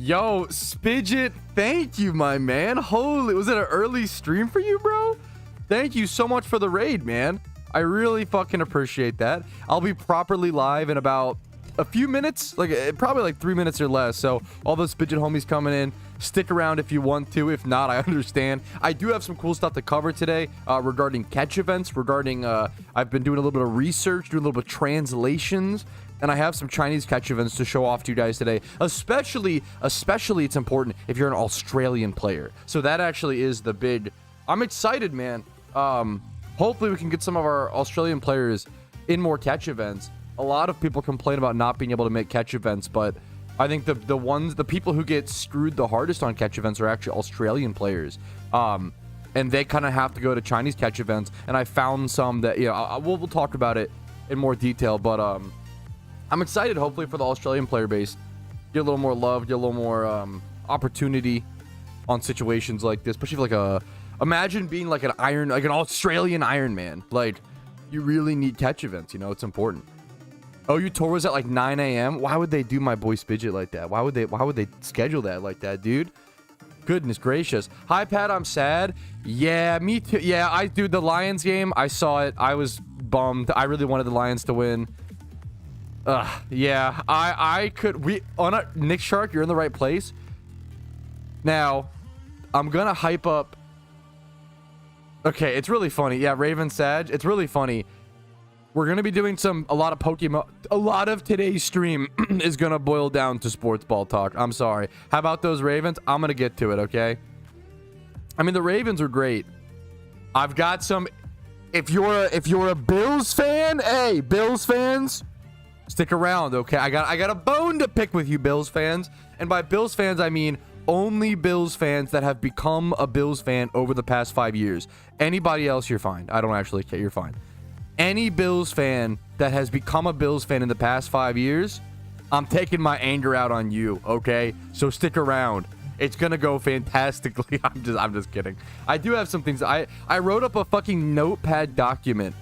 Yo, Spidget, thank you, my man. Holy, was it an early stream for you, bro? Thank you so much for the raid, man. I really fucking appreciate that. I'll be properly live in about a few minutes, like probably like 3 minutes or less. So all those Spidget homies coming in, stick around if you want to. If not, I understand. I do have some cool stuff to cover today regarding catch events, regarding I've been doing a little bit of research, doing a little bit of translations, and I have some Chinese catch events to show off to you guys today. Especially it's important if you're an Australian player. So that actually is the big. I'm excited, man. Hopefully we can get some of our Australian players in more catch events. A lot of people complain about not being able to make catch events, but I think the people who get screwed the hardest on catch events are actually Australian players. And they kind of have to go to Chinese catch events. And I found some that, you know, we'll talk about it in more detail, but I'm excited hopefully for the Australian player base. Get a little more love, get a little more opportunity on situations like this, especially like imagine being like an Australian Iron Man. Like, you really need catch events, you know, it's important. Oh, your tour was at like 9 a.m. Why would they do my boy Spidget like that? Why would they schedule that like that, dude? Goodness gracious. Hi, Pat, I'm sad. Yeah, me too. Yeah, dude, the Lions game, I saw it. I was bummed. I really wanted the Lions to win. Yeah, Nick Shark, you're in the right place. Now, I'm gonna hype up. Okay, it's really funny. Yeah, Raven Sag, it's really funny. We're going to be doing a lot of Pokemon. A lot of today's stream is going to boil down to sports ball talk. I'm sorry. How about those Ravens? I'm going to get to it, okay? I mean, the Ravens are great. I've got some. If you're a Bills fan, hey, Bills fans, stick around, okay? I got a bone to pick with you, Bills fans. And by Bills fans, I mean only Bills fans that have become a Bills fan over the past 5 years. Anybody else, you're fine. I don't actually care. You're fine. Any Bills fan that has become a Bills fan in the past 5 years, I'm taking my anger out on you, okay? So stick around. It's gonna go fantastically. I'm just kidding. I do have some things. I wrote up a fucking notepad document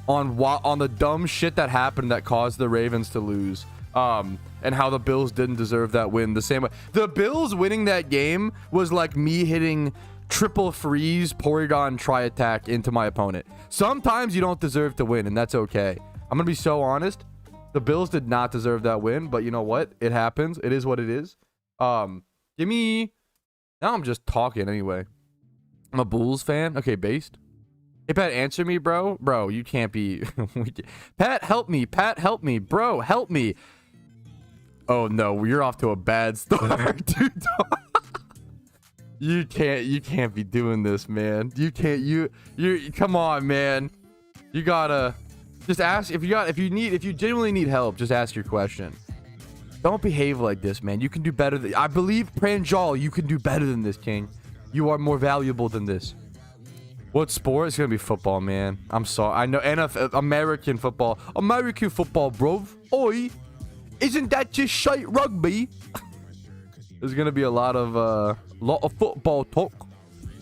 on the dumb shit that happened that caused the Ravens to lose. And how the Bills didn't deserve that win the same way. The Bills winning that game was like me hitting triple freeze Porygon tri-attack into my opponent. Sometimes you don't deserve to win, and that's okay. I'm gonna be so honest. The Bills did not deserve that win, but you know what? It happens. It is what it is. Give me. Now I'm just talking anyway. I'm a Bulls fan. Okay, based. Hey, Pat, answer me, bro. Bro, you can't be. Pat, help me. Pat, help me. Bro, help me. Oh no, you're off to a bad start, dude. You can't be doing this, man. You can't. You come on, man. You gotta just ask if you genuinely need help. Just ask your question. Don't behave like this, man. You can do better than. I believe Pranjal, you can do better than this, King. You are more valuable than this. What sport? It's gonna be football, man. I'm sorry. I know NFL, American football. American football, bro. Oi, isn't that just shite rugby? There's gonna be a lot of football talk.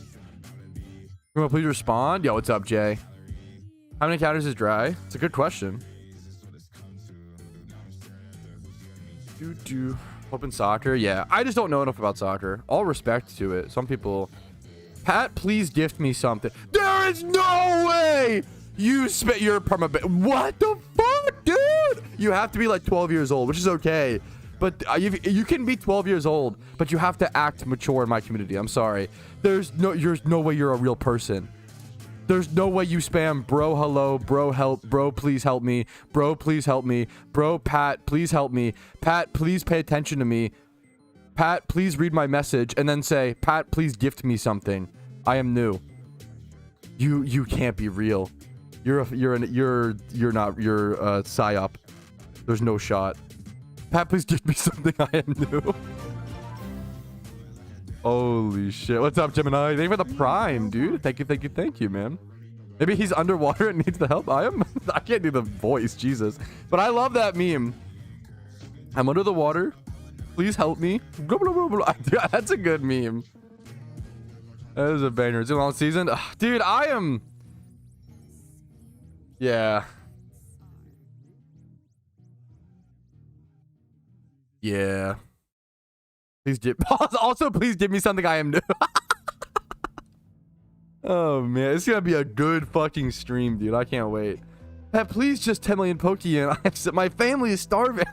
You wanna please respond? Yo, what's up, Jay? How many counters is dry? It's a good question. Open soccer? Yeah, I just don't know enough about soccer. All respect to it. Some people. Pat, please gift me something. There is no way you spit your perma. What the fuck, dude? You have to be like 12 years old, which is okay. But you can be 12 years old, but you have to act mature in my community. I'm sorry. There's no way you're a real person. There's no way you spam bro hello, bro help, bro please help me, bro please help me, bro Pat please help me, Pat please pay attention to me, Pat please read my message, and then say Pat please gift me something. I am new. You can't be real. You're not. You're a psyop. There's no shot. Pat, please give me something. I am new. Holy shit. What's up, Gemini? Thank you for the prime, dude. Thank you, man. Maybe he's underwater and needs the help. I can't do the voice, Jesus. But I love that meme. I'm under the water. Please help me. That's a good meme. That is a banger. It's a long season. Ugh, dude, I am... Yeah. Yeah. Please give. Also, please give me something I am. Oh man, it's gonna be a good fucking stream, dude. I can't wait. Please just 10 million Pokeyen. My family is starving.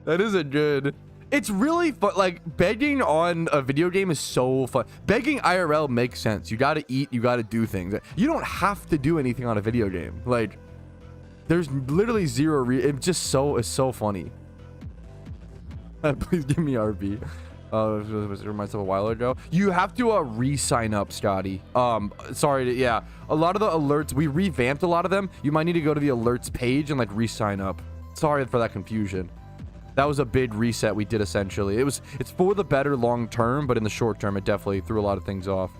That isn't good. It's really fun. Like, begging on a video game is so fun. Begging IRL makes sense. You gotta eat, you gotta do things. You don't have to do anything on a video game. Like, there's literally zero it's so funny. Please give me RB. Was it myself a while ago? You have to re-sign up, Scotty. Sorry, yeah. A lot of the alerts, we revamped a lot of them. You might need to go to the alerts page and like re-sign up. Sorry for that confusion. That was a big reset we did essentially. It's for the better long term, but in the short term, it definitely threw a lot of things off.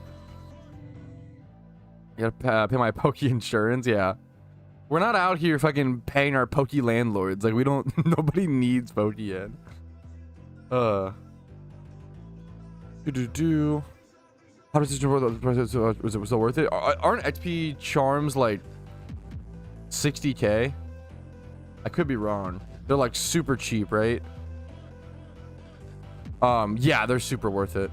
You gotta pay my Poke insurance, yeah. We're not out here fucking paying our Poke landlords. Like, we don't. Nobody needs Pokeyen. How does this work? Was it still worth it? Aren't XP charms like 60k? I could be wrong. They're like super cheap, right? Yeah, they're super worth it.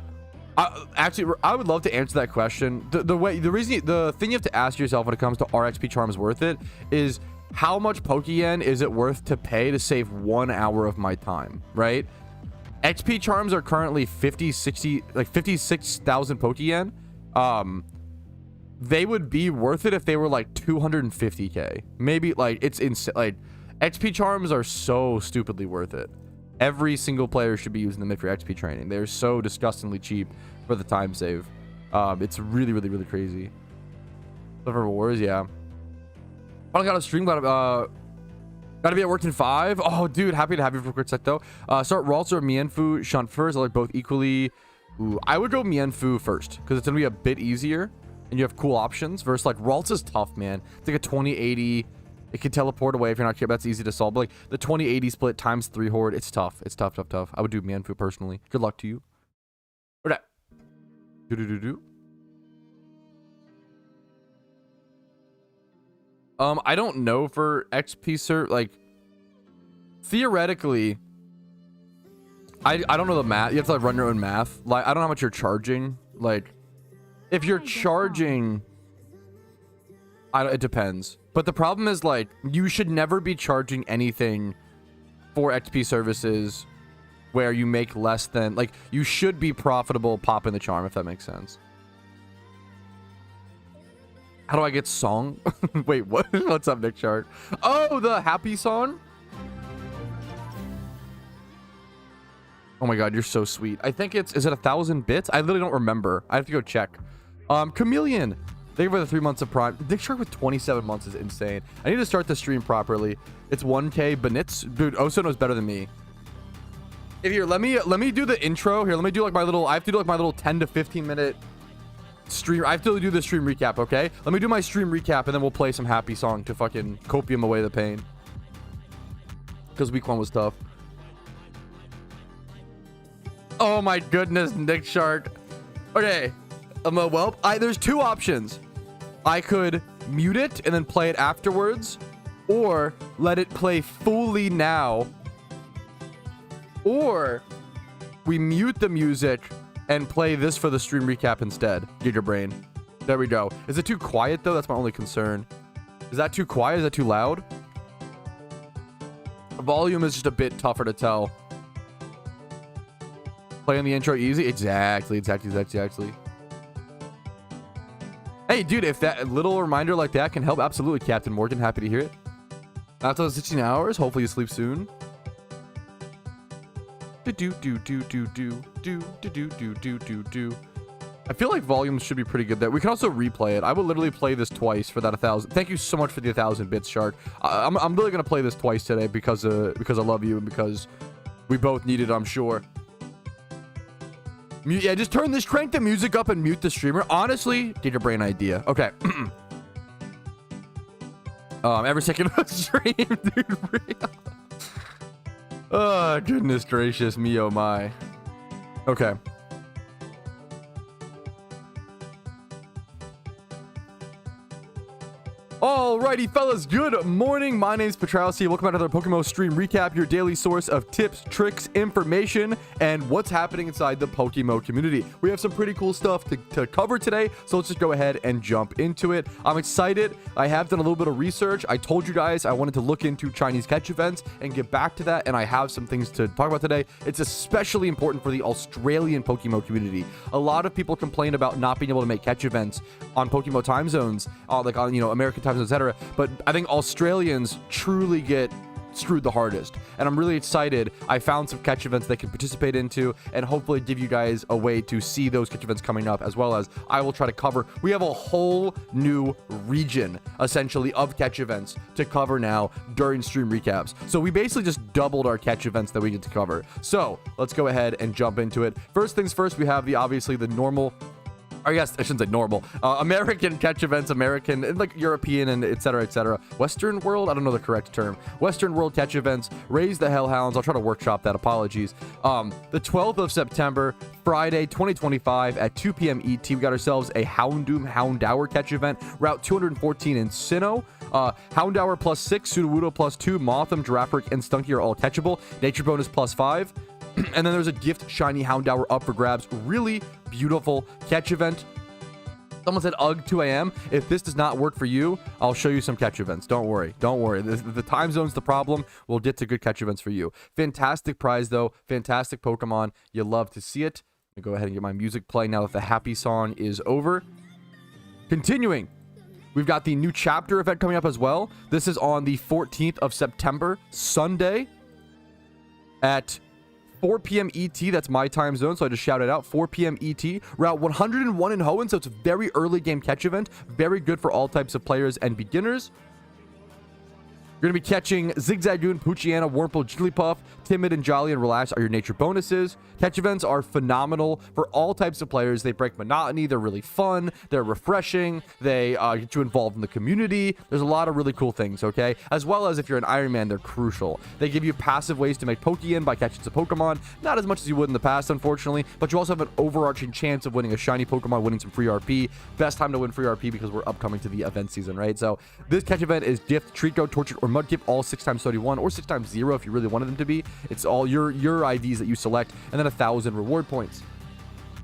Actually, I would love to answer that question. The thing you have to ask yourself when it comes to are XP charms worth it is how much Pokeyen is it worth to pay to save 1 hour of my time, right? XP charms are currently 56,000 Pokeyen. They would be worth it if they were like 250k. Maybe, like, it's insane. Like, XP charms are so stupidly worth it. Every single player should be using them for XP training. They're so disgustingly cheap for the time save. It's really, really, really crazy. Silver Wars, yeah. I got a stream. Gotta be at work in 5. Oh, dude, happy to have you for a quick sec though. Start Ralts or Mienfoo Shunt first. I like both equally. Ooh, I would go Mienfoo first because it's gonna be a bit easier and you have cool options. Versus like Ralts is tough, man. It's like a 2080. It can teleport away if you're not sure. That's easy to solve. But like the 2080 split times 3 horde, it's tough. It's tough. I would do Mienfoo personally. Good luck to you. Okay. I don't know for XP cert. Like, theoretically, I don't know the math. You have to like run your own math. Like, I don't know how much you're charging. Like, if you're charging, it depends. But the problem is, like, you should never be charging anything for XP services where you make less than, like, you should be profitable popping the charm, if that makes sense. How do I get song? Wait, what? What's up, Nick Chart? Oh, the happy song? Oh my god, you're so sweet. I think is it 1,000 bits? I literally don't remember. I have to go check. Chameleon. Thank you for the 3 months of Prime. Nick Shark with 27 months is insane. I need to start the stream properly. It's 1k Benitz. Dude, Oso knows better than me. If here, let me do the intro. Here, let me do like my little, I have to do like my little 10 to 15 minute stream. I have to do the stream recap, okay? Let me do my stream recap and then we'll play some happy song to fucking copium away the pain. Because week 1 was tough. Oh my goodness, Nick Shark. Okay. Well, there's 2 options. I could mute it and then play it afterwards, or let it play fully now, or we mute the music and play this for the stream recap instead. Gigabrain. There we go. Is it too quiet though? That's my only concern. Is that too quiet? Is that too loud? Volume is just a bit tougher to tell. Playing the intro easy? Exactly. Hey, dude, if that little reminder like that can help, absolutely, Captain Morgan. Happy to hear it. After 16 hours, hopefully you sleep soon. I feel like volumes should be pretty good there. We can also replay it. I will literally play this twice for that 1,000. Thank you so much for the 1,000 bits, Shark. I'm really gonna play this twice today because I love you and because we both need it, I'm sure. Yeah, just crank the music up and mute the streamer. Honestly, get your brain idea. Okay. Every second of the stream, dude. Oh, goodness gracious me, oh my. Okay. All Alrighty, fellas, good morning. My name is Patrouski. Welcome back to another PokeMMO stream recap, your daily source of tips, tricks, information, and what's happening inside the PokeMMO community. We have some pretty cool stuff to cover today, so let's just go ahead and jump into it. I'm excited. I have done a little bit of research. I told you guys I wanted to look into Chinese catch events and get back to that, and I have some things to talk about today. It's especially important for the Australian PokeMMO community. A lot of people complain about not being able to make catch events on PokeMMO time zones, like on, American time zones, etc. But I think Australians truly get screwed the hardest, and I'm really excited. I found some catch events they can participate into and hopefully give you guys a way to see those catch events coming up, as well as I will try to cover. We have a whole new region essentially of catch events to cover now during stream recaps, so we basically just doubled our catch events that we get to cover. So let's go ahead and jump into it. First things first, we have obviously the normal, I guess I shouldn't say normal, American catch events, American and like European and etc. Western world, I don't know the correct term. Western world catch events. Raise the Hellhounds. I'll try to workshop that. Apologies. The 12th of September, Friday, 2025 at 2 p.m. ET, we got ourselves a Houndour catch event. Route 214 in Sinnoh. Houndour plus 6, Sudowoodo plus 2, Mothim, Girafarig, and Stunky are all catchable. Nature bonus plus 5. And then there's a gift shiny Houndour up for grabs. Really beautiful catch event. Someone said ugh 2 a.m. If this does not work for you, I'll show you some catch events. Don't worry. The time zone's the problem. We'll get to good catch events for you. Fantastic prize though. Fantastic Pokemon. You love to see it. Let me go ahead and get my music playing now that the happy song is over. Continuing. We've got the new chapter event coming up as well. This is on the 14th of September, Sunday at 4 p.m. ET, that's my time zone, so I just shouted out, 4 p.m. ET, route 101 in Hoenn, so it's a very early game catch event, very good for all types of players and beginners. You're going to be catching Zigzagoon, Poochyena, Wurmple, Jigglypuff, Timid and Jolly and Relax are your nature bonuses. Catch events are phenomenal for all types of players. They break monotony. They're really fun. They're refreshing. They get you involved in the community. There's a lot of really cool things, okay? As well as if you're an Iron Man, they're crucial. They give you passive ways to make Pokeyen by catching some Pokemon. Not as much as you would in the past, unfortunately, but you also have an overarching chance of winning a shiny Pokemon, winning some free RP. Best time to win free RP because we're upcoming to the event season, right? So this catch event is Gift, Treat Go, Tortured, or Mudkip, all 6x31 or 6x0 if you really wanted them to be. It's all your IVs that you select, and then 1,000 reward points.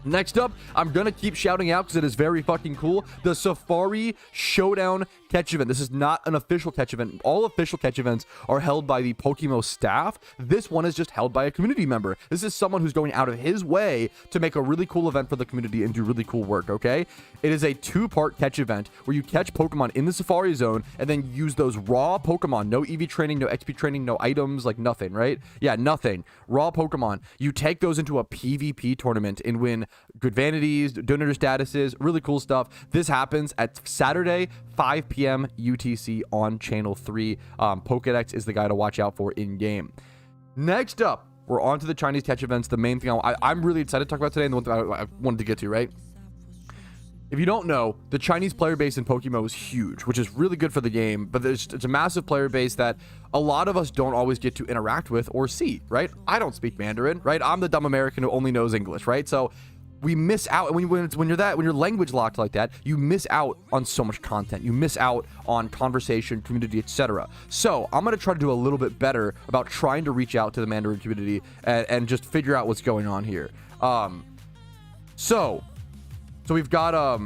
Next up, I'm going to keep shouting out because it is very fucking cool. The Safari Showdown catch event. This is not an official catch event. All official catch events are held by the PokeMMO staff. This one is just held by a community member. This is someone who's going out of his way to make a really cool event for the community and do really cool work, okay? It is a 2-part catch event where you catch Pokemon in the Safari Zone and then use those raw Pokemon. No EV training, no XP training, no items, like nothing, right? Yeah, nothing. Raw Pokemon. You take those into a PvP tournament and win good vanities, donator statuses, really cool stuff. This happens at Saturday, 5 p.m. UTC on Channel 3. Pokedex is the guy to watch out for in-game. Next up, we're on to the Chinese catch events. The main thing I'm really excited to talk about today, and the one thing I wanted to get to, right? If you don't know, the Chinese player base in PokeMMO is huge, which is really good for the game, but it's a massive player base that a lot of us don't always get to interact with or see, right? I don't speak Mandarin, right? I'm the dumb American who only knows English, right? So we miss out when you're language locked like that. You miss out on so much content. You miss out on conversation, community, etc. So I'm gonna try to do a little bit better about trying to reach out to the Mandarin community and just figure out what's going on here. So we've got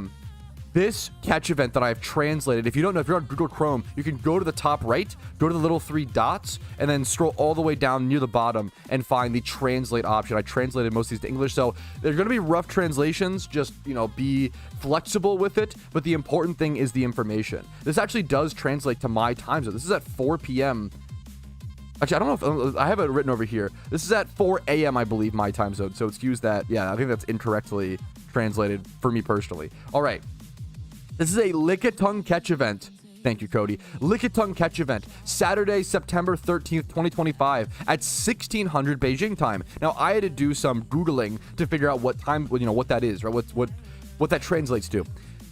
this catch event that I've translated. If you don't know, if you're on Google Chrome, you can go to the top right, go to the little 3 dots, and then scroll all the way down near the bottom and find the translate option. I translated most of these to English, so there's going to be rough translations. Just, be flexible with it, but the important thing is the information. This actually does translate to my time zone. This is at 4 p.m. Actually, I don't know if I have it written over here. This is at 4 a.m., I believe, my time zone, so excuse that. Yeah, I think that's incorrectly translated for me personally. All right. This is a Lickitung catch event. Thank you, Cody. Lickitung catch event, Saturday, September 13th, 2025 at 1600 Beijing time. Now, I had to do some Googling to figure out what time, what that is, right? What that translates to.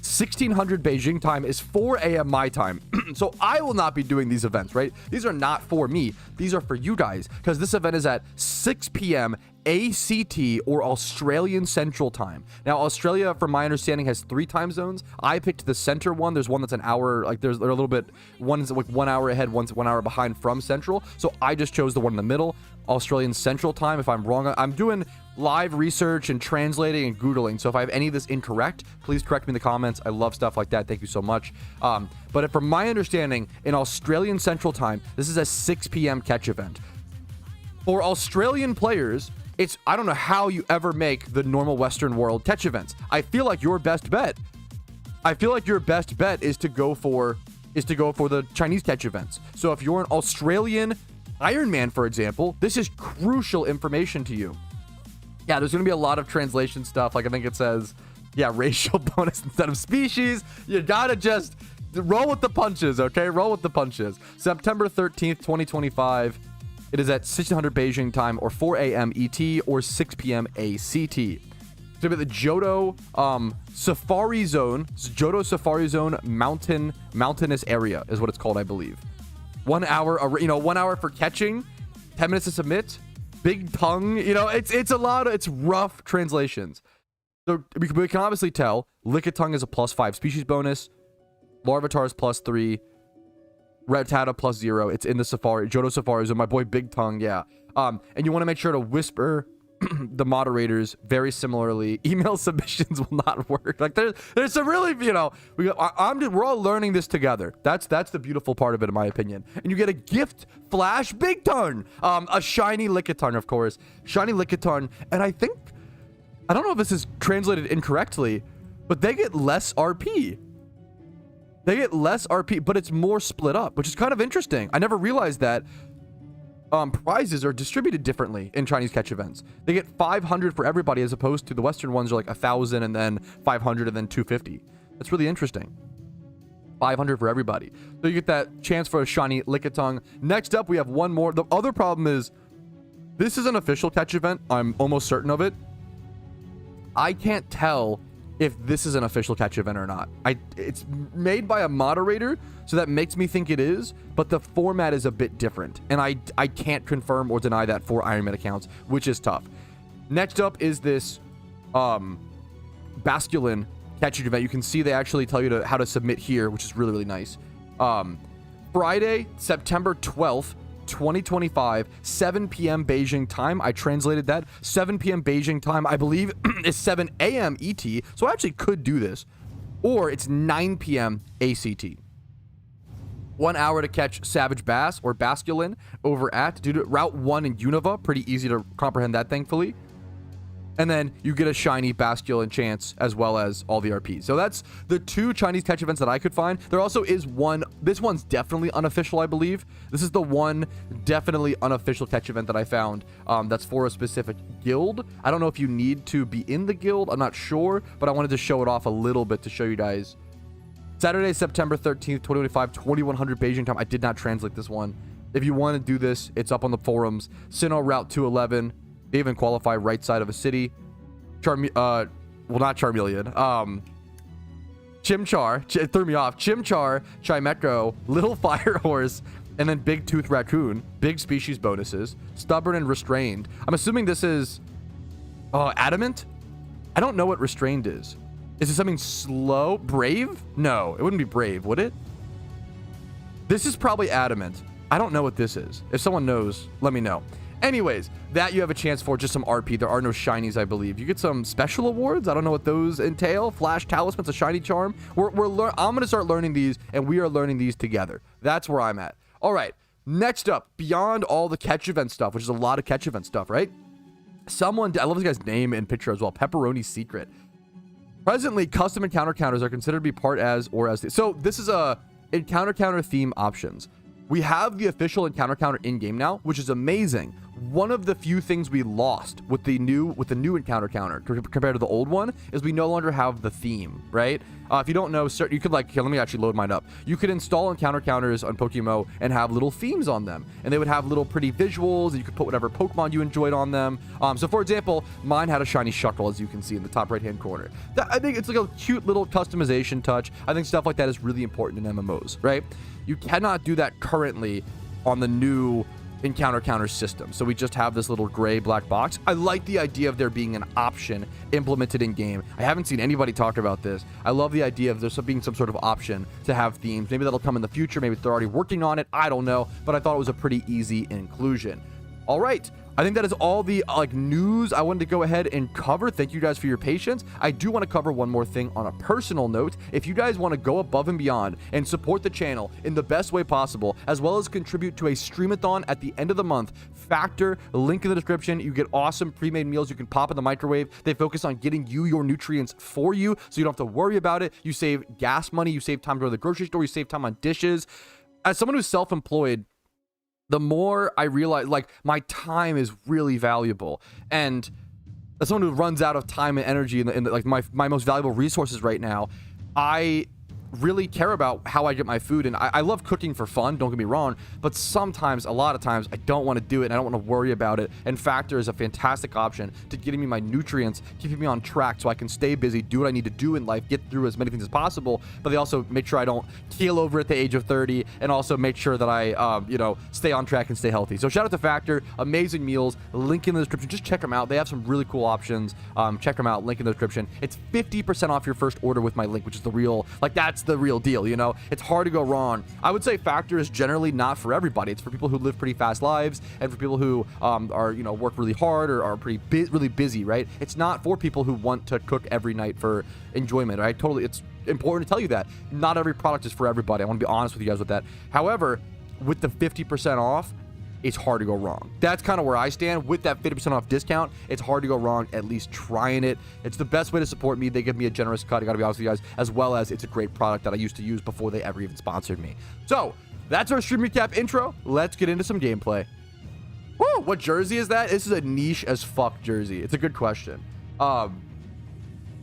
1600 Beijing time is 4 a.m. my time. So I will not be doing these events, right? These are not for me. These are for you guys, because this event is at 6 p.m. ACT or Australian Central Time. Now, Australia, from my understanding, has 3 time zones. I picked the center one. There's one that's an hour, like they're a little bit, one's like 1 hour ahead, one's 1 hour behind from Central. So I just chose the one in the middle, Australian Central Time. If I'm wrong, I'm doing live research and translating and Googling. So if I have any of this incorrect, please correct me in the comments. I love stuff like that. Thank you so much. But from my understanding, in Australian Central Time, this is a 6 p.m. catch event. For Australian players, I don't know how you ever make the normal Western world catch events. I feel like your best bet is to go for the Chinese catch events. So if you're an Australian Iron Man, for example, this is crucial information to you. Yeah, there's going to be a lot of translation stuff. Like I think it says, yeah, racial bonus instead of species. You got to just roll with the punches, okay? Roll with the punches. September 13th, 2025. It is at 1600 Beijing time or 4 a.m. ET or 6 p.m. ACT. It's going to be the Johto Safari Zone. It's Johto Safari Zone mountainous area is what it's called, I believe. 1 hour, 1 hour for catching, 10 minutes to submit. Big tongue, it's rough translations. So we can obviously tell Lickitung is a +5 species bonus. Larvitar is +3. Rattata +0. It's in the Johto Safari Zone. My boy Big Tongue, yeah. And you want to make sure to whisper the moderators very similarly. Email submissions will not work. Like there's some really, we're all learning this together. That's the beautiful part of it, in my opinion. And you get a gift flash Big Tongue, a shiny Lickitung, of course, shiny Lickitung. And I don't know if this is translated incorrectly, but they get less RP. They get less RP, but it's more split up, which is kind of interesting. I never realized that prizes are distributed differently in Chinese catch events. They get 500 for everybody, as opposed to the Western ones are like 1,000 and then 500 and then 250. That's really interesting. 500 for everybody. So you get that chance for a shiny Lickitung. Next up, we have one more. The other problem is this is an official catch event. I'm almost certain of it. I can't tell if this is an official catch event or not. It's made by a moderator, so that makes me think it is, but the format is a bit different, and I can't confirm or deny that for Iron Man accounts, which is tough. Next up is this Basculin catch event. You can see they actually tell you how to submit here, which is really, really nice. Friday, September 12th, 2025, 7 p.m. Beijing time. I translated that. 7 p.m. Beijing time, I believe, is 7 a.m. ET. So I actually could do this. Or it's 9 p.m. ACT. 1 hour to catch Savage Bass or Basculin over at Route 1 in Unova. Pretty easy to comprehend that, thankfully. And then you get a shiny Basculin chance as well as all the RPs. So that's the 2 Chinese catch events that I could find. There also is one. This one's definitely unofficial, I believe. This is the one definitely unofficial catch event that I found that's for a specific guild. I don't know if you need to be in the guild. I'm not sure, but I wanted to show it off a little bit to show you guys. Saturday, September 13th, 2025, 2100 Beijing time. I did not translate this one. If you want to do this, it's up on the forums. Sinnoh Route 211. They even qualify right side of a city. Well, not Charmeleon. Chimchar. It threw me off. Chimchar, Chimecho, Little Fire Horse, and then Big Tooth Raccoon. Big species bonuses. Stubborn and Restrained. I'm assuming this is Adamant? I don't know what Restrained is. Is it something slow? Brave? No, it wouldn't be Brave, would it? This is probably Adamant. I don't know what this is. If someone knows, let me know. Anyways, that you have a chance for just some RP. There are no shinies, I believe. You get some special awards. I don't know what those entail. Flash Talisman's a shiny charm. I'm going to start learning these, and we are learning these together. That's where I'm at. All right. Next up, beyond all the catch event stuff, which is a lot of catch event stuff, right? I love this guy's name and picture as well. Pepperoni Secret. Presently, custom encounter counters are considered to be part as or as. So this is a encounter counter theme options. We have the official encounter counter in game now, which is amazing. one of the few things we lost with the new encounter counter compared to the old one is we no longer have the theme, right? If you don't know, you could like, here, let me actually load mine up. You could install encounter counters on PokeMMO and have little themes on them, and they would have little pretty visuals, and you could put whatever Pokemon you enjoyed on them. So for example, mine had a shiny Shuckle, as you can see in the top right hand corner. I think it's like a cute little customization touch. I think stuff like that is really important in MMOs, right? You cannot do that currently on the new encounter counter system, so we just have this little gray black box. I like the idea of there being an option implemented in game. I haven't seen anybody talk about this. I love the idea of there being some sort of option to have themes. Maybe that'll come in the future, maybe they're already working on it, I don't know, but I thought it was a pretty easy inclusion. All right, I think that is all the news I wanted to go ahead and cover. Thank you guys for your patience. I do want to cover one more thing on a personal note. If you guys want to go above and beyond and support the channel in the best way possible, as well as contribute to a streamathon at the end of the month, Factor, link in the description. You get awesome pre-made meals you can pop in the microwave. They focus on getting you your nutrients for you, so you don't have to worry about it. You save gas money, you save time to go to the grocery store, you save time on dishes. As someone who's self-employed, the more I realize, like, my time is really valuable, and as someone who runs out of time and energy in like my most valuable resources right now, I really care about how I get my food. And I love cooking for fun, don't get me wrong, but sometimes, a lot of times, I don't want to do it and I don't want to worry about it. And Factor is a fantastic option to getting me my nutrients, keeping me on track so I can stay busy, do what I need to do in life, get through as many things as possible. But they also make sure I don't keel over at the age of 30, and also make sure that I stay on track and stay healthy. So shout out to Factor, amazing meals, link in the description. Just check them out. They have some really cool options. Check them out, link in the description. It's 50% off your first order with my link, which is the real, like, that's the real deal, you know? It's hard to go wrong. I would say Factor is generally not for everybody. It's for people who live pretty fast lives, and for people who are, work really hard or are really busy, right? It's not for people who want to cook every night for enjoyment, right? Totally, it's important to tell you that. Not every product is for everybody. I want to be honest with you guys with that. However, with the 50% off, it's hard to go wrong. That's kind of where I stand. With that 50% off discount, it's hard to go wrong, at least trying it. It's the best way to support me. They give me a generous cut, I gotta be honest with you guys, as well as it's a great product that I used to use before they ever even sponsored me. So, that's our stream recap intro. Let's get into some gameplay. Woo! What jersey is that? This is a niche as fuck jersey. It's a good question.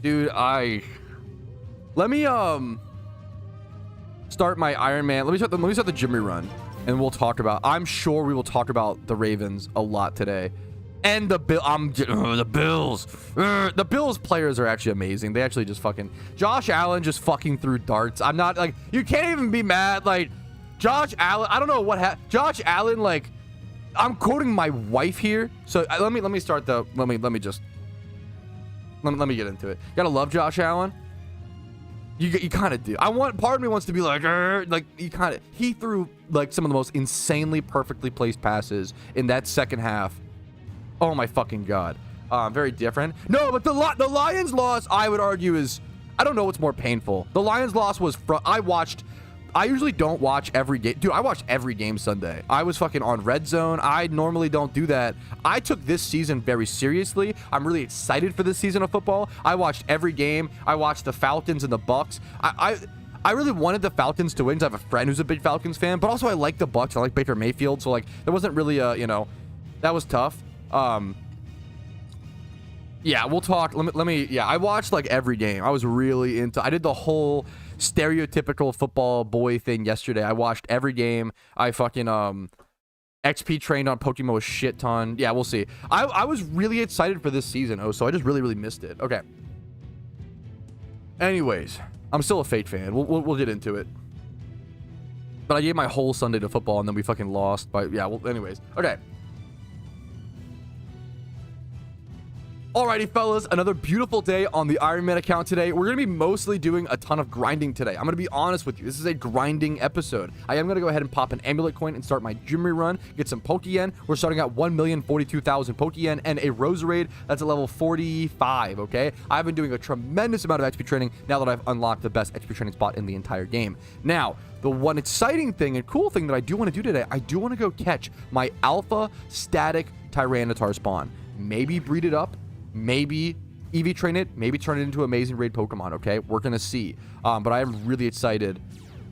Dude, let me, start my Iron Man. Let me start the Jimmy run. And we'll talk about, I'm sure we will talk about the Ravens a lot today. And the Bills. The Bills players are actually amazing. They actually just fucking, Josh Allen just fucking threw darts. I'm not, like, you can't even be mad. Like, Josh Allen, I don't know what happened. Josh Allen, like, I'm quoting my wife here. So let me start the, let me get into it. You gotta love Josh Allen. You kind of do. Part of me wants to be like he threw like some of the most insanely perfectly placed passes in that second half. Oh my fucking god. Very different. No, but the Lions loss, I would argue, is, I don't know what's more painful. The Lions loss was I usually don't watch every game. Dude, I watched every game Sunday. I was fucking on Red Zone. I normally don't do that. I took this season very seriously. I'm really excited for this season of football. I watched every game. I watched the Falcons and the Bucks. I really wanted the Falcons to win. I have a friend who's a big Falcons fan, but also I like the Bucks. I like Baker Mayfield. So, like, there wasn't really a, that was tough. Yeah, we'll talk. Yeah, I watched like every game. I was really into, I did the whole stereotypical football boy thing yesterday. I watched every game. I fucking XP trained on PokeMMO a shit ton. Yeah, we'll see. I was really excited for this season, so I just really missed it. Okay. Anyways, I'm still a Fate fan. We'll get into it. But I gave my whole Sunday to football, and then we fucking lost. But yeah, well, anyways. Okay. Alrighty, fellas, another beautiful day on the Iron Man account today. We're going to be mostly doing a ton of grinding today. I'm going to be honest with you. This is a grinding episode. I am going to go ahead and pop an amulet coin and start my Jimmy run, get some Pokeyen. We're starting at 1,042,000 Pokeyen and a Roserade that's at level 45, okay? I've been doing a tremendous amount of XP training now that I've unlocked the best XP training spot in the entire game. Now, the one exciting thing and cool thing that I do want to do today, I do want to go catch my Alpha Static Tyranitar spawn. Maybe breed it up. Maybe EV train it, maybe turn it into amazing raid Pokemon, okay? We're gonna see. But I am really excited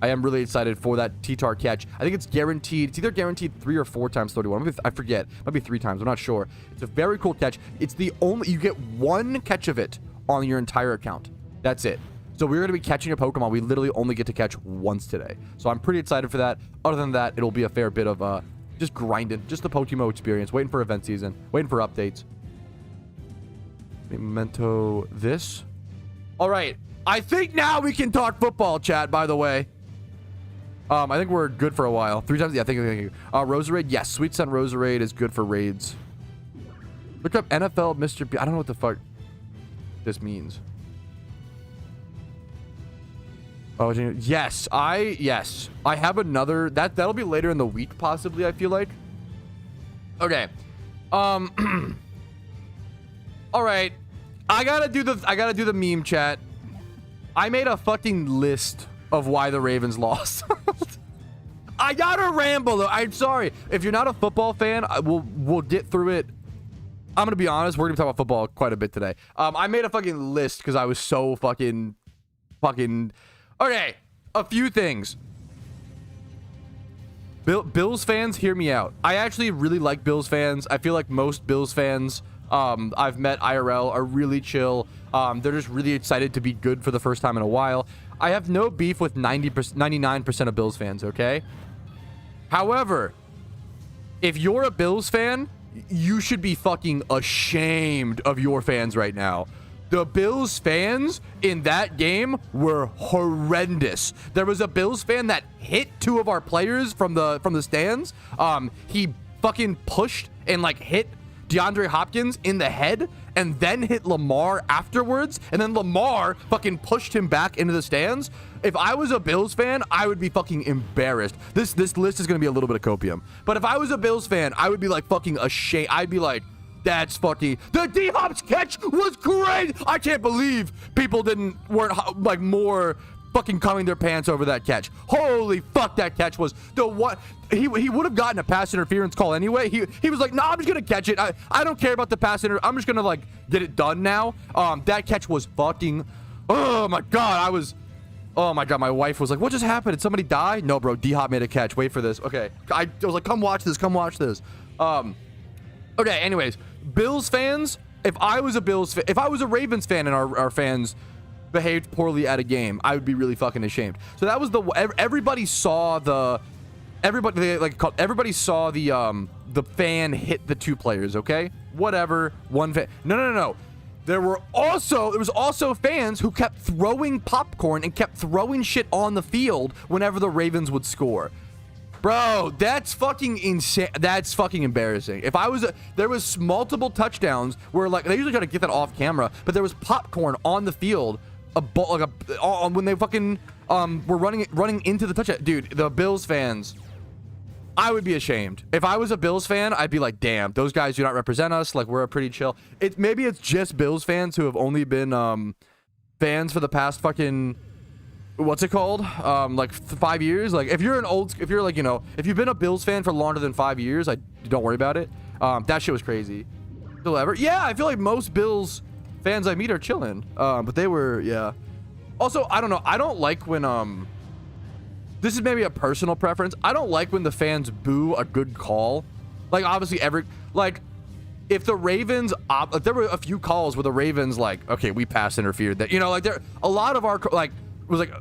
I am really excited for that TTar catch. I think it's guaranteed. It's either guaranteed 3 or 4 times 31. I forget. Might be 3 times. I'm not sure. It's a very cool catch. It's the only, you get 1 catch of it on your entire account. That's it. So we're going to be catching a Pokemon we literally only get to catch once today. So I'm pretty excited for that. Other than that, it'll be a fair bit of just grinding. Just the PokeMMO experience. Waiting for event season. Waiting for updates. Memento this. All right. I think now we can talk football, chat, by the way. I think we're good for a while. 3 times. Yeah, thank you. Roserade. Yes. Sweet Scent Roserade is good for raids. Look up NFL Mr. B. I don't know what the fuck this means. Oh, yes. I have another. That'll be later in the week, possibly, I feel like. Okay. All right. I gotta do the meme chat. I made a fucking list of why the Ravens lost. I gotta ramble though. I'm sorry. If you're not a football fan, we'll get through it. I'm gonna be honest, we're gonna talk about football quite a bit today. I made a fucking list because I was so fucking okay. A few things. Bills fans, hear me out. I actually really like Bills fans. I feel like most Bills fans I've met IRL are really chill. They're just really excited to be good for the first time in a while. I have no beef with 99% of Bills fans, okay? However, if you're a Bills fan, you should be fucking ashamed of your fans right now. The Bills fans in that game were horrendous. There was a Bills fan that hit 2 of our players from the stands. He fucking pushed and like hit DeAndre Hopkins in the head and then hit Lamar afterwards, and then Lamar fucking pushed him back into the stands. If I was a Bills fan, I would be fucking embarrassed. This list is gonna be a little bit of copium, but if I was a Bills fan, I would be like fucking ashamed. I'd be like, that's fucking, the D-Hop's catch was great. I can't believe people weren't like more fucking coming their pants over that catch. Holy fuck, that catch was the what. He would have gotten a pass interference call anyway. He was like, nah, I'm just gonna catch it. I don't care about the pass I'm just gonna like get it done now. That catch was fucking, oh my god. Oh my god, my wife was like, what just happened? Did somebody die? No, bro, D-Hop made a catch. Wait for this. Okay. I was like, come watch this. Okay, anyways, Bills fans, if I was a Ravens fan and our fans behaved poorly at a game, I would be really fucking ashamed. So that was everybody saw the fan hit the 2 players, okay? Whatever, one fan. No. There was also fans who kept throwing popcorn and kept throwing shit on the field whenever the Ravens would score. Bro, that's fucking insane. That's fucking embarrassing. There was multiple touchdowns where like they usually try to get that off camera, but there was popcorn on the field, when they fucking were running into the touchdown. Dude, the Bills fans, I would be ashamed. If I was a Bills fan, I'd be like, damn, those guys do not represent us. Like, we're a pretty chill. Maybe it's just Bills fans who have only been fans for the past fucking, what's it called? Like 5 years. Like if you're like, you know, if you've been a Bills fan for longer than 5 years, don't worry about it. That shit was crazy. Yeah, I feel like most Bills fans I meet are chilling. But they were, yeah. Also, I don't know. I don't like when this is maybe a personal preference. I don't like when the fans boo a good call. Like obviously if the Ravens, there were a few calls where the Ravens like, okay, we pass interfered, that, you know, like a lot of our like was like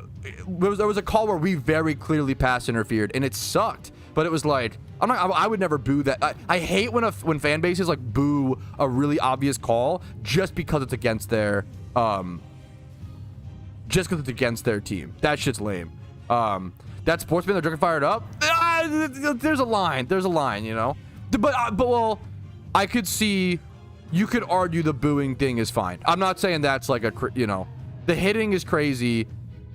there was a call where we very clearly pass interfered and it sucked, but it was like I would never boo that. I hate when fan bases like boo a really obvious call just because it's against their team. That shit's lame. That sportsman, they're drinking fired up. There's a line, you know. But well, I could see, you could argue the booing thing is fine. I'm not saying that's like you know, the hitting is crazy,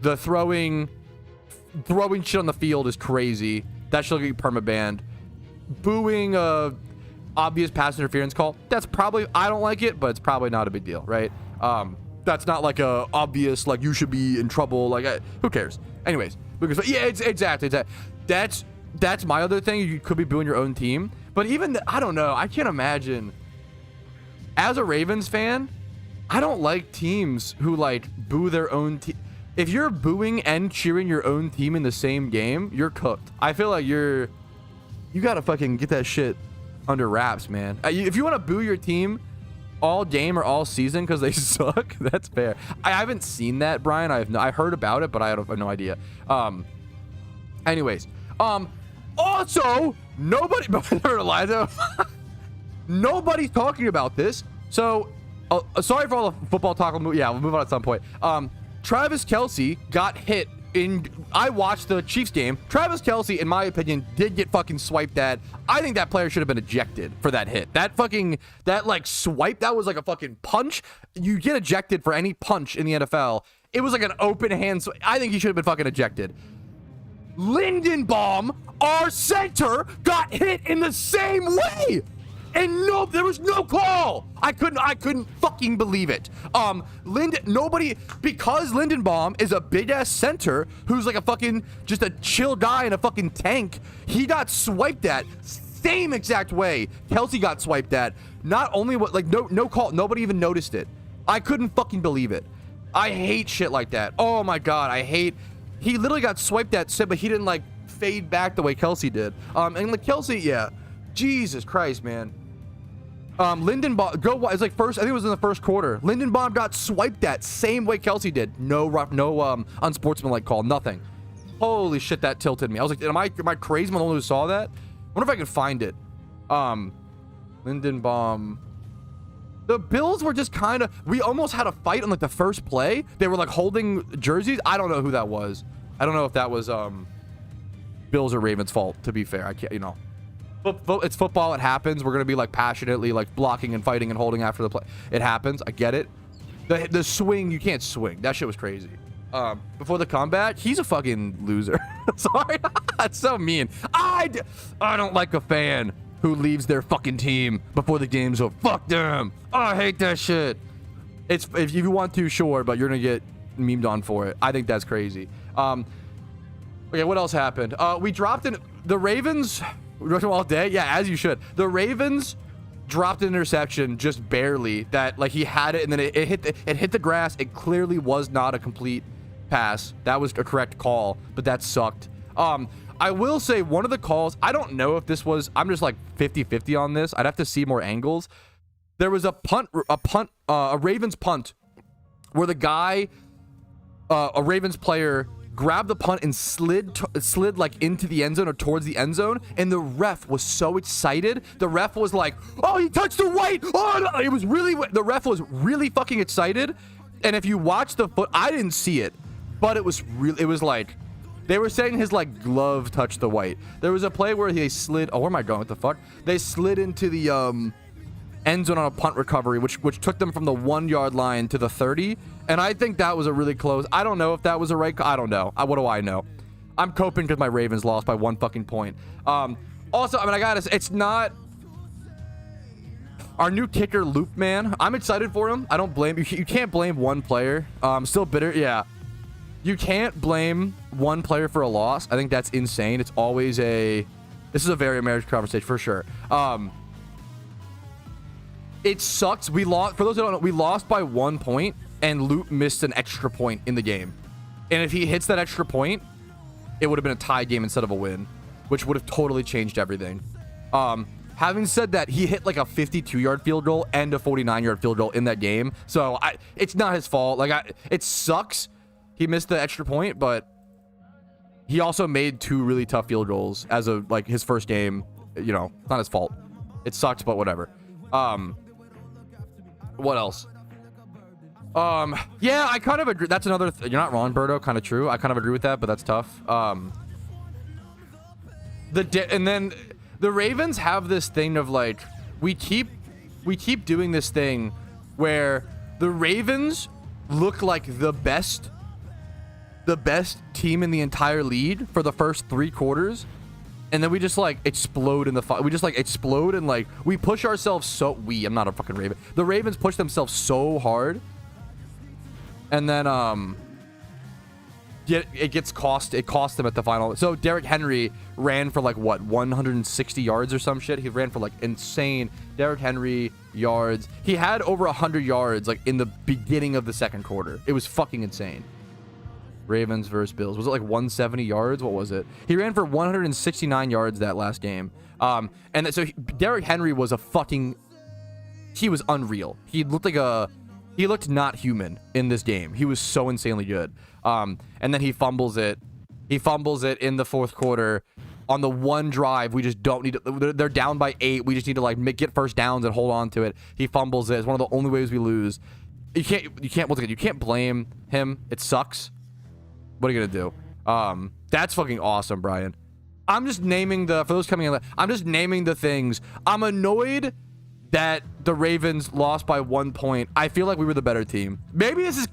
the throwing shit on the field is crazy. That should get permabanned. Booing a obvious pass interference call, that's probably, I don't like it, but it's probably not a big deal, right? That's not like a obvious like you should be in trouble. Like who cares? Anyways, because yeah, it's exactly. That's my other thing. You could be booing your own team, but even I don't know. I can't imagine. As a Ravens fan, I don't like teams who like boo their own team. if you're booing and cheering your own team in the same game, you're cooked. I feel like you gotta fucking get that shit under wraps, man. If you want to boo your team all game or all season because they suck, that's fair. I haven't seen that, Brian. I heard about it, but I have no idea. Anyways, also nobody nobody's talking about this. So sorry for all the football talk. Yeah, we'll move on at some point. Travis Kelce got hit in. I watched the Chiefs game. Travis Kelce, in my opinion, did get fucking swiped at. I think that player should have been ejected for that hit. That like swipe, that was like a fucking punch. You get ejected for any punch in the NFL. It was like an open hand. I think he should have been fucking ejected. Lindenbaum, our center, got hit in the same way. And no, there was no call. I couldn't fucking believe it. Because Lindenbaum is a big ass center who's like a fucking, just a chill guy in a fucking tank. He got swiped at same exact way Kelce got swiped at. Not only what, like no call, nobody even noticed it. I couldn't fucking believe it. I hate shit like that. Oh my God, he literally got swiped at, but he didn't like fade back the way Kelce did. And like Kelce, yeah, Jesus Christ, man. Lindenbaum, it's like first, I think it was in the first quarter. Lindenbaum got swiped at same way Kelce did. No unsportsmanlike call, nothing. Holy shit, that tilted me. I was like, am I crazy? I'm the one who saw that. I wonder if I can find it. Lindenbaum. The Bills were just kind of, we almost had a fight on like the first play. They were like holding jerseys. I don't know who that was. I don't know if that was Bills or Ravens' fault, to be fair. I can't, it's football. It happens. We're gonna be like passionately like blocking and fighting and holding after the play. It happens. I get it. The swing, you can't swing. That shit was crazy. Before the comeback, he's a fucking loser. Sorry, that's so mean. I don't like a fan who leaves their fucking team before the game's over. Fuck them. Oh, I hate that shit. It's, if you want to, sure, but you're gonna get memed on for it. I think that's crazy. Okay, what else happened? We dropped in the Ravens. We dropped them all day. Yeah, as you should. The Ravens dropped an interception just barely. That like he had it and then it hit the grass. It clearly was not a complete pass. That was a correct call, but that sucked. I will say one of the calls, I don't know if this was, I'm just like 50-50 on this. I'd have to see more angles. There was a Ravens punt where the guy, a Ravens player, grabbed the punt and slid like into the end zone or towards the end zone, and the ref was so excited. The ref was like, oh, he touched the white. Oh, no. It was really, the ref was really fucking excited. And if you watch the foot, I didn't see it, but it was really, it was like, they were saying his like glove touched the white. There was a play where they slid, oh, where am I going? What the fuck? They slid into the end zone on a punt recovery, which took them from the 1 yard line to the 30. And I think that was a really close. I don't know if that was a right. I don't know. What do I know? I'm coping because my Ravens lost by 1 fucking point. Also, I mean, I gotta, it's not our new kicker, Loop Man. I'm excited for him. I don't blame you. You can't blame one player. Still bitter. Yeah. You can't blame one player for a loss. I think that's insane. It's always this is a very American conversation for sure. It sucks. We lost, for those who don't know, we lost by 1 point and Loop missed an extra point in the game. And if he hits that extra point, it would have been a tie game instead of a win, which would have totally changed everything. Having said that, he hit like a 52-yard field goal and a 49-yard field goal in that game. So it's not his fault. Like it sucks. He missed the extra point, but he also made 2 really tough field goals as of like his first game. You know, it's not his fault. It sucks, but whatever. What else? Yeah, I kind of agree. That's another you're not wrong, Berto. Kind of true. I kind of agree with that, but that's tough. And then the Ravens have this thing of like we keep doing this thing where the Ravens look like the best team in the entire league for the first 3 quarters, and then we just like explode in the we just like explode and like we push ourselves so I'm not a fucking Raven. The Ravens push themselves so hard, and then it cost them at the final. So Derrick Henry ran for like what 160 yards or some shit. He ran for like insane Derrick Henry yards. He had over 100 yards like in the beginning of the second quarter. It was fucking insane. Ravens versus Bills. Was it like 170 yards? What was it? He ran for 169 yards that last game. Derrick Henry was a fucking... He was unreal. He looked not human in this game. He was so insanely good. And then he fumbles it. He fumbles it in the fourth quarter. On the one drive, we just don't need to... They're down by 8. We just need to, like, get first downs and hold on to it. He fumbles it. It's one of the only ways we lose. You can't, once again, you can't blame him. It sucks. What are you gonna do? That's fucking awesome, Brian. I'm just naming for those coming in, I'm just naming the things. I'm annoyed that the Ravens lost by 1 point. I feel like we were the better team. Maybe this is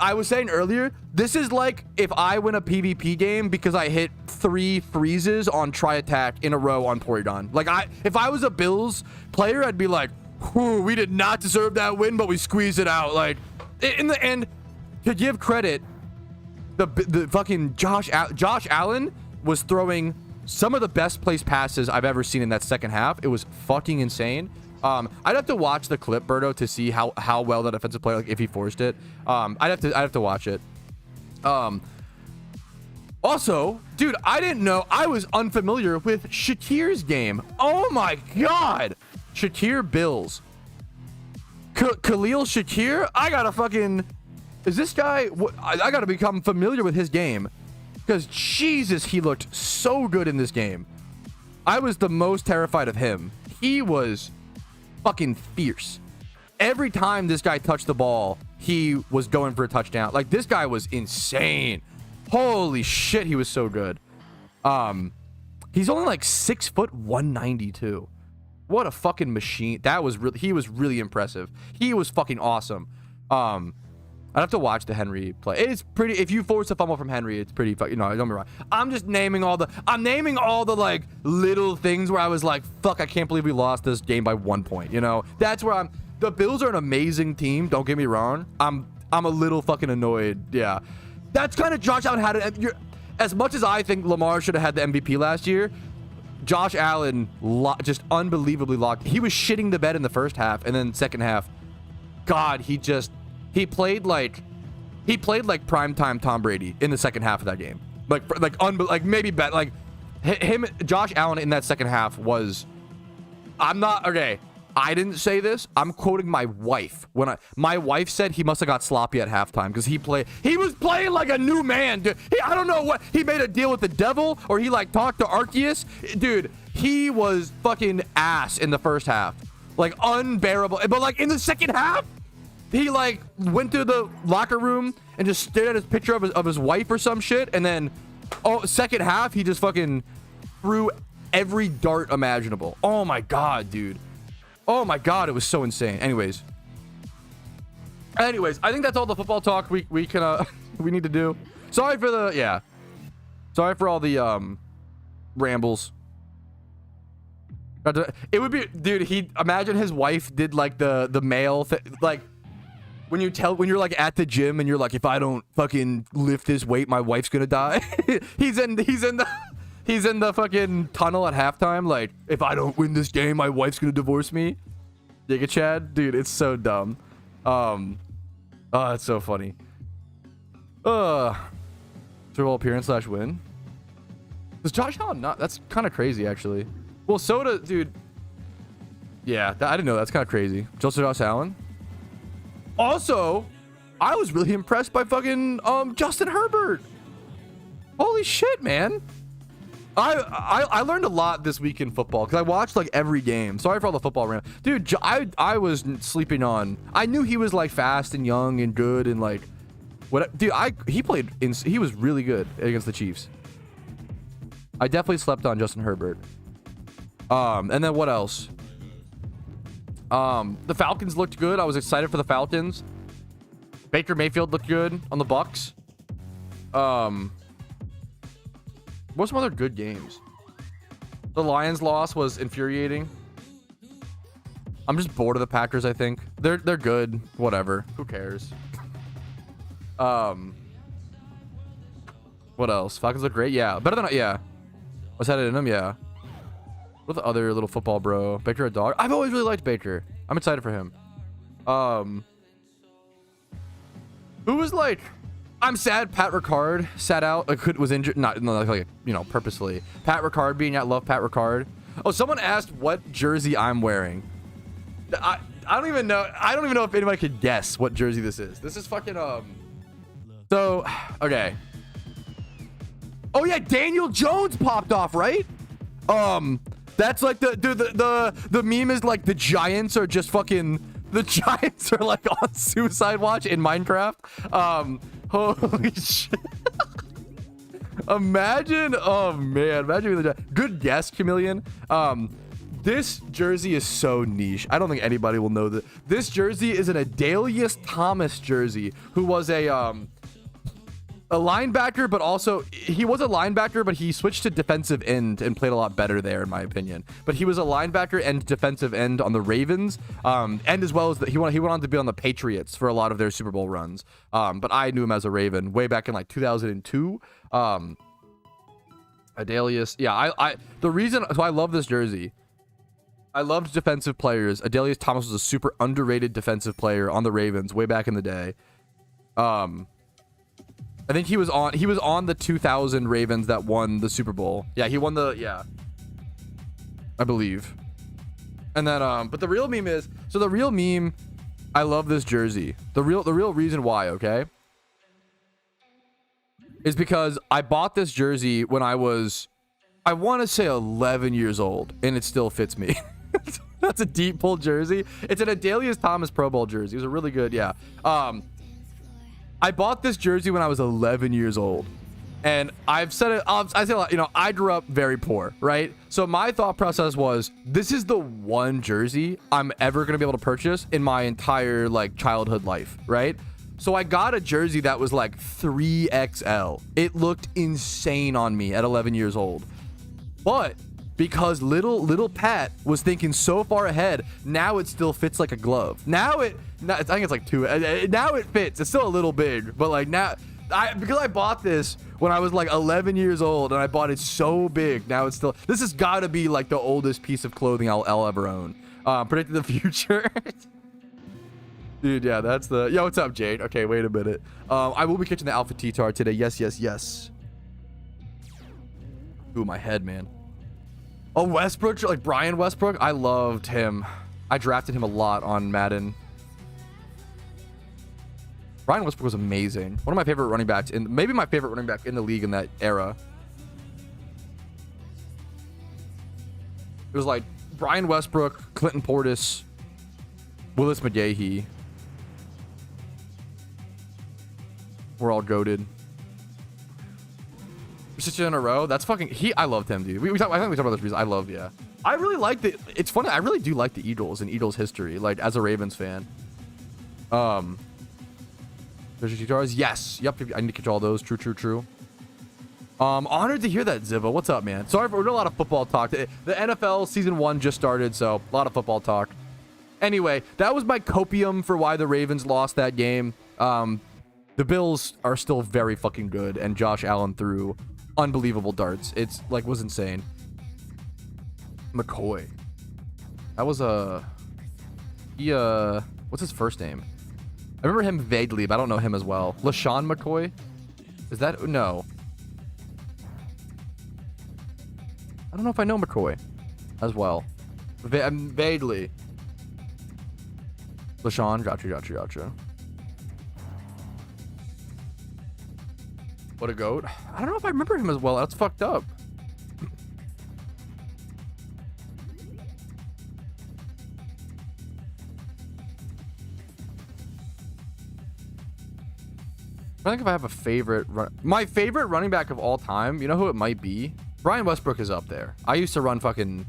I was saying earlier, this is like if I win a PvP game because I hit 3 freezes on try attack in a row on Porygon. Like, if I was a Bills player, I'd be like, whew, we did not deserve that win, but we squeezed it out. Like, in the end, to give credit, the fucking Josh Allen was throwing some of the best placed passes I've ever seen in that second half. It was fucking insane. I'd have to watch the clip, Berto, to see how well that offensive player, like, if he forced it. I'd have to watch it. Also, dude, I didn't know. I was unfamiliar with Shakir's game. Oh my god, Shakir Bills. Khalil Shakir. I gotta fucking. Is this guy? I gotta become familiar with his game, because Jesus, he looked so good in this game. I was the most terrified of him. He was fucking fierce. Every time this guy touched the ball, he was going for a touchdown. Like, this guy was insane. Holy shit, he was so good. He's only like 6 foot 192. What a fucking machine. He was really impressive. He was fucking awesome. I'd have to watch the Henry play. It's pretty, if you force a fumble from Henry, it's pretty, don't be wrong. I'm just naming all the like little things where I was like, fuck, I can't believe we lost this game by 1 point. That's where the Bills are an amazing team. Don't get me wrong. I'm a little fucking annoyed. Yeah. That's kind of Josh Allen had it. As much as I think Lamar should have had the MVP last year, Josh Allen just unbelievably locked. He was shitting the bed in the first half, and then second half, God, he played like primetime Tom Brady in the second half of that game. Josh Allen in that second half was. I didn't say this. I'm quoting my wife. My wife said he must have got sloppy at halftime because he was playing like a new man, dude. I don't know what he made a deal with the devil, or he like talked to Arceus, dude. He was fucking ass in the first half, like unbearable. But like in the second half, he like went to the locker room and just stared at his picture of his wife or some shit, and then second half he just fucking threw every dart imaginable. Oh my god, dude. Oh my god, it was so insane. Anyways, I think that's all the football talk we can we need to do. Sorry for all the like it would be, dude, imagine his wife did like the male thing, like when you're like at the gym and you're like, if I don't fucking lift this weight, my wife's gonna die. he's in the fucking tunnel at halftime, like, if I don't win this game, my wife's gonna divorce me. Giga Chad, dude, it's so dumb. It's so funny. Super Bowl appearance / win. Does Josh Allen not? That's kind of crazy, actually. Well, Soda, dude. Yeah, I didn't know. That's kind of crazy. Josh Allen. Also, I was really impressed by fucking Justin Herbert. Holy shit, man. I learned a lot this week in football because I watched like every game. Sorry for all the football rant. Dude, I was sleeping on. I knew he was like fast and young and good and like what, dude, he was really good against the Chiefs. I definitely slept on Justin Herbert. And then what else? The Falcons looked good. I was excited for the Falcons. Baker Mayfield looked good on the Bucks. What's some other good games? The Lions loss was infuriating. I'm just bored of the Packers, I think. They're good. Whatever. Who cares? What else? Falcons look great. Yeah. Better than... Yeah. What's that in them? Yeah. What the other little football bro? Baker a dog? I've always really liked Baker. I'm excited for him. Who was like... I'm sad Pat Ricard sat out. Was injured, not like you know, purposefully. Pat Ricard being out. Love Pat Ricard. Oh, someone asked what jersey I'm wearing. I don't even know. I don't even know if anybody could guess what jersey this is. This is fucking So okay. Oh yeah, Daniel Jones popped off, right? That's like the meme is like the Giants are just fucking. The Giants are like on suicide watch in Minecraft. Holy shit. Imagine, oh man, imagine being the Giants. Good guess, Chameleon. This jersey is so niche. I don't think anybody will know that. This jersey is an Adalius Thomas jersey, who was a linebacker, but also he was a linebacker, but he switched to defensive end and played a lot better there, in my opinion. But he was a linebacker and defensive end on the Ravens, and as well as he went on to be on the Patriots for a lot of their Super Bowl runs. But I knew him as a Raven way back in like 2002. Adalius, yeah. The reason so I love this jersey. I loved defensive players. Adalius Thomas was a super underrated defensive player on the Ravens way back in the day. I think he was on the 2000 Ravens that won the Super Bowl. Yeah, he won I believe. And then but the real meme is, so the real meme, I love this jersey. The real reason why, okay? Is because I bought this jersey when I was, I want to say 11 years old, and it still fits me. That's a deep pull jersey. It's an Adalius Thomas Pro Bowl jersey. It was a really good, yeah. I bought this jersey when I was 11 years old, and I've said it. I say a lot. You know, I grew up very poor, right? So my thought process was, this is the one jersey I'm ever gonna be able to purchase in my entire like childhood life, right? So I got a jersey that was like 3XL. It looked insane on me at 11 years old, but because little Pat was thinking so far ahead, now it still fits like a glove. I think it's like 2. Now it fits. It's still a little big, but like now, because I bought this when I was like 11 years old, and I bought it so big. Now it's still. This has got to be like the oldest piece of clothing I'll ever own. Predicting the future. Dude, yeah, that's the. Yo, what's up, Jade? Okay, wait a minute. I will be catching the Alpha Tyranitar today. Yes. Ooh, my head, man. Oh, Westbrook, like Brian Westbrook. I loved him. I drafted him a lot on Madden. Brian Westbrook was amazing. One of my favorite running backs, maybe my favorite running back in the league in that era. It was like Brian Westbrook, Clinton Portis, Willis McGahee. We're all goated. 6 in a row. That's fucking. I loved him, dude. I think we talked about this reason. I loved, yeah. I really liked it. It's funny. I really do like the Eagles and Eagles history, like as a Ravens fan. There's your TTars. Yes. Yep. I need to catch all those. True. Honored to hear that, Ziva. What's up, man? Sorry, we're doing a lot of football talk. The NFL season 1 just started, so a lot of football talk. Anyway, that was my copium for why the Ravens lost that game. The Bills are still very fucking good, and Josh Allen threw unbelievable darts. It's like was insane. McCoy. That was what's his first name? I remember him vaguely, but I don't know him as well. LaShawn McCoy? Is that no? I don't know if I know McCoy as well. Vaguely. LaShawn, gotcha. What a goat. I don't know if I remember him as well. That's fucked up. I think if I have a favorite my favorite running back of all time, you know who it might be? Brian Westbrook is up there. I used to run fucking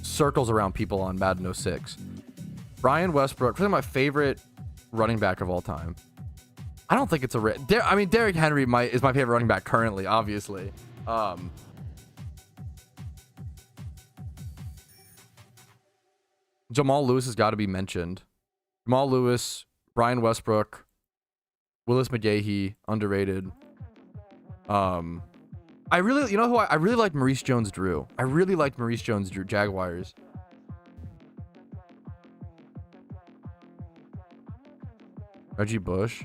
circles around people on Madden 06. Brian Westbrook, probably my favorite running back of all time. I don't think it's Derrick Henry is my favorite running back currently, obviously. Jamal Lewis has got to be mentioned. Jamal Lewis, Brian Westbrook, Willis McGahee, underrated. I really liked Maurice Jones-Drew. Jaguars. Reggie Bush.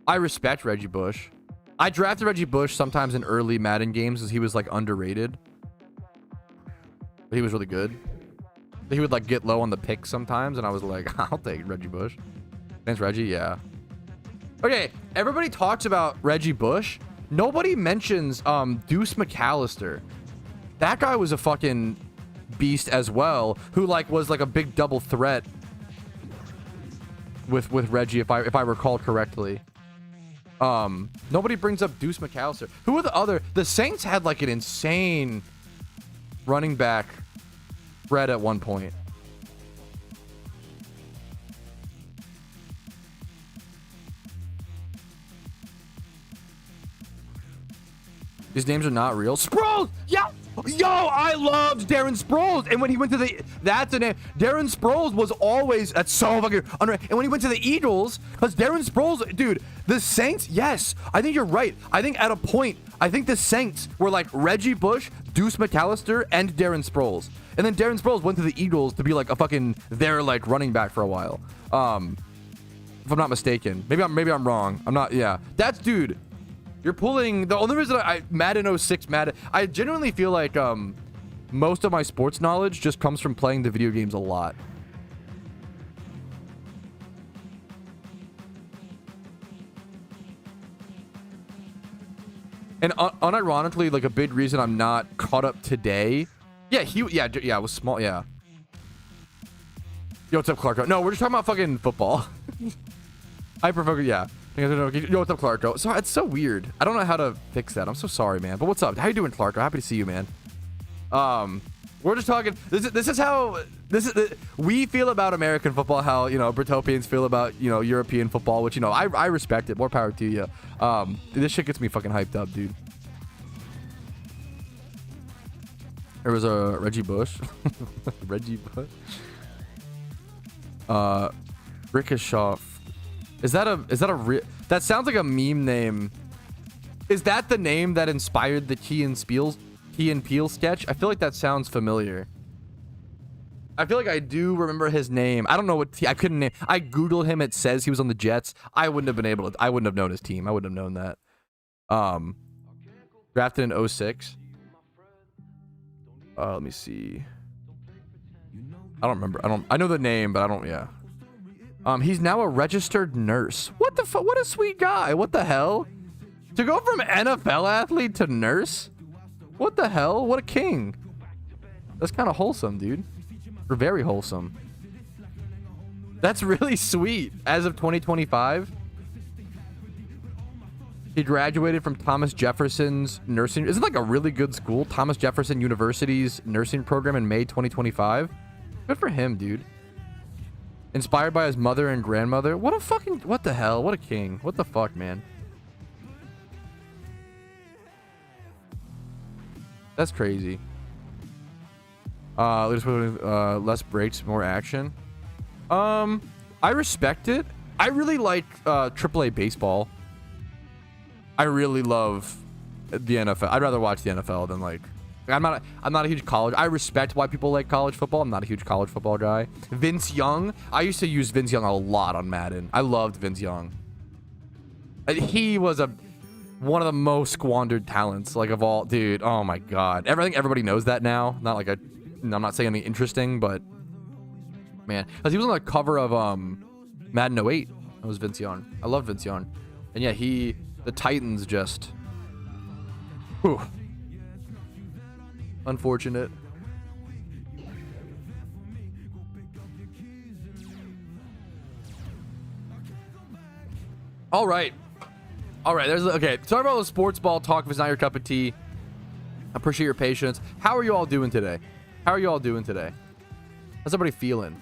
I respect Reggie Bush. I drafted Reggie Bush sometimes in early Madden games because he was like underrated. But he was really good. He would like get low on the picks sometimes, and I was like, I'll take Reggie Bush. Thanks, Reggie. Yeah. Okay, everybody talks about Reggie Bush. Nobody mentions Deuce McAllister. That guy was a fucking beast as well, who like was like a big double threat with Reggie, if I recall correctly. Nobody brings up Deuce McAllister. Who are the Saints had like an insane running back spread at one point. These names are not real. Sproles! Yeah! Yo, I loved Darren Sproles. And when he went to the... That's a name. Darren Sproles was always... That's so fucking... And when he went to the Eagles... Because Darren Sproles... Dude, the Saints... Yes. I think you're right. I think at a point... I think the Saints were like Reggie Bush, Deuce McAllister, and Darren Sproles. And then Darren Sproles went to the Eagles to be like a fucking... Their like running back for a while. If I'm not mistaken. Maybe I'm wrong. I'm not... Yeah. That's... Dude... You're pulling... The only reason Madden 06, I genuinely feel like most of my sports knowledge just comes from playing the video games a lot. And unironically, like a big reason I'm not caught up today. Yeah, it was small. Yeah. Yo, what's up, Clark? No, we're just talking about fucking football. Hyper-focus, yeah. Yo, what's up, Clarko? So it's so weird. I don't know how to fix that. I'm so sorry, man. But what's up? How you doing, Clarko? Happy to see you, man. We're just talking. This is how we feel about American football. How, you know, Britopians feel about, you know, European football, which, you know, I respect it. More power to you. This shit gets me fucking hyped up, dude. There was a Reggie Bush. Reggie Bush. Ricochet. Is that a that sounds like a meme name. Is that the name that inspired the Key and Peele sketch? I feel like that sounds familiar. I feel like I do remember his name. I don't know what I couldn't name. I googled him. It says he was on the Jets. I wouldn't have been able to. I wouldn't have known his team. I wouldn't have known that. Drafted in 06. Let me see. I don't remember. I know the name, but I don't. Yeah. He's now a registered nurse. What the fuck? What a sweet guy. What the hell? To go from NFL athlete to nurse? What the hell? What a king. That's kind of wholesome, dude. Or very wholesome. That's really sweet. As of 2025, he graduated from Thomas Jefferson's nursing. Isn't like a really good school? Thomas Jefferson University's nursing program in May 2025. Good for him, dude. Inspired by his mother and grandmother. What the hell? What a king. What the fuck, man? That's crazy. Less breaks, more action. I respect it. I really like AAA baseball. I really love the NFL. I'd rather watch the NFL than like... I'm not a huge college. I respect why people like college football. I'm not a huge college football guy. Vince Young. I used to use Vince Young a lot on Madden. I loved Vince Young. He was one of the most squandered talents, like, of all. Dude, oh my god. I think everybody knows that now. Not like I'm not saying anything interesting, but man, because he was on the cover of Madden 08. That was Vince Young. I love Vince Young, and yeah, the Titans just. Whew. Unfortunate. All right. Okay. Sorry about the sports ball talk if it's not your cup of tea. I appreciate your patience. How are you all doing today? How's everybody feeling?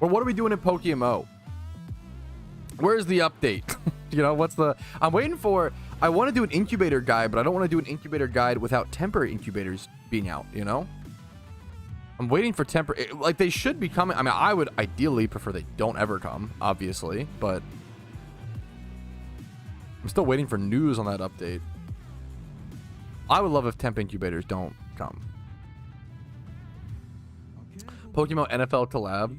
Or what are we doing in PokeMMO? Where's the update? You know, I'm waiting for... I want to do an incubator guide, but I don't want to do an incubator guide without temporary incubators being out, you know? I'm waiting for temporary... Like, they should be coming. I mean, I would ideally prefer they don't ever come, obviously, but... I'm still waiting for news on that update. I would love if temp incubators don't come. PokeMMO NFL collab.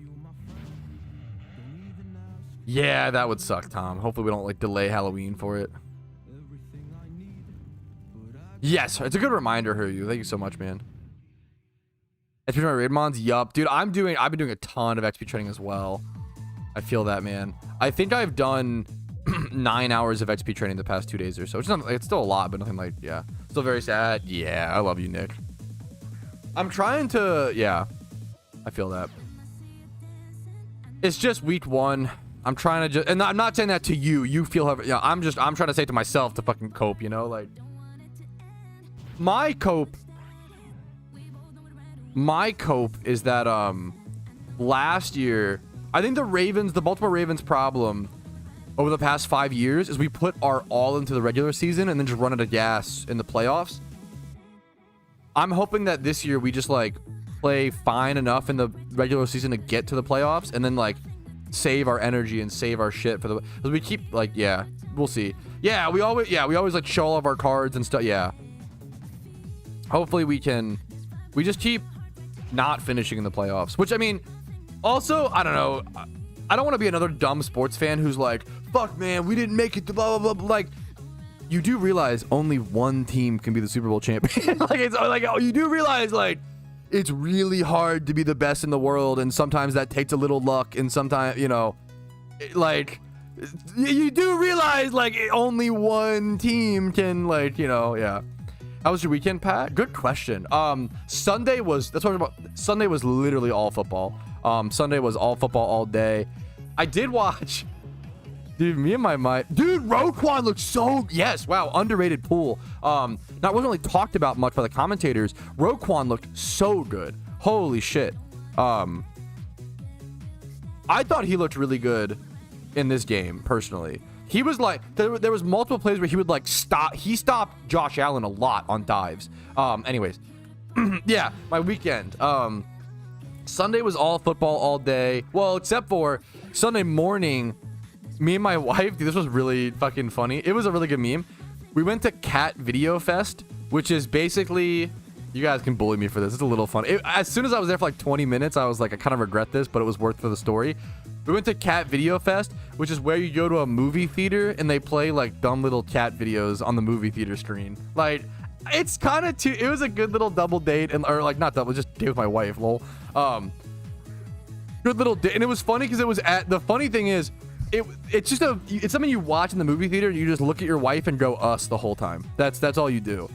Yeah, that would suck, Tom. Hopefully we don't, like, delay Halloween for it. Yes, it's a good reminder, Hiryu. Thank you so much, man. XP training raid mons, yup, dude. I've been doing a ton of XP training as well. I feel that, man. I think I've done 9 hours of XP training the past 2 days or so. It's not, it's still a lot, but nothing like, yeah. Still very sad. Yeah, I love you, Nick. I'm trying to, yeah. I feel that. It's just week 1. I'm trying to just, and I'm not saying that to you. You feel, yeah. I'm trying to say it to myself to fucking cope, you know, like. My cope is that last year, I think the Baltimore Ravens problem over the past 5 years is we put our all into the regular season and then just run out of gas in the playoffs. I'm hoping that this year we just like play fine enough in the regular season to get to the playoffs and then like save our energy and save our shit for the, because we keep like, yeah, we'll see. Yeah, we always like show all of our cards and stuff. Yeah. Hopefully we just keep not finishing in the playoffs, which I mean, also, I don't know. I don't want to be another dumb sports fan who's like, fuck man, we didn't make it to blah, blah, blah. Like, you do realize only one team can be the Super Bowl champion. Like, it's like, you do realize like, it's really hard to be the best in the world. And sometimes that takes a little luck. And sometimes, you know, like, you do realize like only one team can like, you know, yeah. How was your weekend, Pat? Good question. Sunday was literally all football. Sunday was all football all day. I did watch, dude, dude, Roquan looked so, yes, wow, underrated pool. Not wasn't really talked about much by the commentators. Roquan looked so good. Holy shit. I thought he looked really good in this game, personally. He was like, there was multiple plays where he would like stop. He stopped Josh Allen a lot on dives. Anyways, yeah, my weekend. Sunday was all football all day. Well, except for Sunday morning, me and my wife, dude, this was really fucking funny. It was a really good meme. We went to Cat Video Fest, which is basically, you guys can bully me for this. It's a little fun. As soon as I was there for like 20 minutes, I was like, I kind of regret this, but it was worth for the story. We went to Cat Video Fest, which is where you go to a movie theater and they play like dumb little cat videos on the movie theater screen. Like, it's kind of it was a good little double date, and or like not double, just date with my wife, lol. Good little date, and it was funny because it was the funny thing is, it's just it's something you watch in the movie theater and you just look at your wife and go us the whole time. That's all you do.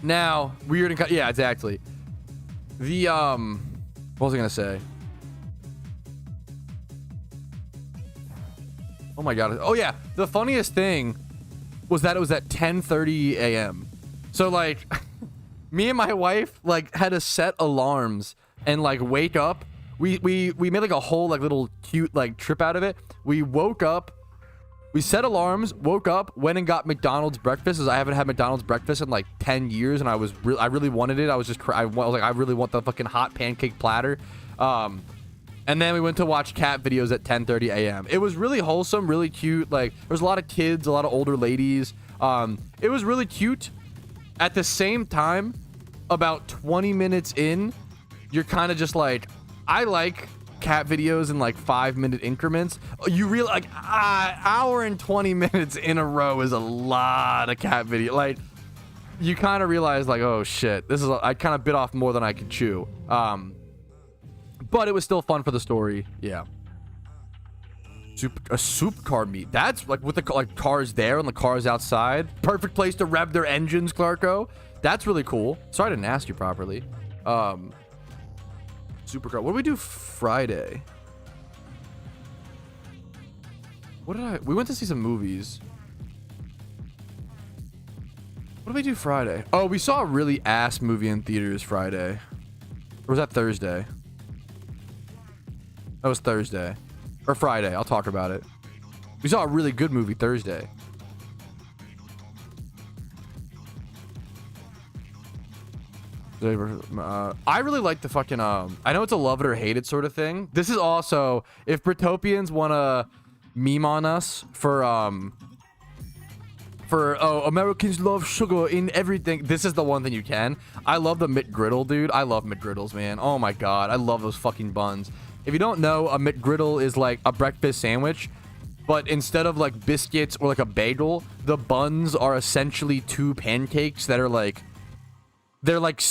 Now weird and yeah, exactly. The what was I gonna say? Oh my god. Oh yeah, the funniest thing was that it was at 10:30 a.m. So like me and my wife like had to set alarms and like wake up. We made like a whole like little cute like trip out of it. We woke up, we set alarms, woke up, went and got McDonald's breakfast, as I haven't had McDonald's breakfast in like 10 years and I really wanted it. I was like, I really want the fucking hot pancake platter. And then we went to watch cat videos at 10:30 a.m. It was really wholesome, really cute. Like, there was a lot of kids, a lot of older ladies. It was really cute. At the same time, about 20 minutes in, you're kind of just like, I like cat videos in like 5-minute increments. You realize like hour and 20 minutes in a row is a lot of cat video. Like, you kind of realize like, oh shit, I kind of bit off more than I could chew. But it was still fun for the story. Yeah. A soup car meet. That's like with the like cars there and the cars outside. Perfect place to rev their engines, Clarko. That's really cool. Sorry I didn't ask you properly. Supercar. What did we do Friday? We went to see some movies. What did we do Friday? Oh, we saw a really ass movie in theaters Friday. Or was that Thursday? That was Thursday. Or Friday. I'll talk about it. We saw a really good movie Thursday. I really like the fucking I know it's a love it or hate it sort of thing. This is also, if Britopians want to meme on us for oh, Americans love sugar in everything, this is the one thing you can. I love the McGriddle, dude. I love McGriddles, man. Oh my god, I love those fucking buns. If you don't know, a McGriddle is like a breakfast sandwich, but instead of like biscuits or like a bagel, the buns are essentially 2 pancakes that are like, they're like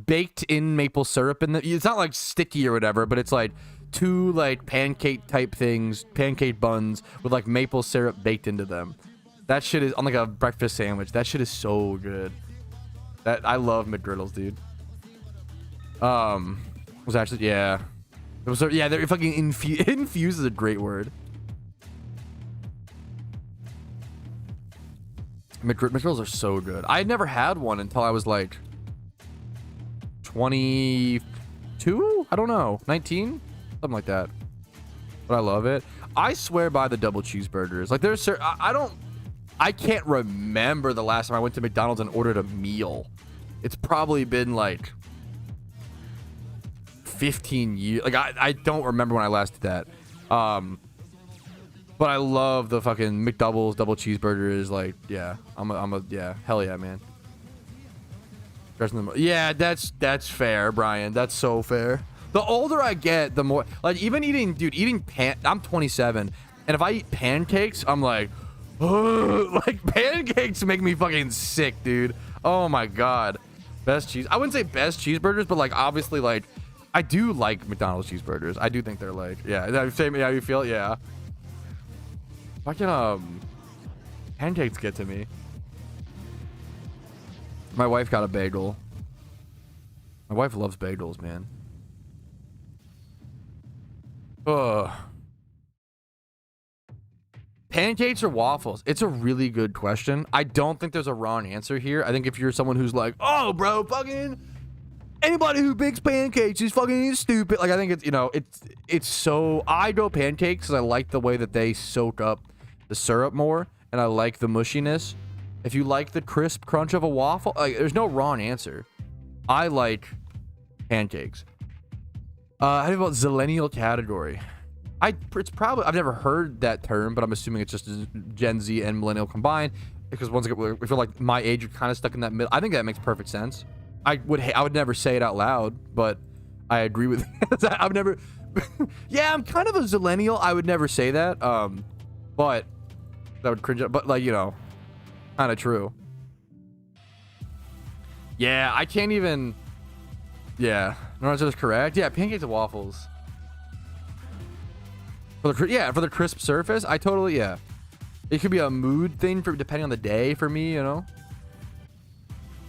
baked in maple syrup, and it's not like sticky or whatever, but it's like 2 like pancake type things, pancake buns with like maple syrup baked into them. That shit is on like a breakfast sandwich. That shit is so good. That I love McGriddles, dude. Was actually, yeah. It was, yeah, they're fucking infuse is a great word. McGriddles are so good. I had never had one until I was like 22? I don't know. 19? Something like that. But I love it. I swear by the double cheeseburgers. Like there's I can't remember the last time I went to McDonald's and ordered a meal. It's probably been like 15 years. Like I don't remember when I last did that. But I love the fucking McDoubles, double cheeseburgers. Like, yeah, yeah, hell yeah, man. Yeah, that's fair, Brian. That's so fair. The older I get, the more, like, even eating I'm 27, and if I eat pancakes, I'm like, ugh, like, pancakes make me fucking sick, dude. Oh my god. Best cheese. I wouldn't say best cheeseburgers, but like, obviously, like, I do like McDonald's cheeseburgers. I do think they're like, yeah, same, yeah, you feel, yeah. Fucking, pancakes get to me. My wife got a bagel. My wife loves bagels, man. Ugh. Pancakes or waffles? It's a really good question. I don't think there's a wrong answer here. I think if you're someone who's like, oh, bro, fucking anybody who bakes pancakes is fucking stupid. Like, I think it's, you know, it's so, I go pancakes because I like the way that they soak up the syrup more, and I like the mushiness. If you like the crisp crunch of a waffle, like, there's no wrong answer. I like pancakes. How do you about zillennial category? It's probably, I've never heard that term, but I'm assuming it's just Gen Z and millennial combined, because once again, I feel like my age, you're kind of stuck in that middle. I think that makes perfect sense. I would never say it out loud, but I agree with that. I've never, yeah, I'm kind of a zillennial. I would never say that, but that would cringe, but like, you know, kind of true. Yeah, I can't even, yeah, no answer is correct. Yeah, pancakes and waffles. For the crisp surface, I totally, yeah. It could be a mood thing for depending on the day for me, you know.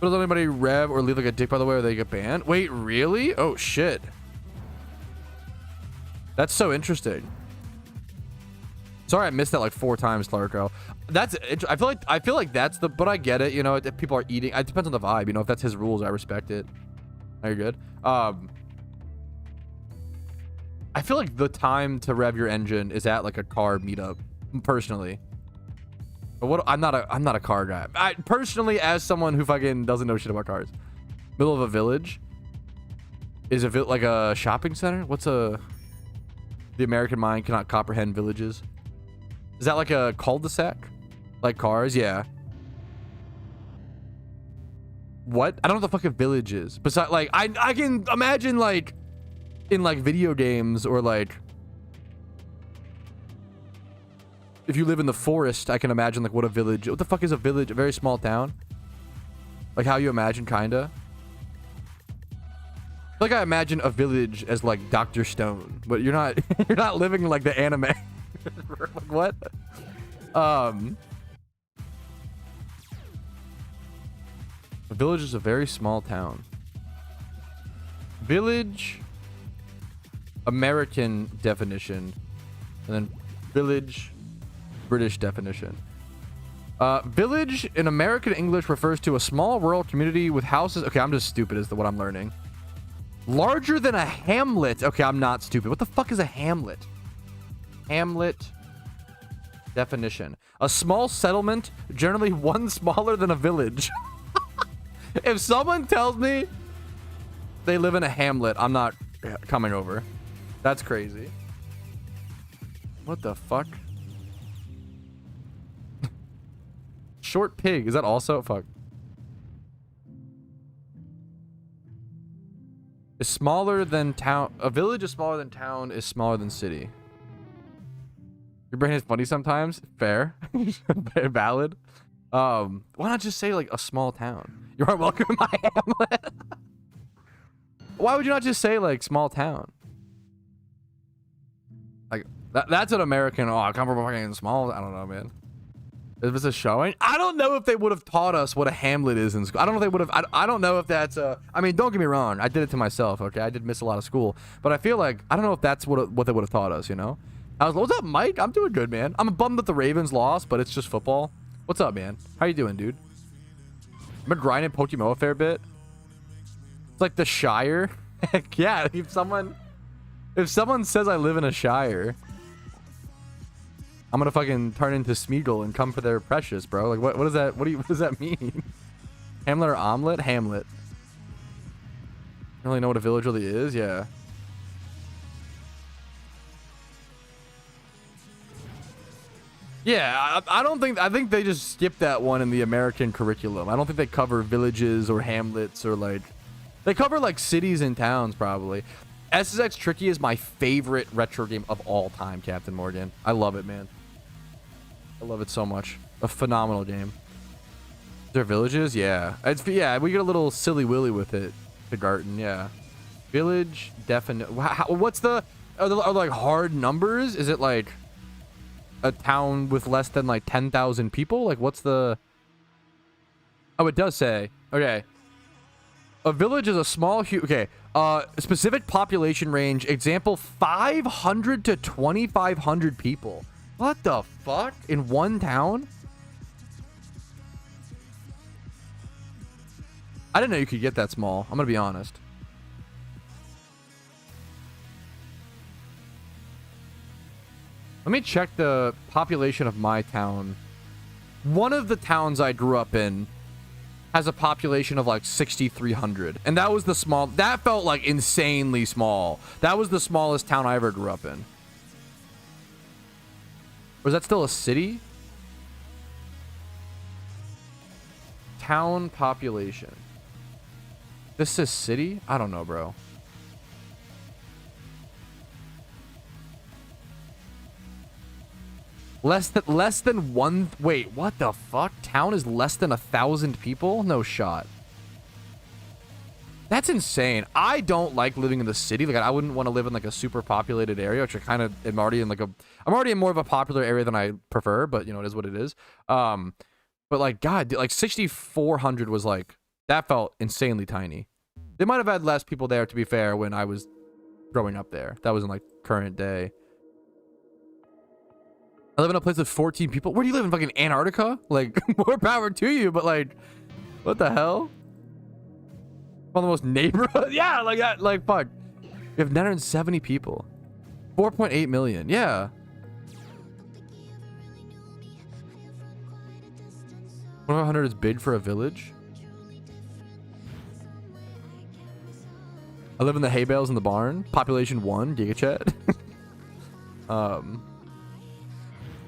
But does anybody rev or leave like a dick, by the way, or they get banned? Wait, really? Oh shit. That's so interesting. Sorry, I missed that like 4 times, Clarko. That's, I feel like that's the, but I get it, you know. If people are eating, it depends on the vibe, you know. If that's his rules, I respect it. Are you good? I feel like the time to rev your engine is at like a car meetup, personally. But what, I'm not a car guy. I personally, as someone who fucking doesn't know shit about cars, middle of a village is like a shopping center. What's the American mind cannot comprehend villages. Is that like a cul-de-sac? Like cars? Yeah. What? I don't know what the fuck a village is. Besides, like, I can imagine like in like video games, or like if you live in the forest, I can imagine like what a village, what the fuck is a village? A very small town, like how you imagine, kinda like I imagine a village as like Dr. Stone, but you're not you're not living like the anime. Like, what? A village is a very small town. Village American definition, and then village British definition. Village in American English refers to a small rural community with houses. Okay, I'm just stupid is what I'm learning. Larger than a hamlet. Okay, I'm not stupid. What the fuck is a hamlet? Hamlet definition. A small settlement, generally one smaller than a village. If someone tells me they live in a hamlet, I'm not coming over. That's crazy. What the fuck? Short pig. Is that also? Fuck. Is smaller than town. A village is smaller than town, is smaller than city. Your brain is funny sometimes. Fair. Very valid. Why not just say like a small town? You aren't welcome in my hamlet. Why would you not just say like small town? Like that's an American. Oh, I come from fucking small. I don't know, man. Is this a showing? I don't know if they would have taught us what a hamlet is in school. I don't know if they would have. I don't know if that's a. I mean, don't get me wrong. I did it to myself. Okay, I did miss a lot of school, but I feel like I don't know if that's what they would have taught us. You know. I was. What's up, Mike? I'm doing good, man. I'm bummed that the Ravens lost, but it's just football. What's up, man? How you doing, dude? I've been grinding PokeMMO a fair bit. It's like the Shire. Heck yeah. If someone says I live in a Shire, I'm gonna fucking turn into Smeagol and come for their precious, bro. Like what is that? What does that mean? Hamlet or omelet? Hamlet. You don't really know what a village really is? Yeah. Yeah, I think they just skipped that one in the American curriculum. I don't think they cover villages or hamlets or like, they cover like cities and towns probably. SSX Tricky is my favorite retro game of all time, Captain Morgan. I love it, man. I love it so much. A phenomenal game. Is there villages? Yeah. Yeah, we get a little silly willy with it. The garden, yeah. Village, definite. What's the, are there like hard numbers? Is it like a town with less than like 10,000 people? Like what's the... Oh, it does say. Okay. A village is a small... Okay. Specific population range. Example, 500 to 2,500 people. What the fuck? In one town? I didn't know you could get that small. I'm gonna be honest. Let me check the population of my town. One of the towns I grew up in has a population of like 6,300. And that was the small... That felt like insanely small. That was the smallest town I ever grew up in. Or is that still a city? Town population. This is city? I don't know, bro. Less than one... Wait, what the fuck? Town is less than 1,000 people? No shot. That's insane. I don't like living in the city. Like, I wouldn't want to live in like a super populated area, which I kind of am already in like a... I'm already in more of a popular area than I prefer, but you know, it is what it is. But like, God, dude, like 6,400 was like... That felt insanely tiny. They might have had less people there, to be fair, when I was growing up there. That was in like current day. I live in a place with 14 people. Where do you live? In fucking Antarctica? Like, more power to you, but like, what the hell? One of the most neighborhood. Yeah, like that. Like, fuck. We have 970 people. 4.8 million. Yeah. 100 is big for a village. I live in the hay bales in the barn. Population 1, GigaChat.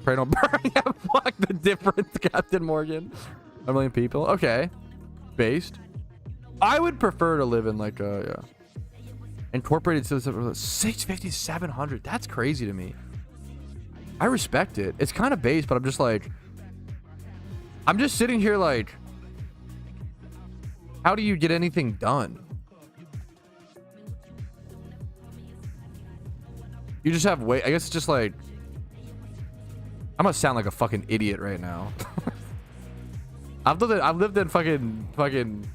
Pray don't burn. Yeah, fuck the difference, Captain Morgan. A million people. Okay. Based. I would prefer to live in like a... Yeah. Incorporated citizen... 650, 700. That's crazy to me. I respect it. It's kind of based, but I'm just like... I'm just sitting here like... How do you get anything done? You just have I guess it's just like... I'm gonna sound like a fucking idiot right now. I've lived in fucking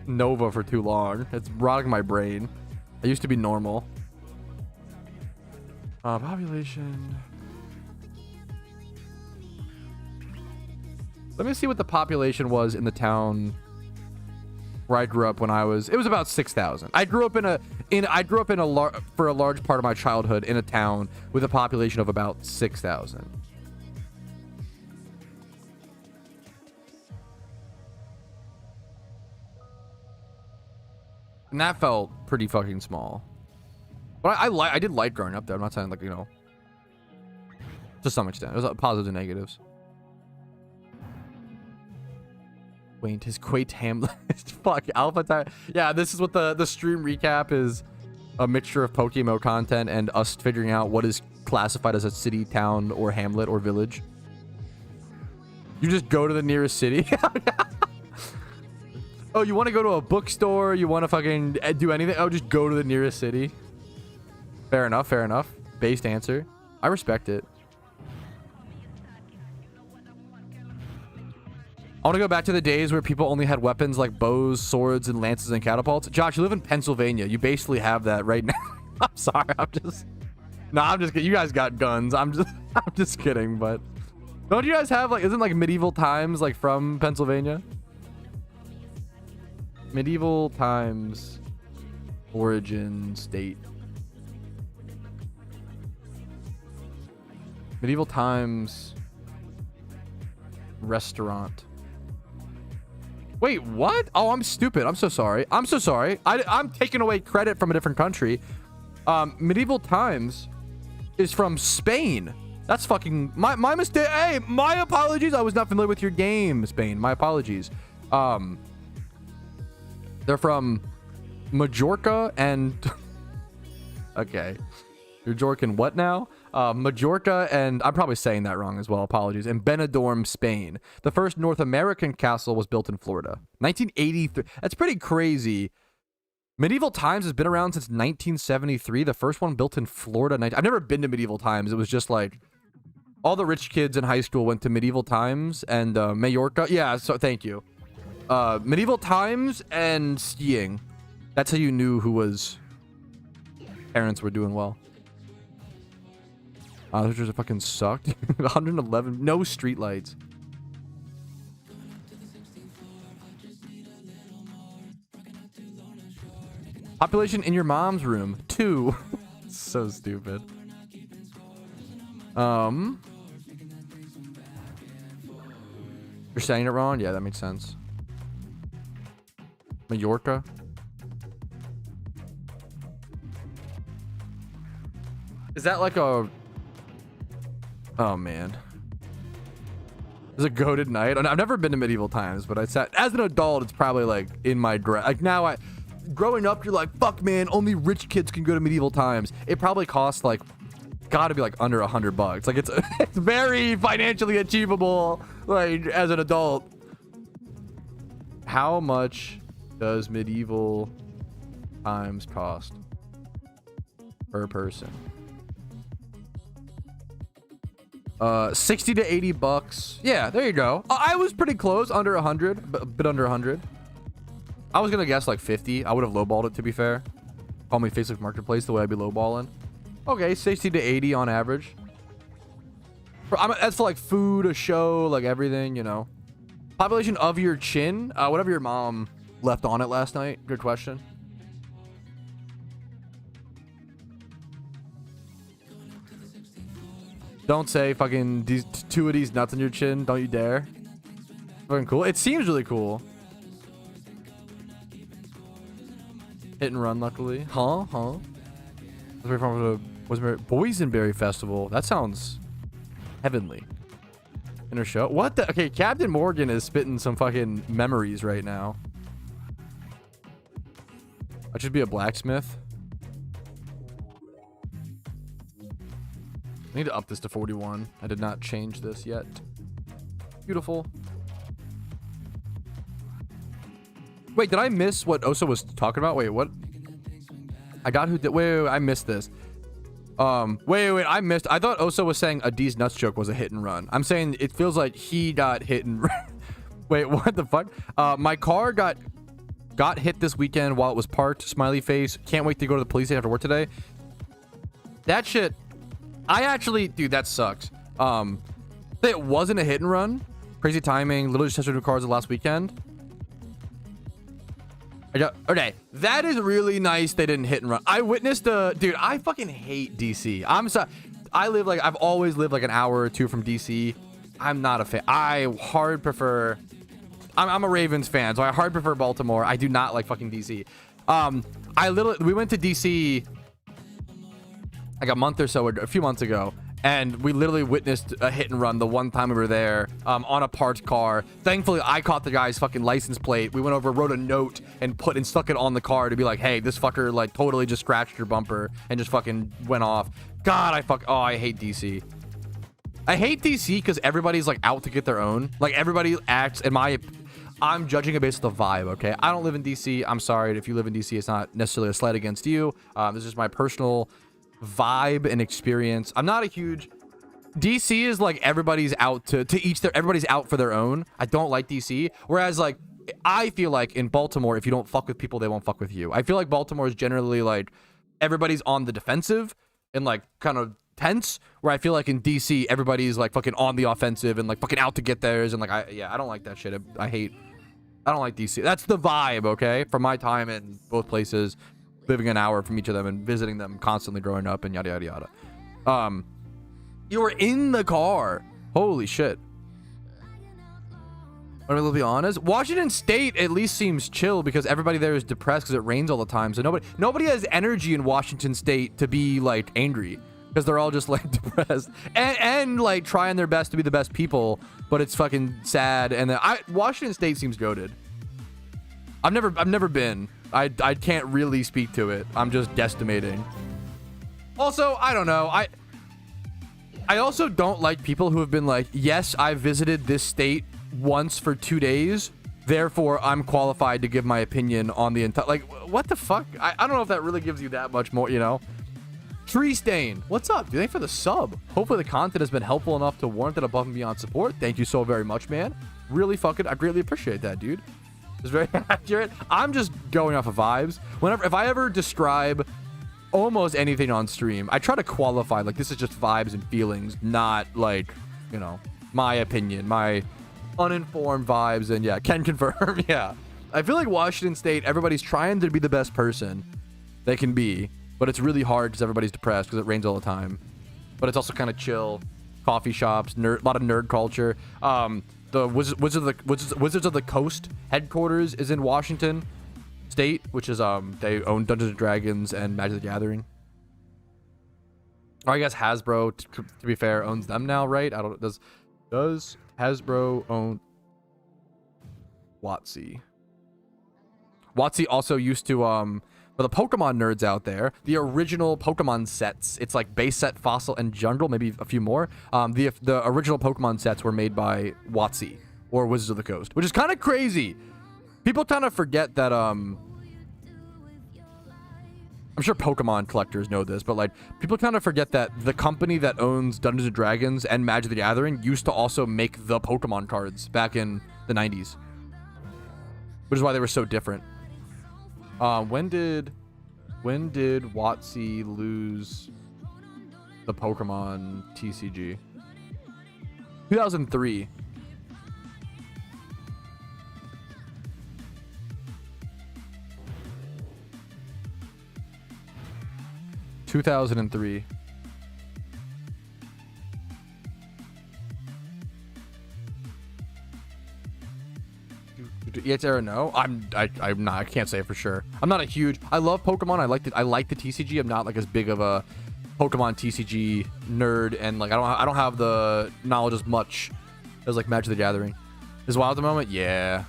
Nova for too long. It's rotting my brain. I used to be normal. Population. Let me see what the population was in the town where I grew up when I was... It was about 6,000. I grew up for a large part of my childhood in a town with a population of about 6,000. And that felt pretty fucking small. But I did like growing up there. I'm not saying like, you know, to some extent. It was positives and negatives. Quaint, his quaint hamlet. Fuck, Alpha Tyranitar. Yeah, this is what the stream recap is. A mixture of PokeMMO content and us figuring out what is classified as a city, town, or hamlet or village. You just go to the nearest city. Oh, you want to go to a bookstore? You want to fucking do anything? Oh, just go to the nearest city. Fair enough. Fair enough. Based answer. I respect it. I want to go back to the days where people only had weapons like bows, swords, and lances and catapults. Josh, you live in Pennsylvania. You basically have that right now. I'm sorry. I'm just kidding. You guys got guns. I'm just kidding. But don't you guys have like, isn't like medieval times like from Pennsylvania? Medieval times origin state. Medieval times restaurant. Wait, what? Oh, I'm stupid. I'm so sorry. I'm so sorry. I'm taking away credit from a different country. Medieval times is from Spain. That's fucking my mistake. Hey, my apologies. I was not familiar with your game, Spain. My apologies. They're from Majorca and okay. Majorca and what now? Majorca and I'm probably saying that wrong as well. Apologies. And Benidorm, Spain. The first North American castle was built in Florida. 1983. That's pretty crazy. Medieval times has been around since 1973. The first one built in Florida. I've never been to medieval times. It was just like all the rich kids in high school went to medieval times and Majorca. Yeah, so thank you. Medieval times and skiing. That's how you knew who was parents were doing well. Those just fucking sucked. 111. No streetlights. Population in your mom's room. 2. So stupid. You're saying it wrong? Yeah, that makes sense. Majorca. Is that like a... Oh, man. It's a goated night. I've never been to medieval times, but as an adult, it's probably like in my... Like now, growing up, you're like, fuck, man, only rich kids can go to medieval times. It probably costs like... Gotta be like under $100. Like it's very financially achievable, like as an adult. How much does medieval times cost per person? 60 to 80 bucks. Yeah, there you go. I was pretty close, under 100, a bit under 100. I was gonna guess like 50. I would have lowballed it, to be fair. Call me Facebook Marketplace the way I'd be lowballing. Okay, 60 to 80 on average. That's for like food, a show, like everything, you know. Population of your chin, whatever your mom left on it last night. Good question. Don't say fucking these 2 of these nuts on your chin. Don't you dare. Fucking cool. It seems really cool. Hit and run, luckily. Huh? Was Boysenberry Festival. That sounds heavenly. Inner show. What the? Okay, Captain Morgan is spitting some fucking memories right now. I should be a blacksmith. I need to up this to 41. I did not change this yet. Beautiful. Wait, did I miss what Osa was talking about? Wait, what? I got who did. Wait, I missed this. Wait, I missed. I thought Osa was saying a D's nuts joke was a hit and run. I'm saying it feels like he got hit and run. Wait, what the fuck? My car got hit this weekend while it was parked. Smiley face. Can't wait to go to the police station after work today. That shit. I actually, dude, that sucks. It wasn't a hit and run. Crazy timing. Literally just tested new cars the last weekend. Okay, that is really nice. They didn't hit and run. I witnessed dude, I fucking hate DC. I'm sorry. I've always lived like an hour or two from DC. I'm not a fan. I'm a Ravens fan, so I hard prefer Baltimore. I do not like fucking DC. We went to DC like a few months ago, and we literally witnessed a hit and run the one time we were there, on a parked car. Thankfully, I caught the guy's fucking license plate. We went over, wrote a note, and stuck it on the car to be like, hey, this fucker like totally just scratched your bumper and just fucking went off. God, oh, I hate DC. I hate DC because everybody's like out to get their own. Like everybody acts I'm judging it based on the vibe, okay? I don't live in DC. I'm sorry if you live in DC. It's not necessarily a slight against you. This is my personal vibe and experience. I'm not a huge... DC is like everybody's out to each their... Everybody's out for their own. I don't like DC. Whereas like, I feel like in Baltimore, if you don't fuck with people, they won't fuck with you. I feel like Baltimore is generally like, everybody's on the defensive and like kind of tense, where I feel like in DC, everybody's like fucking on the offensive and like fucking out to get theirs. And like, I don't like that shit. I don't like DC. That's the vibe, okay? From my time in both places, living an hour from each of them and visiting them constantly growing up and yada, yada, yada. You were in the car. Holy shit. I'm gonna be honest. Washington State at least seems chill because everybody there is depressed because it rains all the time. So nobody has energy in Washington State to be like angry because they're all just like depressed and like trying their best to be the best people, but it's fucking sad. And then Washington State seems goated. I've never been. I can't really speak to it. I'm just guesstimating. Also, I don't know. I also don't like people who have been like, yes, I visited this state once for 2 days, therefore I'm qualified to give my opinion on the entire... Like, what the fuck? I don't know if that really gives you that much more, you know? Tree Stain, what's up? Thanks for the sub. Hopefully the content has been helpful enough to warrant that above and beyond support. Thank you so very much, man. Really fucking... I greatly appreciate that, dude. It's very accurate. I'm just going off of vibes. If I ever describe almost anything on stream, I try to qualify, like, this is just vibes and feelings, not, like, you know, my opinion, my uninformed vibes, and yeah, can confirm, yeah. I feel like Washington State, everybody's trying to be the best person they can be, but it's really hard because everybody's depressed because it rains all the time. But it's also kind of chill. Coffee shops, a lot of nerd culture. The Wizards of the Coast headquarters is in Washington State, which is they own Dungeons and Dragons and Magic the Gathering. Or I guess Hasbro, to be fair, owns them now, right? I don't. Does Hasbro own WotC? WotC also used to for the Pokemon nerds out there, the original Pokemon sets. It's like base set, fossil, and jungle, maybe a few more. The original Pokemon sets were made by WotC or Wizards of the Coast, which is kind of crazy. People kind of forget that I'm sure Pokemon collectors know this, but like people kind of forget that the company that owns Dungeons and Dragons and Magic the Gathering used to also make the Pokemon cards back in the 90s, which is why they were so different. When did WotC lose the Pokemon TCG? 2003. Yes or no? I'm not. I can't say it for sure. I'm not a huge. I love Pokemon. I like the TCG. I'm not like as big of a Pokemon TCG nerd, and like I don't have the knowledge as much as like Magic the Gathering. Is WoW at the moment? Yeah.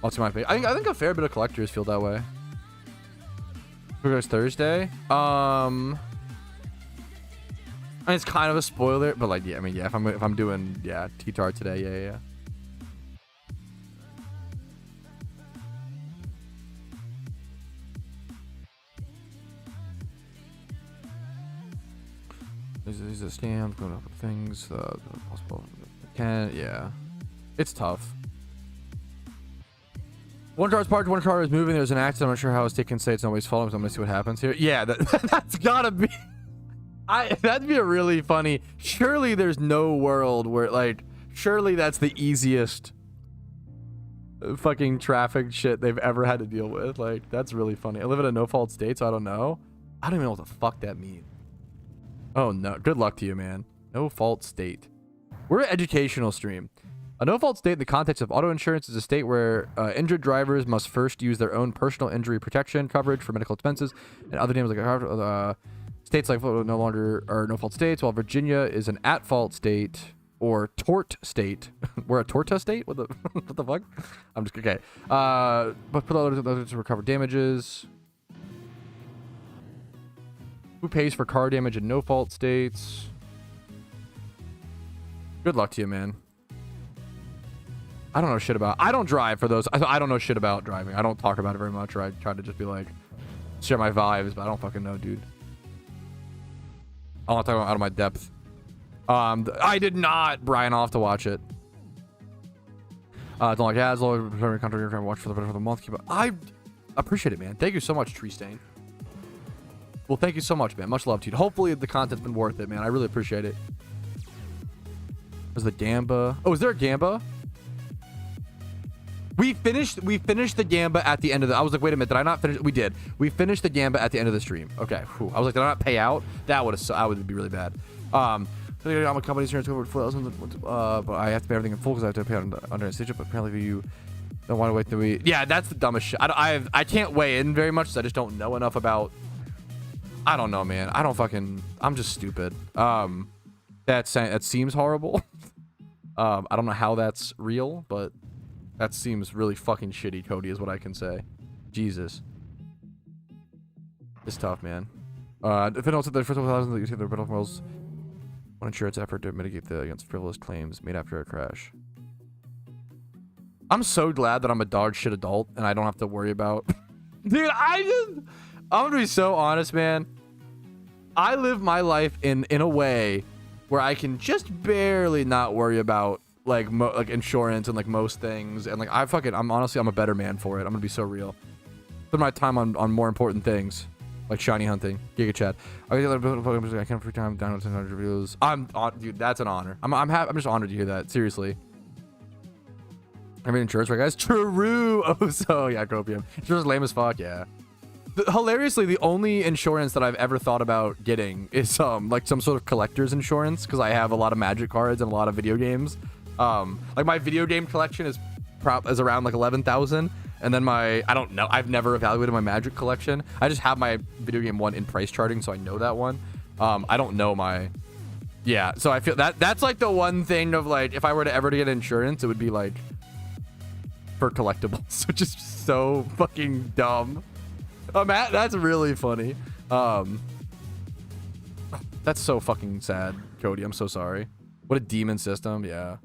What's my opinion? I think a fair bit of collectors feel that way. It's Thursday. I mean, it's kind of a spoiler, but like, yeah, I mean, yeah, if I'm doing, yeah, TTar today, yeah. These are scams, going up with things, possible, yeah. It's tough. One car is moving, there's an accident, I'm not sure how it's taken, say it's nobody's fault, so I'm gonna see what happens here. Yeah, that's gotta be... that'd be a really funny... Surely there's no world where, like... Surely that's the easiest... fucking traffic shit they've ever had to deal with. Like, that's really funny. I live in a no-fault state, so I don't know. I don't even know what the fuck that means. Oh, no. Good luck to you, man. No-fault state. We're an educational stream. A no-fault state in the context of auto insurance is a state where injured drivers must first use their own personal injury protection coverage for medical expenses and other damages like... States like no longer are no-fault states, while Virginia is an at-fault state or tort state. We're a torta state? What the what the fuck? I'm just okay. But put others to recover damages. Who pays for car damage in no fault states? Good luck to you, man. I don't know shit about. I don't drive for those. I don't know shit about driving. I don't talk about it very much, or I try to just be like, share my vibes, but I don't fucking know, dude. I want to talk about out of my depth. I did not, Brian. I'll have to watch it. Don't like ads. Country you're trying to watch for the month. I appreciate it, man. Thank you so much, Tree Stain. Well, thank you so much, man. Much love to you. Hopefully the content's been worth it, man. I really appreciate it. There's the Gamba. Oh, is there a Gamba? We finished the Gamba at the end of the... I was like, wait a minute. Did I not finish? We did. We finished the Gamba at the end of the stream. Okay. Whew. I was like, did I not pay out? That would be really bad. I'm a company's here to over 4,000, but I have to pay everything in full because I have to pay under a stage. But apparently you don't want to wait till we... Yeah, that's the dumbest shit. I can't weigh in very much because I just don't know enough about... I don't know, man. I'm just stupid. That seems horrible. I don't know how that's real, but that seems really fucking shitty, Cody, is what I can say. Jesus. It's tough, man. If it also the first 1,000 that you see the Brittle Worlds want insurance effort to mitigate against frivolous claims made after a crash. I'm so glad that I'm a dog shit adult and I don't have to worry about... Dude, I'm gonna be so honest, man. I live my life in a way where I can just barely not worry about like insurance and like most things, and like I'm honestly a better man for it. I'm gonna be so real. Put my time on more important things, like shiny hunting, Giga Chat. I can't free time download 100 reviews. Dude, that's an honor. I'm just honored to hear that. Seriously. I mean, insurance, right, guys? True. Oh, so yeah, Copium. Insurance is lame as fuck. Yeah. Hilariously, the only insurance that I've ever thought about getting is like some sort of collector's insurance, because I have a lot of Magic cards and a lot of video games. Like my video game collection is around like 11,000, and then I don't know, I've never evaluated my Magic collection. I just have my video game one in price charting, so I know that one. I don't know my... Yeah, so I feel that's like the one thing of like, if I were to ever get insurance, it would be like for collectibles, which is so fucking dumb. Matt, that's really funny. That's so fucking sad, Cody. I'm so sorry. What a demon system. Yeah.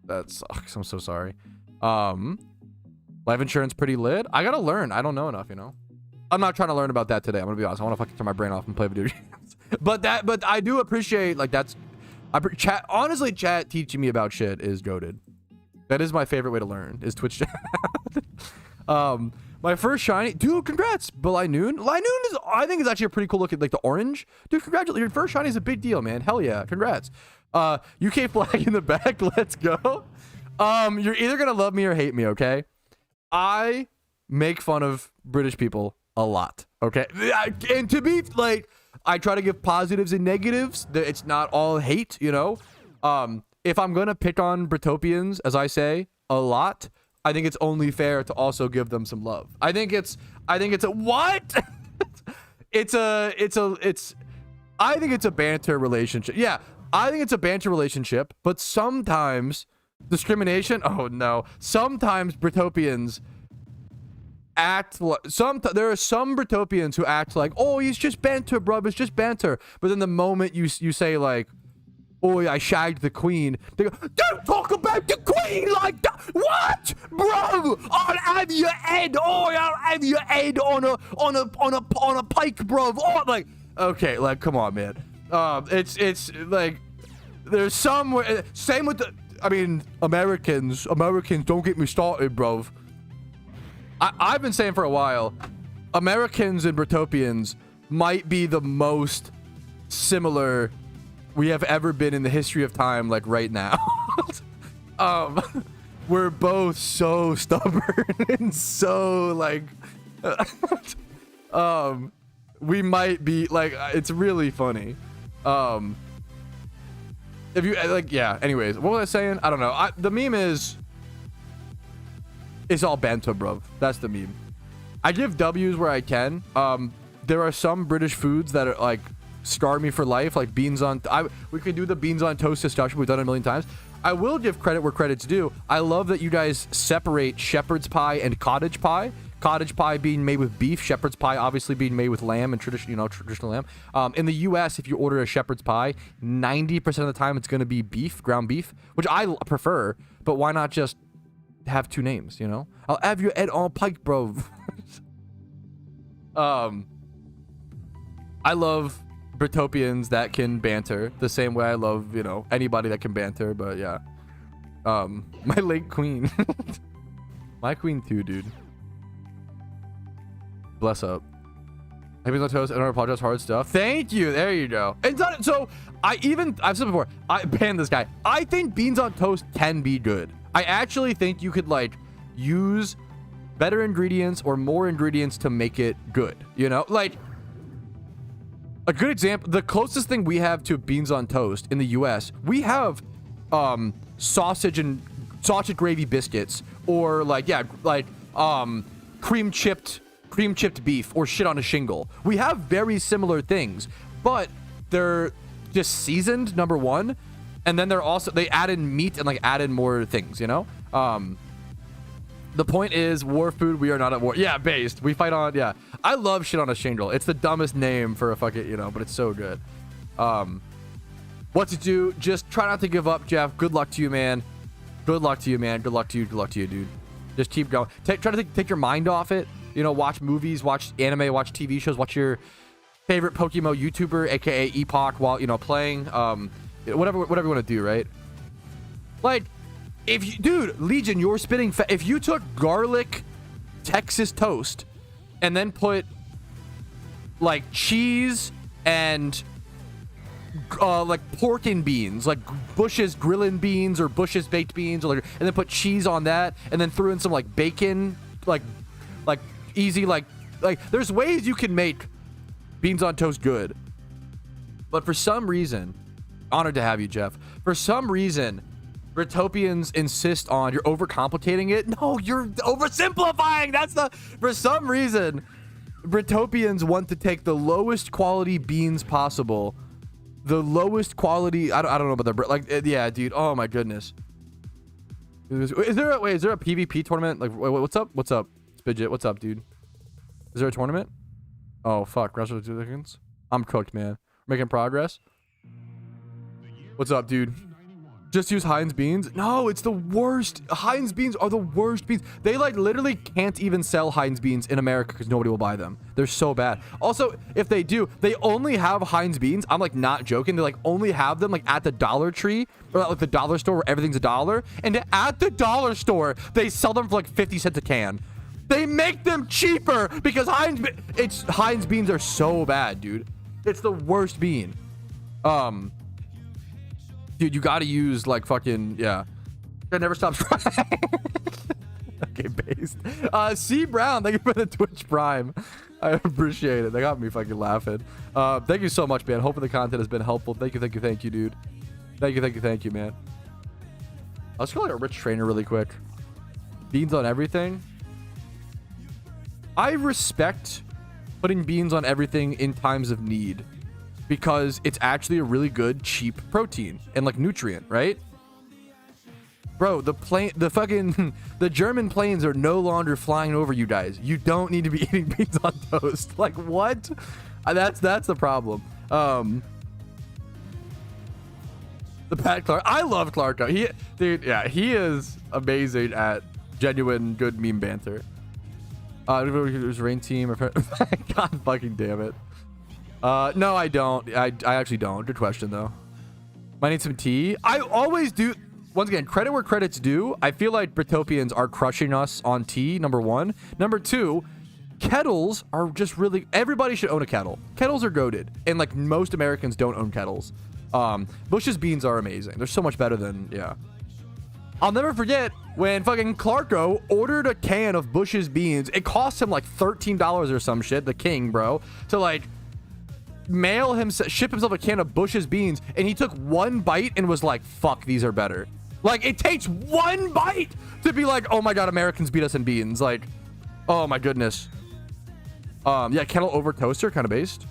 That sucks. I'm so sorry. Life insurance pretty lit. I gotta learn. I don't know enough, you know. I'm not trying to learn about that today. I'm gonna be honest. I want to fucking turn my brain off and play video games. but I do appreciate, like, chat. Honestly, chat teaching me about shit is goated. That is my favorite way to learn, is Twitch chat. My first shiny, dude, congrats, Noon. Noon is, I think, is actually a pretty cool looking, like the orange. Dude, congratulations. Your first shiny is a big deal, man. Hell yeah. Congrats. UK flag in the back. Let's go. You're either gonna love me or hate me, okay? I make fun of British people a lot, okay? And to be like, I try to give positives and negatives. It's not all hate, you know? If I'm gonna pick on Britopians, as I say a lot, I think it's only fair to also give them some love. I think it's a what? I think it's a banter relationship. Yeah, I think it's a banter relationship, but sometimes discrimination, oh no. Sometimes Britopians act like there are some Britopians who act like, oh, he's just banter, bro, it's just banter. But then the moment you say like, oh, I shagged the queen, they go, don't talk about the queen like that. What, bro? I'll have your head. Oh, I'll have your head on a pike, bro. Oh, like, okay, like, come on, man. It's like there's some same with the. I mean, Americans. Don't get me started, bro. I've been saying for a while, Americans and Britopians might be the most similar we have ever been in the history of time, like right now. We're both so stubborn and so like we might be like, it's really funny. If you like, yeah, anyways, what was I saying? I don't know. The meme is it's all banter, bro. That's the meme. I give W's where I can. There are some British foods that are like scar me for life, like beans on we can do the beans on toast discussion. We've done it a million times. I will give credit where credit's due. I love that you guys separate shepherd's pie and cottage pie. cottage pie being made with beef, shepherd's pie obviously being made with lamb and traditional lamb. In the US, if you order a shepherd's pie, 90% of the time it's going to be beef, ground beef, which I prefer, but why not just have two names, you know? I'll have your Ed on Pike, bro. I love Britopians that can banter the same way I love, you know, anybody that can banter, but yeah. My late queen. My queen too, dude. Bless up. Happy on toast and our podcast hard stuff. Thank you. There you go. And so I've said before, I banned this guy. I think beans on toast can be good. I actually think you could like use better ingredients or more ingredients to make it good. You know, like a good example, the closest thing we have to beans on toast in the US, we have sausage gravy biscuits, or like cream chipped beef or shit on a shingle. We have very similar things, but they're just seasoned, number one, and then they add in meat and like add in more things, you know. The point is, war food, we are not at war. Yeah, based. We fight on, yeah. I love shit on a shingle. It's the dumbest name for a fucking, you know, but it's so good. What to do? Just try not to give up, Jeff. Good luck to you, man. Good luck to you, man. Good luck to you. Good luck to you, dude. Just keep going. Try to take your mind off it. You know, watch movies, watch anime, watch TV shows, watch your favorite PokeMMO YouTuber, aka Epoch, while, you know, playing. Whatever you want to do, right? Like, dude, Legion, you're spitting if you took garlic Texas toast and then put like cheese and like pork and beans, like Bush's grillin' beans or Bush's baked beans, or and then put cheese on that and then threw in some like bacon, like easy, like there's ways you can make beans on toast good. But for some reason, honored to have you, Jeff. For some reason, Britopians insist on you're overcomplicating it. No, you're oversimplifying. For some reason, Britopians want to take the lowest quality beans possible. The lowest quality, I don't know about that, like, yeah, dude. Oh my goodness. Is there a PvP tournament? Like, what's up? What's up, Spidget? What's up, dude? Is there a tournament? Oh fuck, rest of the 2 seconds. I'm cooked, man. Making progress. What's up, dude? Just use Heinz beans? No, it's the worst. Heinz beans are the worst beans. They like literally can't even sell Heinz beans in America because nobody will buy them. They're so bad. Also, if they do, they only have Heinz beans. I'm like not joking. They like only have them like at the Dollar Tree or at like the dollar store where everything's $1. And at the dollar store, they sell them for like 50 cents a can. They make them cheaper because Heinz beans are so bad, dude. It's the worst bean. Dude, you gotta use like fucking, yeah. I never stop trying. Okay, based. C Brown, thank you for the Twitch Prime. I appreciate it. They got me fucking laughing. Thank you so much, man. Hoping the content has been helpful. Thank you, dude. Thank you, man. Let's go like a rich trainer really quick. Beans on everything. I respect putting beans on everything in times of need, because it's actually a really good, cheap protein and like nutrient, right? Bro, the German planes are no longer flying over you guys. You don't need to be eating beans on toast. Like, what? That's the problem. The Pat Clark, I love Clark. Dude, yeah, he is amazing at genuine good meme banter. There's Rain Team. God fucking damn it. No, I don't. I actually don't. Good question, though. Might need some tea. I always do. Once again, credit where credit's due. I feel like Britopians are crushing us on tea, number one. Number two, kettles are just really... Everybody should own a kettle. Kettles are goated. And, like, most Americans don't own kettles. Bush's beans are amazing. They're so much better than... Yeah. I'll never forget when fucking Clarko ordered a can of Bush's beans. It cost him, like, $13 or some shit, the king, bro, to, like... ship himself a can of Bush's beans, and he took one bite and was like, fuck, these are better. Like, it takes one bite to be like, oh my god, Americans beat us in beans. Like, oh my goodness. Yeah, kettle over toaster, kind of based.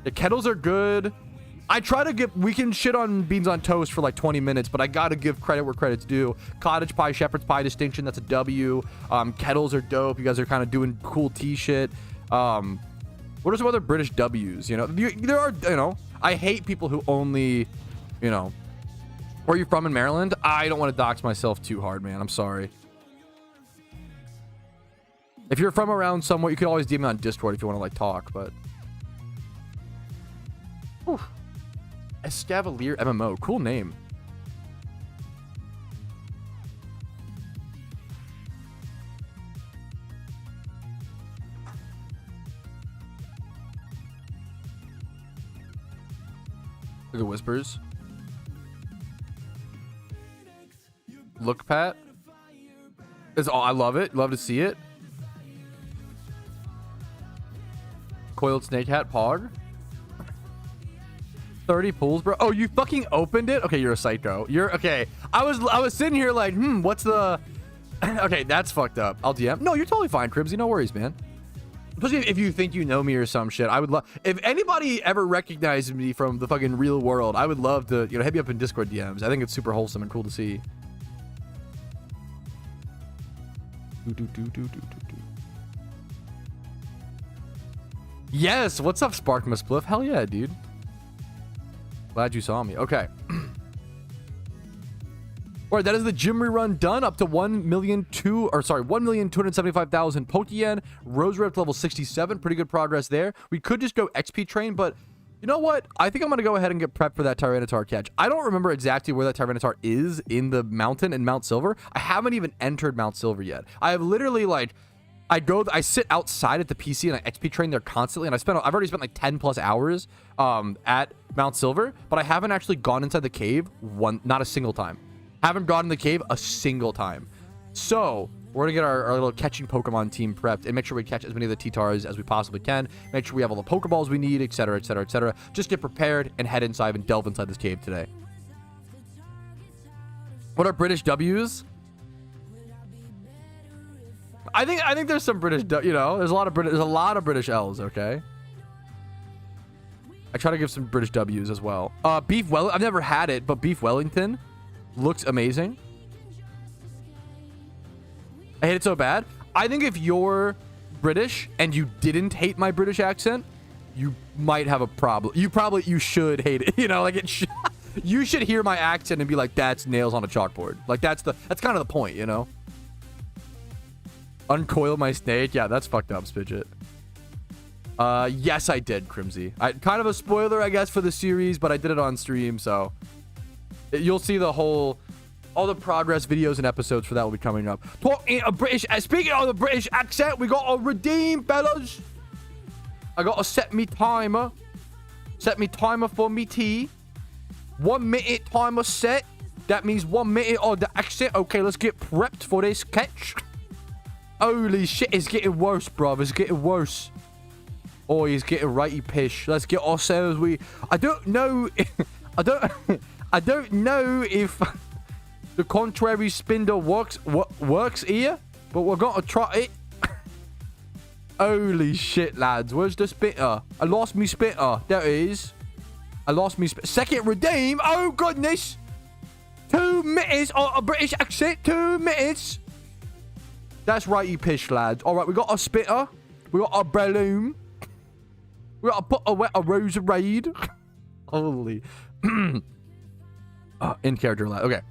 The kettles are good. I try to give, we can shit on Beans on Toast for like 20 minutes, but I gotta give credit where credit's due. Cottage pie, shepherd's pie distinction, that's a W. Kettles are dope. You guys are kind of doing cool tea shit. What are some other British W's? You know, there are, you know, I hate people who only, you know, where are you from in Maryland? I don't want to dox myself too hard, man. I'm sorry. If you're from around somewhere, you could always DM me on Discord if you want to like talk, but. Whew. Escavalier MMO. Cool name. Look at whispers. Look, Pat. It's all, I love it. Love to see it. Coiled snake hat. Pog. 30 pools, bro. Oh, you fucking opened it? Okay, you're a psycho. You're okay. I was sitting here like, what's the okay, that's fucked up. I'll DM. No, you're totally fine, Cribsy. No worries, man. Especially if you think you know me or some shit. I would love if anybody ever recognizes me from the fucking real world, I would love to, you know, hit me up in Discord DMs. I think it's super wholesome and cool to see. Yes, what's up, Sparkma Spliff? Hell yeah, dude. Glad you saw me. Okay. All right, that is the gym rerun done. Up to 1,275,000 Pokeyen. Rose Red level 67. Pretty good progress there. We could just go XP train, but you know what? I think I'm going to go ahead and get prepped for that Tyranitar catch. I don't remember exactly where that Tyranitar is in the mountain in Mount Silver. I haven't even entered Mount Silver yet. I have literally like... I sit outside at the PC and I XP train there constantly, and I've already spent like 10 plus hours at Mount Silver, but I haven't actually gone inside the cave not a single time. Haven't gone in the cave a single time. So we're gonna get our little catching Pokemon team prepped and make sure we catch as many of the TTars as we possibly can. Make sure we have all the Pokeballs we need, etc, etc, etc. Just get prepared and head inside and delve inside this cave today. What are British W's? I think there's some British, you know, there's a lot of British L's, okay? I try to give some British W's as well. Beef I've never had it, but Beef Wellington looks amazing. I hate it so bad. I think if you're British and you didn't hate my British accent, you might have a problem. You should hate it. You know, like you should hear my accent and be like, that's nails on a chalkboard. Like that's kind of the point, you know? Uncoil my snake. Yeah, that's fucked up, Spidget. Yes, I did, Crimsy. Kind of a spoiler, I guess, for the series, but I did it on stream, so you'll see all the progress videos and episodes for that will be coming up. Speaking of the British accent, we got to redeem, fellas. I got to set me timer. Set me timer for me tea. 1 minute timer set. That means 1 minute of the accent. Okay, let's get prepped for this catch. Holy shit, it's getting worse, bruv. It's getting worse. Oh, he's getting righty pish. Let's get ourselves. I don't know. I don't know if the contrary spindle works here, but we're gonna try it. Holy shit, lads. Where's the spitter? I lost me spitter. There it is. I lost me spitter. Second redeem. Oh, goodness. 2 minutes on a British accent. 2 minutes. That's righty pish, lads. All right, we got a spitter. We got a balloon. We got to put away a rose raid. Holy. In character, lad. Okay.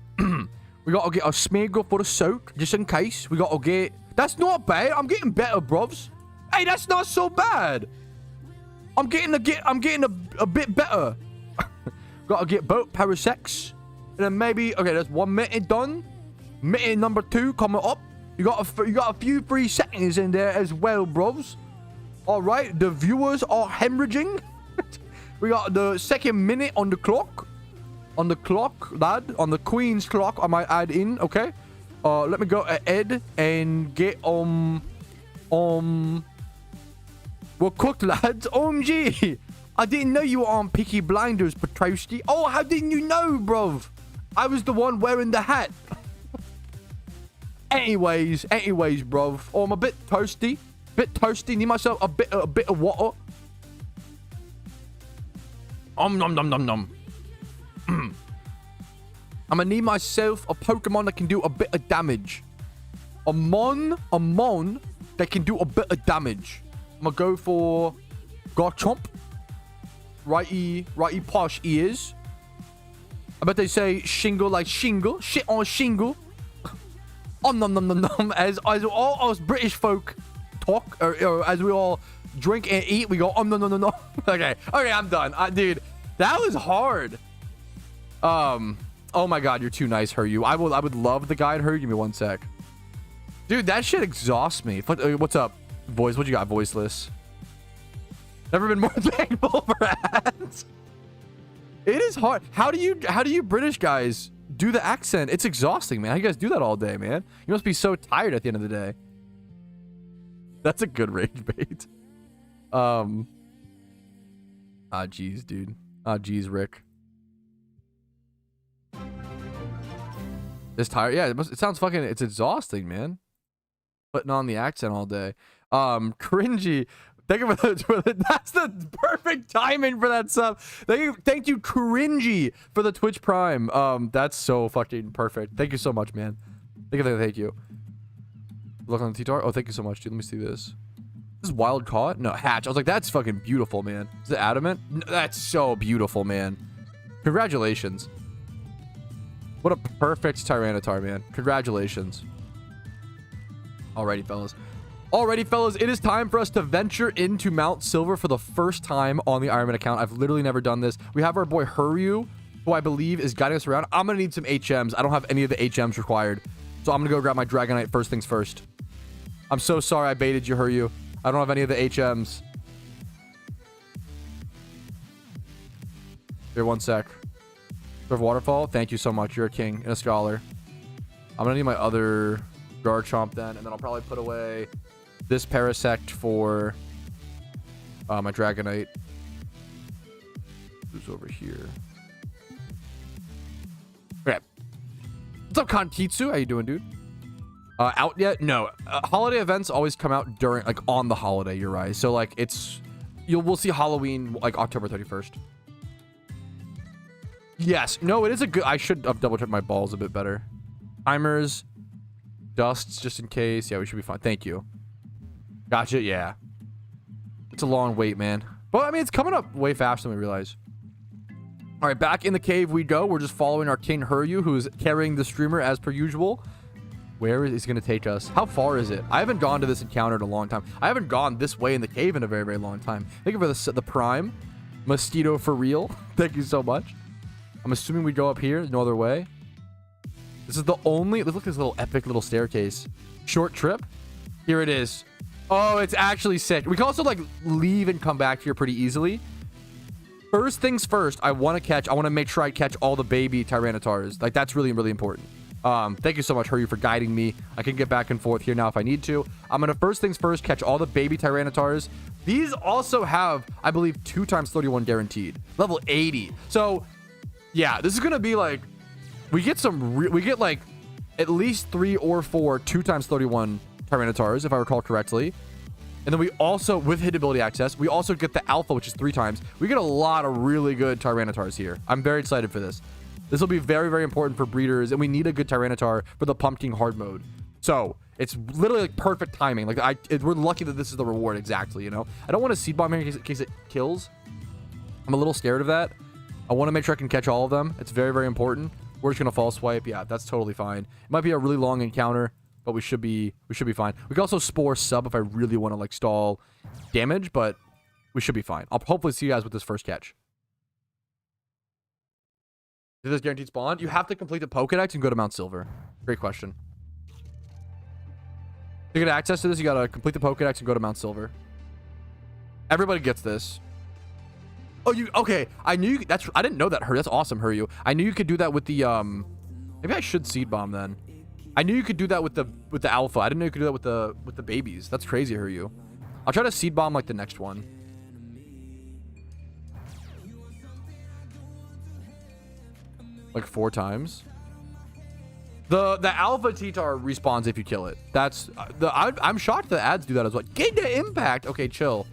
We got to get a smiggle for the soak, just in case. We got to get... That's not bad. I'm getting better, brovs. Hey, that's not so bad. I'm getting a bit better. Got to get both parasects. And then maybe... Okay, that's 1 minute done. Minute number 2 coming up. You got a few free seconds in there as well, bros. All right, the viewers are hemorrhaging. We got the second minute on the clock. On the clock, lad. On the Queen's clock, I might add in, okay? Let me go ahead and get, we're cooked, lads. OMG. I didn't know you were on Peaky Blinders, Patrouski. Oh, how didn't you know, bruv? I was the one wearing the hat. Anyways, bruv. Oh, I'm a bit toasty. Need myself a bit of water. Nom nom nom nom. I'm gonna need myself a Pokemon that can do a bit of damage. A mon that can do a bit of damage. I'm gonna go for Garchomp. Righty posh ears. I bet they say shingle like shingle. Shit on shingle. Nom nom nom nom. As all us British folk talk, or as we all drink and eat, we go nom nom nom nom. Okay, I'm done. Dude, that was hard. Oh my god, you're too nice, Huryu. I would love the guide, Huryu. Give me 1 sec. Dude, that shit exhausts me. What's up, voice? What you got, voiceless? Never been more thankful for ads. It is hard. How do you British guys do the accent? It's exhausting, man. How you guys do that all day, man? You must be so tired at the end of the day. That's a good rage bait. Jeez, dude. Jeez, Rick. It's tired. Yeah, it sounds fucking. It's exhausting, man. Putting on the accent all day. Cringy. Thank you for that's the perfect timing for that sub. Thank you, Cringy, for the Twitch Prime. That's so fucking perfect. Thank you so much, man. Thank you. Look on the TTar. Oh, thank you so much, dude. Let me see this. This is wild caught? No, hatch. I was like, that's fucking beautiful, man. Is it adamant? No, that's so beautiful, man. Congratulations. What a perfect Tyranitar, man. Congratulations. Alrighty, fellas, it is time for us to venture into Mount Silver for the first time on the Ironman account. I've literally never done this. We have our boy Huryu, who I believe is guiding us around. I'm going to need some HMs. I don't have any of the HMs required. So I'm going to go grab my Dragonite first things first. I'm so sorry I baited you, Huryu. I don't have any of the HMs. Here, 1 sec. Surf Waterfall, thank you so much. You're a king and a scholar. I'm going to need my other Garchomp then, and then I'll probably put away this Parasect for my Dragonite. Who's over here? Okay. What's up, Kontitsu? How you doing, dude? Out yet? No. Holiday events always come out during, like, on the holiday, you're right. So, like, we'll see Halloween, like, October 31st. Yes. No, it is a good... I should have double-checked my balls a bit better. Timers. Dusts, just in case. Yeah, we should be fine. Thank you. Gotcha. Yeah. It's a long wait, man. But, I mean, it's coming up way faster than we realize. All right, back in the cave we go. We're just following our King Huryu, who's carrying the streamer as per usual. Where is he going to take us? How far is it? I haven't gone to this encounter in a long time. I haven't gone this way in the cave in a very, very long time. Thank you for the Prime. Mosquito for real. Thank you so much. I'm assuming we go up here. There's no other way. This is the only... Look at this little epic little staircase. Short trip. Here it is. Oh, it's actually sick. We can also, like, leave and come back here pretty easily. First things first, I want to make sure I catch all the baby Tyranitars. Like, that's really, really important. Thank you so much, Huryu, for guiding me. I can get back and forth here now if I need to. I'm going to first things first catch all the baby Tyranitars. These also have, I believe, 2 times 31 guaranteed. Level 80. So, yeah, this is going to be like... We get like at least 3 or 4 2 times 31 Tyranitars, if I recall correctly. And then we also, with hit ability access, we also get the Alpha, which is 3 times. We get a lot of really good Tyranitars here. I'm very excited for this. This will be very, very important for breeders, and we need a good Tyranitar for the Pumpkin hard mode. So it's literally like perfect timing. Like we're lucky that this is the reward exactly, you know? I don't want to seed bomb here in case it kills. I'm a little scared of that. I want to make sure I can catch all of them. It's very, very important. We're just gonna false swipe. Yeah, that's totally fine. It might be a really long encounter, but we should be fine. We can also spore sub if I really want to like stall damage, but we should be fine. I'll hopefully see you guys with this first catch. Is this guaranteed spawn? You have to complete the Pokedex and go to Mount Silver. Great question. To get access to this, you gotta complete the Pokedex and go to Mount Silver. Everybody gets this. Oh, okay. I knew I didn't know that. That's awesome, Huryu. I knew you could do that with the maybe I should seed bomb then. I knew you could do that with the Alpha. I didn't know you could do that with the babies. That's crazy, Huryu. I'll try to seed bomb like the next one. Like 4 times. The Alpha TTar respawns if you kill it. That's I'm shocked the ads do that as well. Gain the impact. Okay, chill.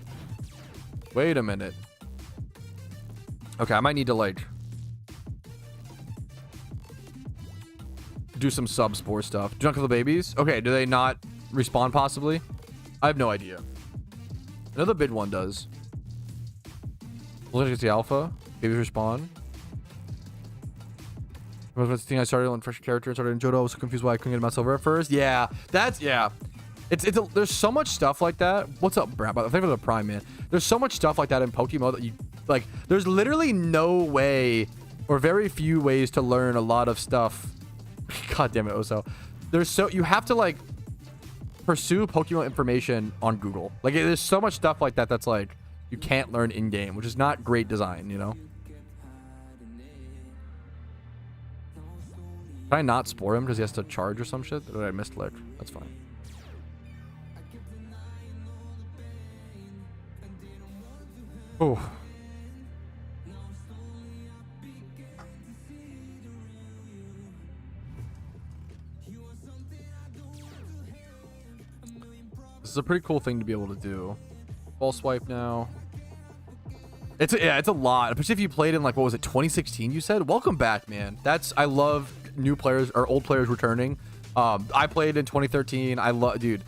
Wait a minute. Okay, I might need to like do some sub spore stuff. Do not kill the babies. Okay, do they not respawn possibly? I have no idea. Another big one does. Look at the alpha. Babies respawn. What's the thing I started on fresh character and started in Johto? I was so confused why I couldn't get myself over at first. Yeah, that's there's so much stuff like that. What's up, Brad? Thank you for the prime, man. There's so much stuff like that in Pokemon that you like. There's literally no way or very few ways to learn a lot of stuff. God damn it, Oso. You have to like pursue Pokemon information on Google. Like there's so much stuff like that that's like you can't learn in game, which is not great design, you know. Can I not spore him because he has to charge or some shit? Or did I misclick? That's fine. Oh. This is a pretty cool thing to be able to do. Ball swipe now. It's a lot, especially if you played in like, what was it, 2016 you said? Welcome back, man. I love new players or old players returning. I played in 2013. Dude,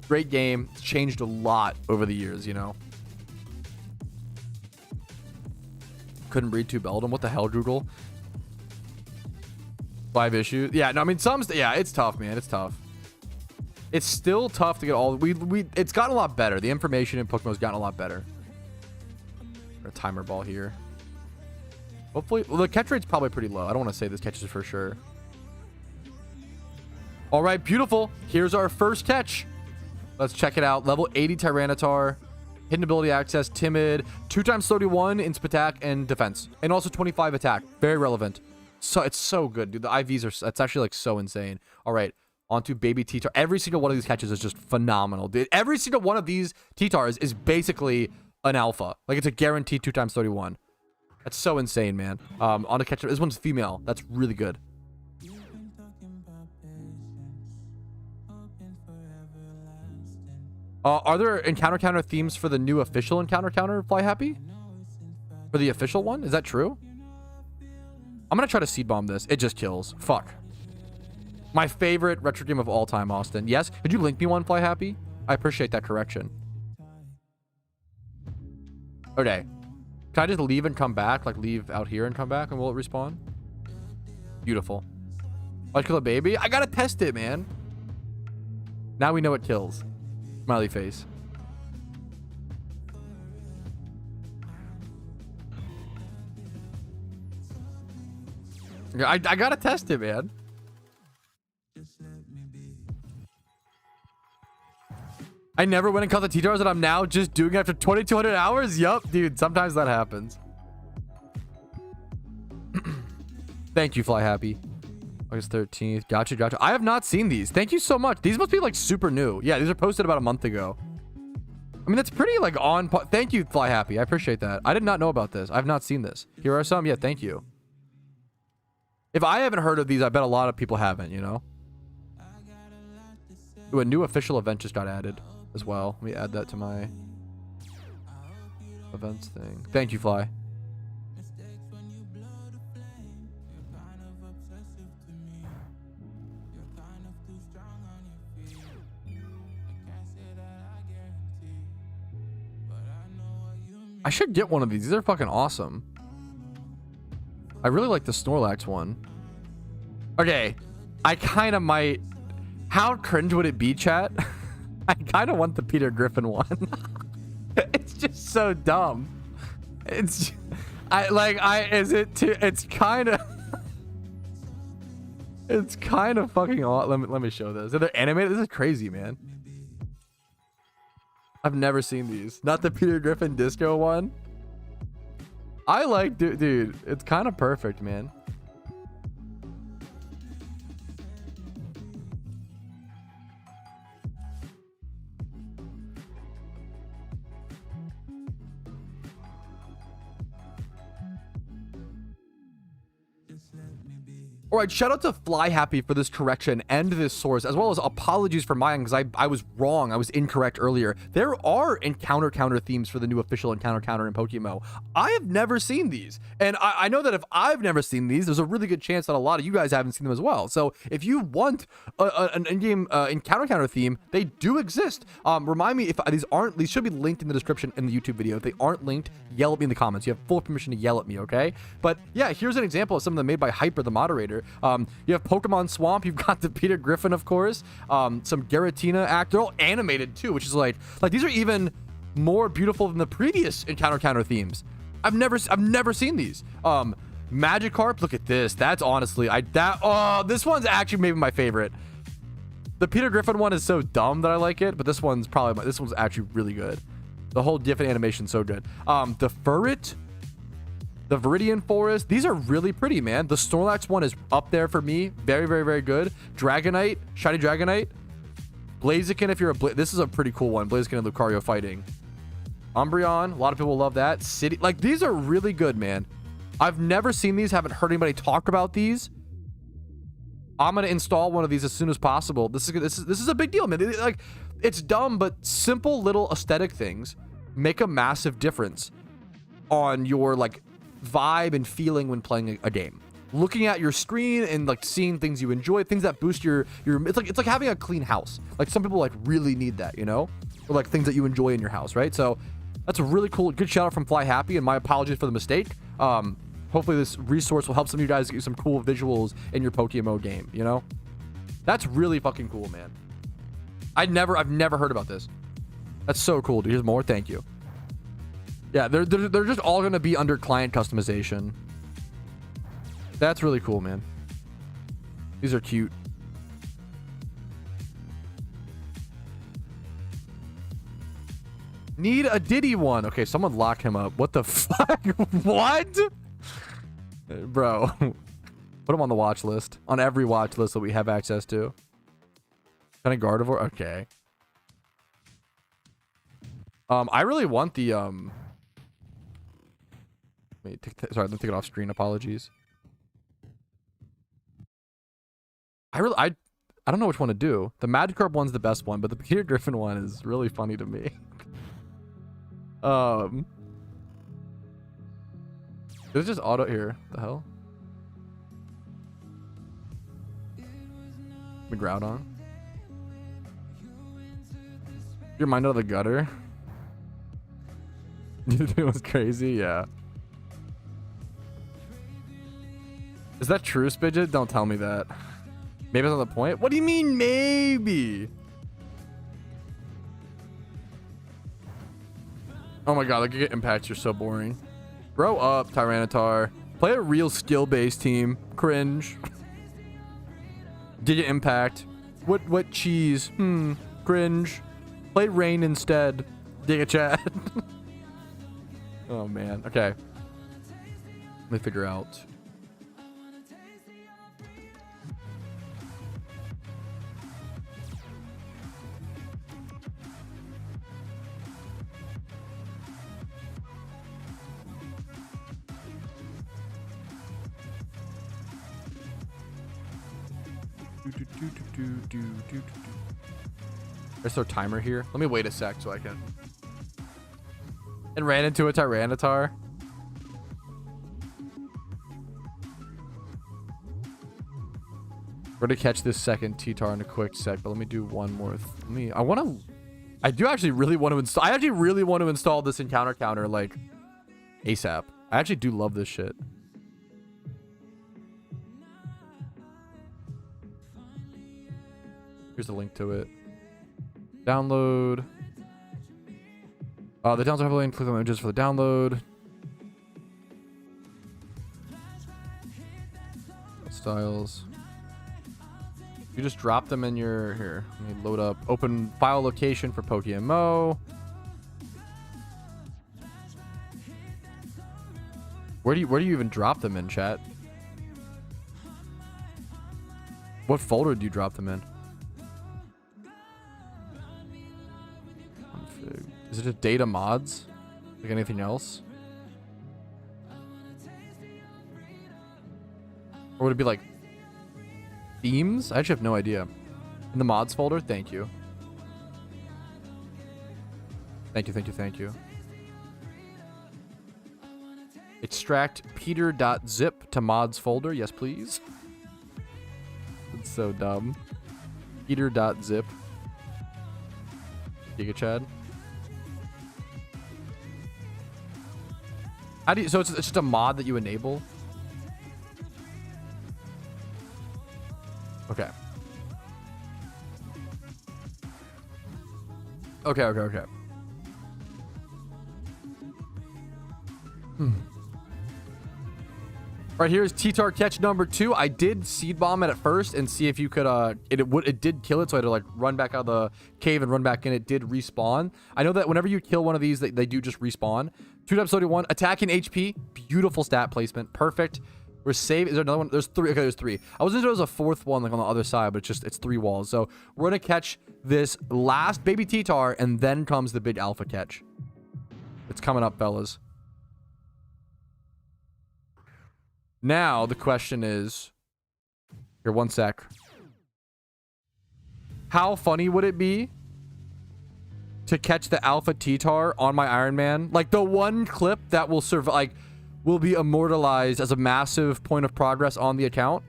great game. It's changed a lot over the years, you know. Couldn't breed to Beldum. What the hell, Google? 5 issues. Yeah, no, I mean it's tough, man. It's tough. It's still tough to get all it's gotten a lot better. The information in Pokemon's gotten a lot better. A timer ball here. Hopefully, well, the catch rate's probably pretty low. I don't want to say this catches for sure. All right, beautiful. Here's our first catch. Let's check it out. Level 80 Tyranitar. Hidden ability access, timid, 2x 31 in attack and defense, and also 25 attack. Very relevant. So it's so good, dude. The IVs are, it's actually like so insane. All right, on to baby TTar. Every single one of these catches is just phenomenal, dude. Every single one of these TTars is basically an alpha. Like it's a guaranteed 2x 31. That's so insane, man. On to catch. This one's female. That's really good. Are there encounter counter themes for the new official encounter counter Fly Happy? For the official one? Is that true? I'm gonna try to seed bomb this. It just kills. Fuck. My favorite retro game of all time, Austin. Yes? Could you link me one, Fly Happy? I appreciate that correction. Okay. Can I just leave and come back? Like leave out here and come back and will it respawn? Beautiful. Let's kill a baby? I gotta test it, man. Now we know it kills. Smiley face. I gotta test it, man. I never went and caught the TTars that I'm now just doing after 2,200 hours? Yup, dude. Sometimes that happens. Thank you, Fly Happy. August 13th. Gotcha. I have not seen these. Thank you so much. These must be like super new. Yeah, these are posted about a month ago. I mean, that's pretty like on. Thank you, Fly Happy. I appreciate that. I did not know about this. I've not seen this. Here are some. Yeah, thank you. If I haven't heard of these, I bet a lot of people haven't, you know? Ooh, a new official event just got added as well. Let me add that to my events thing. Thank you, Fly. I should get one of these. These are fucking awesome. I really like the Snorlax one. Okay. I kind of might... How cringe would it be, chat? I kind of want the Peter Griffin one. It's just so dumb. It's... It's kind of... It's kind of fucking awesome. Let me show this. Are they animated? This is crazy, man. I've never seen these. Not the Peter Griffin disco one. I like, dude, it's kind of perfect, man. All right, shout out to Fly Happy for this correction and this source, as well as apologies for mine because I was wrong. I was incorrect earlier. There are encounter counter themes for the new official encounter counter in PokeMMO. I have never seen these. And I know that if I've never seen these, there's a really good chance that a lot of you guys haven't seen them as well. So if you want an in-game encounter counter theme, they do exist. Remind me if these should be linked in the description in the YouTube video. If they aren't linked, yell at me in the comments. You have full permission to yell at me, okay? But yeah, here's an example of something made by Hyper, the moderator. You have Pokemon Swamp. You've got the Peter Griffin, of course. Some Giratina act. They're all animated too, which is like these are even more beautiful than the previous encounter counter themes. I've never seen these. Magikarp. Look at this. That's honestly this one's actually maybe my favorite. The Peter Griffin one is so dumb that I like it, but this one's actually really good. The whole different animation so good. The Furret. The Viridian Forest. These are really pretty, man. The Snorlax one is up there for me. Very, very, very good. Dragonite. Shiny Dragonite. Blaziken if you're this is a pretty cool one. Blaziken and Lucario fighting. Umbreon. A lot of people love that. City. Like, these are really good, man. I've never seen these. Haven't heard anybody talk about these. I'm going to install one of these as soon as possible. This is a big deal, man. Like, it's dumb, but simple little aesthetic things make a massive difference on your, like, vibe and feeling when playing a game. Looking at your screen and like seeing things you enjoy, things that boost your it's like having a clean house. Like, some people like really need that, you know, or like things that you enjoy in your house, right? So that's a really cool, good shout out from Fly Happy, and my apologies for the mistake. Hopefully this resource will help some of you guys get some cool visuals in your PokeMMO game, you know. That's really fucking cool, man. I've never heard about this. That's so cool, dude. Here's more. Thank you. Yeah, they're just all going to be under client customization. That's really cool, man. These are cute. Need a Diddy one. Okay, someone lock him up. What the fuck? What? Bro. Put him on the watch list. On every watch list that we have access to. Kind of Gardevoir? Okay. I really want the, sorry, let me take it off screen. Apologies. I don't know which one to do. The Magikarp one's the best one, but the Peter Griffin one is really funny to me. It's just auto here. The hell? Groudon. Your mind out of the gutter. It was crazy, yeah. Is that true, Spidget? Don't tell me that. Maybe that's not the point. What do you mean, maybe? Oh my god, the impacts are so boring. Grow up, Tyranitar. Play a real skill-based team. Cringe. Giga Impact. What cheese? Cringe. Play Rain instead. Giga Chat. Oh man. Okay. Let me figure out. There's our timer here. Let me wait a sec so I can. And ran into a Tyranitar. We're gonna catch this second TTar in a quick sec, but let me do one more. I do actually really want to install. I actually really want to install this encounter counter like ASAP. I actually do love this shit. Here's the link to it. Download. The downloads are heavily click on images for the download. Styles. You just drop them in your here. Let me load up. Open file location for PokeMMO. Where do you even drop them in, chat? What folder do you drop them in? Is it just data mods? Like anything else? Or would it be like Themes? I actually have no idea. In the mods folder? Thank you. Thank you, thank you, thank you. Extract peter.zip to mods folder. Yes, please. It's so dumb. Peter.zip. Giga Chad. How do you, so it's just a mod that you enable? Okay. Okay. Right here is TTar catch number 2. I did seed bomb it at first and see if you could it did kill it, so I had to like run back out of the cave and run back in. It did respawn. I know that whenever you kill one of these, they do just respawn. 2.31 attacking HP, beautiful stat placement, perfect. We're safe. Is there another one? There's 3. Okay, there's 3. I wasn't sure there was a 4th one like on the other side, but it's 3 walls. So we're gonna catch this last baby TTar, and then comes the big alpha catch. It's coming up, fellas. Now, the question is... Here, one sec. How funny would it be to catch the Alpha TTar on my Iron Man? Like, the one clip that will survive, like, will be immortalized as a massive point of progress on the account.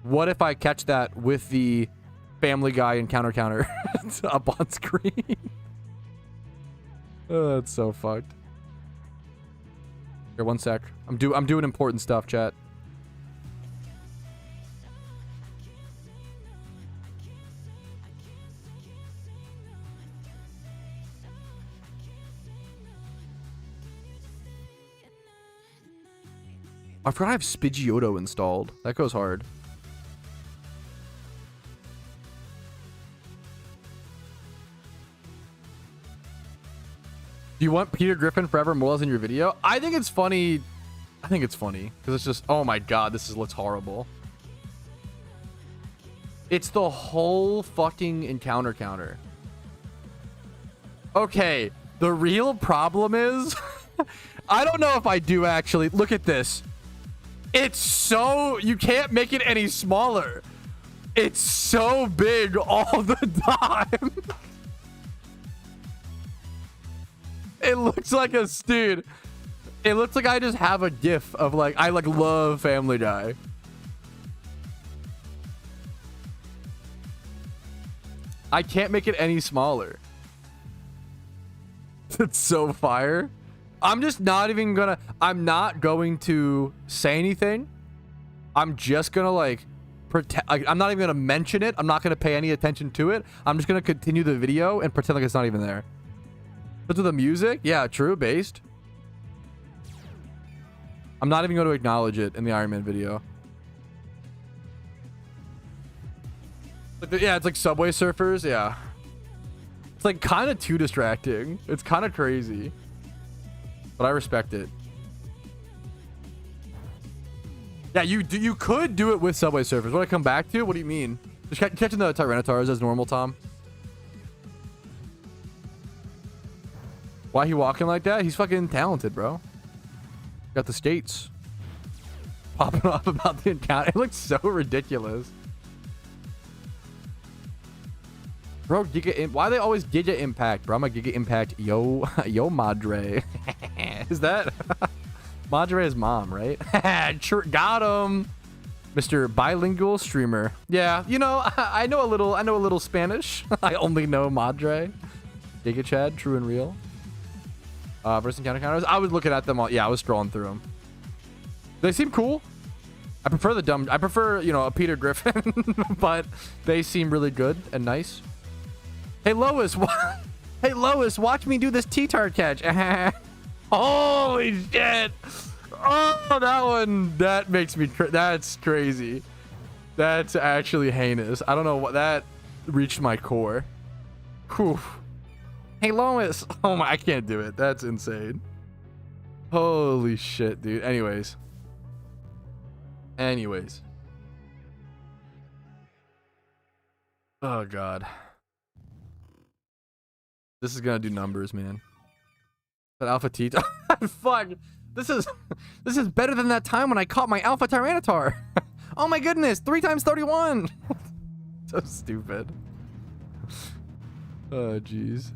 What if I catch that with the Family Guy and counter up on screen? Oh, that's so fucked. Here, one sec. I'm doing important stuff, chat. I forgot I have Spigioto installed. That goes hard. Do you want Peter Griffin forever more in your video? I think it's funny. I think it's funny because it's just, oh my god, looks horrible. It's the whole fucking encounter counter. Okay, the real problem is, I don't know if I do actually. Look at this. It's so, you can't make it any smaller. It's so big all the time. It looks like a dude. It looks like I just have a gif of like, I like love Family Guy. I can't make it any smaller. It's so fire. I'm just not even gonna, I'm not going to say anything. I'm just gonna like pretend, like, I'm not even gonna mention it. I'm not gonna pay any attention to it. I'm just gonna continue the video and pretend like it's not even there. But to the music, yeah, true, based. I'm not even going to acknowledge it in the Iron Man video. But yeah, it's like Subway Surfers, yeah. It's like kind of too distracting. It's kind of crazy. But I respect it. Yeah, you could do it with Subway Surfers. What I come back to? What do you mean? Just catching the Tyranitars as normal, Tom. Why he walking like that? He's fucking talented, bro. Got the skates. Popping off about the encounter. It looks so ridiculous. Bro, why are they always Giga Impact, bro? I'm a Giga Impact. Yo Madre. Is that? Madre's mom, right? Got him. Mr. Bilingual Streamer. Yeah, you know, I know a little Spanish. I only know Madre. Giga Chad, true and real. Versus encounter counters. I was looking at them all. Yeah, I was scrolling through them. They seem cool. I prefer the dumb. I prefer, you know, a Peter Griffin, but they seem really good and nice. Hey Lois, hey Lois, watch me do this TTar catch. Holy shit! Oh, that one. That makes me. That's crazy. That's actually heinous. I don't know what that reached my core. Whew. Hey Lois. Oh my, I can't do it. That's insane. Holy shit, dude. Anyways. Oh god. This is gonna do numbers, man. That Alpha TTar. Fuck. This is better than that time when I caught my Alpha Tyranitar. Oh my goodness, 3 times 31. So stupid. Oh, jeez.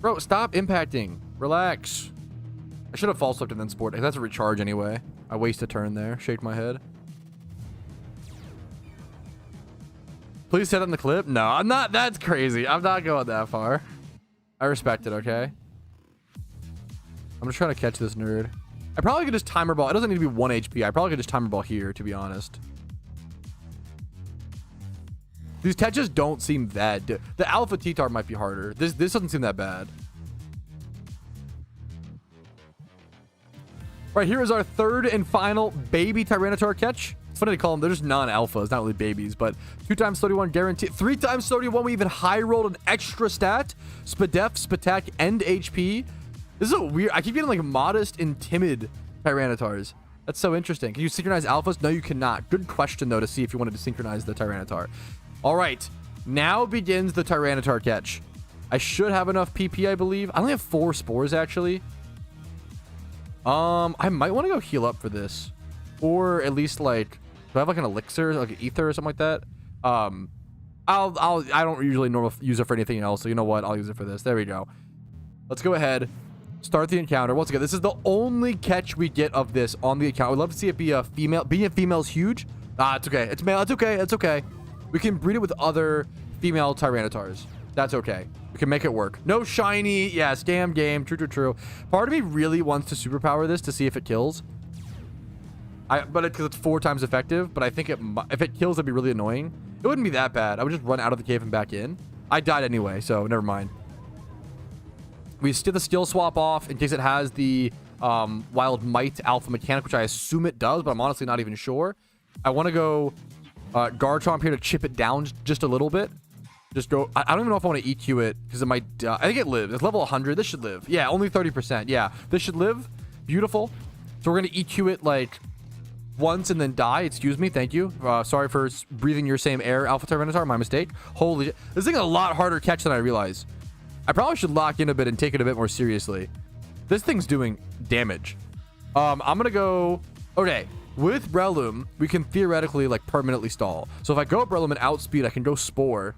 Bro, stop impacting. Relax. I should have false flipped and then sport. That's a recharge anyway. I waste a turn there. Shake my head. Please set on the clip. No, I'm not. That's crazy. I'm not going that far. I respect it, okay? I'm just trying to catch this nerd. I probably could just timer ball. It doesn't need to be 1 HP. I probably could just timer ball here, to be honest. These catches don't seem that... The Alpha Tyranitar might be harder. This doesn't seem that bad. Right, here is our third and final baby Tyranitar catch. It's funny to call them. They're just non-alphas, not really babies, but 2 times 31 guaranteed. 3 times 31, we even high rolled an extra stat. Spadef, Spatak, and HP. This is a weird... I keep getting like modest and timid Tyranitars. That's so interesting. Can you synchronize alphas? No, you cannot. Good question, though, to see if you wanted to synchronize the Tyranitar. All right, now begins the Tyranitar catch. I should have enough PP, I believe. I only have 4 spores, actually. I might want to go heal up for this, or at least like, do I have like an elixir, like an ether or something like that? I don't usually normally use it for anything else, so you know what? I'll use it for this. There we go. Let's go ahead, start the encounter. Once again, this is the only catch we get of this on the account. I'd love to see it be a female. Being a female is huge. It's okay. It's male. It's okay. It's okay. We can breed it with other female Tyranitars. That's okay. We can make it work. No shiny. Yeah, scam game. True, true, true. Part of me really wants to superpower this to see if it kills. Because it's 4 times effective. But I think if it kills, it'd be really annoying. It wouldn't be that bad. I would just run out of the cave and back in. I died anyway, so never mind. We still the skill swap off in case it has the Wild Might Alpha mechanic, which I assume it does, but I'm honestly not even sure. I want to go Garchomp here to chip it down just a little bit. Just go. I don't even know if I want to EQ it because it might. I think it lives. It's level 100. This should live. Yeah, only 30%. Yeah, this should live. Beautiful. So we're gonna EQ it like once and then die. Excuse me. Thank you. Sorry for breathing your same air, Alpha Tyranitar. My mistake. Holy shit. This thing is a lot harder catch than I realize. I probably should lock in a bit and take it a bit more seriously. This thing's doing damage. I'm gonna go. Okay. With Breloom, we can theoretically like permanently stall. So if I go Breloom and outspeed, I can go Spore.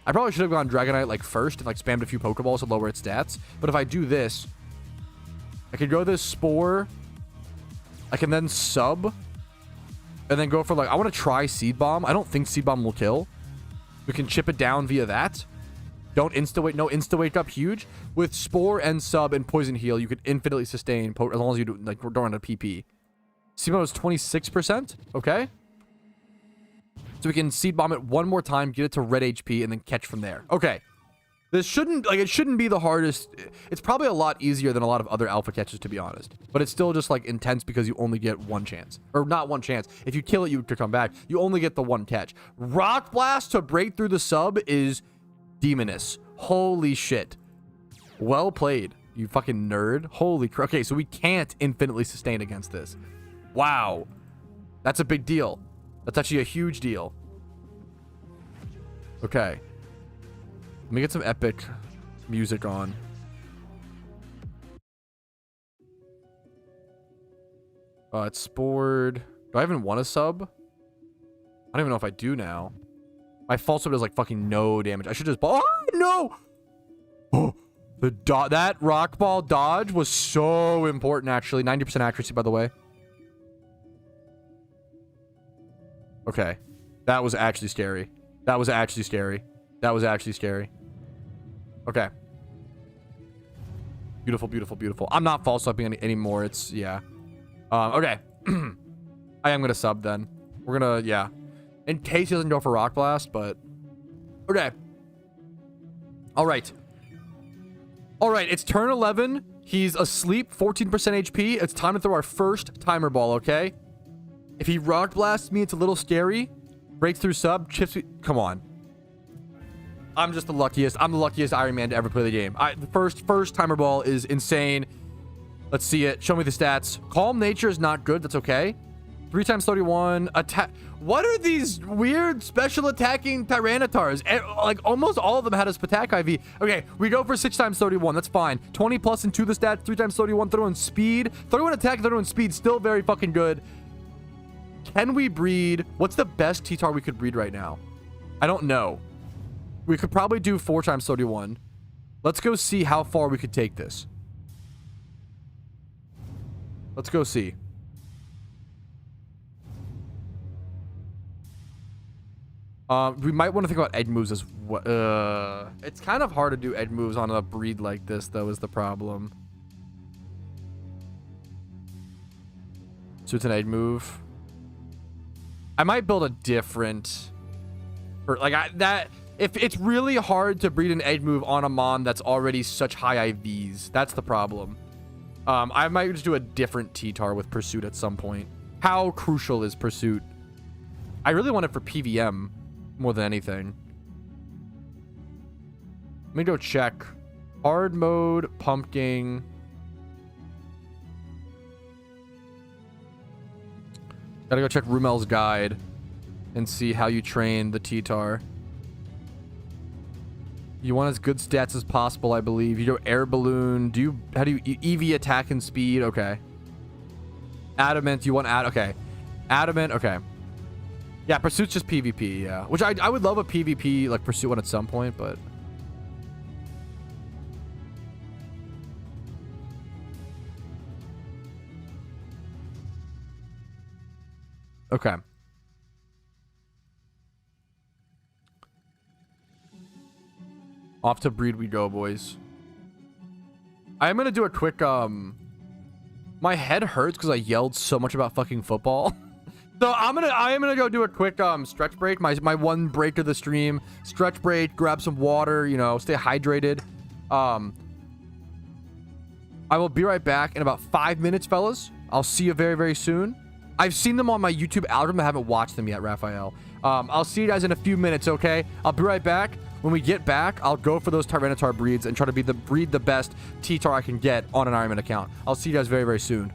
I probably should have gone Dragonite like first and like spammed a few Pokeballs to lower its stats. But if I do this, I could go this Spore. I can then sub. And then go for like, I want to try Seed Bomb. I don't think Seed Bomb will kill. We can chip it down via that. Don't insta-wake. No insta-wake up huge. With Spore and sub and Poison Heal, you could infinitely sustain as long as you do, like, don't run a PP. Seed Bomb is 26%. Okay. So we can Seed Bomb it one more time, get it to red HP, and then catch from there. Okay. This shouldn't, like, it shouldn't be the hardest. It's probably a lot easier than a lot of other alpha catches, to be honest. But it's still just, like, intense because you only get 1 chance. Or not 1 chance. If you kill it, you could come back. You only get the 1 catch. Rock Blast to break through the sub is demonous. Holy shit. Well played, you fucking nerd. Holy crap. Okay, so we can't infinitely sustain against this. Wow. That's a big deal. That's actually a huge deal. Okay. Let me get some epic music on. It's spored. Do I even want a sub? I don't even know if I do now. My false sub does like fucking no damage. I should just... Oh, no! Oh, that rock ball dodge was so important, actually. 90% accuracy, by the way. Okay. That was actually scary. That was actually scary. That was actually scary. Okay. Beautiful, beautiful, beautiful. I'm not false subbing anymore. It's, yeah. Okay. I am going to sub then. We're going to, yeah. In case he doesn't go for Rock Blast, but... Okay. All right. All right, it's turn 11. He's asleep, 14% HP. It's time to throw our first timer ball, okay? If he Rock Blasts me, it's a little scary. Breaks through sub, chips me. Come on. I'm just the luckiest. I'm the luckiest Iron Man to ever play the game. The first timer ball is insane. Let's see it. Show me the stats. Calm Nature is not good. That's okay. 3 times 31 attack. What are these weird special attacking Tyranitars? Like almost all of them had a attack IV. Okay, we go for 6 times 31. That's fine. 20 plus into the stats. 3 times 31. 31 speed. 31 attack. 31 speed. Still very fucking good. Can we breed? What's the best TTar we could breed right now? I don't know. We could probably do 4 times 31. Let's go see how far we could take this. Let's go see. We might want to think about edge moves as well. It's kind of hard to do edge moves on a breed like this, though, is the problem. So it's an edge move. I might build a different... If it's really hard to breed an edge move on a mon that's already such high IVs. That's the problem. I might just do a different TTar with Pursuit at some point. How crucial is Pursuit? I really want it for PVM more than anything. Let me go check. Hard mode, pumpkin. Gotta go check Rumel's guide and see how you train the TTar. You want as good stats as possible, I believe. You do air balloon. How do you EV attack and speed? Okay. Adamant. You want okay. Adamant. Okay. Yeah, Pursuit's just PvP. Yeah, which I would love a PvP like Pursuit one at some point, but okay. Off to breed we go, boys. I'm gonna do a quick my head hurts because I yelled so much about fucking football. So I am gonna go do a quick stretch break. My one break of the stream. Stretch break, grab some water, you know, stay hydrated. I will be right back in about 5 minutes, fellas. I'll see you very, very soon. I've seen them on my YouTube algorithm. I haven't watched them yet, Raphael. I'll see you guys in a few minutes, okay? I'll be right back. When we get back, I'll go for those Tyranitar breeds and try to breed the best TTar I can get on an Ironman account. I'll see you guys very, very soon.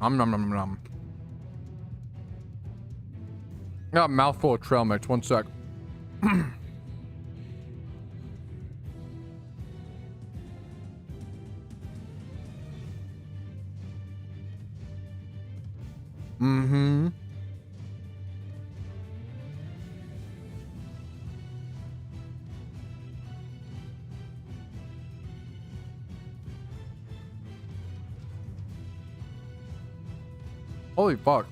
Nom nom nom. Got a mouthful of trail mix. One sec. Mm-hmm. Holy fuck.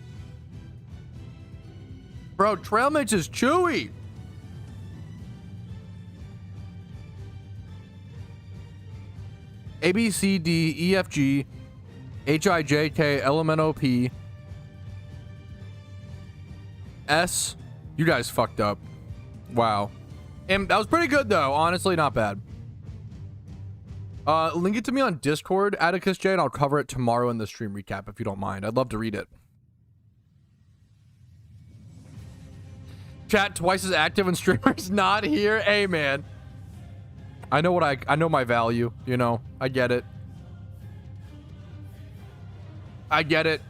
Bro, trail mix is chewy. A, B, C, D, E, F, G, H, I, J, K, L, M, N, O, P, S. You guys fucked up. Wow. And that was pretty good, though. Honestly, not bad. Link it to me on Discord, Atticus J, and I'll cover it tomorrow in the stream recap if you don't mind. I'd love to read it. Chat twice as active and streamers not here. Hey, man. I know what I know my value, you know. I get it. I get it.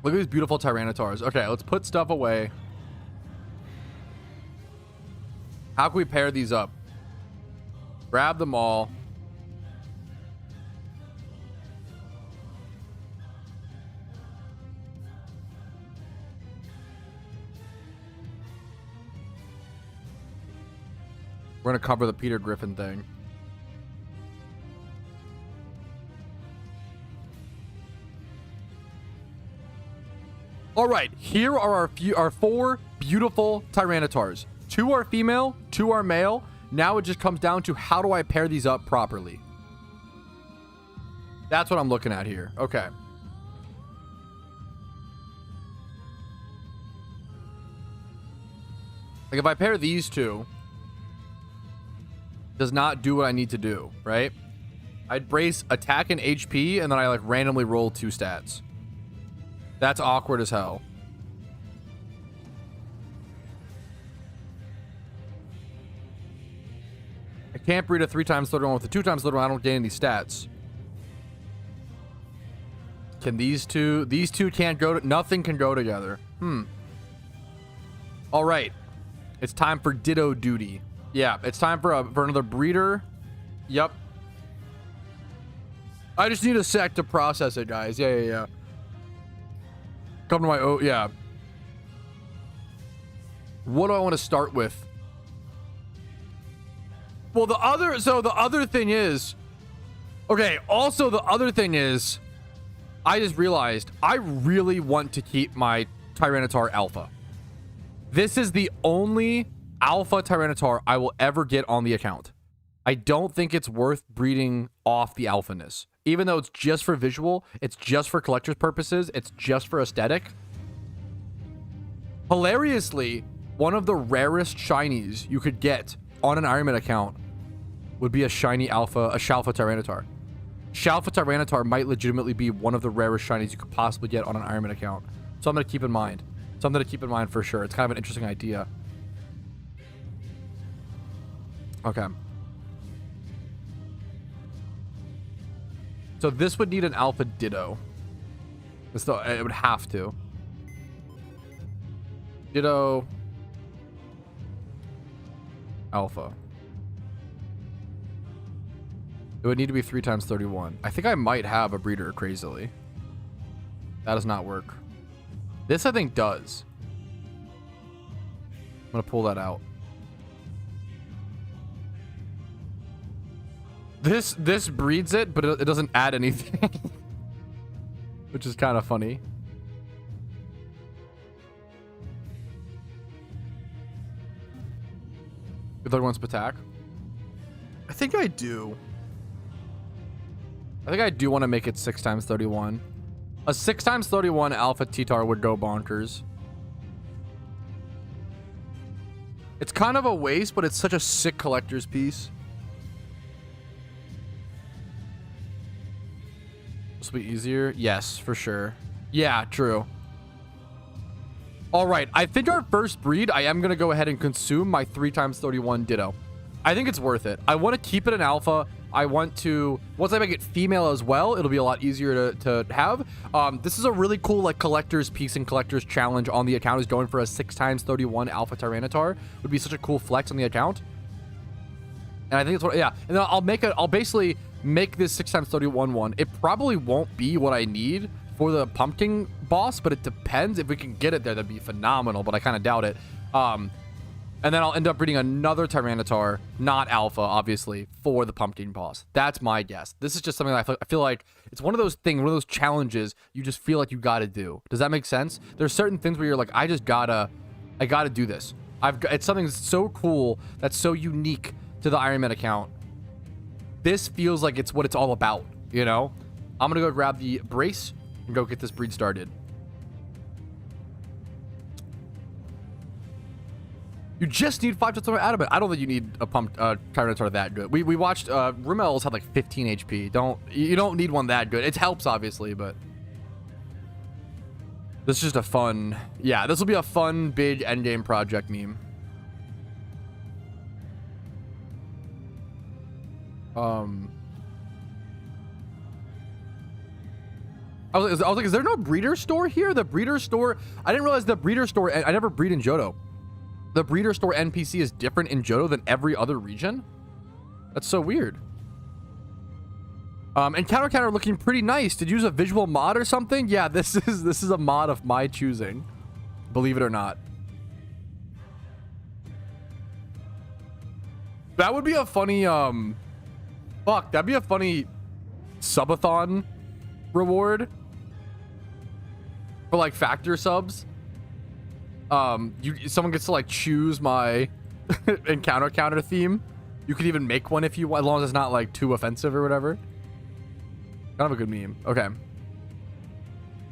Look at these beautiful Tyranitars. Okay, let's put stuff away. How can we pair these up? Grab them all. We're gonna cover the Peter Griffin thing. All right, here are our four beautiful Tyranitars. 2 are female, 2 are male. Now it just comes down to how do I pair these up properly? That's what I'm looking at here. Okay. Like if I pair these two, does not do what I need to do, right? I'd brace attack and HP, and then I like randomly roll 2 stats. That's awkward as hell. I can't breed a 3x 31 with a 2x 31. I don't gain any stats. Can these two can't go to, nothing can go together. All right. It's time for Ditto duty. Yeah, it's time for another breeder. Yep. I just need a sec to process it, guys. Yeah. Come to my yeah. What do I want to start with? Well, the other thing is, okay, also the other thing is, I just realized I really want to keep my Tyranitar Alpha. This is the only Alpha Tyranitar I will ever get on the account. I don't think it's worth breeding off the alphaness. Even though it's just for visual, it's just for collector's purposes, it's just for aesthetic. Hilariously, one of the rarest shinies you could get on an Ironman account would be a shiny alpha, a Shalfa Tyranitar. Shalfa Tyranitar might legitimately be one of the rarest shinies you could possibly get on an Ironman account. Something to keep in mind. Something to keep in mind for sure. It's kind of an interesting idea. Okay. So this would need an Alpha Ditto. It would have to. Ditto. Alpha. It would need to be 3x 31. I think I might have a breeder crazily. That does not work. This I think does. I'm gonna pull that out. This breeds it, but it doesn't add anything. Which is kind of funny. The third one's attack. I think I do. I think I do want to make it 6x 31. A 6x 31 Alpha TTar would go bonkers. It's kind of a waste, but it's such a sick collector's piece. This will be easier. Yes, for sure. Yeah, true. All right, I think our first breed, I am going to go ahead and consume my 3x 31 Ditto. I think it's worth it. I want to keep it an Alpha. I want to, once I make it female as well, it'll be a lot easier to have. This is a really cool like collector's piece and collector's challenge on the account, is going for a 6x31 Alpha Tyranitar. Would be such a cool flex on the account. And I think it's what, yeah. And then I'll basically make this 6x31 one. It probably won't be what I need for the pumpkin boss, but it depends. If we can get it there, that'd be phenomenal, but I kind of doubt it. And then I'll end up breeding another Tyranitar, not Alpha, obviously, for the pumpkin boss. That's my guess. This is just something that I feel like it's one of those things, one of those challenges you just feel like you gotta do. Does that make sense? There's certain things where you're like, I gotta do this. It's something so cool that's so unique to the Iron Man account. This feels like it's what it's all about, you know? I'm gonna go grab the brace and go get this breed started. You just need 5 to throw adamant. I don't think you need a pumped Tyranitar that good. We watched Rumel's had like 15 HP. You don't need one that good. It helps obviously, but this is just a fun. Yeah, this will be a fun big endgame project meme. I was like, is there no breeder store here? The breeder store. I didn't realize the breeder store. I never breed in Johto. The breeder store NPC is different in Johto than every other region. That's so weird. And counter looking pretty nice. Did you use a visual mod or something? Yeah, this is a mod of my choosing. Believe it or not. That would be a funny fuck, that'd be a funny subathon reward for like factor subs. Someone gets to like choose my encounter theme. You could even make one if you want, as long as it's not like too offensive or whatever. Kind of a good meme. Okay,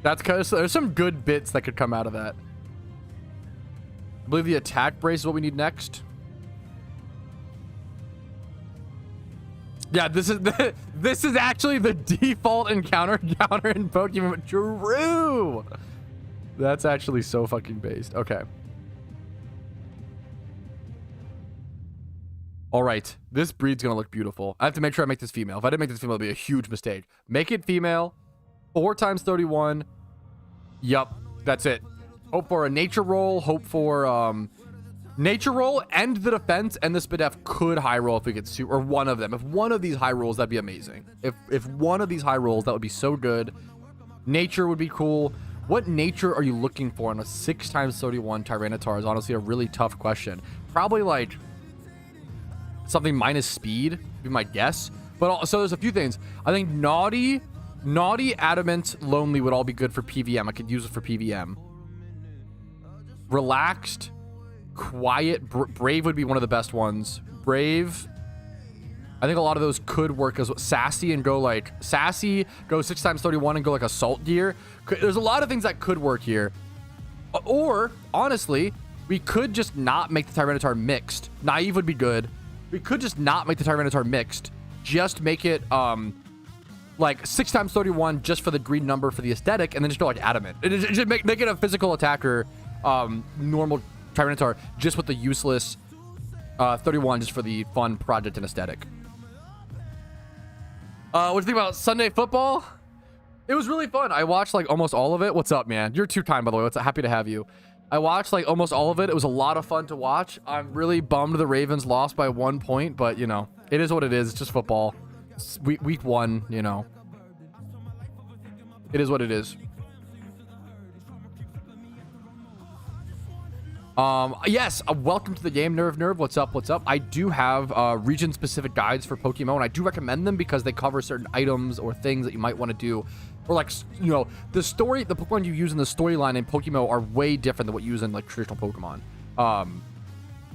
that's because there's some good bits that could come out of that. I believe the attack brace is what we need next. Yeah, this is actually the default encounter in Pokemon. True. That's actually so fucking based. Okay. All right. This breed's gonna look beautiful. I have to make sure I make this female. If I didn't make this female, it'd be a huge mistake. Make it female. 4x31. Yup. That's it. Hope for a nature roll. Hope for nature roll, end the defense, and the Spadef could high roll if we get or one of them. If one of these high rolls, that'd be amazing. If one of these high rolls, that would be so good. Nature would be cool. What nature are you looking for on a 6x31 Tyranitar is honestly a really tough question. Probably like something minus speed would be my guess. But also there's a few things. I think naughty, adamant, lonely would all be good for PVM. I could use it for PVM. Relaxed, quiet, brave would be one of the best ones. Brave, I think a lot of those could work as well. Sassy, and go like sassy, go 6x31 and go like assault gear. There's a lot of things that could work here. Or honestly, we could just not make the Tyranitar mixed. Naive would be good. We could just not make the Tyranitar mixed. Just make it like 6x31 just for the green number for the aesthetic, and then just go like adamant. Just make it a physical attacker, normal Tyranitar, just with the useless 31 just for the fun project and aesthetic. What do you think about Sunday football? It was really fun. I watched like almost all of it. What's up, man? You're two-time, by the way. Happy to have you. I watched like almost all of it. It was a lot of fun to watch. I'm really bummed the Ravens lost by 1 point, but you know, it is what it is. It's just football. It's week 1, you know. It is what it is. Yes, welcome to the game, Nerve. What's up? I do have region-specific guides for Pokemon, and I do recommend them because they cover certain items or things that you might want to do. Or like, you know, the Pokemon you use in the storyline in Pokemon are way different than what you use in like traditional Pokemon.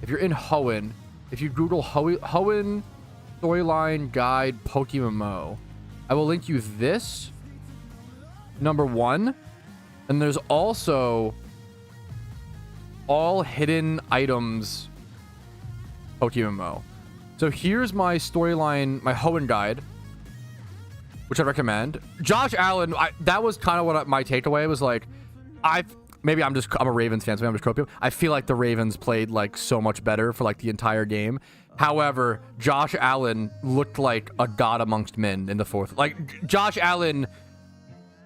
If you're in Hoenn, if you Google Hoenn storyline guide PokeMMO, I will link you this, number 1, and there's also all hidden items PokeMMO. So here's my storyline, my Hoenn guide, which I recommend. Josh Allen, that was kind of what my takeaway was. Like, I'm a Ravens fan, so maybe I'm just copying. I feel like the Ravens played like so much better for like the entire game. However, Josh Allen looked like a god amongst men in the fourth. Like, Josh Allen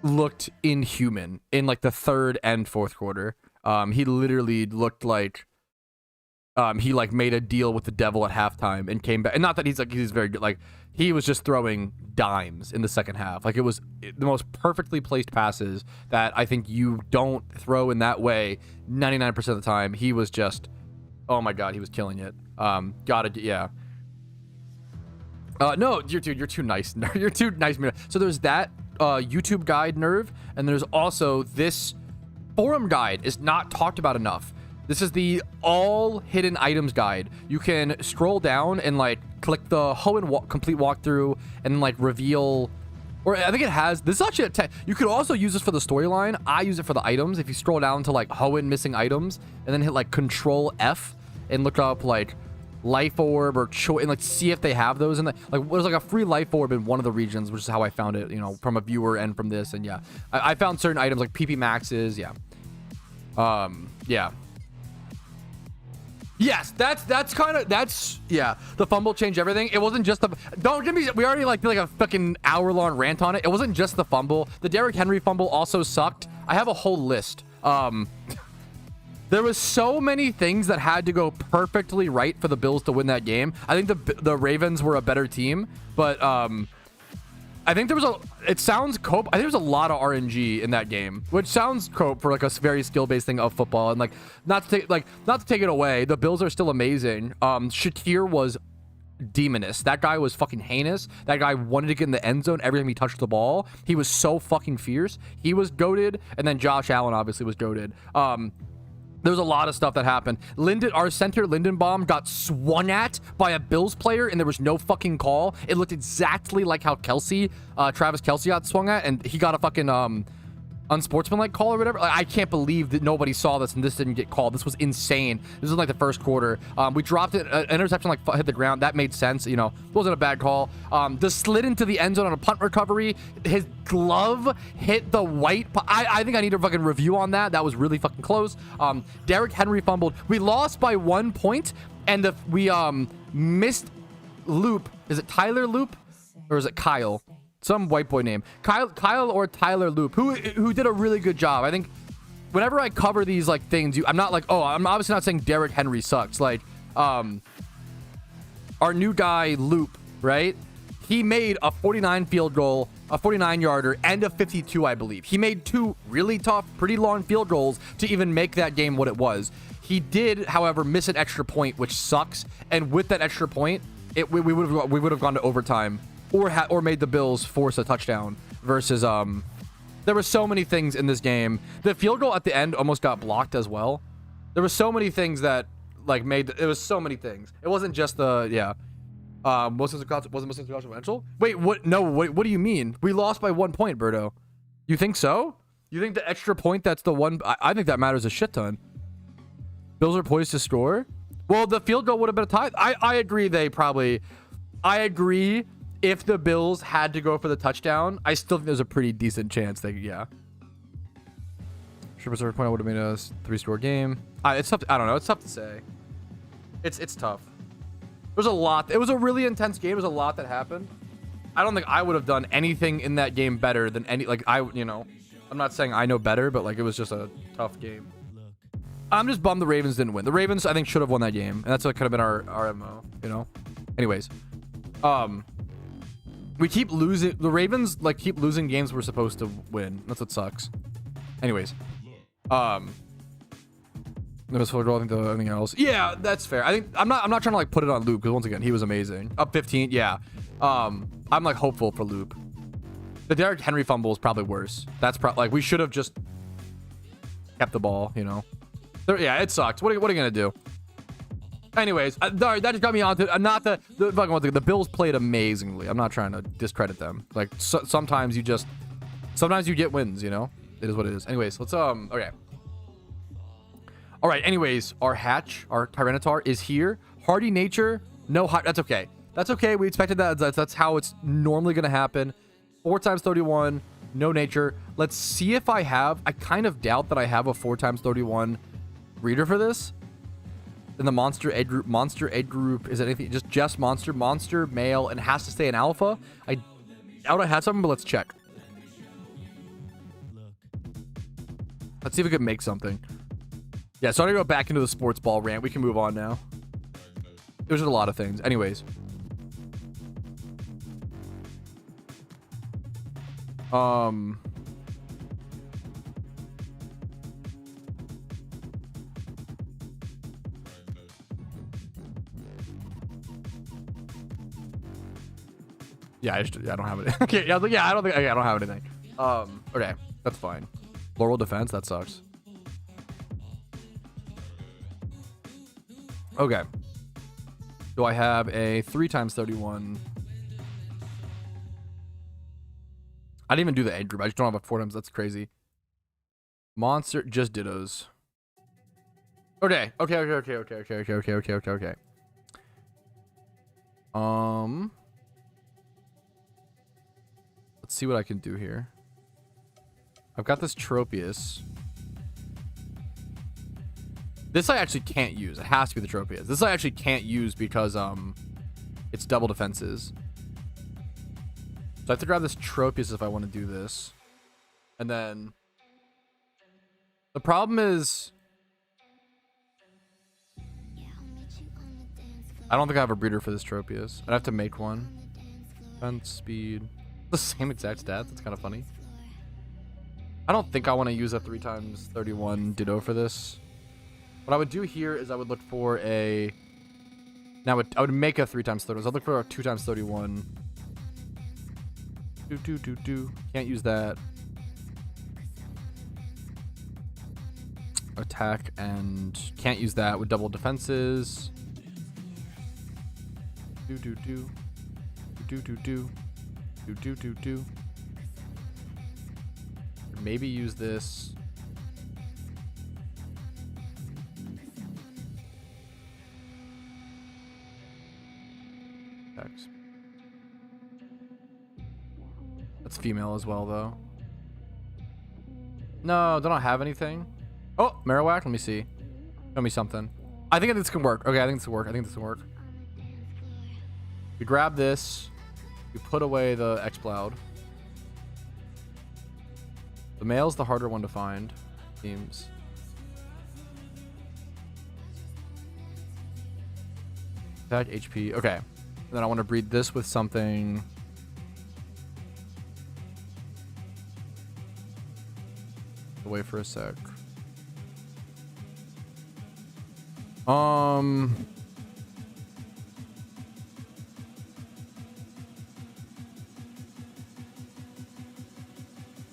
looked inhuman in like the third and fourth quarter. He literally looked like he like made a deal with the devil at halftime and came back. And not that he's very good. Like, he was just throwing dimes in the second half. Like, it was the most perfectly placed passes that I think you don't throw in that way 99% of the time. He was just, oh my god, he was killing it. Yeah. No, you're too nice. You're too nice. So there's that YouTube guide, Nerve, and there's also this forum guide. Is not talked about enough. This is the all hidden items guide. You can scroll down and like click the Hoenn complete walkthrough and like reveal, or I think it has, this is actually you could also use this for the storyline. I use it for the items. If you scroll down to like Hoenn missing items and then hit like Control F and look up like life orb or and like see if they have those in the, like there's like a free life orb in one of the regions, which is how I found it, you know, from a viewer and from this. And yeah, I found certain items like PP maxes. Yeah. Yeah. Yes, that's kind of, yeah, the fumble changed everything. It wasn't just the, don't give me, we already like did like a fucking hour-long rant on it. It wasn't just the fumble. The Derrick Henry fumble also sucked. I have a whole list. There was so many things that had to go perfectly right for the Bills to win that game. I think the Ravens were a better team, but I think there was it sounds cope. I think there's a lot of RNG in that game, which sounds cope for like a very skill-based thing of football. And like, not to take it away, the Bills are still amazing. Shakir was demonous. That guy was fucking heinous. That guy wanted to get in the end zone every time he touched the ball. He was so fucking fierce. He was goated, and then Josh Allen obviously was goated. There was a lot of stuff that happened. Our center, Lindenbaum, got swung at by a Bills player, and there was no fucking call. It looked exactly like how Travis Kelce got swung at, and he got a fucking unsportsmanlike call or whatever. Like, I can't believe that nobody saw this and this didn't get called. This was insane. This was like the first quarter. We dropped it. An interception like hit the ground. That made sense. You know, it wasn't a bad call. The slid into the end zone on a punt recovery. His glove hit the white. I think I need a fucking review on that. That was really fucking close. Derrick Henry fumbled. We lost by 1 point, and we missed Loop. Is it Tyler Loop or is it Kyle? Some white boy name, Kyle or Tyler Loop, who did a really good job. I think whenever I cover these like things, I'm not like, oh, I'm obviously not saying Derrick Henry sucks. Like, our new guy Loop, right? He made a 49 field goal, a 49 yarder, and a 52, I believe. He made two really tough, pretty long field goals to even make that game what it was. He did, however, miss an extra point, which sucks. And with that extra point, we would have gone to overtime. Or made the Bills force a touchdown versus there were so many things in this game. The field goal at the end almost got blocked as well. There were so many things that like it was so many things. It wasn't just the wasn't consequential. Wait, what? No, wait, what do you mean? We lost by 1 point, Berto. You think so? You think the extra point that's the one? I think that matters a shit ton. Bills are poised to score. Well, the field goal would have been a tie. I agree. I agree. If the Bills had to go for the touchdown, I still think there's a pretty decent chance they, yeah. Sure, point would have made a 3-score game. It's tough. I don't know. It's tough to say. It's tough. There's a lot. It was a really intense game. There's a lot that happened. I don't think I would have done anything in that game better than I'm not saying I know better, but like it was just a tough game. I'm just bummed the Ravens didn't win. The Ravens, I think, should have won that game, and that's what could have been our MO. You know. Anyways, we keep losing. The Ravens like keep losing games we're supposed to win. That's what sucks. Anyways, there was I think anything else. Yeah, that's fair. I think I'm not trying to like put it on Loop because once again he was amazing. Up 15. Yeah. I'm like hopeful for Loop. The Derrick Henry fumble is probably worse. That's like we should have just kept the ball. You know. Yeah, it sucked. What are you gonna do? Anyways, that just got me onto not the fucking one thing. The Bills played amazingly. I'm not trying to discredit them. Like sometimes you get wins. You know, it is what it is. Anyways, let's okay. All right. Anyways, our Tyranitar is here. Hardy nature, no hot. That's okay. That's okay. We expected that. That's how it's normally gonna happen. 4 times 31, no nature. Let's see if I have. I kind of doubt that I have a 4 times 31 reader for this. in the monster egg group. Monster egg group is anything just monster male, and it has to stay in alpha. I doubt I had something, but let's check. Let's see if we can make something. Yeah, so I'm gonna go back into the sports ball rant. We can move on now. There's a lot of things. Anyways. Yeah, I don't have it. Okay, yeah, I don't have anything. Okay, that's fine. Floral defense, that sucks. Okay. Do I have a 3x31? I didn't even do the egg group. I just don't have a 4x. That's crazy. Monster, just dittos. Okay. Okay. Let's see what I can do here. I've got this Tropius. This I actually can't use. It has to be the Tropius. This I actually can't use because it's double defenses. So I have to grab this Tropius if I want to do this. And then the problem is I don't think I have a breeder for this Tropius. I'd have to make one. Defense, speed. The same exact stats. That's kind of funny. I don't think I want to use a 3x31 Ditto for this. What I would do here is I would look for a... Now I would make a 3x31. I'd look for a 2x31. Can't use that. Attack and can't use that with double defenses. Maybe use this. Text. That's female as well, though. No, don't I have anything? Oh, Marowak. Let me see. Show me something. I think this can work. Okay, I think this will work. We grab this. We put away the X-Cloud. The male's the harder one to find, seems. Attack, HP. Okay. And then I want to breed this with something. Wait for a sec.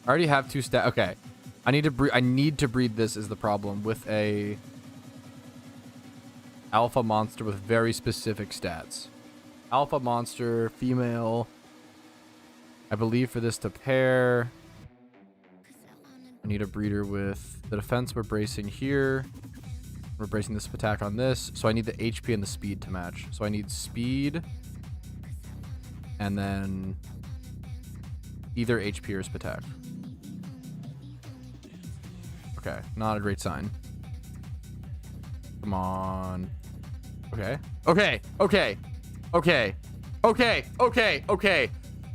I already have 2 stats. Okay. I need to breed this is the problem with a alpha monster with very specific stats. Alpha monster, female. I believe for this to pair, I need a breeder with the defense we're bracing here. We're bracing this attack on this. So I need the HP and the speed to match. So I need speed and then either HP or Spatak. Okay, not a great sign. Come on. Okay. Okay. Okay. Okay. Okay. Okay. Okay.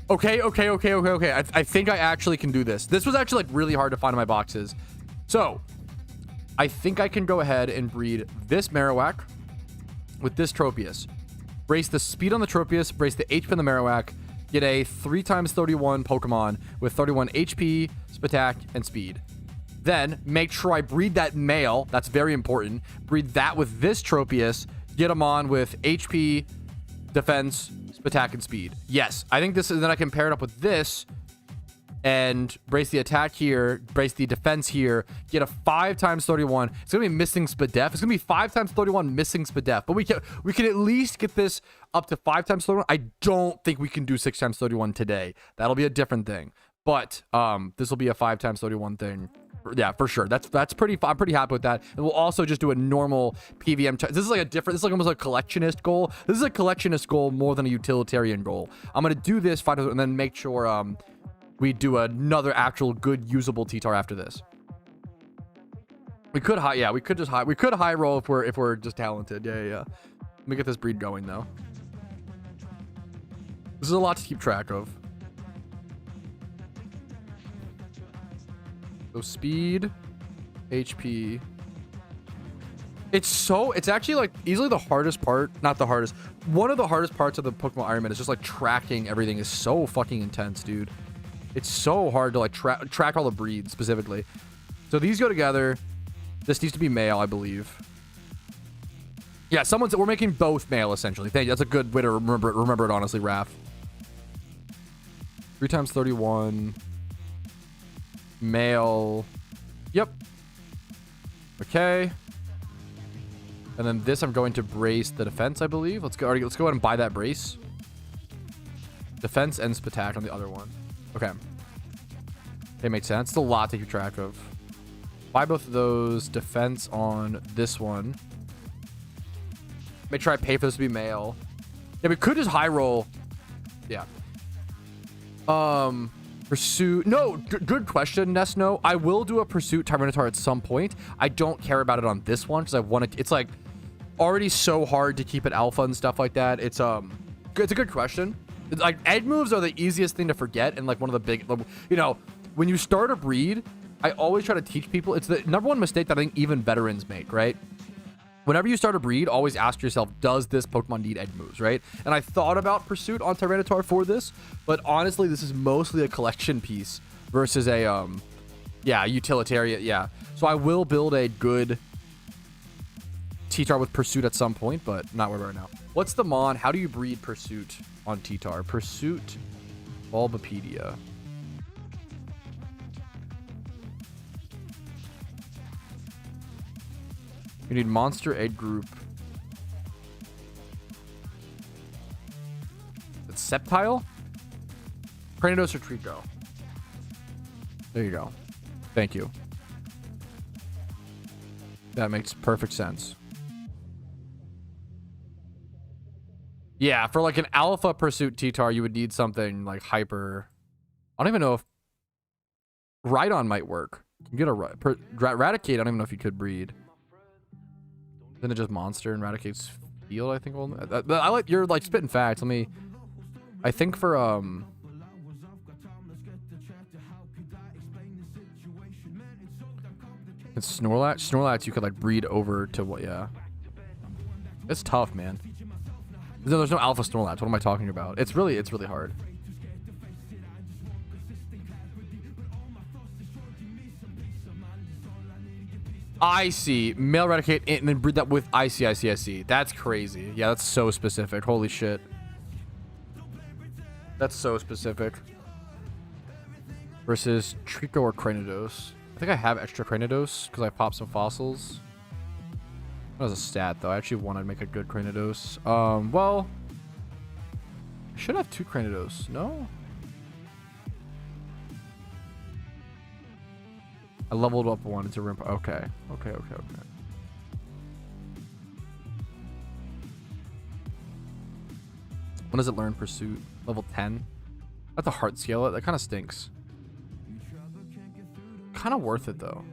Okay. Okay. Okay. Okay. Okay. I think I actually can do this. This was actually like really hard to find in my boxes. So I think I can go ahead and breed this Marowak with this Tropius. Brace the speed on the Tropius, brace the HP on the Marowak, get a 3x31 Pokemon with 31 HP, Spatak, and speed. Then make sure I breed that male. That's very important. Breed that with this Tropius. Get them on with HP, defense, attack, and speed. Yes, I think this is. Then I can pair it up with this and brace the attack here, brace the defense here. Get a 5x31. It's gonna be missing Spadef. It's gonna be 5x31 missing Spadef. But we can at least get this up to 5x31. I don't think we can do 6x31 today. That'll be a different thing. But this will be a 5x31 thing. Yeah, for sure. That's pretty. I'm pretty happy with that. And we'll also just do a normal PVM. This is like a different. This is like almost a collectionist goal. This is a collectionist goal more than a utilitarian goal. I'm gonna do this 5 and then make sure we do another actual good usable TTar after this. We could high, yeah, we could just high, we could high roll if we're just talented. Yeah, yeah, yeah. Let me get this breed going though. This is a lot to keep track of. So speed, HP. It's actually like easily the hardest part, not the hardest. One of the hardest parts of the Pokemon Iron Man is just like tracking everything is so fucking intense, dude. It's so hard to like track all the breeds specifically. So these go together. This needs to be male, I believe. Yeah, we're making both male essentially. Thank you. That's a good way to remember it honestly, Raph. 3 times 31. Male. Yep. Okay. And then this I'm going to brace the defense, I believe. Let's go ahead and buy that brace. Defense and attack on the other one. Okay. Okay, makes sense. It's a lot to keep track of. Buy both of those. Defense on this one. Make sure I pay for this to be male. Yeah, we could just high roll. Yeah. Pursuit. No, good question, Nesno. I will do a Pursuit Tyranitar at some point. I don't care about it on this one because I want to. It's like already so hard to keep it alpha and stuff like that. It's a good question. It's like egg moves are the easiest thing to forget, and like one of the big, you know, when you start a breed, I always try to teach people. It's the number one mistake that I think even veterans make, right? Whenever you start a breed, always ask yourself, does this Pokemon need egg moves, right? And I thought about Pursuit on Tyranitar for this, but honestly, this is mostly a collection piece versus a, yeah, utilitarian, yeah. So I will build a good TTar with Pursuit at some point, but not where we are now. What's the Mon? How do you breed Pursuit on TTar? Pursuit Bulbapedia. You need monster egg group. It's Sceptile? Cranidos or Trico? There you go. Thank you. That makes perfect sense. Yeah, for like an Alpha Pursuit TTar, you would need something like hyper. I don't even know if Rhydon might work. You can get a Raticate. I don't even know if you could breed. Then it just monster and Raticate's field, I think. I like you're like spitting facts. Let me. I think for and Snorlax you could like breed over to what? Yeah, it's tough, man. There's no Alpha Snorlax. What am I talking about? It's really hard. I see. Male Raticate and then breed that with I see. That's crazy. Yeah, that's so specific. Holy shit. That's so specific. Versus Trico or Cranidos. I think I have extra Cranidos because I popped some fossils. That was a stat though. I actually want to make a good Cranidos. Well, I should have 2 Cranidos. No? I leveled up one. It's a rimp. Okay. When does it learn Pursuit? Level 10? That's a heart scale. That kind of stinks. Kind of worth it though.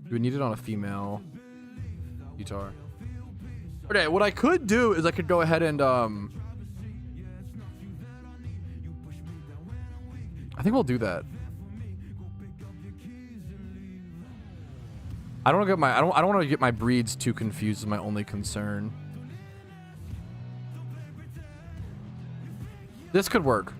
Do we need it on a female TTar? Okay, what I could do is I could go ahead and I think we'll do that. I don't want to get my I don't want to get my breeds too confused is my only concern. This could work.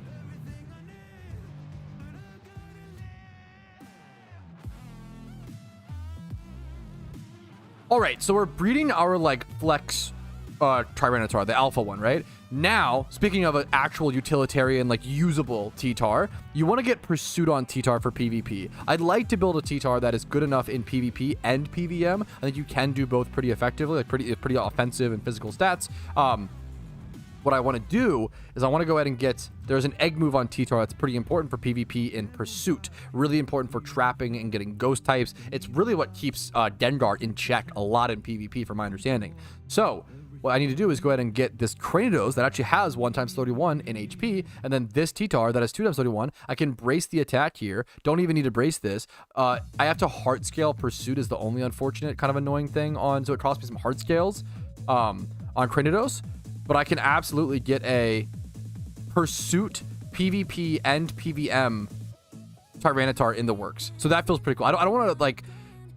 All right, so we're breeding our like flex Tyranitar, the alpha one, right? Now, speaking of an actual utilitarian, like usable TTar, you want to get Pursuit on TTar for PvP. I'd like to build a TTar that is good enough in PvP and PVM. I think you can do both pretty effectively, like pretty offensive and physical stats. What I want to do is I want to go ahead and get, there's an egg move on TTar that's pretty important for PvP and Pursuit. Really important for trapping and getting ghost types. It's really what keeps Gengar in check a lot in PvP from my understanding. So what I need to do is go ahead and get this Cranidos that actually has 1 times 31 in HP, and then this TTar that has 2 times 31. I can brace the attack here. Don't even need to brace this. I have to heart scale Pursuit is the only unfortunate kind of annoying thing on, so it costs me some heart scales on Cranidos, but I can absolutely get a Pursuit PvP and PVM Tyranitar in the works. So that feels pretty cool. I don't want to like,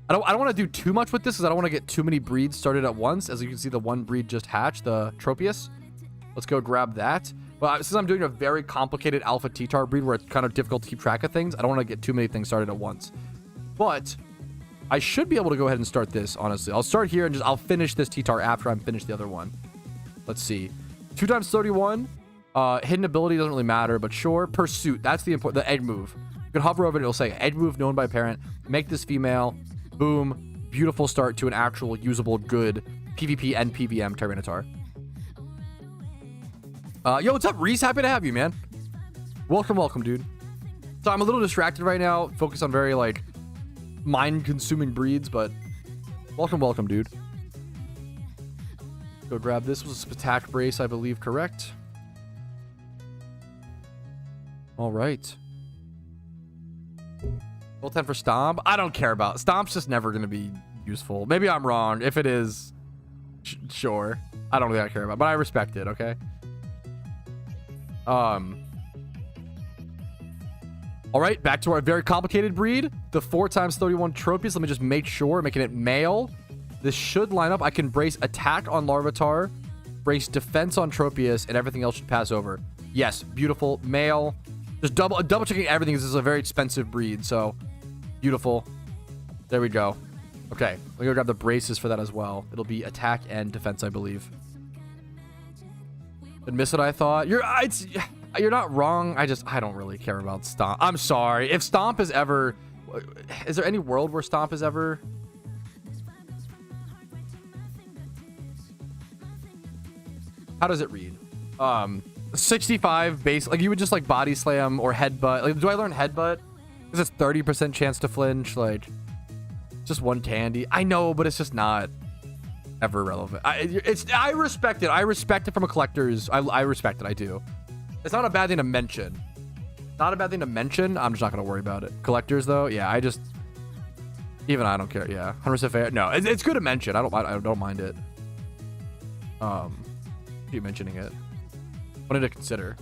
I don't want to do too much with this because I don't want to get too many breeds started at once. As you can see, the one breed just hatched, the Tropius. Let's go grab that. But since I'm doing a very complicated Alpha TTar breed where it's kind of difficult to keep track of things, I don't want to get too many things started at once. But I should be able to go ahead and start this, honestly. I'll start here and I'll finish this TTar after I'm finished the other one. Let's see. 2 times 31. Hidden ability doesn't really matter, but sure. Pursuit. That's the egg move. You can hover over it. It'll say egg move known by parent. Make this female. Boom. Beautiful start to an actual usable good PvP and PVM Tyranitar. Yo, what's up, Reese? Happy to have you, man. Welcome, dude. So I'm a little distracted right now. Focus on very, like, mind-consuming breeds, but welcome, dude. Go grab this. Was a attack brace, I believe, correct? All right. Level 10 for Stomp. I don't care about Stomp's just never going to be useful. Maybe I'm wrong. If it is, sure. I don't really care about it, but I respect it, okay? All right, back to our very complicated breed. The 4 times 31 Tropius. Let me just make sure, making it male. This should line up. I can brace attack on Larvitar, brace defense on Tropius, and everything else should pass over. Yes, beautiful. Male. Just double checking everything. This is a very expensive breed, so beautiful. There we go. Okay, let me go grab the braces for that as well. It'll be attack and defense, I believe. Didn't miss what I thought. You're not wrong. I don't really care about Stomp. I'm sorry. If Stomp is ever, is there any world where Stomp is ever? How does it read? 65 base, like you would just like body slam or headbutt. Like, do I learn headbutt? Because it's 30% chance to flinch. Like, just one candy. I know, but it's just not ever relevant. I respect it. I respect it from a collector's. I respect it. I do. It's not a bad thing to mention. Not a bad thing to mention. I'm just not gonna worry about it. Collectors though, yeah. Even I don't care. Yeah, 100% fair. No, it's good to mention. I don't mind it. Keep mentioning it. Wanted to consider.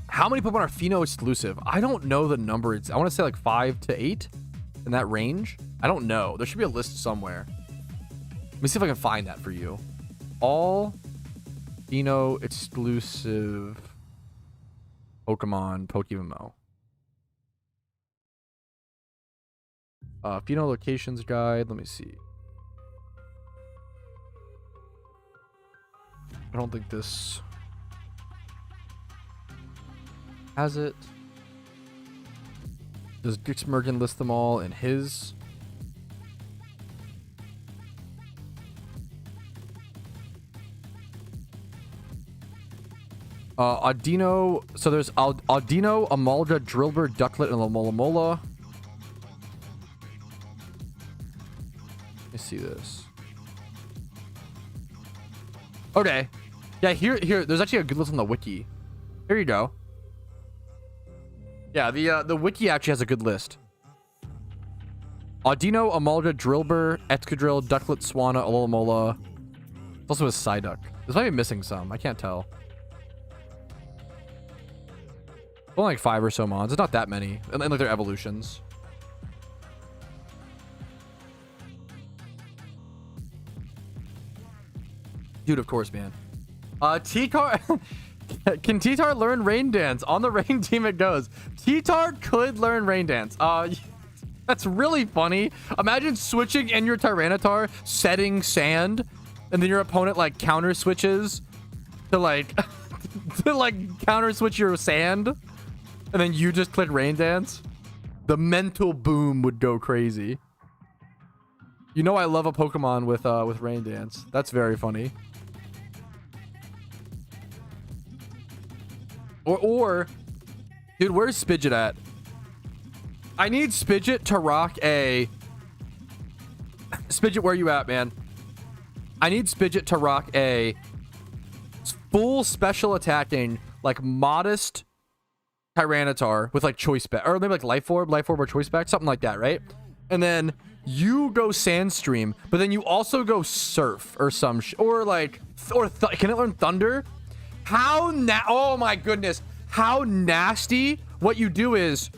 How many Pokemon are Pheno exclusive? I don't know the number. I want to say like 5 to 8 in that range. I don't know. There should be a list somewhere. Let me see if I can find that for you. All Pheno exclusive Pokemon PokeMMO. Pheno locations guide. Let me see. I don't think this has it. Does Gixmergen list them all in his? Audino. So there's Audino, Amalga, Drillbur, Ducklet, and Lamolamola. Let me see this. Okay. Yeah, here, there's actually a good list on the wiki. Here you go. Yeah, the wiki actually has a good list. Audino, Amalga, Drillbur, Excadrill, Ducklet, Swanna, Alomola. It's also a Psyduck. This might be missing some. I can't tell. Only like 5 or so mons. It's not that many. And like their evolutions. Dude, of course, man. TTar. Can TTar learn Rain Dance? On the Rain team it goes. TTar could learn Rain Dance. That's really funny. Imagine switching in your Tyranitar, setting sand, and then your opponent like counter switches to like counter switch your sand, and then you just click Rain Dance. The mental boom would go crazy. You know I love a Pokemon with Rain Dance. That's very funny. Or, dude, where's Spidget at? I need Spidget to rock a... Spidget, where you at, man? I need Spidget to rock a full special attacking, like modest Tyranitar with like choice spec, or maybe like life orb or choice spec, something like that, right? And then you go Sandstream, but then you also go Surf or some or like can it learn Thunder? Oh my goodness, how nasty! What you do is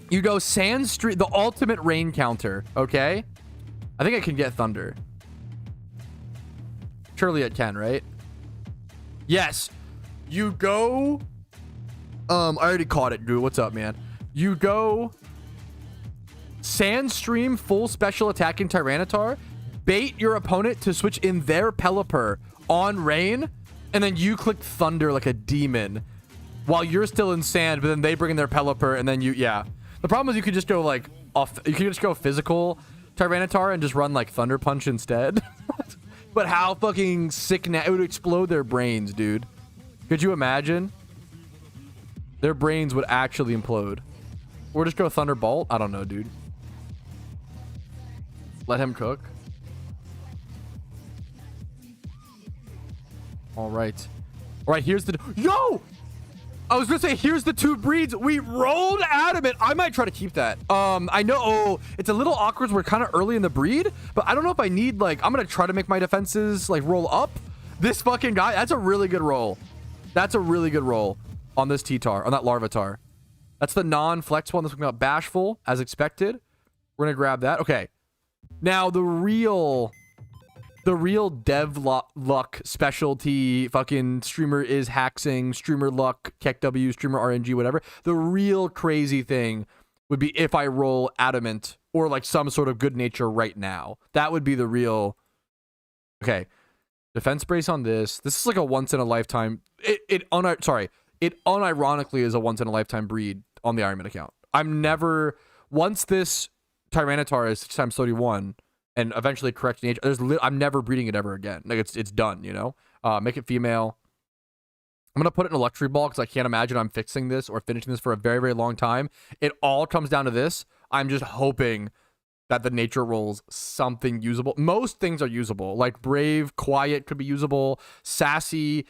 you go Sandstream, the ultimate rain counter. Okay, I think I can get Thunder. Surely it can, right? Yes, you go. I already caught it, dude. What's up, man? You go Sandstream full special attacking Tyranitar, bait your opponent to switch in their Pelipper on Rain, and then you click Thunder like a demon while you're still in Sand, but then they bring in their Pelipper, and then you, yeah. The problem is you could just go like off, you could just go physical Tyranitar and just run like Thunder Punch instead. But how fucking sick now, it would explode their brains, dude. Could you imagine? Their brains would actually implode. Or just go Thunderbolt. I don't know, dude. Let him cook. All right. All right, here's the... Yo! I was gonna say, here's the two breeds. We rolled Adamant. I might try to keep that. I know it's a little awkward. We're kind of early in the breed, but I don't know if I need, like, I'm gonna try to make my defenses, like, roll up. This fucking guy, that's a really good roll. That's a really good roll. On this TTar, on that Larvitar. That's the non-flex one. This one got Bashful, as expected. We're gonna grab that. Okay. Now the real dev luck specialty fucking streamer is Haxing, streamer luck, KEKW, streamer RNG, whatever. The real crazy thing would be if I roll Adamant or like some sort of good nature right now. That would be the real. Okay. Defense brace on this. This is like a once in a lifetime. It unironically is a once-in-a-lifetime breed on the Ironman account. I'm never... Once this Tyranitar is 6 times 31 and eventually correct in age, I'm never breeding it ever again. Like, it's done, you know? Make it female. I'm going to put it in a luxury ball because I can't imagine I'm fixing this or finishing this for a very, very long time. It all comes down to this. I'm just hoping that the nature rolls something usable. Most things are usable. Like Brave, Quiet could be usable. Sassy...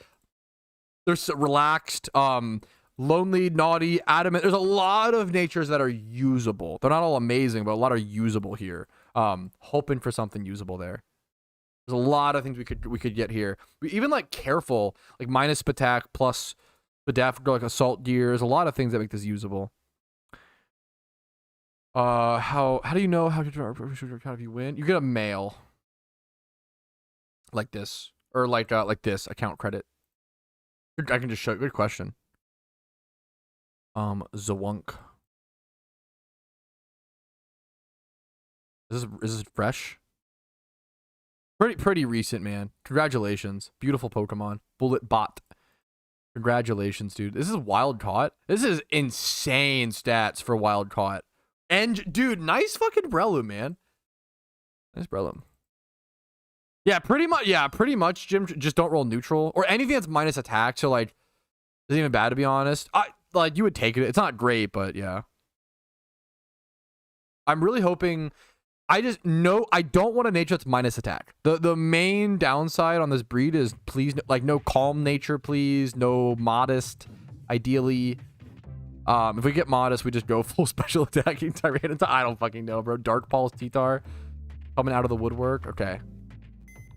There's relaxed, lonely, naughty, adamant. There's a lot of natures that are usable. They're not all amazing, but a lot are usable here. Hoping for something usable there. There's a lot of things we could get here. Even like careful, like minus attack plus Spadaf, like assault gear. There's a lot of things that make this usable. How do you know how to draw account if you win? You get a mail like this, or like this account credit. I can just show you. Good question. Zawunk. Is this fresh? Pretty recent, man. Congratulations. Beautiful Pokemon. Bullet Bot. Congratulations, dude. This is wild caught. This is insane stats for wild caught. And dude, nice fucking Breloom, man. Nice Breloom. Yeah, pretty much, Jim. Just don't roll neutral or anything that's minus attack. So like, isn't even bad to be honest. Like you would take it. It's not great, but yeah. I'm really hoping. I don't want a nature that's minus attack. The main downside on this breed is please like no calm nature, please. No modest, ideally. If we get modest, we just go full special attacking Tyranitar. I don't fucking know, bro. Dark Pulse TTar coming out of the woodwork. Okay.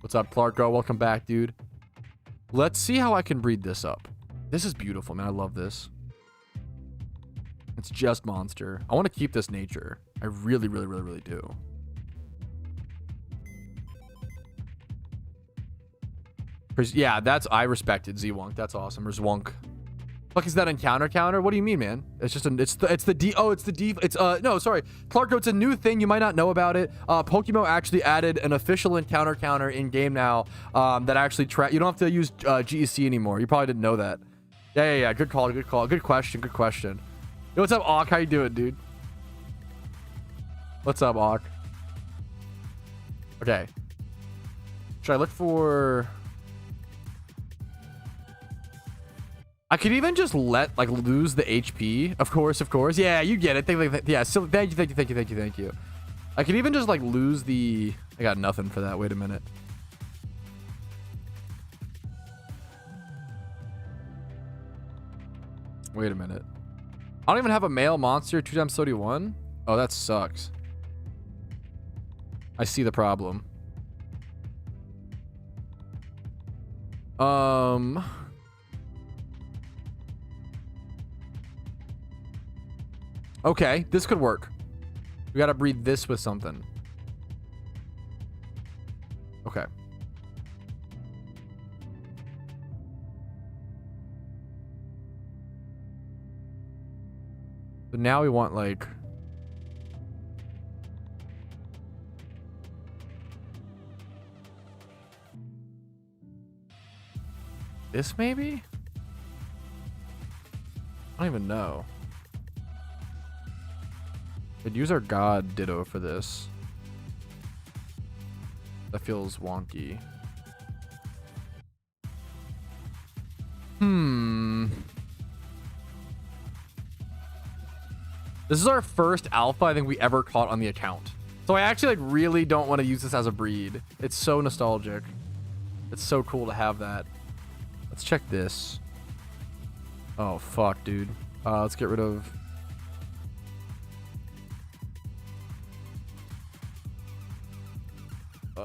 What's up, Clarko? Welcome back, dude. Let's see how I can breed this up. This is beautiful, man. I love this. It's just monster. I want to keep this nature. I really, really, really, really do. Yeah, I respected Z-Wonk. That's awesome. Or Zwonk. Fuck is that encounter counter? What do you mean, man? It's just no, sorry. Clarko, it's a new thing. You might not know about it. PokeMMO actually added an official encounter counter in game now that actually you don't have to use GEC anymore. You probably didn't know that. Yeah. Good call. Good question. Yo, what's up, Auk? How you doing, dude? What's up, Auk? Okay. Should I look for... I could even just lose the HP. Of course. Yeah, you get it. Yeah, so thank you. I could even just like lose the... I got nothing for that. Wait a minute. Wait a minute. I don't even have a male monster 2 times 31. Oh, that sucks. I see the problem. Okay, this could work. We gotta breed this with something. Okay. So now we want like... this maybe? I don't even know. Could use our god Ditto for this. That feels wonky. This is our first alpha I think we ever caught on the account. So I actually like really don't want to use this as a breed. It's so nostalgic. It's so cool to have that. Let's check this. Oh fuck, dude. Let's get rid of...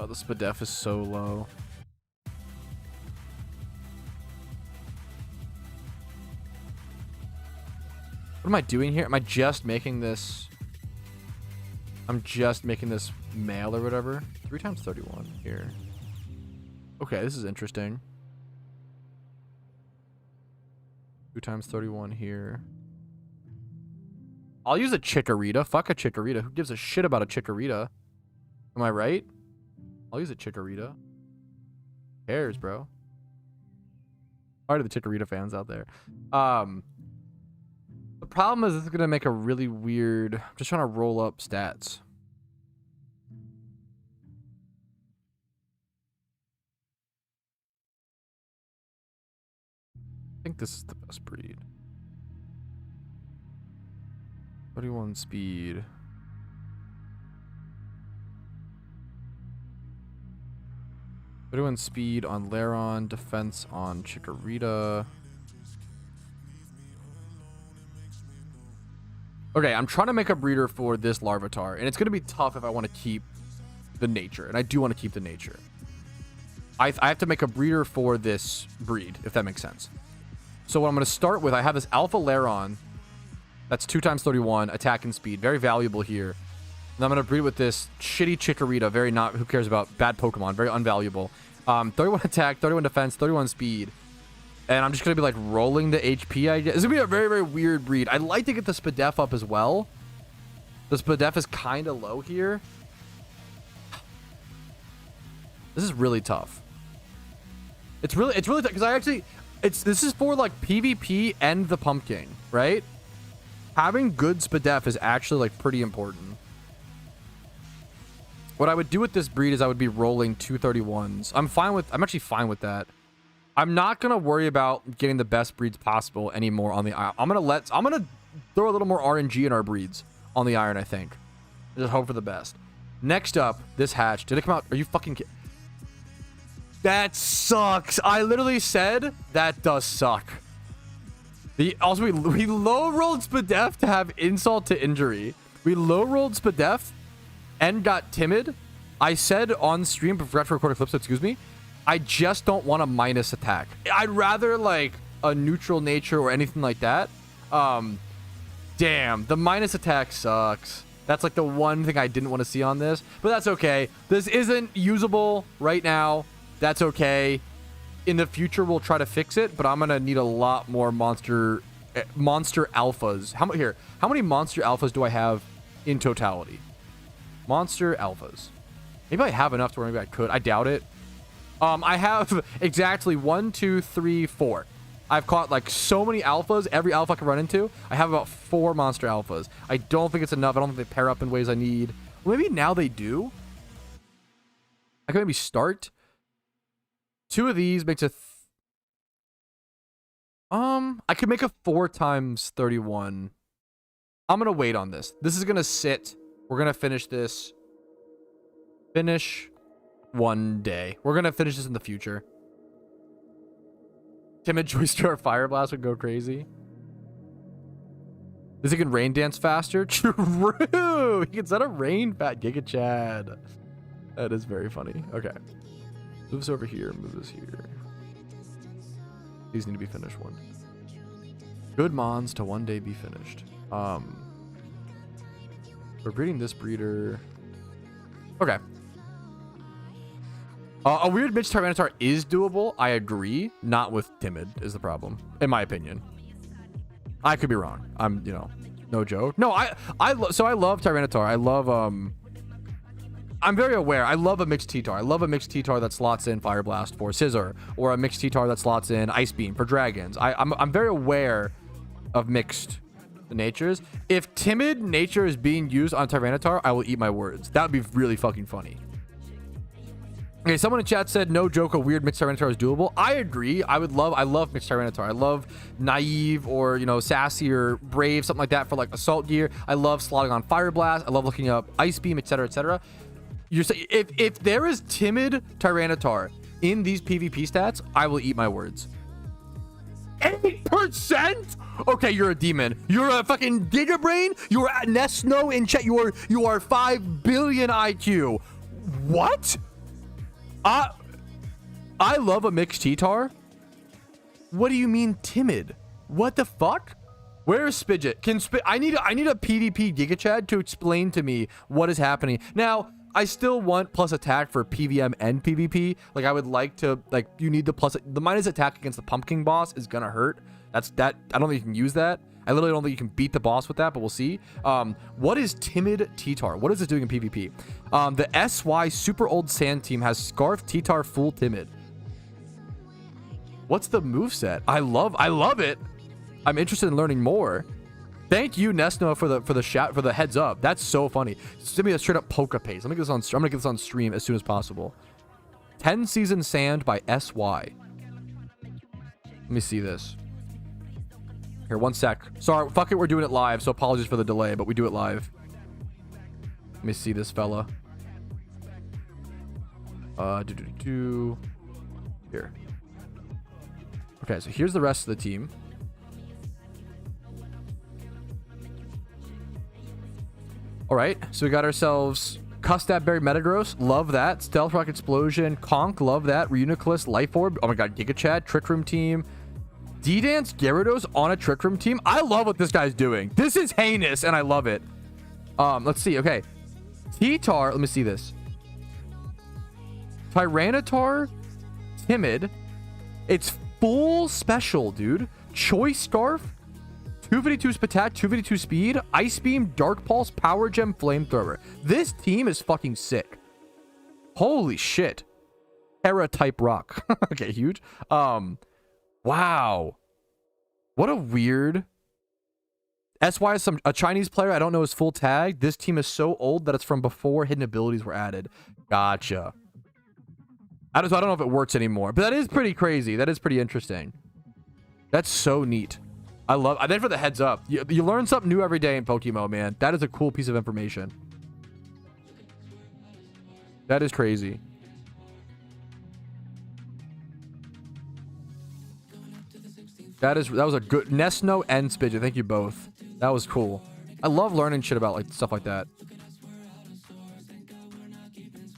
the Spadef is so low. What am I doing here? Am I just making this... I'm just making this male or whatever. 3 times 31 here. Okay, this is interesting. 2 times 31 here. I'll use a Chikorita. Fuck a Chikorita. Who gives a shit about a Chikorita? Am I right? I'll use a Chikorita. Who cares, bro? Sorry to the Chikorita fans out there. The problem is this is gonna make a really weird... I'm just trying to roll up stats. I think this is the best breed. 31 speed. 31 speed on Laron, defense on Chikorita. Okay, I'm trying to make a breeder for this Larvitar, and it's going to be tough if I want to keep the nature, and I do want to keep the nature. I have to make a breeder for this breed, if that makes sense. So what I'm going to start with, I have this Alpha Laron. That's 2 times 31, attack and speed. Very valuable here. And I'm going to breed with this shitty Chikorita. Very not, who cares about bad Pokemon. Very unvaluable. 31 attack, 31 defense, 31 speed. And I'm just going to be like rolling the HP, I guess. It's going to be a very, very weird breed. I'd like to get the Spadef up as well. The Spadef is kind of low here. This is really tough. It's really tough because I actually, this is for like PvP and the Pumpkin, right? Having good Spadef is actually like pretty important. What I would do with this breed is I would be rolling 231s. I'm actually fine with that. I'm not gonna worry about getting the best breeds possible anymore on the iron. I'm gonna throw a little more RNG in our breeds on the iron, I think. Just hope for the best. Next up, this hatch. Did it come out? Are you fucking kidding? That sucks. I literally said that does suck. Also, we low-rolled Spadef to have insult to injury. We low-rolled Spadef and got timid. I said on stream, but forgot to record a clip, so excuse me. I just don't want a minus attack. I'd rather like a neutral nature or anything like that. Damn, the minus attack sucks. That's like the one thing I didn't want to see on this, but that's okay. This isn't usable right now. That's okay. In the future, we'll try to fix it, but I'm gonna need a lot more monster alphas. How many monster alphas do I have in totality? Monster alphas. Maybe I have enough to where maybe I could. I doubt it. I have exactly 1, 2, 3, 4. I've caught like so many alphas, every alpha I can run into. I have about 4 monster alphas. I don't think it's enough. I don't think they pair up in ways I need. Well, maybe now they do. I can maybe start. 2 of these makes a... I could make a 4 times 31. I'm gonna wait on this. This is gonna sit. We're gonna finish this. Finish one day. We're gonna finish this in the future. Timid Joyster or Fire Blast would go crazy. Does he can rain dance faster? True. He can set a rain fat Giga Chad. That is very funny. Okay. Move this over here. Move this here. These need to be finished one. Good mons to one day be finished. We're breeding this breeder. Okay. A weird Mitch Tyranitar is doable. I agree. Not with timid is the problem, in my opinion. I could be wrong. I'm, you know, no joke. No, I love Tyranitar. I love, I'm very aware. I love a mixed TTar. I love a mixed TTar that slots in Fire Blast for Scissor, or a mixed TTar that slots in Ice Beam for Dragons. I'm very aware of mixed natures. If timid nature is being used on Tyranitar, I will eat my words. That would be really fucking funny. Okay, someone in chat said, no joke, a weird mixed Tyranitar is doable. I agree. I love mixed Tyranitar. I love naive or, you know, sassy or brave, something like that for like assault gear. I love slotting on Fire Blast. I love looking up Ice Beam, etc., etc. You're saying if there is timid Tyranitar in these PvP stats, I will eat my words. 8%? Okay, you're a demon. You're a fucking Giga Brain. You're at Nesno in chat. You are 5 billion IQ. What? I love a mixed TTar. What do you mean timid? What the fuck? Where is Spidget? I need a PvP Giga Chad to explain to me what is happening. Now, I still want plus attack for PVM and PvP. Like, I would like to, like, you need the minus attack against the Pumpkin boss is gonna hurt. I don't think you can use that. I literally don't think you can beat the boss with that, but we'll see. What is Timid TTar? What is it doing in PvP? The SY Super Old Sand team has Scarf TTar Full Timid. What's the moveset? I love it. I'm interested in learning more. Thank you, Nesno, for the heads up. That's so funny. Send me a straight up Poke pace. I'm gonna get this on stream as soon as possible. 10 Season Sand by SY. Let me see this. Here, one sec. Sorry, fuck it, we're doing it live, so apologies for the delay, but we do it live. Let me see this fella. Here. Okay, so here's the rest of the team. All right, so we got ourselves Custapberry Metagross, love that. Stealth Rock Explosion, Conk, love that. Reuniclus, Life Orb, oh my god, Giga Chad, Trick Room team. D-Dance Gyarados on a Trick Room team. I love what this guy's doing. This is heinous, and I love it. Let's see. Okay. TTar. Let me see this. Tyranitar. Timid. It's full special, dude. Choice Scarf. 252 Spatat. 252 Speed. Ice Beam. Dark Pulse. Power Gem. Flamethrower. This team is fucking sick. Holy shit. Terra type rock. Okay, huge. Wow. What a weird... SY is a Chinese player. I don't know his full tag. This team is so old that it's from before hidden abilities were added. Gotcha. I don't know if it works anymore, but that is pretty crazy. That is pretty interesting. That's so neat. I love... Thanks for the heads up. You learn something new every day in PokeMMO, man. That is a cool piece of information. That is crazy. That was a good... Nesno and Spidget. Thank you both. That was cool. I love learning shit about like stuff like that.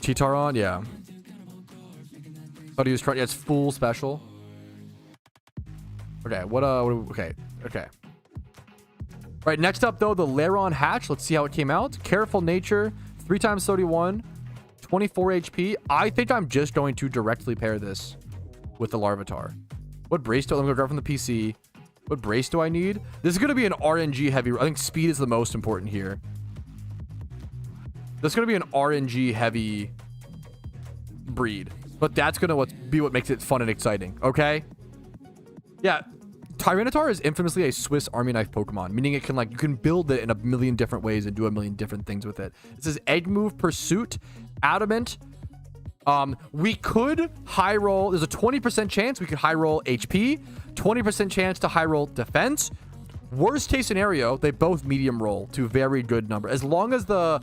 TTar on? Yeah. How to use... Yeah, it's full special. Okay, okay. Okay. Alright, next up, though, the Lairon Hatch. Let's see how it came out. Careful Nature. 3 times 31. 24 HP. I think I'm just going to directly pair this with the Larvitar. What brace do I... Let me go grab from the PC. What brace do I need? This is going to be an RNG heavy... I think speed is the most important here. This is going to be an RNG heavy breed. But that's going to be what makes it fun and exciting. Okay? Yeah. Tyranitar is infamously a Swiss Army knife Pokemon, meaning it can you can build it in a million different ways and do a million different things with it. This is Egg Move, Pursuit, Adamant. We could high roll. There's a 20% chance we could high roll HP, 20% chance to high roll defense. Worst case scenario, they both medium roll to very good number. As long as the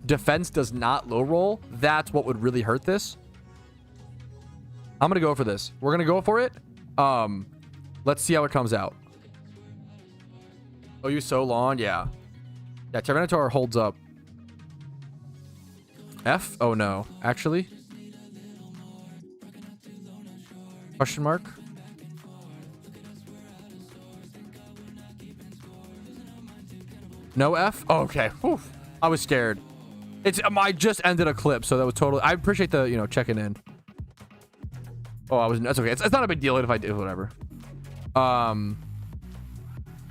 defense does not low roll, that's what would really hurt this. I'm gonna go for this. We're gonna go for it. Let's see how it comes out. Oh, you so long? Yeah. Yeah, Tyranitar holds up. F? Oh, no. Actually? Question mark? No F? Oh, okay. Whew. I was scared. It's I just ended a clip, so that was totally... I appreciate the, you know, checking in. Oh, that's okay. It's not a big deal if I do, whatever.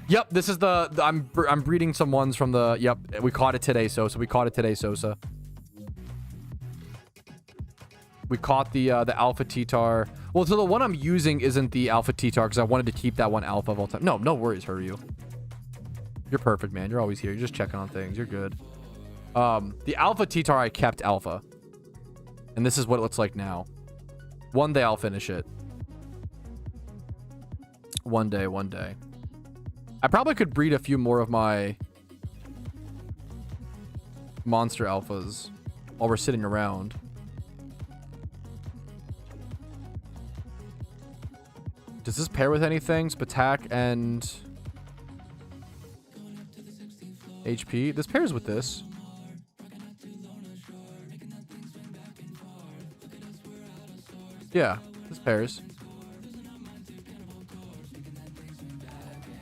Yep, this is I'm breeding some ones from the... Yep, we caught it today, Sosa. We caught it today, Sosa. We caught the Alpha TTar. Well, so the one I'm using isn't the Alpha TTar because I wanted to keep that one Alpha of all time. No worries, Huryu. You're perfect, man. You're always here. You're just checking on things. You're good. The Alpha TTar I kept Alpha. And this is what it looks like now. One day I'll finish it. One day. I probably could breed a few more of my monster alphas while we're sitting around. Does this pair with anything? Spatak and HP. This pairs with this. Yeah, this pairs.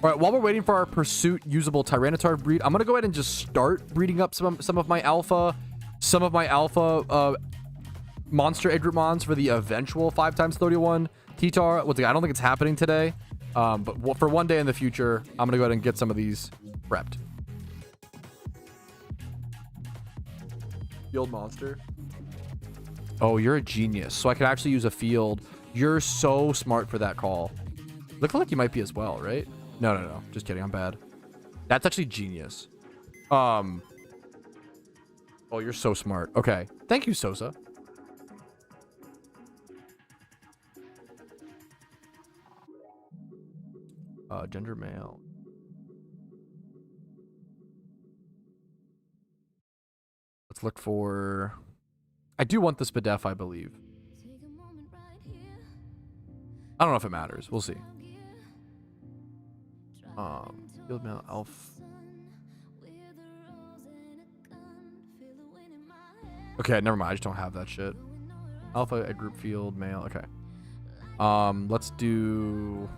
All right, while we're waiting for our pursuit usable Tyranitar breed, I'm gonna go ahead and just start breeding up some of my alpha monster egg group mons for the eventual 5x31 TTar. Once again, I don't think it's happening today, but for one day in the future, I'm gonna go ahead and get some of these prepped. Field monster. Oh, you're a genius. So I could actually use a field. You're so smart for that call. Look like you might be as well, right? No. Just kidding. I'm bad. That's actually genius. Oh, you're so smart. Okay. Thank you, Sosa. Gender male. Let's look for... I do want the Spadef, I believe. I don't know if it matters. We'll see. Field male elf. Okay, never mind. I just don't have that shit. Alpha a group field male. Okay. Let's do...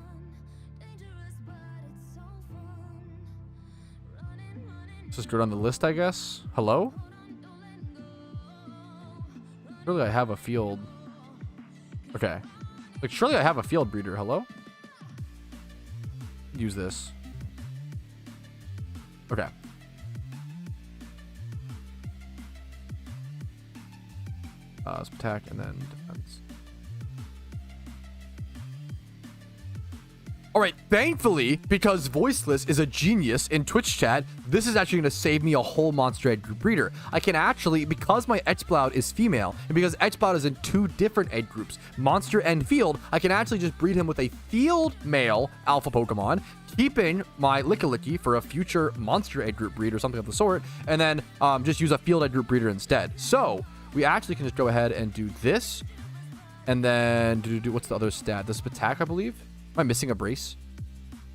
Let's just go down the list, I guess. Hello? Surely I have a field. Okay. Like, surely I have a field breeder. Hello? Use this. Okay. Attack and then defense. All right, thankfully, because Voiceless is a genius in Twitch chat, this is actually going to save me a whole monster egg group breeder. I can actually, because my Etchbloud is female, and because Etchbloud is in 2 different egg groups, monster and field, I can actually just breed him with a field male alpha Pokemon, keeping my Lickilicky for a future monster egg group breed or something of the sort, and then just use a field egg group breeder instead. So we actually can just go ahead and do this, and then do what's the other stat? The Spatak, I believe. Am I missing a brace?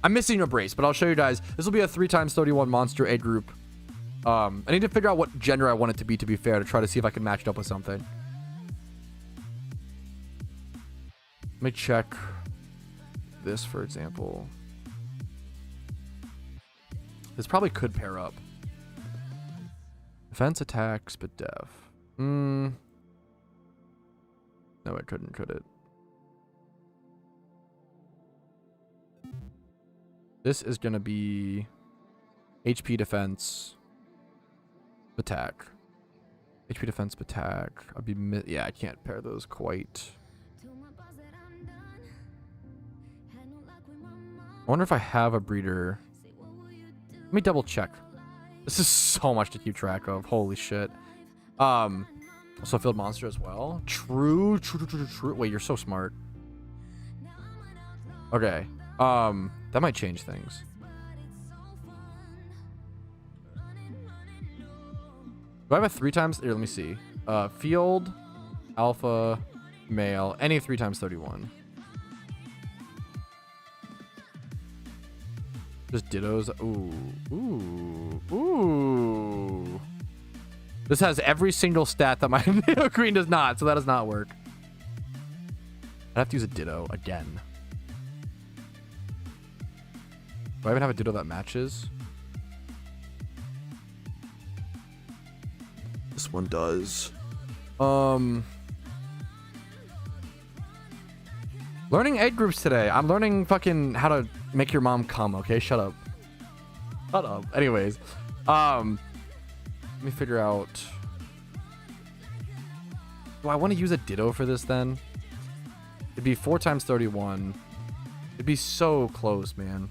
I'm missing a brace, but I'll show you guys. This will be a 3x31 monster egg group. I need to figure out what gender I want it to be fair, to try to see if I can match it up with something. Let me check this, for example. This probably could pair up. Defense, attacks, but def. No, it couldn't, could it? This is going to be HP defense, attack. HP defense, attack. I'd be yeah, I can't pair those quite. I wonder if I have a breeder. Let me double check. This is so much to keep track of. Holy shit. Also field monster as well. True. Wait, you're so smart. Okay. That might change things. Do I have a 3x? Here, let me see. Field, alpha, male, any 3x31. Just dittos. Ooh. Ooh. Ooh. This has every single stat that my Nido Queen does not, so that does not work. I'd have to use a ditto again. Do I even have a ditto that matches? This one does. Learning egg groups today. I'm learning fucking how to make your mom come, okay? Shut up. Shut up. Anyways. Let me figure out. Do I want to use a ditto for this then? It'd be 4 times 31. It'd be so close, man.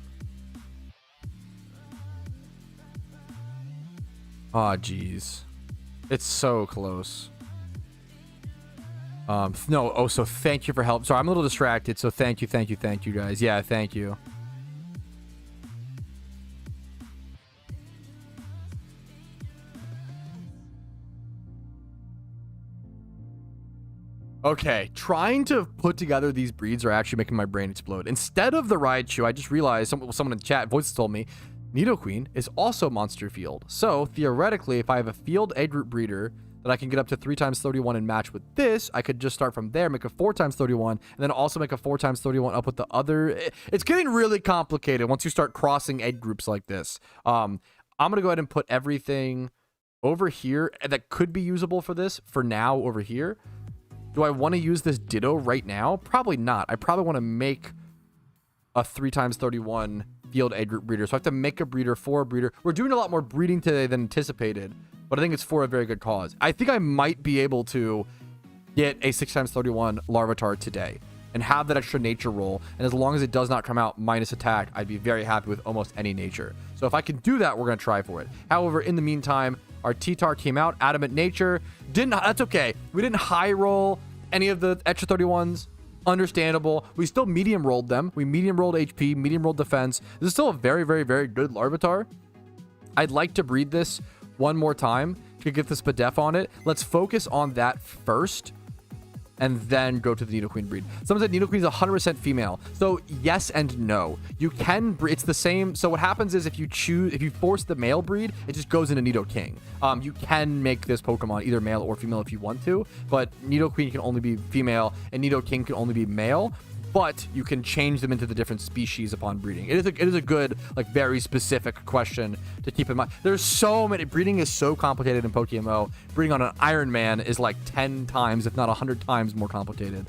Aw, jeez. It's so close. No, oh, so thank you for help. Sorry, I'm a little distracted, so thank you, guys. Yeah, thank you. Okay, trying to put together these breeds are actually making my brain explode. Instead of the Raichu, I just realized someone in the chat voice told me Nidoqueen is also monster field. So theoretically, if I have a field egg group breeder that I can get up to 3 times 31 and match with this, I could just start from there, make a 4 times 31, and then also make a 4 times 31 up with the other. It's getting really complicated once you start crossing egg groups like this. I'm gonna go ahead and put everything over here that could be usable for this for now over here. Do I want to use this ditto right now? Probably not. I probably want to make a 3 times 31 field egg group breeder. So I have to make a breeder for a breeder. We're doing a lot more breeding today than anticipated, but I think it's for a very good cause. I think I might be able to get a 6 times 31 Larvitar today and have that extra nature roll. And as long as it does not come out minus attack, I'd be very happy with almost any nature. So if I can do that, we're going to try for it. However, in the meantime, our TTar came out, adamant nature. That's okay. We didn't high roll any of the extra 31s. Understandable. We still medium rolled them. We medium rolled HP, medium rolled defense. This is still a very, very, very good Larvitar. I'd like to breed this one more time to get the Spadef on it. Let's focus on that first and then go to the Nidoqueen breed. Someone said Nidoqueen is 100% female. So yes and no. You can breed. It's the same. So what happens is if you force the male breed, it just goes into Nidoking. You can make this Pokemon either male or female if you want to, but Nidoqueen can only be female and Nidoking can only be male. But you can change them into the different species upon breeding. It is a good, like, very specific question to keep in mind. There's so many. Breeding is so complicated in PokeMMO. Breeding on an Iron Man is like 10 times, if not 100 times more complicated.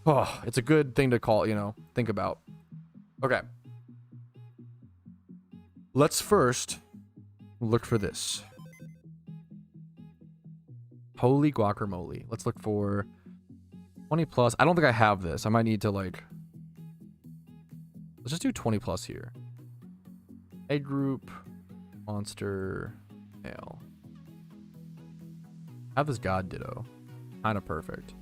Oh, it's a good thing to think about. Okay. Let's first look for this. Holy guacamole. Let's look for 20 plus. I don't think I have this. I might need to let's just do 20 plus here. Egg group, monster, male. I have this God Ditto. Kind of perfect.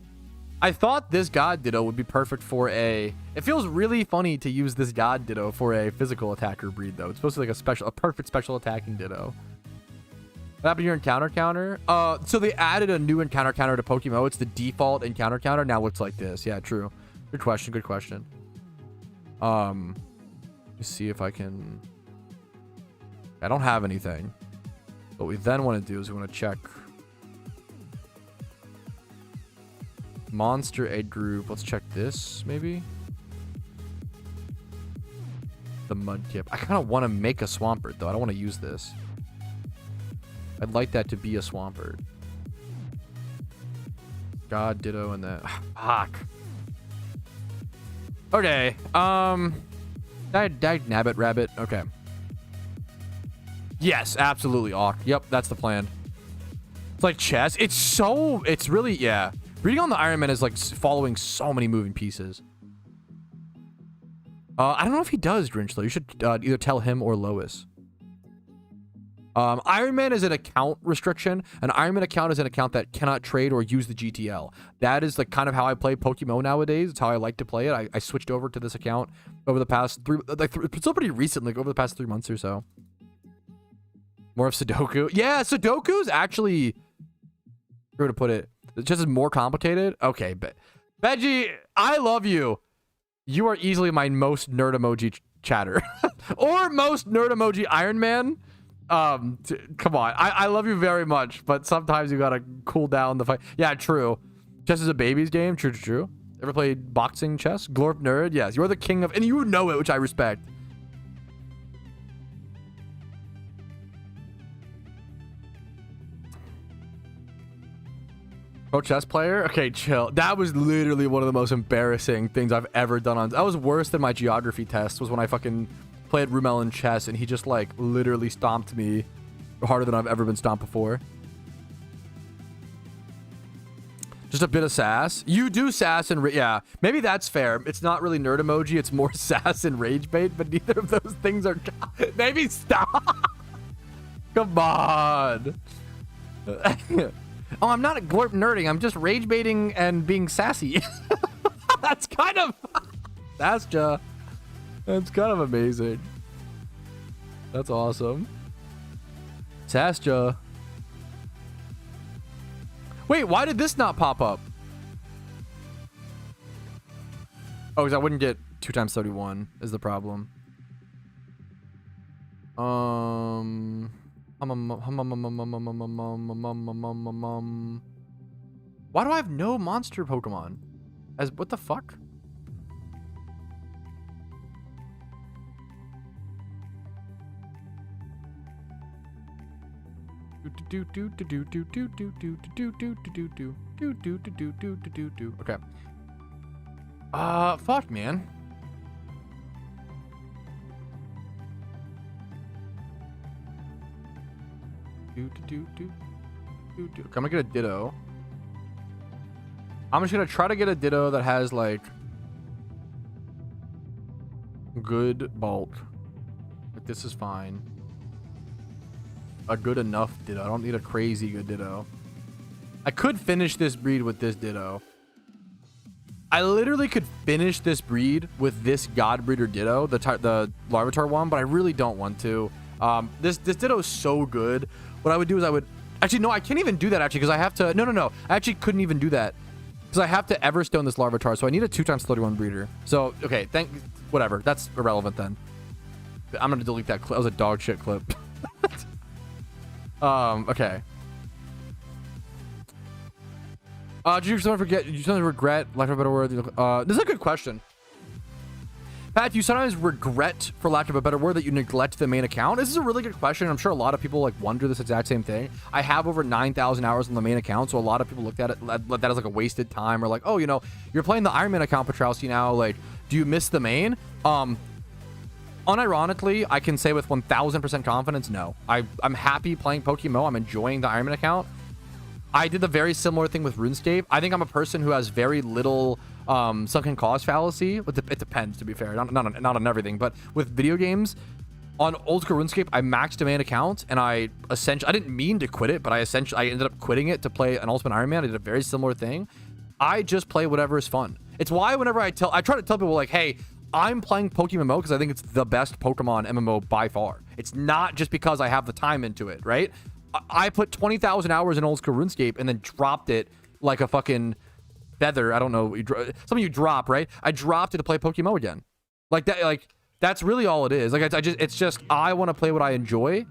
I thought this God Ditto would be perfect for it feels really funny to use this God Ditto for a physical attacker breed though. It's supposed to be like a perfect special attacking Ditto. What happened to your encounter counter? So they added a new encounter counter to PokeMMO. It's the default encounter counter. Now looks like this. Yeah, true. Good question. Good question. Let me see if I can. I don't have anything. What we then want to do is we want to check monster egg group. Let's check this maybe. The Mudkip. I kind of want to make a Swampert though. I don't want to use this. I'd like that to be a Swampert. God Ditto and that. Fuck. Okay. Nabbit Rabbit. Okay. Yes, absolutely. Awk. Yep, that's the plan. It's like chess. It's really, yeah. Reading on the Iron Man is like following so many moving pieces. I don't know if he does, Grinch, though. You should either tell him or Lois. Iron Man is an account restriction. An Iron Man account is an account that cannot trade or use the GTL. That is like kind of how I play PokeMMO nowadays. It's how I like to play it. I switched over to this account over the past still pretty recently, like over the past 3 months or so. More of Sudoku. Yeah, Sudoku's actually, where to put it? It's just more complicated. Okay, but Veggie, I love you. You are easily my most nerd emoji chatter. Or most nerd emoji Iron Man. Come on. I love you very much, but sometimes you gotta cool down the fight. Yeah, true. Chess is a baby's game. True, true, true. Ever played boxing chess? Glorp nerd? Yes. You're the king of... And you know it, which I respect. Pro chess player? Okay, chill. That was literally one of the most embarrassing things I've ever done on... That was worse than my geography test, was when I fucking played Rumel in chess, and he just, like, literally stomped me harder than I've ever been stomped before. Just a bit of sass. You do sass and... Yeah, maybe that's fair. It's not really nerd emoji. It's more sass and rage bait, but neither of those things are... Maybe stop. Come on. Oh, I'm not glorp nerding. I'm just rage baiting and being sassy. That's kind of... That's kind of amazing. That's awesome. Sasja. Wait, why did this not pop up? Oh, because I wouldn't get 2 times 31 is the problem. Why do I have no monster Pokemon? What the fuck? Okay. Fuck, man. Okay, I'm gonna get a Ditto. I'm just gonna try to get a Ditto that has like good bulk. Like this is fine. A good enough Ditto. I don't need a crazy good Ditto. I could finish this breed with this Ditto. I literally could finish this breed with this God Breeder Ditto, the Larvitar one, but I really don't want to. This Ditto is so good. What I would do is I would... Actually, no, I can't even do that, actually, because I have to... No. I actually couldn't even do that. Because I have to Everstone this Larvitar, so I need a 2 times 31 breeder. So, okay, whatever. That's irrelevant, then. I'm going to delete that clip. That was a dog shit clip. Okay. Did you sometimes regret, lack of a better word? This is a good question. Pat, do you sometimes regret, for lack of a better word, that you neglect the main account? This is a really good question. I'm sure a lot of people like wonder this exact same thing. I have over 9,000 hours on the main account, so a lot of people looked at it that as like a wasted time, or like, oh, you know, you're playing the Iron Man account, Patrouski, now. Like, do you miss the main? Unironically, I can say with 1,000% confidence, no. I'm happy playing PokeMMO. I'm enjoying the Iron Man account. I did the very similar thing with RuneScape. I think I'm a person who has very little sunken cost fallacy. It depends, to be fair. Not on everything, but with video games, on old school RuneScape, I maxed a main account, and I didn't mean to quit it, but I ended up quitting it to play an Ultimate Iron Man. I did a very similar thing. I just play whatever is fun. It's why whenever I try to tell people, like, hey, I'm playing PokeMMO because I think it's the best Pokemon MMO by far. It's not just because I have the time into it, right? I put 20,000 hours in old school RuneScape and then dropped it like a fucking feather. I don't know. Something you drop, right? I dropped it to play PokeMMO again. Like that. Like that's really all it is. Like it's just I want to play what I enjoy.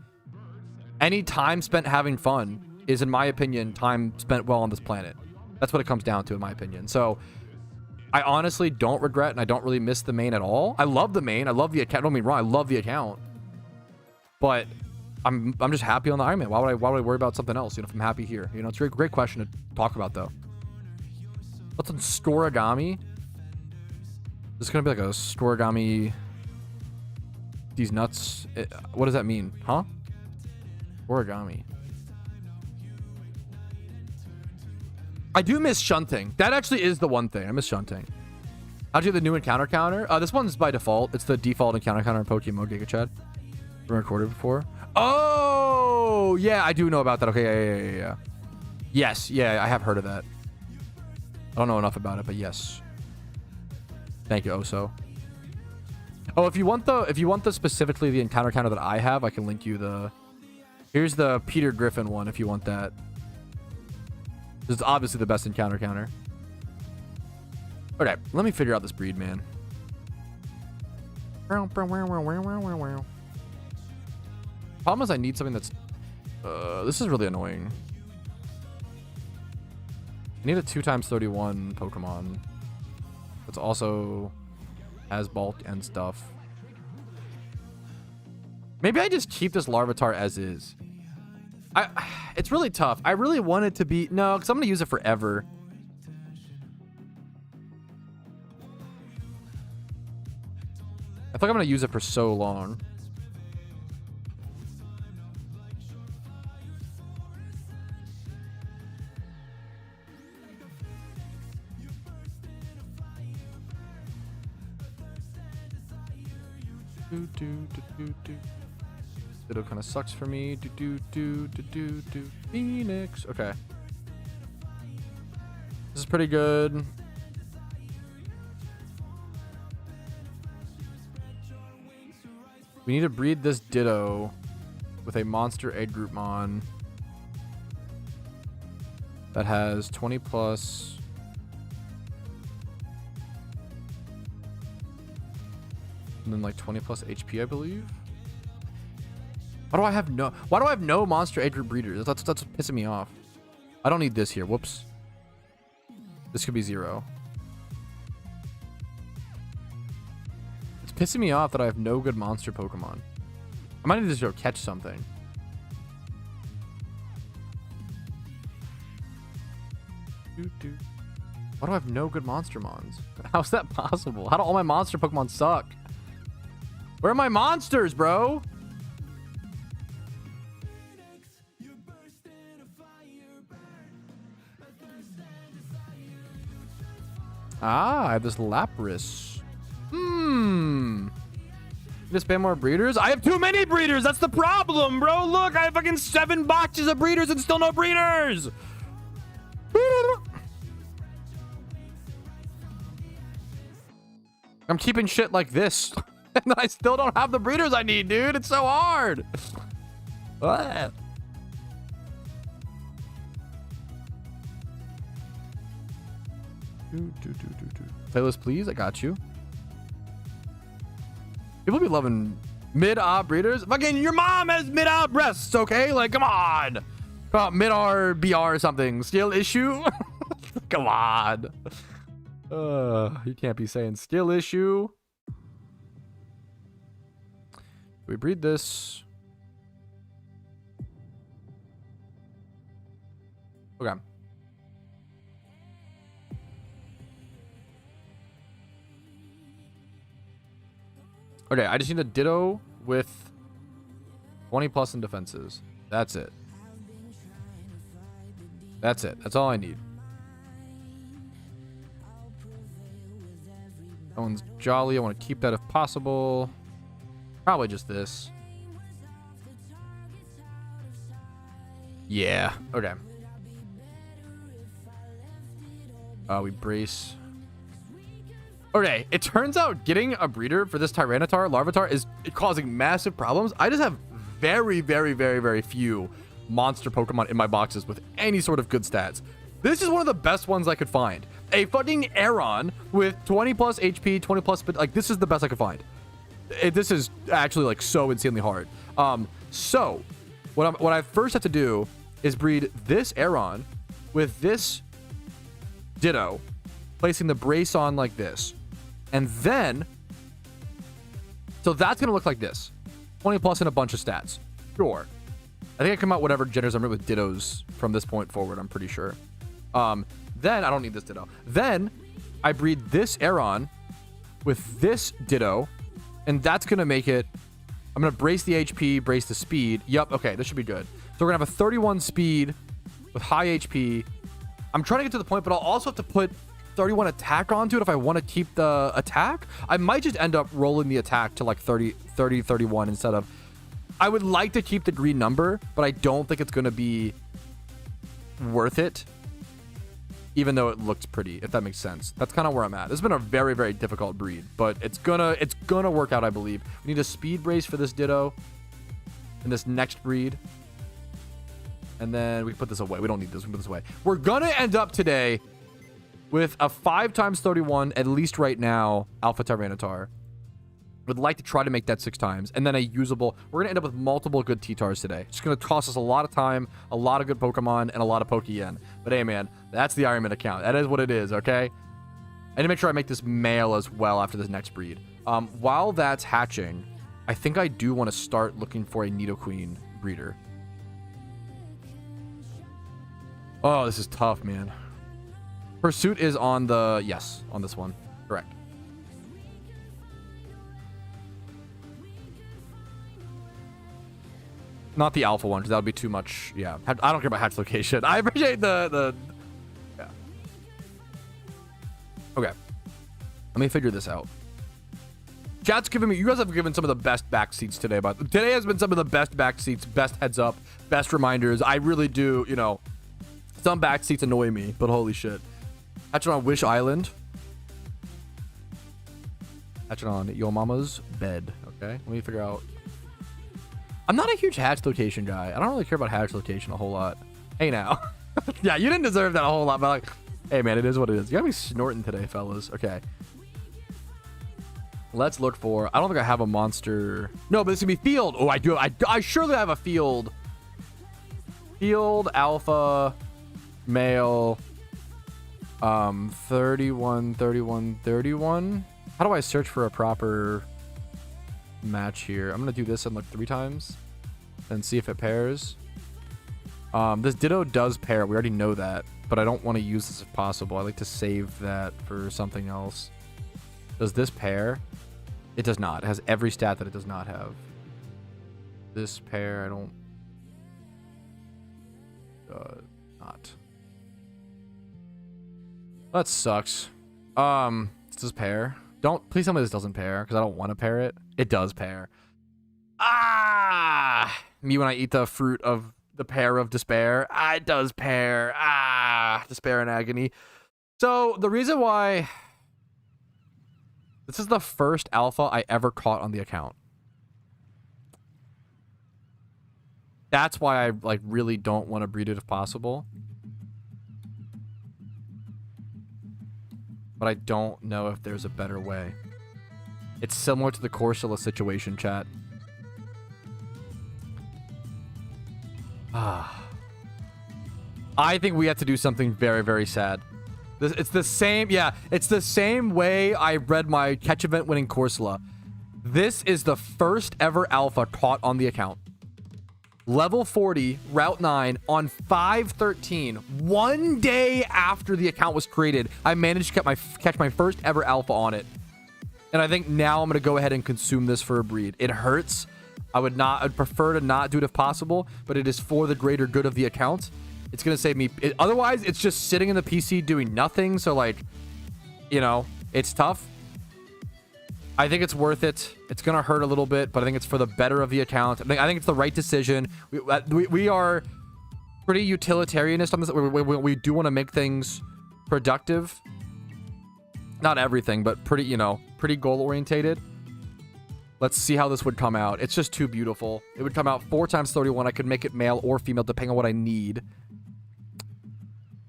Any time spent having fun is, in my opinion, time spent well on this planet. That's what it comes down to, in my opinion. So I honestly don't regret, and I don't really miss the main at all. I love the main. I love the account. Don't get me wrong. I love the account. But I'm just happy on the Iron Man. Why would I worry about something else? You know, if I'm happy here. You know, it's a great question to talk about, though. What's on Storagami? This is gonna be like a Storagami. These nuts. What does that mean? Huh? Origami. I do miss shunting. That actually is the one thing. I miss shunting. How'd you get the new encounter counter? This one's by default. It's the default encounter counter in PokeMMO Giga Chat. Been recorded before. Oh, yeah, I do know about that. Okay, yeah. Yes, yeah, I have heard of that. I don't know enough about it, but yes. Thank you, Oso. Oh, if you want the specifically the encounter counter that I have, I can link you the. Here's the Peter Griffin one if you want that. This is obviously the best encounter counter. Okay, let me figure out this breed, man. Problem is I need something that's... this is really annoying. I need a 2x31 Pokemon. That's also has bulk and stuff. Maybe I just keep this Larvitar as is. It's really tough. I really want it to be... No, because I'm going to use it forever. I feel like I'm going to use it for so long. Ditto kind of sucks for me. Phoenix. Okay. This is pretty good. We need to breed this Ditto with a monster egg group mon that has 20 plus. And then like 20 plus HP, I believe. Why do I have no monster egg group breeders? That's what's pissing me off. I don't need this here. Whoops. This could be 0. It's pissing me off that I have no good monster Pokemon. I might need to just go catch something. Why do I have no good monster mons? How's that possible? How do all my monster Pokemon suck? Where are my monsters, bro? Ah, I have this Lapras. Just spam more breeders? I have too many breeders. That's the problem, bro. Look, I have fucking 7 boxes of breeders and still no breeders. I'm keeping shit like this. And I still don't have the breeders I need, dude. It's so hard. What? Playlist, please. I got you. People be loving mid-op breeders. Fucking your mom has mid-op breasts, okay? Like, come on. Come on, mid-R, BR or something. Skill issue? Come on. You can't be saying skill issue. We breed this. Okay. Okay, I just need a Ditto with 20 plus in defenses. That's it. That's it. That's all I need. That one's jolly. I want to keep that if possible. Probably just this. Yeah. Okay. We brace. Okay, it turns out getting a breeder for this Tyranitar, Larvitar, is causing massive problems. I just have very, very, very, very few monster Pokemon in my boxes with any sort of good stats. This is one of the best ones I could find. A fucking Aeron with 20 plus HP, 20 plus, but like this is the best I could find. This is actually like so insanely hard. So what I first have to do is breed this Aeron with this Ditto, placing the brace on like this. And then, so that's going to look like this. 20 plus and a bunch of stats. Sure. I think I come out whatever genders I'm with Dittos from this point forward, I'm pretty sure. Then, I don't need this Ditto. Then, I breed this Aeron with this Ditto. And that's going to make it, I'm going to brace the HP, brace the speed. Yup, okay, this should be good. So we're going to have a 31 speed with high HP. I'm trying to get to the point, but I'll also have to put 31 attack onto it if I want to keep the attack. I might just end up rolling the attack to like 30, 31 instead of... I would like to keep the green number, but I don't think it's going to be worth it. Even though it looks pretty, if that makes sense. That's kind of where I'm at. It's been a very, very difficult breed, but it's gonna work out, I believe. We need a speed brace for this Ditto in this next breed. And then we can put this away. We don't need this. We can put this away. We're gonna end up today with a 5x31, at least right now, Alpha Tyranitar. Would like to try to make that 6 times, and then a usable. We're gonna end up with multiple good TTars today. It's gonna cost us a lot of time, a lot of good Pokemon, and a lot of Pokeyen. But hey, man, that's the Ironman account. That is what it is. Okay. I need to make sure I make this male as well after this next breed. While that's hatching, I think I do want to start looking for a Nidoqueen breeder. Oh, this is tough, man. Pursuit is on the yes on this one. Correct. Not the alpha one, because that would be too much. Yeah, I don't care about hatch location. I appreciate the yeah. Okay. Let me figure this out. Chat's giving me, you guys have given some of the best back seats today, but today has been some of the best back seats, best heads up, best reminders. I really do, you know, some back seats annoy me, but holy shit. Hatching on Wish Island. Hatching on Yo Mama's bed. Okay, let me figure out. I'm not a huge hatch location guy. I don't really care about hatch location a whole lot. Hey now. Yeah, you didn't deserve that a whole lot, but like, hey man, it is what it is. You got me snorting today, fellas. Okay. Let's look for, I don't think I have a monster. No, but this is gonna be field. Oh, I do. I surely have a field. Field, alpha, male, 31, 31, 31. How do I search for a proper match here? I'm gonna do this and look 3 times and see if it pairs. This Ditto does pair. We already know that, but I don't want to use this if possible. I like to save that for something else. Does this pair? It does not. It has every stat that it does not have. This pair, I don't. Not. That sucks. Does this pair? Don't please tell me this doesn't pair, because I don't want to pair it. It does pair. Ah! Me when I eat the fruit of the pear of despair. Ah, it does pair. Ah, despair and agony. So the reason why this is the first alpha I ever caught on the account. That's why I like really don't want to breed it if possible. But I don't know if there's a better way. It's similar to the Corsola situation, chat. I think we have to do something very, very sad. It's the same, yeah, it's the same way I read my catch event winning Corsola. This is the first ever alpha caught on the account. Level 40, Route 9, on 5/13, 1 day after the account was created, I managed to catch my first ever alpha on it. And I think now I'm going to go ahead and consume this for a breed. It hurts. I'd prefer to not do it if possible, but it is for the greater good of the account. It's going to save me. Otherwise, it's just sitting in the PC doing nothing. So, like, you know, it's tough. I think it's worth it. It's going to hurt a little bit, but I think it's for the better of the account. I think it's the right decision. We are pretty utilitarianist on this. We do want to make things productive. Not everything, but pretty, you know, pretty goal-orientated. Let's see how this would come out. It's just too beautiful. It would come out 4 times 31. I could make it male or female, depending on what I need.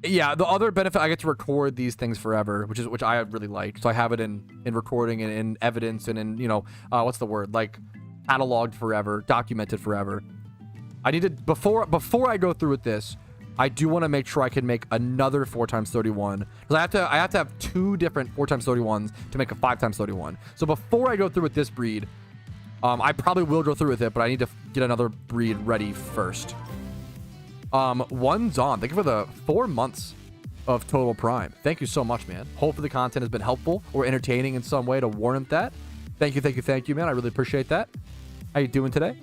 Yeah, the other benefit, I get to record these things forever, which I really like. So I have it in recording and in evidence and in, you know, what's the word? Like, cataloged forever, documented forever. I need to, before I go through with this, I do want to make sure I can make another 4 times 31. Because I have to have 2 different 4 times 31s to make a 5 times 31. So before I go through with this breed, I probably will go through with it, but I need to get another breed ready first. One's on. Thank you for the 4 months of Total Prime. Thank you so much, man. Hopefully the content has been helpful or entertaining in some way to warrant that. Thank you, man. I really appreciate that. How you doing today?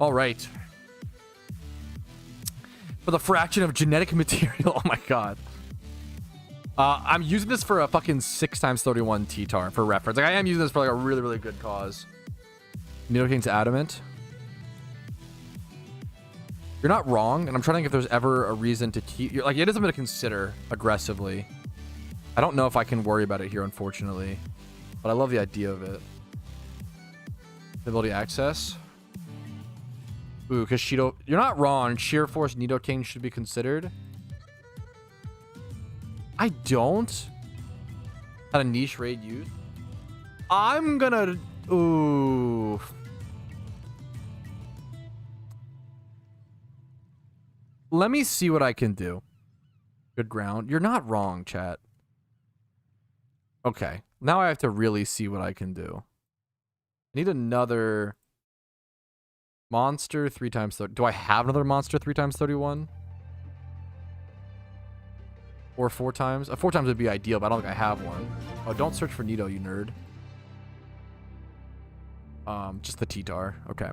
All right. For the fraction of genetic material. Oh my god. I'm using this for a fucking 6 times 31 TTar for reference. Like, I am using this for like a really, really good cause. Nidoking's adamant. You're not wrong, and I'm trying to think if there's ever a reason to keep. Like, it is something to consider aggressively. I don't know if I can worry about it here, unfortunately, but I love the idea of it. Ability access. Ooh, Kashido. You're not wrong. Sheer Force Nidoking should be considered. I don't. Had a niche raid used. I'm gonna... Ooh. Let me see what I can do. Good ground. You're not wrong, chat. Okay. Now I have to really see what I can do. I need another monster 3 times 30. Do I have another monster 3 times 31? Or 4 times? 4 times would be ideal, but I don't think I have one. Oh, don't search for Nito, you nerd. Just the TTar. Okay.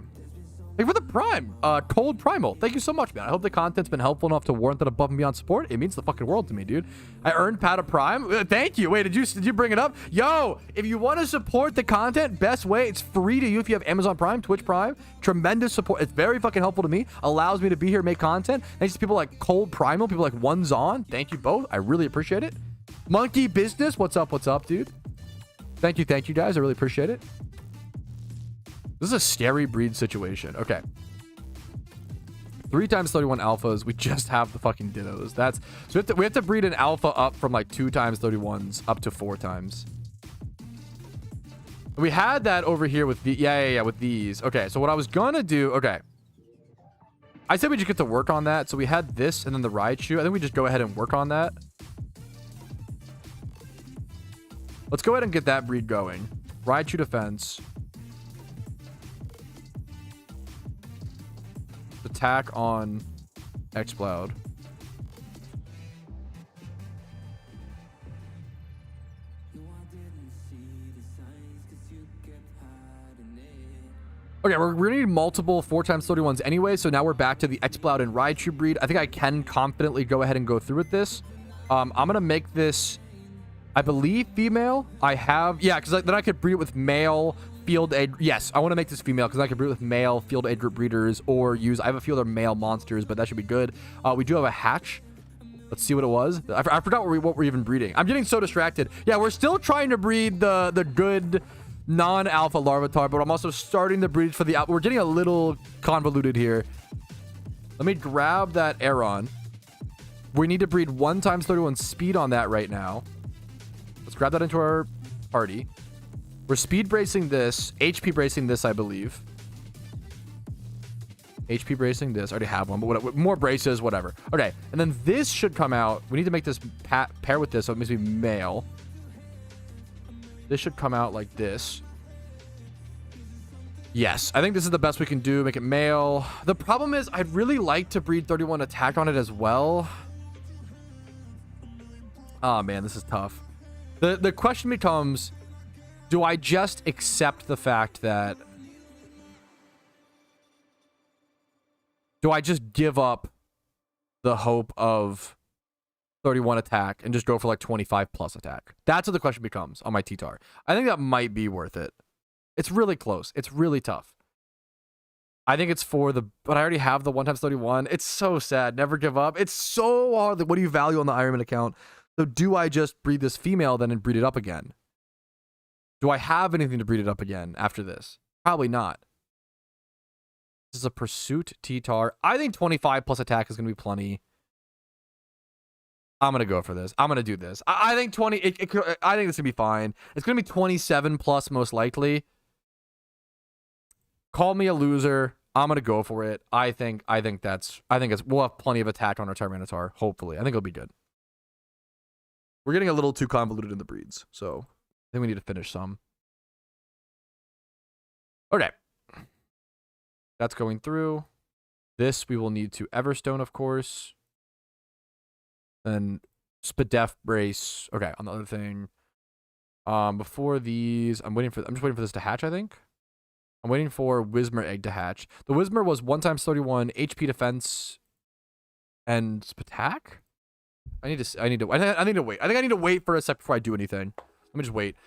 Thank you for the Prime. Cold Primal. Thank you so much, man. I hope the content's been helpful enough to warrant that above and beyond support. It means the fucking world to me, dude. I earned Pat a Prime. Thank you. Wait, did you bring it up? Yo, if you want to support the content, best way, it's free to you if you have Amazon Prime, Twitch Prime. Tremendous support. It's very fucking helpful to me. Allows me to be here, make content. Thanks to people like Cold Primal, people like One's On. Thank you both. I really appreciate it. Monkey Business. What's up, dude? Thank you guys. I really appreciate it. This is a scary breed situation. Okay. 3 times 31 alphas. We just have the fucking dittos. That's so we have to breed an alpha up from like 2 times 31s up to 4 times. We had that over here with the with these. Okay, so what I was gonna do, okay. I said we just get to work on that. So we had this and then the Raichu. I think we just go ahead and work on that. Let's go ahead and get that breed going. Raichu defense. Attack on Exploud. Okay, we're gonna need multiple 4 times 31s anyway, so now we're back to the Exploud and Raichu breed. I think I can confidently go ahead and go through with this. I'm gonna make this, I believe, female. I have, yeah, because then I could breed it with male field aid. Yes, I want to make this female because I could breed it with male field aid group breeders or use, I have a few other male monsters, but that should be good. We do have a hatch. Let's see what it was. I forgot what we're even breeding. I'm getting so distracted. Yeah, we're still trying to breed the good non-alpha Larvitar, but I'm also starting the breeds for the alpha. We're getting a little convoluted here. Let me grab that Aeron. We need to breed 1 times 31 speed on that right now. Let's grab that into our party. We're speed bracing this, HP bracing this, I believe. HP bracing this. I already have one, but whatever. More braces, whatever. Okay, and then this should come out. We need to make this pair with this, so it makes me male. This should come out like this. Yes, I think this is the best we can do. Make it male. The problem is, I'd really like to breed 31 attack on it as well. Oh man, this is tough. The question becomes, do I just accept the fact that... Do I just give up the hope of 31 attack and just go for like 25 plus attack? That's what the question becomes on my TTar. I think that might be worth it. It's really close. It's really tough. I think it's for the... But I already have the 1 times 31. It's so sad. Never give up. It's so hard. Like, what do you value on the Ironman account? So do I just breed this female then and breed it up again? Do I have anything to breed it up again after this? Probably not. This is a Pursuit TTar. I think 25 plus attack is going to be plenty. I'm going to go for this. I'm going to do this. I think 20... I think this is going to be fine. It's going to be 27 plus most likely. Call me a loser. I'm going to go for it. I think we'll have plenty of attack on our Tyranitar. Hopefully. I think it'll be good. We're getting a little too convoluted in the breeds, so I think we need to finish some. Okay. That's going through. This we will need to Everstone, of course. Then Spadef brace. Okay, on the other thing. Before these, I'm just waiting for this to hatch, I think. I'm waiting for Whismur egg to hatch. The Whismur was 1 times 31 HP defense and attack. I need to wait. I think I need to wait for a sec before I do anything. Let me just wait.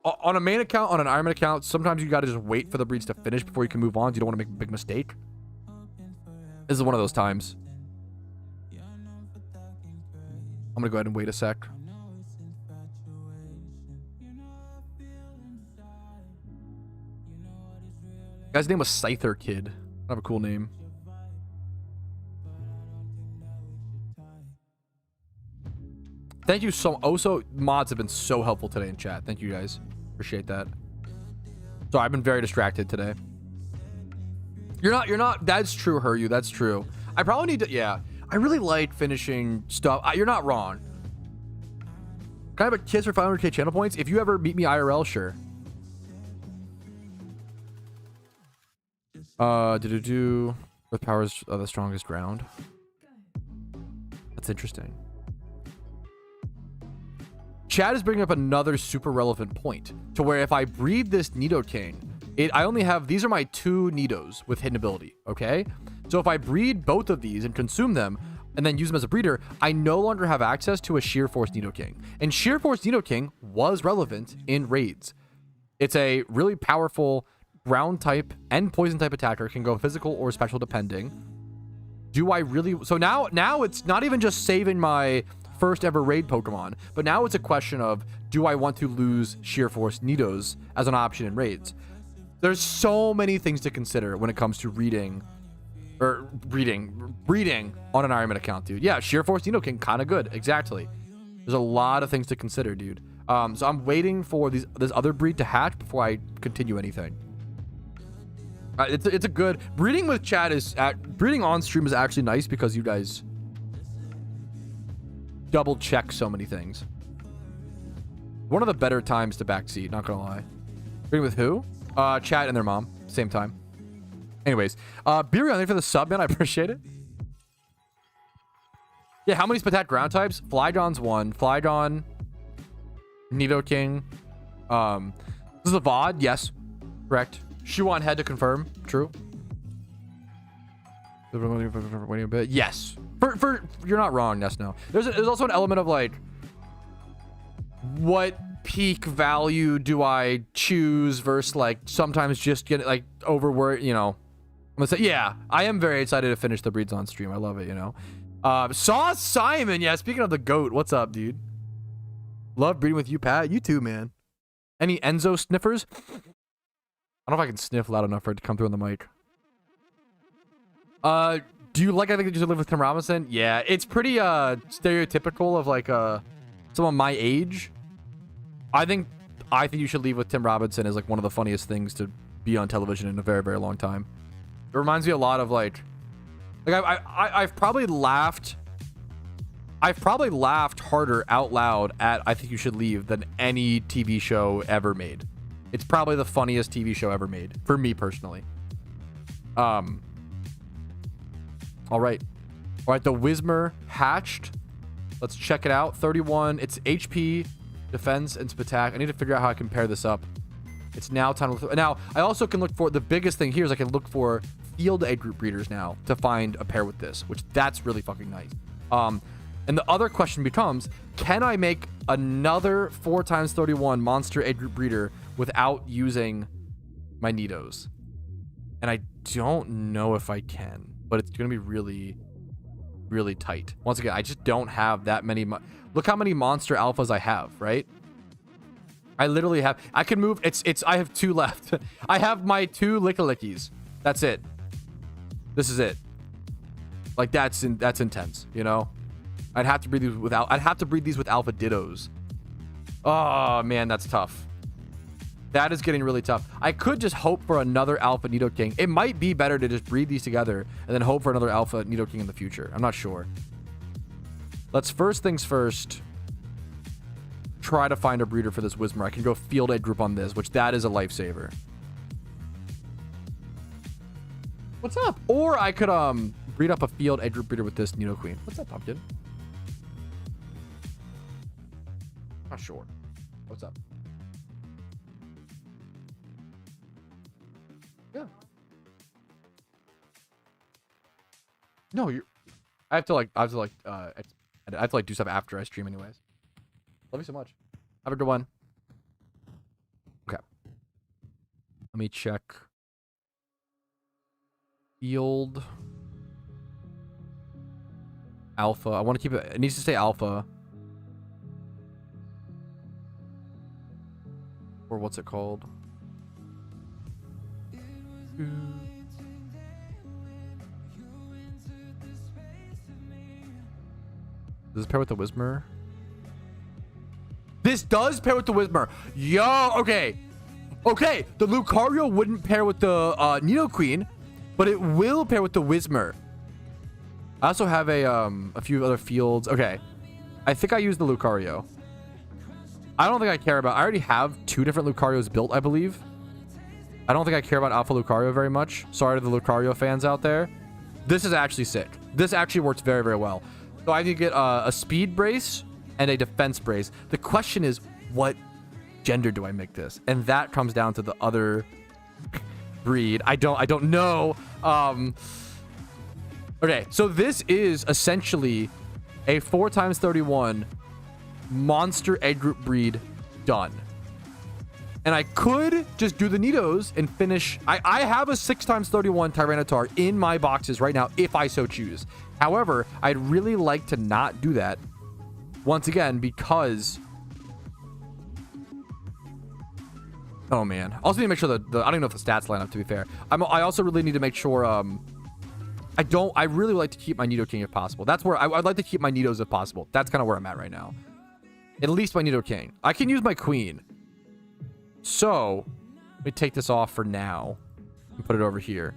On a main account, on an Ironman account, sometimes you got to just wait for the breeds to finish before you can move on. You don't want to make a big mistake. This is one of those times. I'm gonna go ahead and wait a sec. Guy's name was Scyther Kid. I have a cool name. Thank you so... Also, mods have been so helpful today in chat. Thank you, guys. Appreciate that. So I've been very distracted today. You're not. That's true, Huryu. That's true. I probably need to. Yeah. I really like finishing stuff. You're not wrong. Can I have a kiss for 500k channel points? If you ever meet me IRL, sure. Earth powers are the strongest round. That's interesting. Chad is bringing up another super relevant point to where if I breed this Nidoking, I only have, these are my 2 Nidos with hidden ability, okay? So if I breed both of these and consume them and then use them as a breeder, I no longer have access to a Sheer Force Nidoking. And Sheer Force Nidoking was relevant in raids. It's a really powerful ground type and poison type attacker, can go physical or special depending. Do I really? So now it's not even just saving my first ever raid Pokemon, but now it's a question of, do I want to lose Sheer Force Nidos as an option in raids? There's so many things to consider when it comes to breeding on an Ironman account, dude. Yeah, Sheer Force Nidoking, kind of good. Exactly. There's a lot of things to consider, dude. So I'm waiting for this other breed to hatch before I continue anything. It's a good breeding with chat breeding on stream is actually nice because you guys double check so many things. One of the better times to backseat, not gonna lie. Breeding with who? Chat and their mom, same time. Anyways, Birion, thank you for the sub, man. I appreciate it. Yeah, how many Spatat ground types? Flygon's 1. Flygon, Nidoking. This is a VOD, yes, correct. Shuan head to confirm. True. Waiting a bit. Yes. For you're not wrong. Yes. No. There's also an element of like, what peak value do I choose versus like sometimes just get like overworked. You know. I'm gonna say yeah. I am very excited to finish the breeds on stream. I love it. You know. Saw Simon. Yeah. Speaking of the goat, what's up, dude? Love breeding with you, Pat. You too, man. Any Enzo sniffers? I don't know if I can sniff loud enough for it to come through on the mic. Do you like, I think you should live with Tim Robinson? Yeah, it's pretty stereotypical of like someone my age. I think you should leave with Tim Robinson is like one of the funniest things to be on television in a very, very long time. It reminds me a lot of like I've probably laughed harder out loud at I Think You Should Leave than any TV show ever made. It's probably the funniest TV show ever made for me personally. All right. The Whismer hatched. Let's check it out. 31. It's HP, defense, and Spatak. I need to figure out how I can pair this up. It's now time to look. Now, I also can look for, the biggest thing here is I can look for field egg group breeders now to find a pair with this, which that's really fucking nice. And the other question becomes, can I make another 4x31 monster egg group breeder without using my Nidos? And I don't know if I can, but it's going to be really, really tight. Once again, I just don't have that many. Look how many monster alphas I have, right? I literally have, I can move. I have 2 left. I have my 2 Lickilickies. That's it. This is it. Like that's intense, you know? I'd have to breed these with Alpha Dittos. Oh man, that's tough. That is getting really tough. I could just hope for another Alpha Nidoking. It might be better to just breed these together and then hope for another Alpha Nidoking in the future. I'm not sure. Let's first things first try to find a breeder for this Whismer. I can go field egg group on this, which that is a lifesaver. What's up? Or I could breed up a field egg group breeder with this Nidoqueen. What's up, Pumpkin? Not sure. What's up? Yeah. No, I have to do stuff after I stream anyways. Love you so much. Have a good one. Okay. Let me check. Field. Alpha. I want to keep it. It needs to stay alpha. Or what's it called? Does this pair with the Whismer? This does pair with the Whismur. Yo, okay. Okay, the Lucario wouldn't pair with the Nidoqueen, but it will pair with the Whismur. I also have a few other fields. Okay, I think I used the Lucario. I don't think I care about... I already have 2 different Lucarios built, I believe. I don't think I care about Alpha Lucario very much. Sorry to the Lucario fans out there. This is actually sick. This actually works very, very well. So I can get a speed brace and a defense brace. The question is, what gender do I make this? And that comes down to the other breed. I don't know. Okay, so this is essentially a 4x31 monster egg group breed done. And I could just do the Nidos and finish. I have a 6x31 Tyranitar in my boxes right now if I so choose. However, I'd really like to not do that once again because... Oh, man. I also need to make sure that I don't even know if the stats line up, to be fair. I also really need to make sure... I really like to keep my Nidoking if possible. That's where I'd like to keep my Nidos if possible. That's kind of where I'm at right now. At least my Nidoking. I can use my Queen. So, let me take this off for now and put it over here.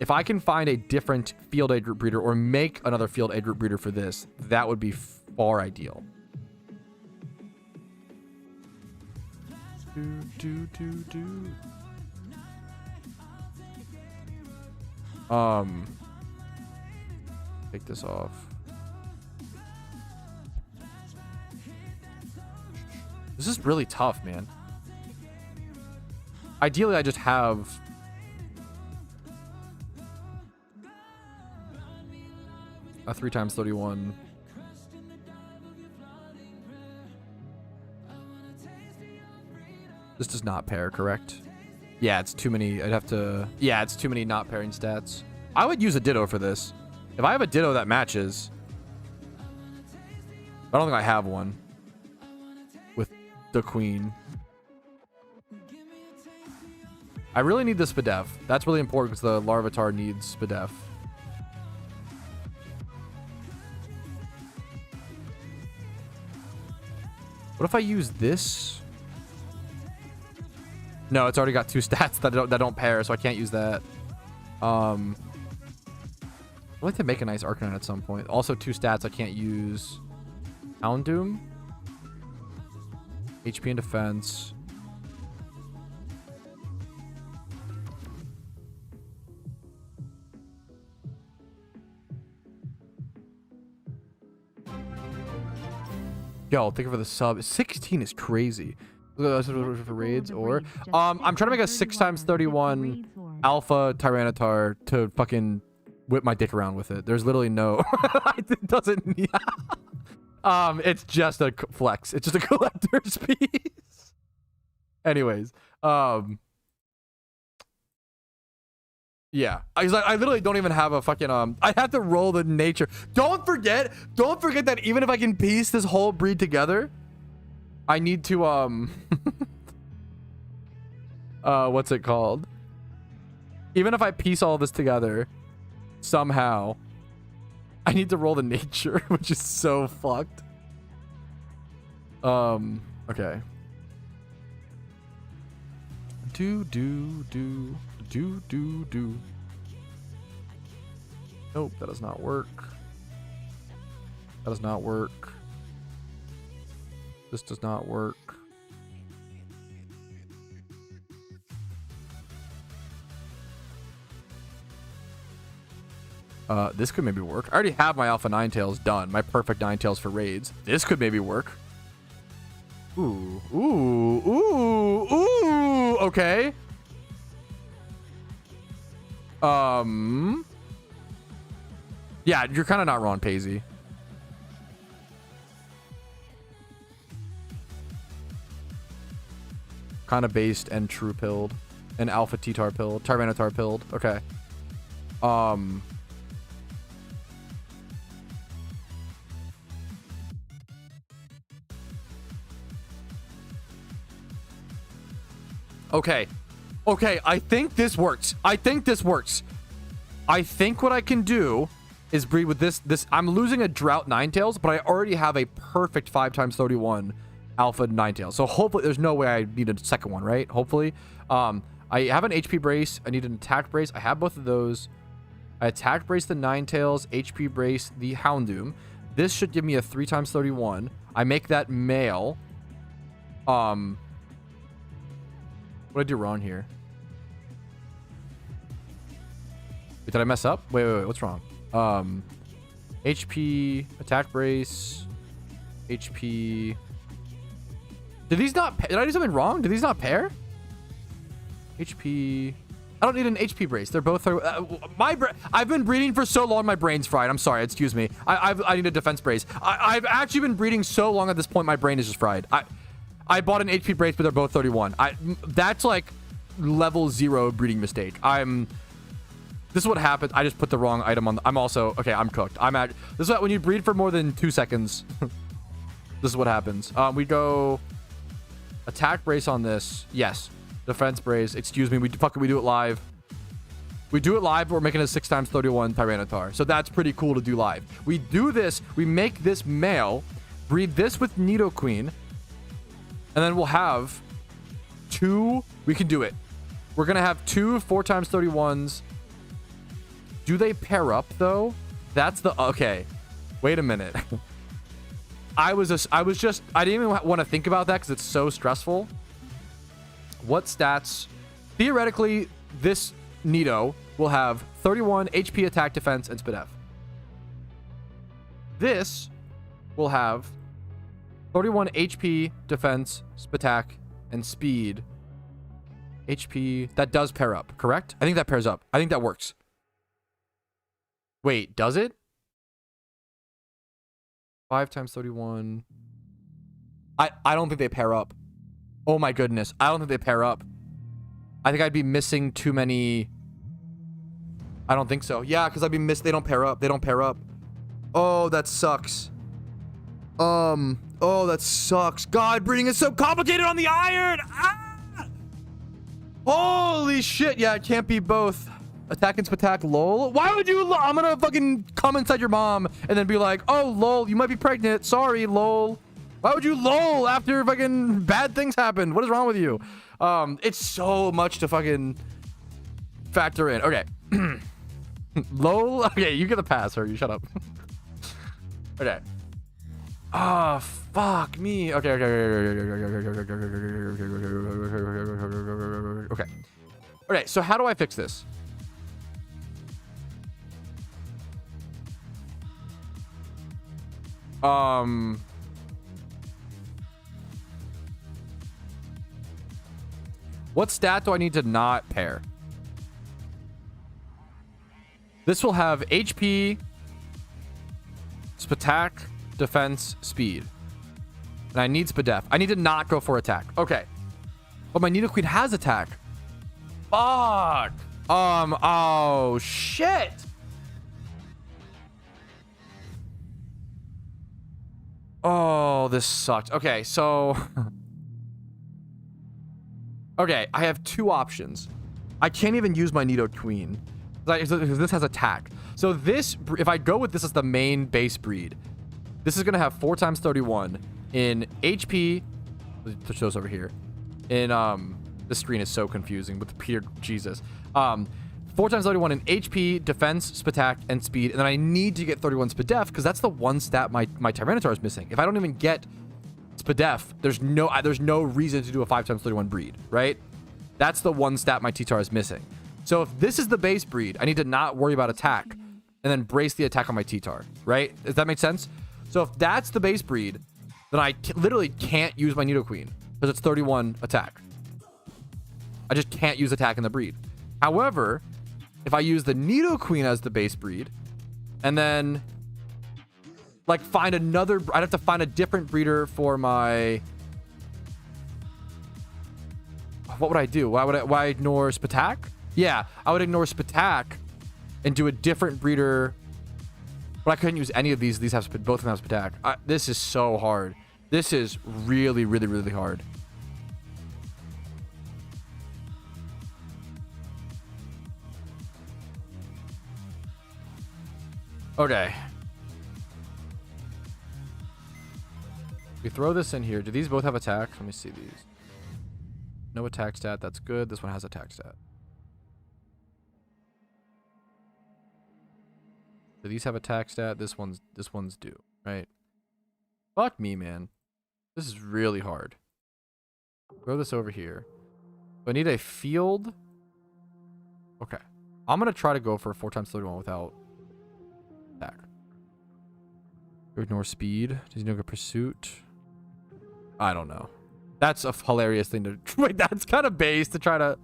If I can find a different field egg group breeder or make another field egg group breeder for this, that would be far ideal. Take this off. This is really tough, man. Ideally, I just have... a 3x31. This does not pair, correct? Yeah, it's too many. I'd have to... Yeah, it's too many not pairing stats. I would use a Ditto for this. If I have a Ditto that matches... I don't think I have one. With the Queen. I really need the Spadef. That's really important because the Larvitar needs Spadef. What if I use this? No, it's already got 2 stats that don't pair, so I can't use that. I'd like to make a nice Arcanine at some point. Also 2 stats I can't use. Houndoom. HP and defense. Yo, thank you for the sub. 16 is crazy. For raids or I'm trying to make a 6x31 Alpha Tyranitar to fucking whip my dick around with it. There's literally no it doesn't it's just a flex. It's just a collector's piece. Anyways, yeah, I literally don't even have a fucking I have to roll the nature. Don't forget that even if I can piece this whole breed together, I need to what's it called? Even if I piece all this together somehow, I need to roll the nature, which is so fucked. Okay. Do. Nope, that does not work. That does not work. This does not work. This could maybe work. I already have my Alpha Ninetales done. My perfect Ninetales for raids. This could maybe work. Ooh. Okay. Yeah, you're kind of not wrong, Paisy. Kind of based and true pilled. And Alpha TTar pilled. Tyranitar pilled. Okay. Okay. Okay, I think this works. I think what I can do is breed with this. I'm losing a Drought Ninetales, but I already have a perfect 5x31 Alpha Ninetales. So hopefully there's no way I need a second one, right? Hopefully. I have an HP brace. I need an attack brace. I have both of those. I attack brace the Ninetales, HP brace the Houndoom. This should give me a 3x31. I make that male. What did I do wrong here? Wait, did I mess up? Wait, what's wrong? HP, attack brace, HP. Did these not, did I do something wrong? Did these not pair? HP. I don't need an HP brace. They're both, I've been breeding for so long, my brain's fried. I'm sorry, excuse me. I need a defense brace. I've actually been breeding so long at this point, my brain is just fried. I bought an HP brace, but they're both 31. That's like level 0 breeding mistake. This is what happened. I just put the wrong item on. I'm also, okay, I'm cooked. This is what, when you breed for more than 2 seconds, this is what happens. We go attack brace on this. Yes. Defense brace. Excuse me. We do it live. We do it live. But we're making a 6x31 Tyranitar. So that's pretty cool to do live. We do this. We make this male. Breed this with Nidoqueen. And then we'll have 2. We can do it. We're going to have 2 4x31s. Do they pair up though? That's the, okay. Wait a minute. I didn't even want to think about that because it's so stressful. What stats? Theoretically, this Nido will have 31 HP, attack, defense, and speed F. This will have 31 HP, defense, attack, and speed. HP, that does pair up, correct? I think that pairs up. I think that works. Wait, does it? 5x31. I don't think they pair up. Oh my goodness. I don't think they pair up. I think I'd be missing too many. I don't think so. Yeah, because I'd be missing. They don't pair up. They don't pair up. Oh, that sucks. Oh, that sucks. God, breeding is so complicated on the iron. Ah! Holy shit. Yeah, it can't be both. Attack and Spatak, lol. Why would you? I'm gonna fucking come inside your mom and then be like, oh, lol, you might be pregnant. Sorry, lol. Why would you lol after fucking bad things happen? What is wrong with you? It's so much to fucking factor in. Okay. Lol. Okay, you get the pass, or you shut up. Okay. Oh, fuck me. Okay. Okay, so how do I fix this? What stat do I need to not pair? This will have HP, attack, defense, speed. And I need Spadef. I need to not go for attack. Okay. But my Nidoqueen has attack. Fuck. Oh, shit. Oh, this sucks. Okay, so... Okay, I have 2 options. I can't even use my Nidoqueen because this has attack. So this, if I go with this as the main base breed, this is going to have 4x31 in HP. Let's show this over here. In, the screen is so confusing with the pure Jesus. 4x31 in HP, defense, attack, and speed. And then I need to get 31 Spadef because that's the one stat my Tyranitar is missing. If I don't even get Spadef, there's no reason to do a 5x31 breed, right? That's the one stat my TTar is missing. So if this is the base breed, I need to not worry about attack and then brace the attack on my TTar, right? Does that make sense? So if that's the base breed, then I literally can't use my Nidoqueen because it's 31 attack. I just can't use attack in the breed. However, if I use the Nidoqueen as the base breed and then like find another, I'd have to find a different breeder for my, what would I do? Why ignore Spatak? Yeah, I would ignore Spatak and do a different breeder, but I couldn't use any of these. These have, both of them have Spatak. This is so hard. This is really, really, really hard. Okay. We throw this in here. Do these both have attack? Let me see these. No attack stat. That's good. This one has attack stat. Do these have attack stat? This one's do, right? Fuck me, man. This is really hard. Throw this over here. I need a field. Okay. I'm going to try to go for a 4x31 without attack. Ignore speed. Does he know a pursuit? I don't know. That's a hilarious thing to... Wait, that's kind of base to try to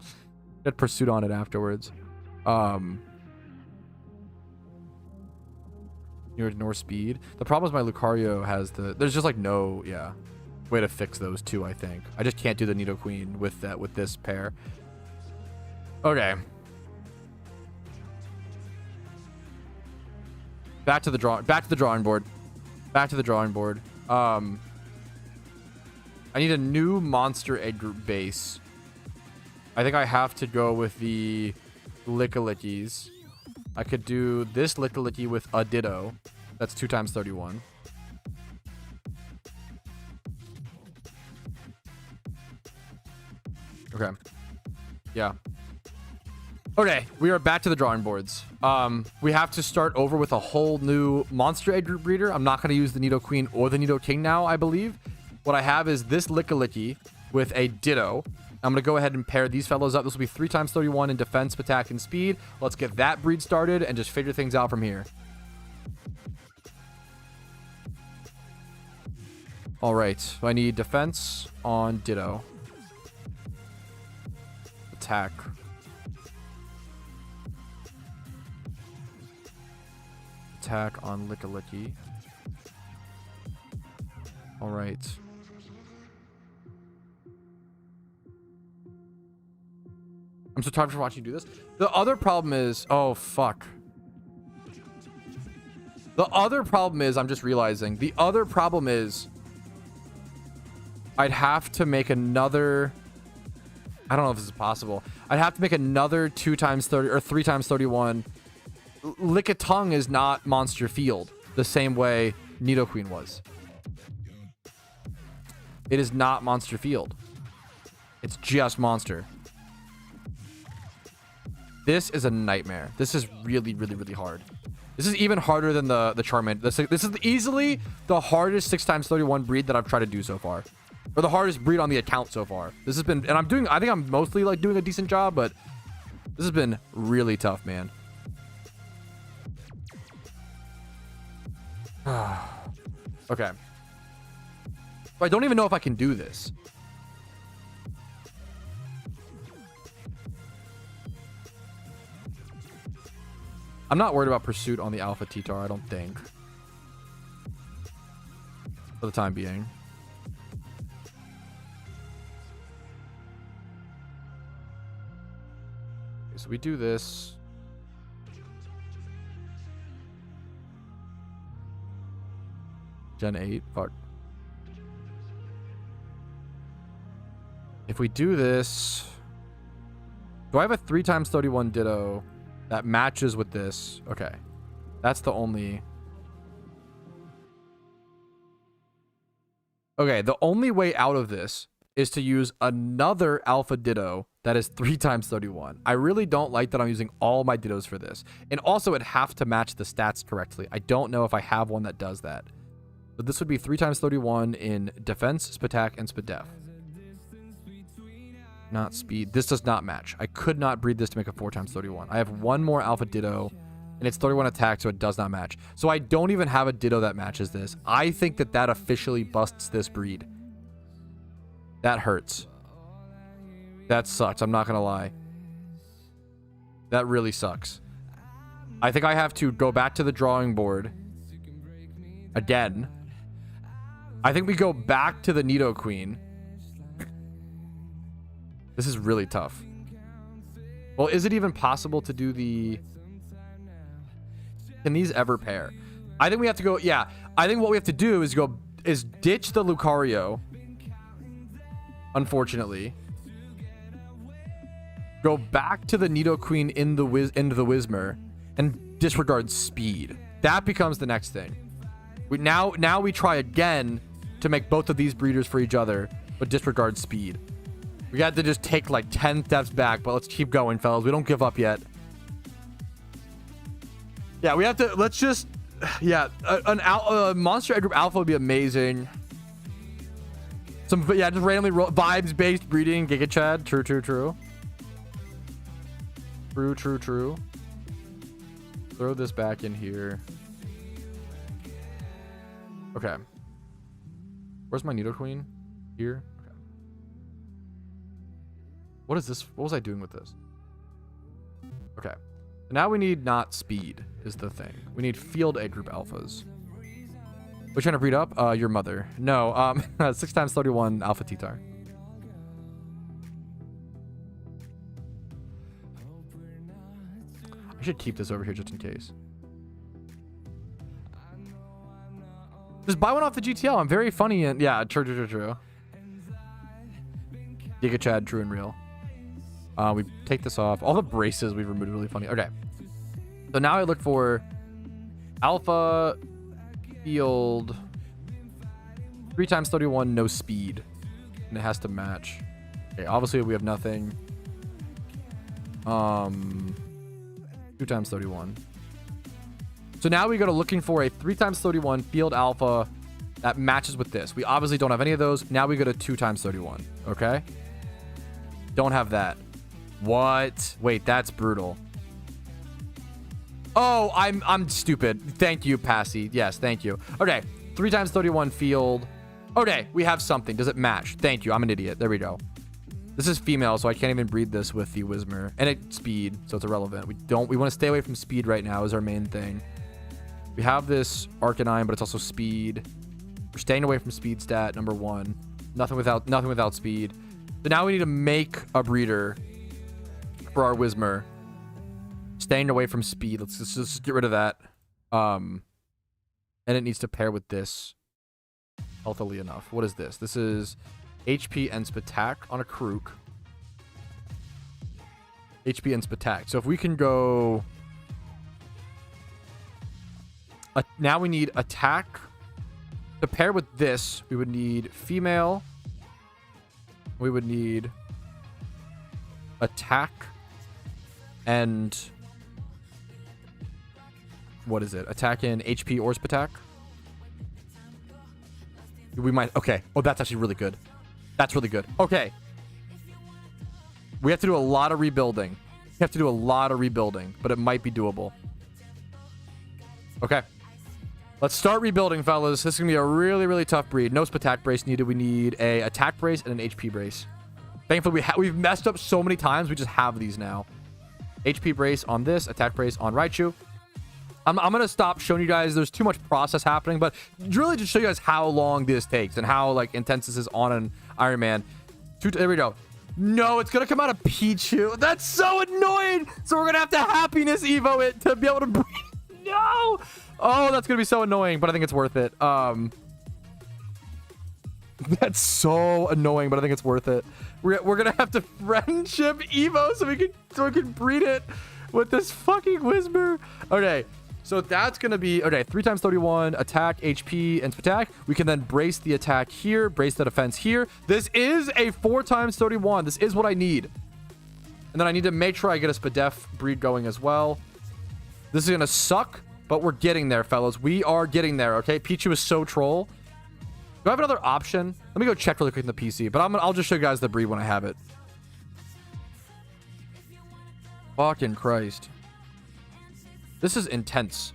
get pursuit on it afterwards. You ignore speed. The problem is my Lucario has the... There's just like no... Yeah. Way to fix those two, I think. I just can't do the Nidoqueen with that with this pair. Okay. Back to the drawing board. Back to the drawing board. I need a new monster egg group base. I think I have to go with the Lickilickies. I could do this Lickilicky with a Ditto. That's 2x31. Okay. Yeah. Okay, we are back to the drawing boards. We have to start over with a whole new monster egg group breeder. I'm not going to use the Nidoqueen or the Nidoking now, I believe. What I have is this Lickilicky with a Ditto. I'm going to go ahead and pair these fellows up. This will be 3x31 in defense, attack, and speed. Let's get that breed started and just figure things out from here. All right, so I need defense on Ditto. Attack. Attack on Lickilicky. All right. I'm so tired for watching you do this. The other problem is... Oh, fuck. The other problem is... I'm just realizing. The other problem is... I'd have to make another... I don't know if this is possible. I'd have to make another 2x30 or 3x31. Lickitung is not Monster Field the same way Nidoqueen was. It is not Monster Field. It's just Monster. This is a nightmare. This is really, really, really hard. This is even harder than the Charmander. This is easily the hardest 6x31 breed that I've tried to do so far. Or the hardest breed on the account so far. This has been... And I think I'm mostly like doing a decent job, but this has been really tough, man. Okay. I don't even know if I can do this. I'm not worried about pursuit on the Alpha Tyranitar, I don't think. For the time being. Okay, so we do this. Gen 8, fuck. If we do this... Do I have a 3x31 Ditto that matches with this? Okay. That's the only... Okay, the only way out of this is to use another Alpha Ditto that is 3x31. I really don't like that I'm using all my Dittos for this. And also, it'd have to match the stats correctly. I don't know if I have one that does that. But this would be 3x31 in defense, Spatak, and Spadef. Not speed. This does not match. I could not breed this to make a 4x31. I have one more Alpha Ditto, and it's 31 attack, so it does not match. So I don't even have a Ditto that matches this. I think that that officially busts this breed. That hurts. That sucks. I'm not going to lie. That really sucks. I think I have to go back to the drawing board again. I think we go back to the Nidoqueen. This is really tough. Well, is it even possible to do the... Can these ever pair? I think we have to go... Yeah, I think what we have to do is ditch the Lucario. Unfortunately. Go back to the Nidoqueen into the Whismur and disregard speed. That becomes the next thing. Now we try again to make both of these breeders for each other, but disregard speed. We got to just take like 10 steps back, but let's keep going, fellas. We don't give up yet. Yeah, we have to, let's just, yeah, a monster egg group alpha would be amazing. Yeah, just randomly vibes-based breeding, Giga Chad. True. True. Throw this back in here. Okay. Where's my Nidoqueen? Here. Okay. What is this? What was I doing with this? Okay. Now we need not speed is the thing. We need field egg group alphas. We're trying to breed up? Your mother. No, 6 times 31 Alpha TTar. I should keep this over here just in case. Just buy one off the GTL. I'm very funny and yeah, true. Giga Chad, true and real. We take this off. All the braces we've removed are really funny. Okay. So now I look for Alpha Field 3 times 31, no speed. And it has to match. Okay, obviously we have nothing. 2 times 31. So now we go to looking for a 3 times 31 field alpha that matches with this. We obviously don't have any of those. Now we go to 2 times 31. Okay. Don't have that. What? Wait, that's brutal. Oh, I'm stupid. Thank you, Passy. Yes, thank you. Okay, 3 times 31 field. Okay, we have something. Does it match? Thank you. I'm an idiot. There we go. This is female, so I can't even breed this with the Whismer. And it's speed, so it's irrelevant. We want to stay away from speed right now is our main thing. We have this Arcanine, but it's also speed. We're staying away from speed stat, number 1. Nothing without speed. So now we need to make a breeder for our Whismer. Staying away from speed. Let's just get rid of that. And it needs to pair with this healthily enough. What is this? This is HP and Spatak on a Krook. HP and Spatak. So if we can go... now we need attack. To pair with this, we would need female. We would need attack and... what is it? Attack in HP or Spatak? We might... okay. Oh, that's actually really good. That's really good. Okay. We have to do a lot of rebuilding. But it might be doable. Okay. Let's start rebuilding, fellas. This is going to be a really, really tough breed. No Spatak brace needed. We need a attack brace and an HP brace. Thankfully, we've messed up so many times. We just have these now. HP brace on this. Attack brace on Raichu. I'm going to stop showing you guys. There's too much process happening, but really just show you guys how long this takes and how like intense this is on an Iron Man. There we go. No, it's going to come out of Pichu. That's so annoying. So we're going to have to happiness Evo it to be able to breathe. No. Oh, that's going to be so annoying, but I think it's worth it. That's so annoying, but I think it's worth it. We're going to have to friendship Evo so we can breed it with this fucking Whisper. Okay. So that's going to be, okay, 3 times 31, attack, HP, and Spatak. We can then brace the attack here, brace the defense here. This is a 4 times 31. This is what I need. And then I need to make sure I get a Spadef breed going as well. This is going to suck, but we're getting there, fellas. We are getting there, okay? Pichu is so troll. Do I have another option? Let me go check really quick in the PC, but I'll just show you guys the breed when I have it. Fucking Christ. This is intense.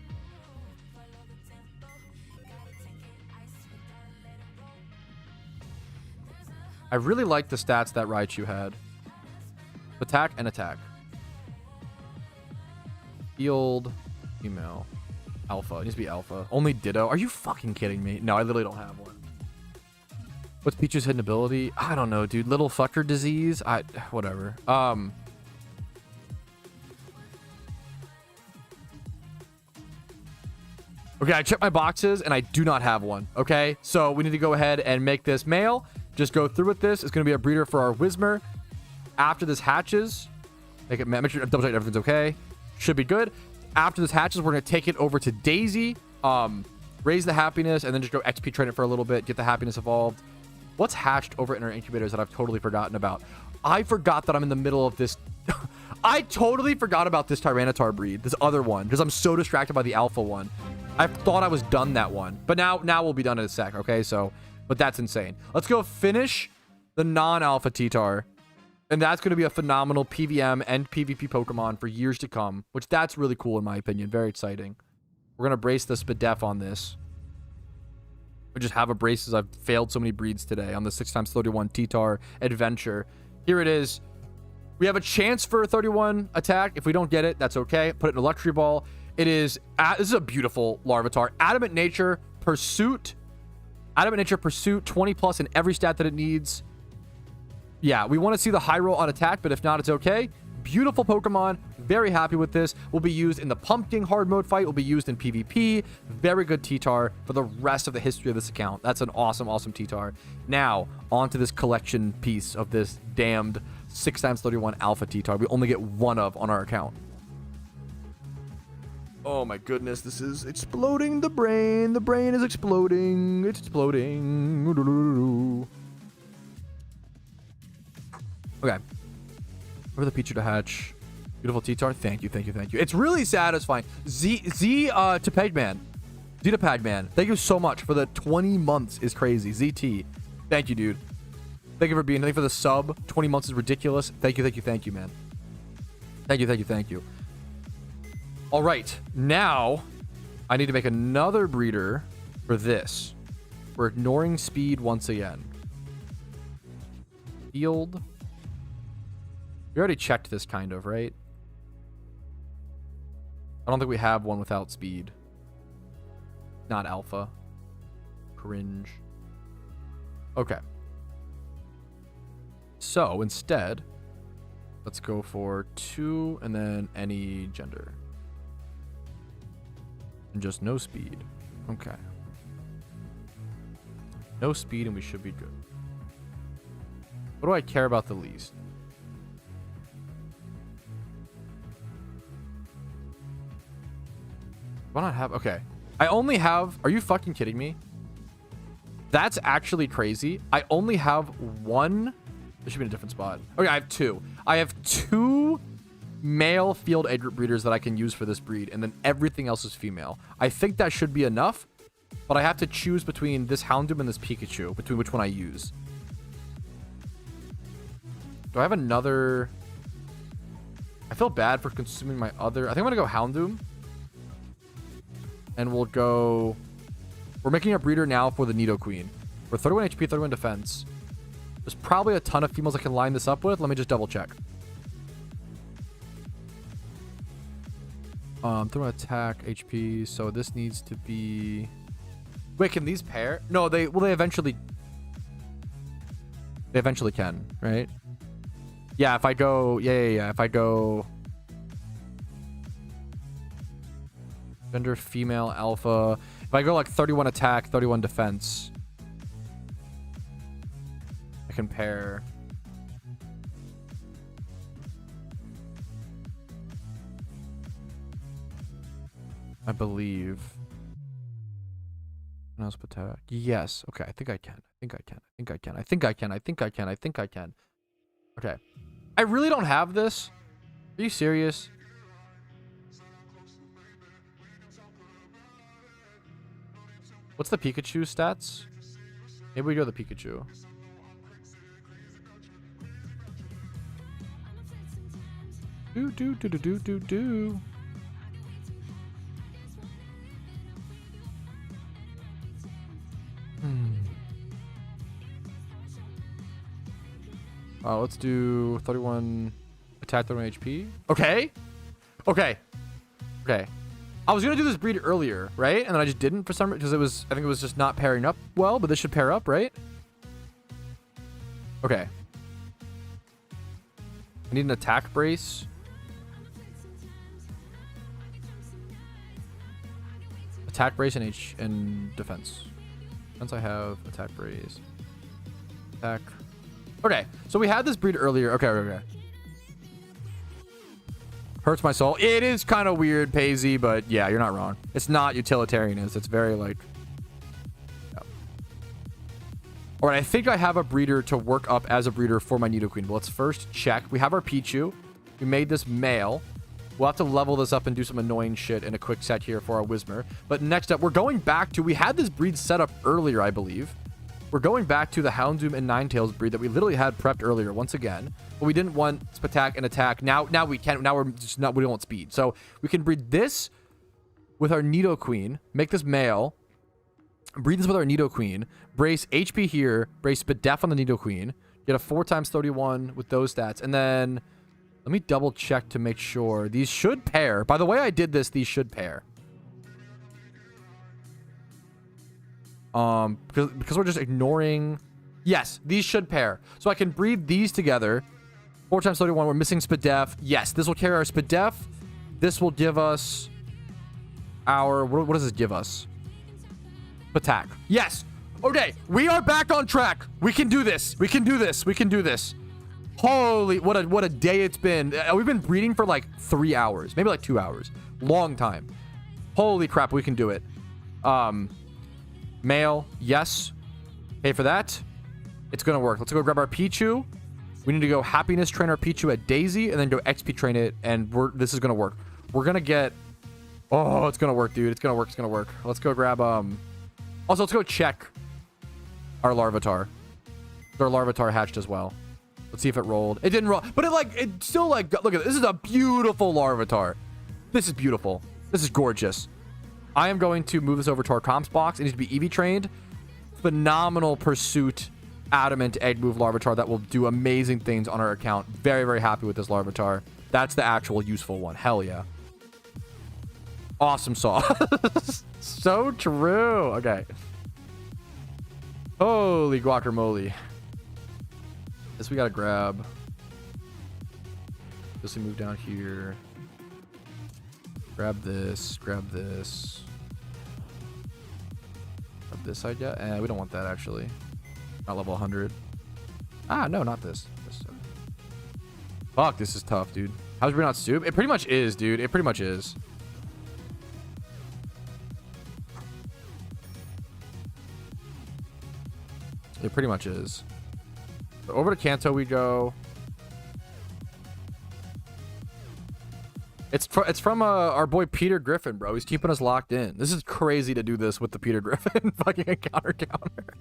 I really like the stats that Raichu had. Attack and attack. Field. Female. Alpha. It needs to be alpha. Only Ditto. Are you fucking kidding me? No, I literally don't have one. What's Pichu's hidden ability? I don't know, dude. Little fucker disease? Whatever. Okay, I checked my boxes and I do not have one. Okay, so we need to go ahead and make this male. Just go through with this. It's going to be a breeder for our Whismer. After this hatches, make sure double check everything's okay. Should be good. After this hatches, we're going to take it over to Daisy. raise the happiness, and then just go XP train it for a little bit, get the happiness evolved. What's hatched over in our incubators that I've totally forgotten about? I forgot that I'm in the middle of this. I totally forgot about this Tyranitar breed, this other one, because I'm so distracted by the alpha one. I thought I was done that one, but now we'll be done in a sec, okay? So, but that's insane. Let's go finish the non-alpha TTar, and that's going to be a phenomenal PVM and PvP Pokemon for years to come, which that's really cool in my opinion. Very exciting. We're going to brace the Spadef on this. We just have a brace as I've failed so many breeds today on the 6x31 TTar adventure. Here it is. We have a chance for a 31 attack. If we don't get it, that's okay. Put it in a luxury ball. It is, this is a beautiful Larvitar. Adamant Nature, Pursuit. Adamant Nature, Pursuit, 20 plus in every stat that it needs. Yeah, we want to see the high roll on attack, but if not, it's okay. Beautiful Pokemon. Very happy with this. Will be used in the Pumpkin hard mode fight. Will be used in PvP. Very good TTar for the rest of the history of this account. That's an awesome, awesome TTar. Now, on to this collection piece of this damned 6x31 Alpha TTar. We only get one of on our account. Oh my goodness, this is exploding the brain. The brain is exploding. It's exploding. Okay. For the Pichu to hatch. Beautiful TTar. Thank you, thank you, thank you. It's really satisfying. Z to Pegman. Z to Pagman. Thank you so much for the 20 months is crazy. ZT. Thank you, dude. Thank you for being. Thank you for the sub. 20 months is ridiculous. Thank you, thank you, thank you, man. Thank you, thank you, thank you. All right. Now, I need to make another breeder for this. We're ignoring speed once again. Field. We already checked this kind of, right? I don't think we have one without speed. Not alpha. Cringe. Okay. So instead, let's go for 2 and then any gender. And just no speed. Okay. No speed and we should be good. What do I care about the least? Why not have... Okay. I only have... Are you fucking kidding me? That's actually crazy. I only have one... There should be in a different spot. Okay, I have 2. I have 2 male field egg group breeders that I can use for this breed, and then everything else is female. I think that should be enough, but I have to choose between this Houndoom and this Pikachu, between which one I use. Do I have another... I feel bad for consuming my other... I think I'm going to go Houndoom. And we'll go... We're making a breeder now for the Nidoqueen. We're 31 HP, 31 defense. There's probably a ton of females I can line this up with. Let me just double check. 31 attack, HP. So this needs to be... Wait, can these pair? No, they eventually... They eventually can, right? Yeah, if I go... Yeah. If I go... Gender, female, alpha. If I go like 31 attack, 31 defense, I can pair. I believe. Attack. Yes. Okay. I think I can. I think I can. Okay. I really don't have this. Are you serious? What's the Pikachu stats? Maybe we go the Pikachu. Do. Let's do 31 attack, 31 HP. Okay. I was gonna do this breed earlier, right? And then I just didn't for some reason because I think it was just not pairing up well, but this should pair up, right? Okay. I need an attack brace. Attack brace and defense. Defense I have, attack brace. Attack. Okay, so we had this breed earlier. Okay. Hurts my soul. It is kind of weird, Paisy, but yeah, you're not wrong. It's not utilitarian. It's very like All right, I think I have a breeder to work up as a breeder for my Nidoqueen. But let's first check. We have our Pichu. We made this male. We'll have to level this up and do some annoying shit in a quick set here for our Whismur. But next up, we're going back to... We had this breed set up earlier, I believe. We're going back to the Houndoom and Ninetales breed that we literally had prepped earlier once again. But we didn't want Spatak and Attack. Now we can. Now we're just not... We don't want Speed. So we can breed this with our Nidoqueen. Make this male. Breed this with our Nidoqueen. Brace HP here. Brace Spadef on the Nidoqueen. Get a 4x31 with those stats. And then... Let me double check to make sure. These should pair. By the way I did this, these should pair. Because we're just ignoring... Yes, these should pair. So I can breed these together. 4x31, we're missing Spadef. Yes, this will carry our Spadef. This will give us our... What does this give us? Attack. Yes! Okay, we are back on track. We can do this. We can do this. We can do this. Holy, what a day it's been. We've been breeding for like 3 hours. Maybe like 2 hours. Long time. Holy crap, we can do it. Male, yes. Pay for that. It's gonna work. Let's go grab our Pichu. We need to go happiness train our Pichu at Daisy and then go XP train it, and this is gonna work. We're gonna get... Oh, it's gonna work, dude. It's gonna work. It's gonna work. Let's go grab... Also, let's go check our Larvitar. Our Larvitar hatched as well. Let's see if it rolled. It didn't roll, but it still look at this. This is a beautiful Larvitar. This is beautiful. This is gorgeous. I am going to move this over to our comps box. It needs to be EV trained. Phenomenal pursuit, adamant egg move Larvitar that will do amazing things on our account. Very, very happy with this Larvitar. That's the actual useful one. Hell yeah. Awesome sauce. So true. Okay. Holy guacamole. This we gotta grab. This we move down here. Grab this. Grab this. Grab this I get. We don't want that actually. Not level 100. Ah, no, not this. Fuck, this is tough, dude. How's we not soup? It pretty much is, dude. It pretty much is. It pretty much is. So over to Kanto we go. It's from our boy Peter Griffin, bro. He's keeping us locked in. This is crazy to do this with the Peter Griffin fucking encounter counter.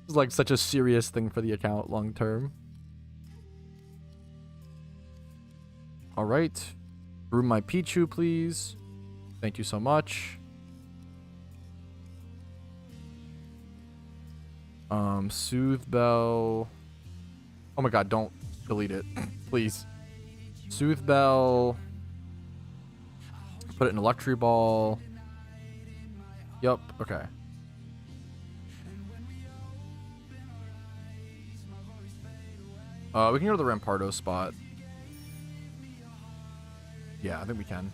It's like such a serious thing for the account long term. All right. Room my Pichu, please. Thank you so much. Soothe Bell. Oh my god, don't delete it. Please. Soothe Bell. Put it in Electri Ball. Yup, okay. We can go to the Rampardo spot. Yeah, I think we can.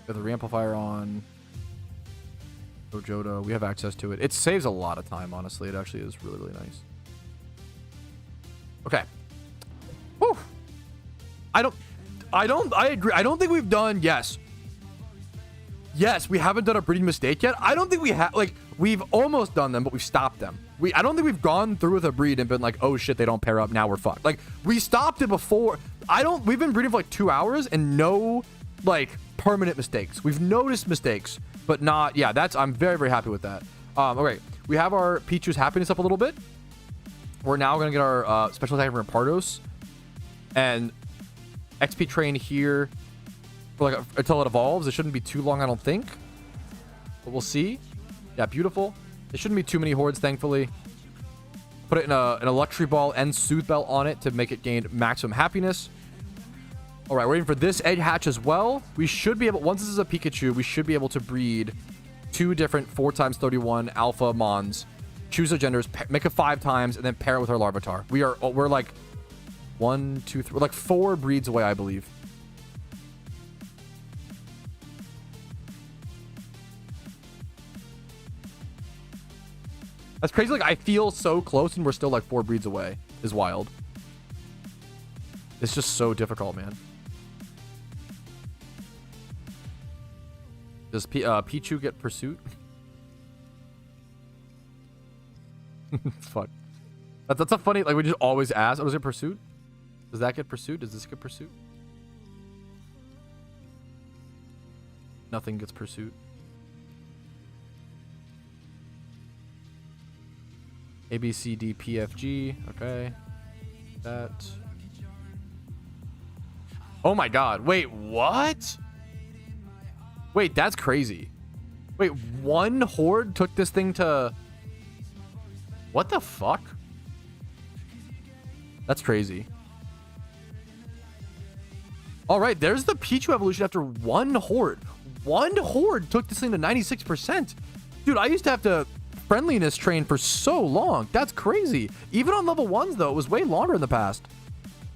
Got the Reamplifier on. Johto, we have access to it. It saves a lot of time, honestly. It actually is really, really nice. Okay. Whew. I agree. I don't think we've done, yes, we haven't done a breeding mistake yet. I don't think we have, like, we've almost done them, but we've stopped them. I don't think we've gone through with a breed and been like, oh shit, they don't pair up, now we're fucked. Like, we stopped it before. We've been breeding for like 2 hours and no, like, permanent mistakes. We've noticed mistakes, but not, yeah, I'm very, very happy with that. Okay, we have our Pichu's happiness up a little bit. We're now going to get our special attack from Rampardos and XP train here for like until it evolves. It shouldn't be too long, I don't think, but we'll see. Yeah, beautiful. It shouldn't be too many hordes, thankfully. Put it in an Electri Ball and Soothe Bell on it to make it gain maximum happiness. All right, waiting for this egg hatch as well. We should be able, once this is a Pikachu, we should be able to breed 2 different 4x31 alpha mons. Choose their genders, make it 5 times, and then pair it with our Larvitar. We're like 1, 2, 3, we're like 4 breeds away, I believe. That's crazy. Like, I feel so close, and we're still like 4 breeds away. Is wild. It's just so difficult, man. Does Pichu get pursuit? Fuck. That's a funny, like, we just always ask. Oh, does it pursuit? Does that get pursuit? Does this get pursuit? Nothing gets pursuit. A, B, C, D, P, F, G. Okay. That. Oh my god. Wait, what? Wait, that's crazy. Wait, one horde took this thing to... What the fuck? That's crazy. All right, there's the Pichu evolution after one horde. One horde took this thing to 96%. Dude, I used to have to friendliness train for so long. That's crazy. Even on level 1s, though, it was way longer in the past.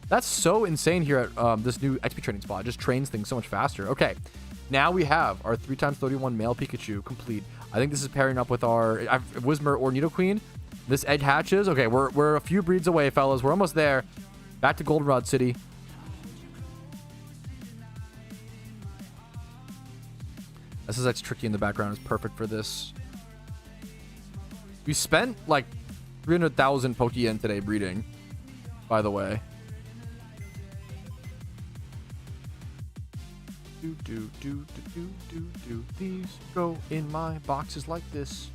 That's so insane here at this new XP training spot. It just trains things so much faster. Okay, now we have our 3x31 male Pikachu complete. I think this is pairing up with our Whismur or Nidoqueen. This edge hatches. Okay, we're a few breeds away, fellas. We're almost there. Back to Goldenrod City. SSX Tricky in the background is perfect for this. We spent like 300,000 Pokeyen today breeding, by the way. These go in my boxes like this.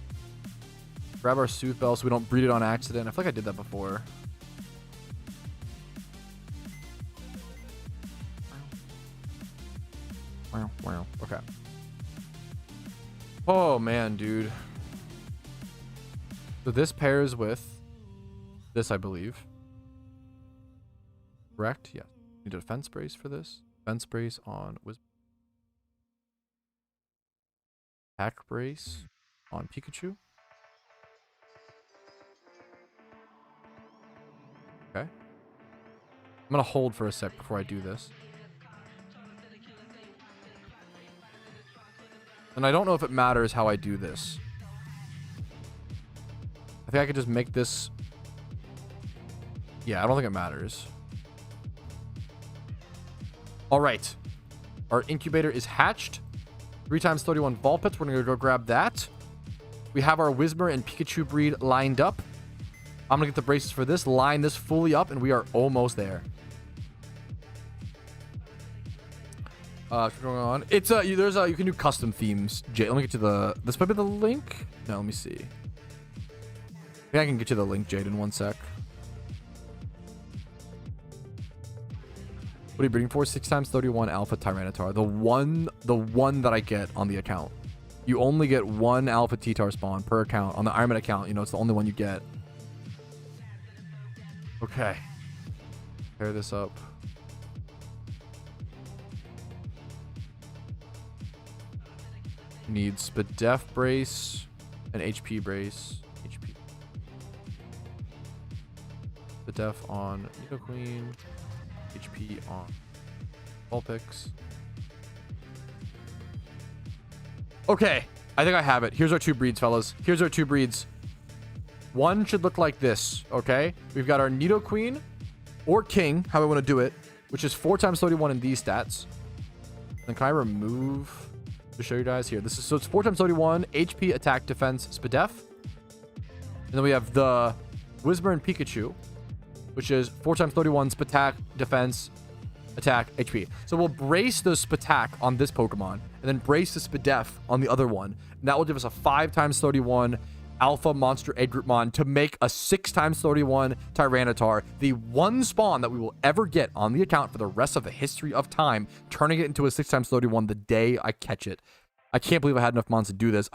Grab our Sooth Bell so we don't breed it on accident. I feel like I did that before. Wow. Okay. Oh man, dude. So this pairs with this, I believe. Correct? Yeah. Need a defense brace for this. Defense brace on Whismur. Attack brace on Pikachu. Okay. I'm gonna hold for a sec before I do this. And I don't know if it matters how I do this. I think I could just make this... Yeah, I don't think it matters. Alright. Our incubator is hatched. 3x31 Vulpits. We're going to go grab that. We have our Whismur and Pikachu breed lined up. I'm going to get the braces for this. Line this fully up, and we are almost there. What's going on? It's there's you can do custom themes. Jay, let me get you the... This might be the link? No, let me see. Maybe I can get you the link, Jade, in one sec. What are you breeding for? 6x31 Alpha Tyranitar. The one that I get on the account. You only get one Alpha TTar spawn per account. On the Ironman account, you know, it's the only one you get. Okay. Pair this up. Need Spadef brace and HP brace. HP. Spadef on Nidoqueen. HP on Vulpix. Okay, I think I have it. Here's our two breeds, fellas. Here's our two breeds. One should look like this, okay? We've got our Nidoqueen or King, how we want to do it, which is 4x31 in these stats. Then can I remove to show you guys here? This is so it's 4x31 HP, attack, defense, Spadef. And then we have the Whismur and Pikachu, which is 4x31 Spatak, defense, attack, HP. So we'll brace the Spatak on this Pokemon, and then brace the Spadef on the other one. And that will give us a 5x31 Alpha Monster Egg Group Mon to make a 6x31 Tyranitar, the one spawn that we will ever get on the account for the rest of the history of time, turning it into a 6x31 the day I catch it. I can't believe I had enough mons to do this.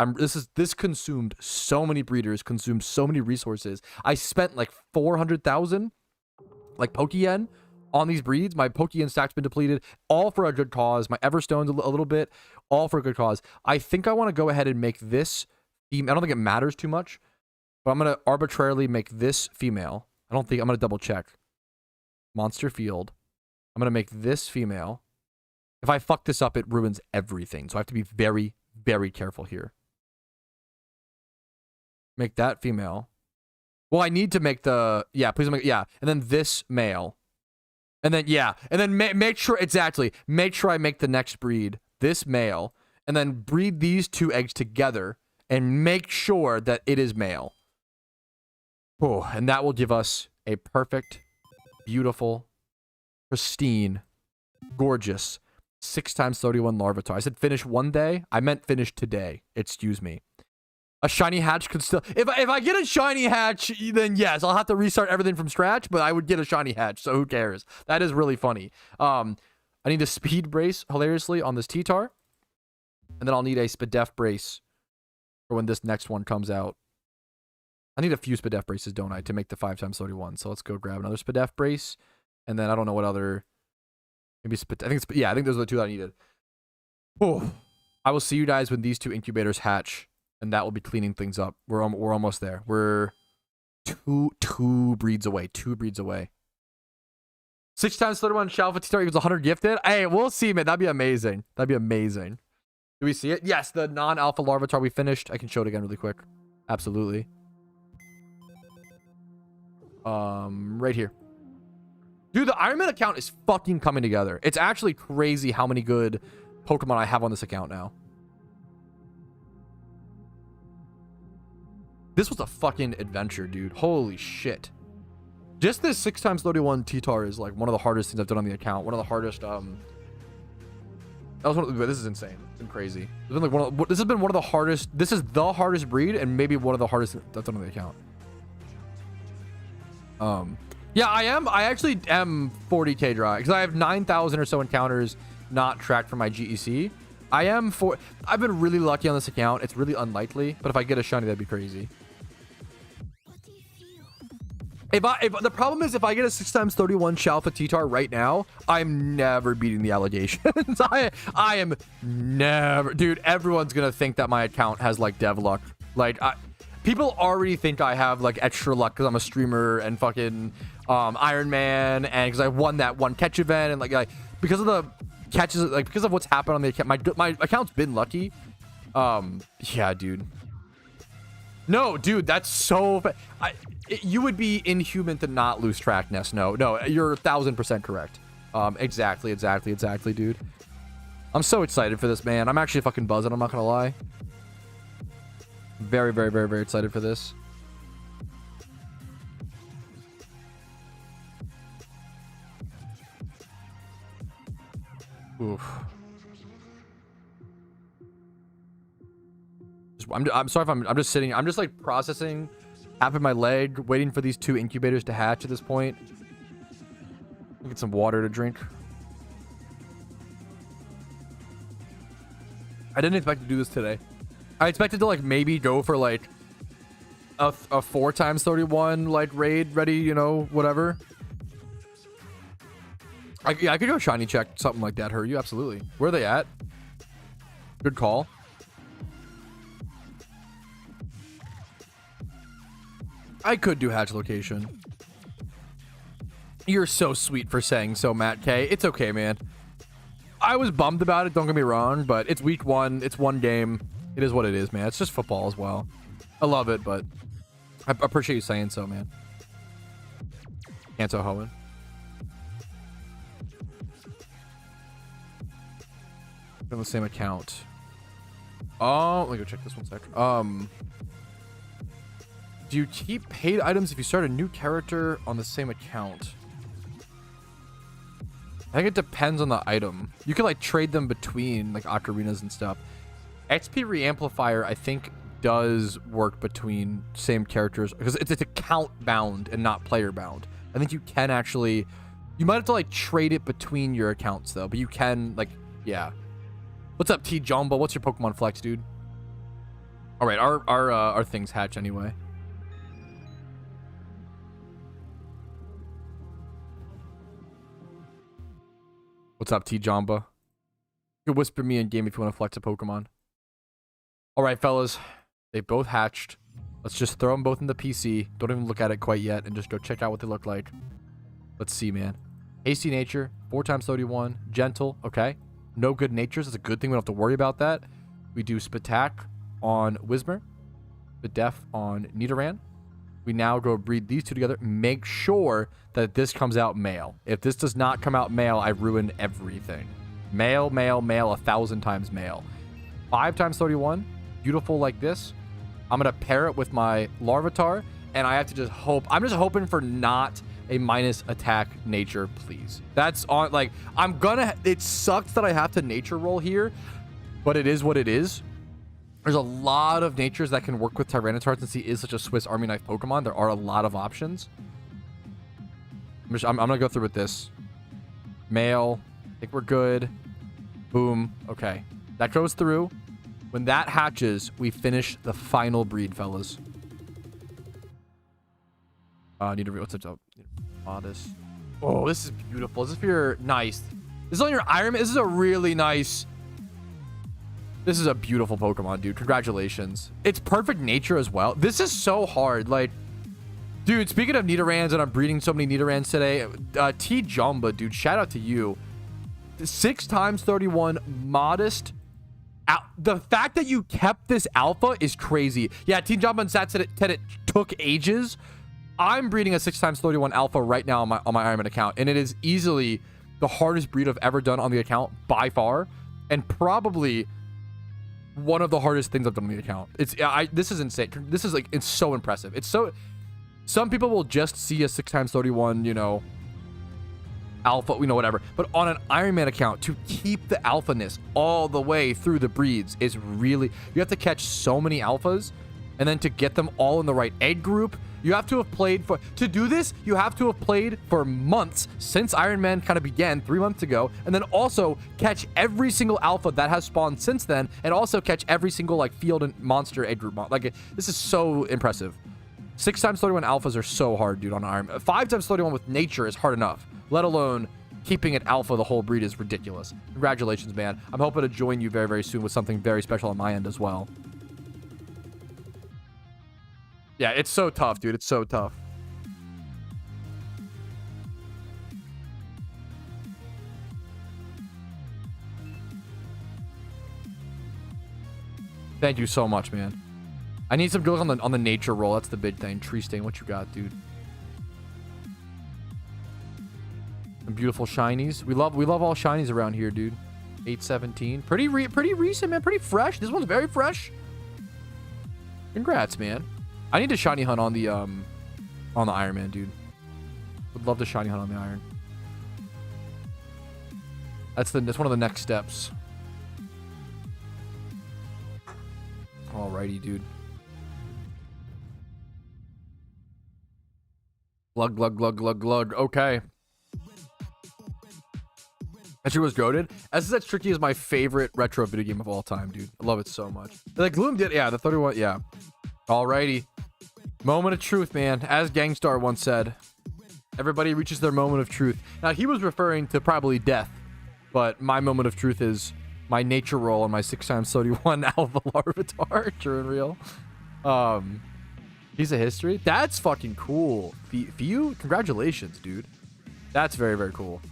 This consumed so many breeders, consumed so many resources. I spent like 400,000 like Pokeyen on these breeds. My Pokeyen stack's been depleted, all for a good cause. My Everstone's a little bit, all for a good cause. I think I want to go ahead and make this I don't think it matters too much, but I'm going to arbitrarily make this female. I'm going to double check. Monster Field. I'm going to make this female. If I fuck this up, it ruins everything. So I have to be very, very careful here. Make that female. Well, I need to make the... Yeah, please make... Yeah. And then this male. And then, yeah. And then make sure... Exactly. Make sure I make the next breed. This male. And then breed these two eggs together. And make sure that it is male. Oh, and that will give us a perfect, beautiful, pristine, gorgeous 6x31 Larvitar. I said finish one day. I meant finish today. Excuse me. A shiny hatch could still... If I get a shiny hatch, then yes, I'll have to restart everything from scratch, but I would get a shiny hatch, so who cares? That is really funny. I need a speed brace, hilariously, on this TTar. And then I'll need a Spadef brace for when this next one comes out. I need a few Spadef braces, don't I, to make the 5x31. So let's go grab another Spadef brace. And then I don't know what other... Maybe I think those are the two that I needed. Oh, I will see you guys when these two incubators hatch, and that will be cleaning things up. We're almost there. We're two breeds away. 2 breeds away. 6x31 Alpha Tyranitar equals 100 gifted. Hey, we'll see, man. That'd be amazing. That'd be amazing. Do we see it? Yes, the non-alpha Larvitar we finished. I can show it again really quick. Absolutely. Right here. Dude, the Iron Man account is fucking coming together. It's actually crazy how many good Pokemon I have on this account now. This was a fucking adventure, dude. Holy shit. Just this 6x31 TTar is like one of the hardest things I've done on the account. One of the hardest, this is insane. It's been crazy. It's been like this has been one of the hardest. This is the hardest breed and maybe one of the hardest things I've done on the account. Yeah, I actually am 40k dry because I have 9,000 or so encounters not tracked for my GEC. I've been really lucky on this account. It's really unlikely, but if I get a shiny, that'd be crazy. If the problem is if I get a 6x31 Alpha TTar right now, I'm never beating the allegations. I am never, dude. Everyone's gonna think that my account has like dev luck. Like people already think I have like extra luck because I'm a streamer and fucking Iron Man, and because I won that one catch event, and like because of the catches, like because of what's happened on the account, my account's been lucky. Yeah, dude. No, dude, that's so. You would be inhuman to not lose track, Ness. No, you're 1000% correct. Exactly, dude. I'm so excited for this, man. I'm actually fucking buzzing. I'm not gonna lie. Very, very, very, very excited for this. Oof. I'm sorry if I'm just sitting. I'm just like processing, tapping my leg, waiting for these 2 incubators to hatch at this point. Get some water to drink. I didn't expect to do this today. I expected to like maybe go for like a 4x31 like raid ready, you know, whatever. Yeah, I could go shiny check something like that. Hurt you? Absolutely. Where are they at? Good call. I could do hatch location. You're so sweet for saying so, Matt K. It's okay, man. I was bummed about it, don't get me wrong, but it's week 1. It's one game. It is what it is, man. It's just football as well. I love it, but I appreciate you saying so, man. Anto Hoenn. On the same account. Oh, let me go check this one sec. Do you keep paid items if you start a new character on the same account? I think it depends on the item. You can like trade them between like ocarinas and stuff. XP Reamplifier, I think, does work between same characters because it's account bound and not player bound. I think you can actually, you might have to like trade it between your accounts though, but you can like, yeah. What's up, T Jumbo? What's your Pokemon flex, dude? All right, our things hatch anyway. What's up, T Jamba? You can whisper me in game if you want to flex a Pokemon. All right, fellas, they both hatched. Let's just throw them both in the PC. Don't even look at it quite yet, and just go check out what they look like. Let's see, man. Hasty nature, 4x31, gentle. Okay. No good natures. It's a good thing. We don't have to worry about that. We do Spatak on Whismur, Spadef on Nidoran. We now go breed these 2 together. Make sure that this comes out male. If this does not come out male, I ruin everything. Male, male, male, 1,000 times male. 5x31, beautiful like this. I'm gonna pair it with my Larvitar, and I have to just hope. I'm just hoping for not a minus attack nature, please. That's on, like, I'm gonna, it sucks that I have to nature roll here, but it is what it is. There's a lot of natures that can work with Tyranitar since he is such a Swiss Army knife Pokemon. There are a lot of options. I'm gonna go through with this. Male, I think we're good. Boom, okay. That goes through. When that hatches, we finish the final breed, fellas. Need to read what's up. Modest. Oh, this is beautiful. This is for your nice. This is on your Iron Man. This is a really nice. This is a beautiful Pokemon, dude. Congratulations. It's perfect nature as well. This is so hard. Like, dude, speaking of Nidorans, and I'm breeding so many Nidorans today. T Jumba, dude. Shout out to you. 6 times 31 modest. The fact that you kept this alpha is crazy. Yeah, Team Jumbo and Sat said it took ages. I'm breeding a 6 times 31 alpha right now on my Iron Man account, and it is easily the hardest breed I've ever done on the account by far, and probably one of the hardest things I've done on the account. This is insane. This is like, it's so impressive. It's so, some people will just see a 6 times 31, you know, alpha, you know, whatever, but on an Iron Man account, to keep the alphaness all the way through the breeds is really, you have to catch so many alphas, and then to get them all in the right egg group, you have to have played for, to do this, you have to have played for months since Iron Man kind of began 3 months ago, and then also catch every single alpha that has spawned since then, and also catch every single like field and monster egg group. Like, this is so impressive. 6 times 31 alphas are so hard, dude, on Iron Man. 5 times 31 with nature is hard enough, let alone keeping it alpha the whole breed is ridiculous. Congratulations, man. I'm hoping to join you very, very soon with something very special on my end as well. Yeah, it's so tough, dude. It's so tough. Thank you so much, man. I need some good on the nature roll. That's the big thing. Tree stain, what you got, dude? Some beautiful shinies. We love all shinies around here, dude. 817. Pretty recent, man. Pretty fresh. This one's very fresh. Congrats, man. I need to shiny hunt on the Iron Man, dude. Would love to shiny hunt on the Iron. That's one of the next steps. Alrighty, dude. Glug, glug, glug, glug, glug. Okay. That shit was goated. SSX Tricky is my favorite retro video game of all time, dude. I love it so much. Like, Gloom did, yeah, the 31, yeah. Alrighty. Moment of truth, man. As Gangstar once said, everybody reaches their moment of truth. Now, he was referring to probably death, but my moment of truth is my nature roll on my 6 times 31 Alpha Larvitar. True and real. Piece of history. That's fucking cool. For you, congratulations, dude. That's very, very cool.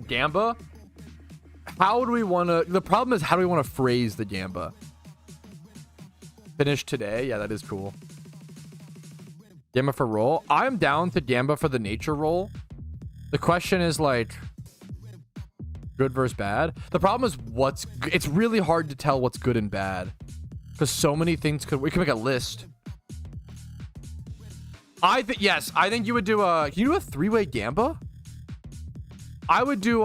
Gamba? How would we want to... The problem is, how do we want to phrase the Gamba? Finish today? Yeah, that is cool. Gamba for roll? I'm down to Gamba for the nature roll. The question is, like... good versus bad. The problem is it's really hard to tell what's good and bad. Because so many things we could make a list. Yes, I think you would do can you do a 3-way Gamba? I would do,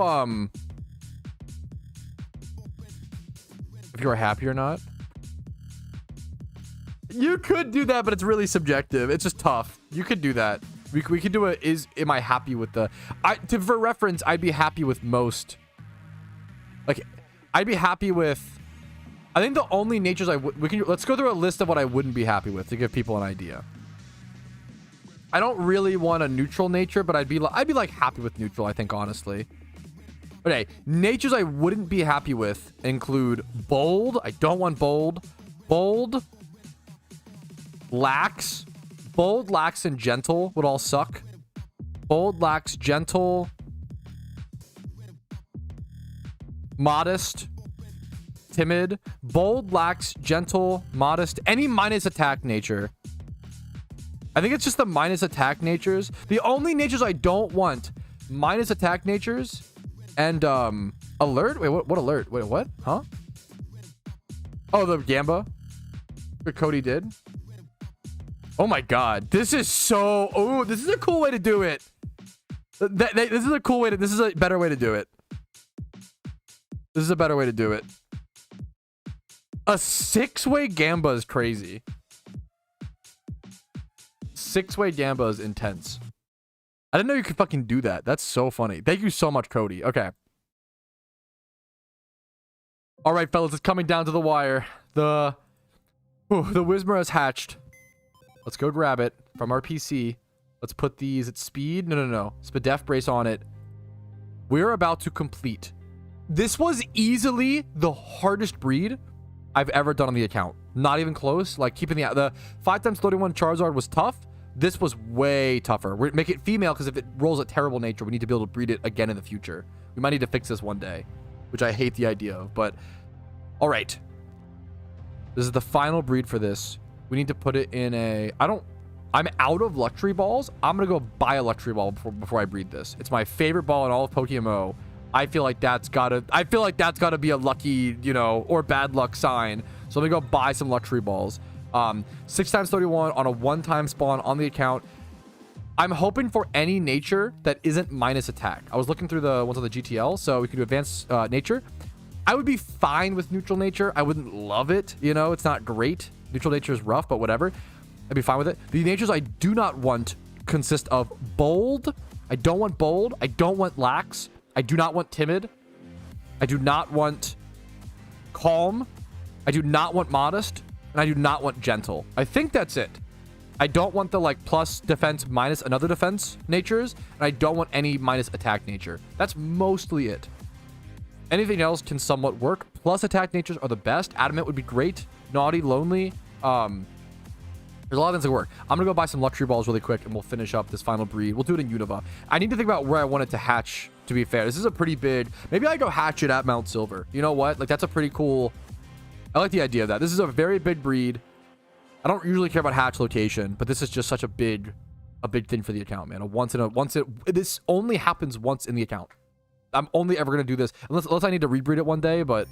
if you are happy or not. You could do that, but it's really subjective. It's just tough. You could do that. We could do am I happy with the, for reference, I'd be happy with most. Like, I'd be happy with, I think the only natures let's go through a list of what I wouldn't be happy with to give people an idea. I don't really want a neutral nature, but I'd be like happy with neutral, I think, honestly. Okay, natures I wouldn't be happy with include bold. I don't want bold. Bold. Lax. Bold, lax, and gentle would all suck. Bold, lax, gentle. Modest. Timid. Bold, lax, gentle, modest. Any minus attack nature. I think it's just the minus attack natures. The only natures I don't want, minus attack natures and alert. Wait, what alert? Wait, what? Huh? Oh, the Gamba. What Cody did. Oh my god. This is so... Oh, this is a cool way to do it. This is a cool way to... This is a better way to do it. This is a better way to do it. A 6-way Gamba is crazy. 6-way Gamba is intense. I didn't know you could fucking do that. That's so funny. Thank you so much, Cody. Okay. All right, fellas. It's coming down to the wire. The Whismer has hatched. Let's go grab it from our PC. Let's put these at speed. No. Spadef brace on it. We're about to complete. This was easily the hardest breed I've ever done on the account. Not even close. Like, keeping the 5x31 Charizard was tough. This was way tougher. We're make it female because if it rolls a terrible nature, we need to be able to breed it again in the future. We might need to fix this one day, which I hate the idea of. But, all right. This is the final breed for this. We need to put it in a... I'm out of luxury balls. I'm going to go buy a luxury ball before I breed this. It's my favorite ball in all of PokeMMO. I feel like that's gotta be a lucky, you know, or bad luck sign. So let me go buy some luxury balls. 6x31 on a one-time spawn on the account. I'm hoping for any nature that isn't minus attack. I was looking through the ones on the GTL, so we can do advanced nature. I would be fine with neutral nature. I wouldn't love it. You know, it's not great. Neutral nature is rough, but whatever. I'd be fine with it. The natures I do not want consist of bold. I don't want bold. I don't want lax. I do not want timid. I do not want calm. I do not want modest. And I do not want gentle. I think that's it. I don't want the like plus defense minus another defense natures. And I don't want any minus attack nature. That's mostly it. Anything else can somewhat work. Plus attack natures are the best. Adamant would be great. Naughty, lonely. There's a lot of things that work. I'm gonna go buy some luxury balls really quick and we'll finish up this final breed. We'll do it in Unova. I need to think about where I want it to hatch, to be fair. This is a pretty big... Maybe I go hatch it at Mount Silver. You know what? Like, that's a pretty cool... I like the idea of that. This is a very big breed. I don't usually care about hatch location, but this is just such a big thing for the account, man. This only happens once in the account. I'm only ever gonna do this unless I need to rebreed it one day, but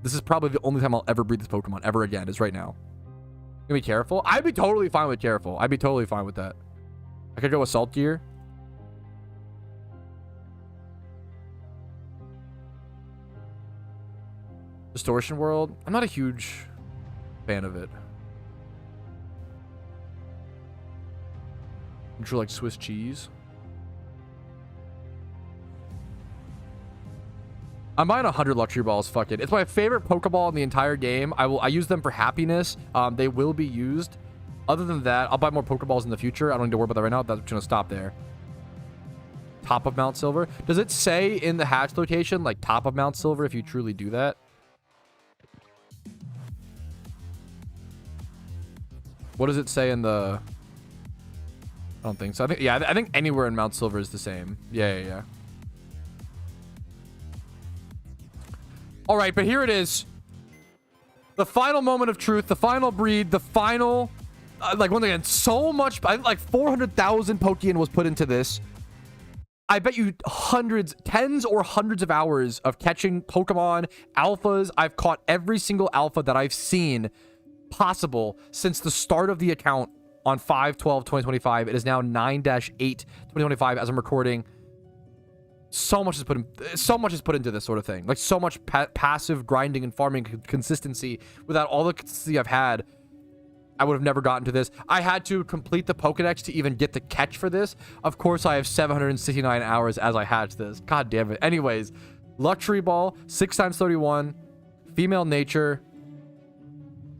this is probably the only time I'll ever breed this Pokemon ever again, is right now. Gonna be careful. I'd be totally fine with careful. I'd be totally fine with that. I could go assault gear. Distortion World. I'm not a huge fan of it. I'm sure like Swiss cheese. I'm buying 100 luxury balls. Fuck it. It's my favorite Pokeball in the entire game. I use them for happiness. They will be used. Other than that, I'll buy more Pokeballs in the future. I don't need to worry about that right now. That's gonna stop there. Top of Mount Silver. Does it say in the hatch location like top of Mount Silver if you truly do that? What does it say in the... I don't think so. I think anywhere in Mount Silver is the same. Yeah. All right, but here it is. The final moment of truth, the final breed, the final... like, once again, so much... like, 400,000 Pokeyen was put into this. I bet you tens or hundreds of hours of catching Pokemon alphas. I've caught every single alpha that I've seen possible since the start of the account on 5/12/2025. It is now 9-8/2025 as I'm recording. So much is put into this sort of thing. Like, so much passive grinding and farming consistency. Without all the consistency I've had, I would have never gotten to this. I had to complete the Pokedex to even get the catch for this. Of course, I have 769 hours as I hatch this. God damn it. Anyways, luxury ball, 6x31, female nature.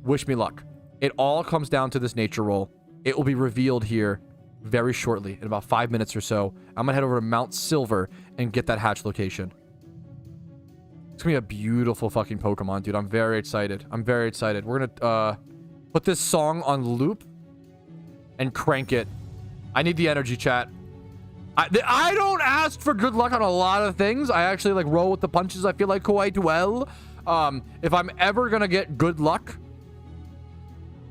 Wish me luck. It all comes down to this nature roll. It will be revealed here very shortly, in about 5 minutes or so. I'm gonna head over to Mount Silver and get that hatch location. It's gonna be a beautiful fucking Pokemon, dude. I'm very excited. We're gonna put this song on loop and crank it. I need the energy, chat. I don't ask for good luck on a lot of things. I actually like roll with the punches, I feel like, quite well. If I'm ever gonna get good luck,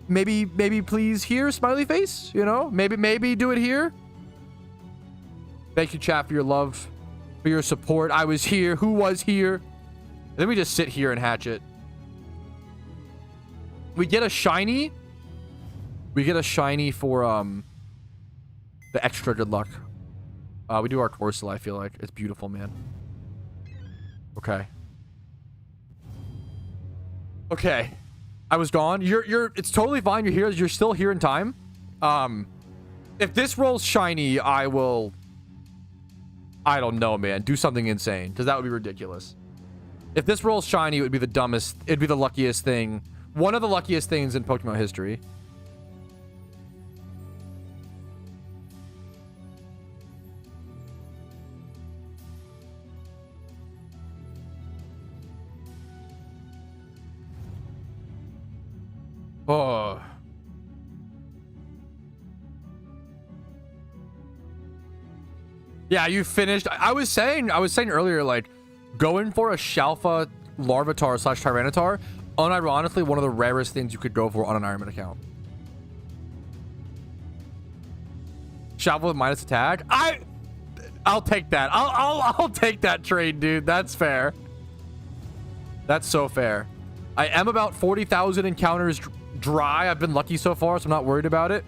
maybe please here, smiley face, you know? Maybe do it here. Thank you, chat, for your love, for your support. I was here. Who was here? And then we just sit here and hatch it. We get a shiny. We get a shiny for the extra good luck. We do our Corsola, I feel like. It's beautiful, man. Okay. Okay. I was gone. It's totally fine. You're here. You're still here in time. If this rolls shiny, I will... I don't know, man. Do something insane, because that would be ridiculous. If this rolls shiny, it would be the dumbest... It'd be the luckiest thing. One of the luckiest things in Pokemon history. Oh. Yeah, you finished. I was saying earlier, like, going for a Shalfa Larvitar / Tyranitar, unironically, one of the rarest things you could go for on an Ironman account. Shalfa with minus attack. I'll take that. I'll take that trade, dude. That's fair. That's so fair. I am about 40,000 encounters dry. I've been lucky so far, so I'm not worried about it.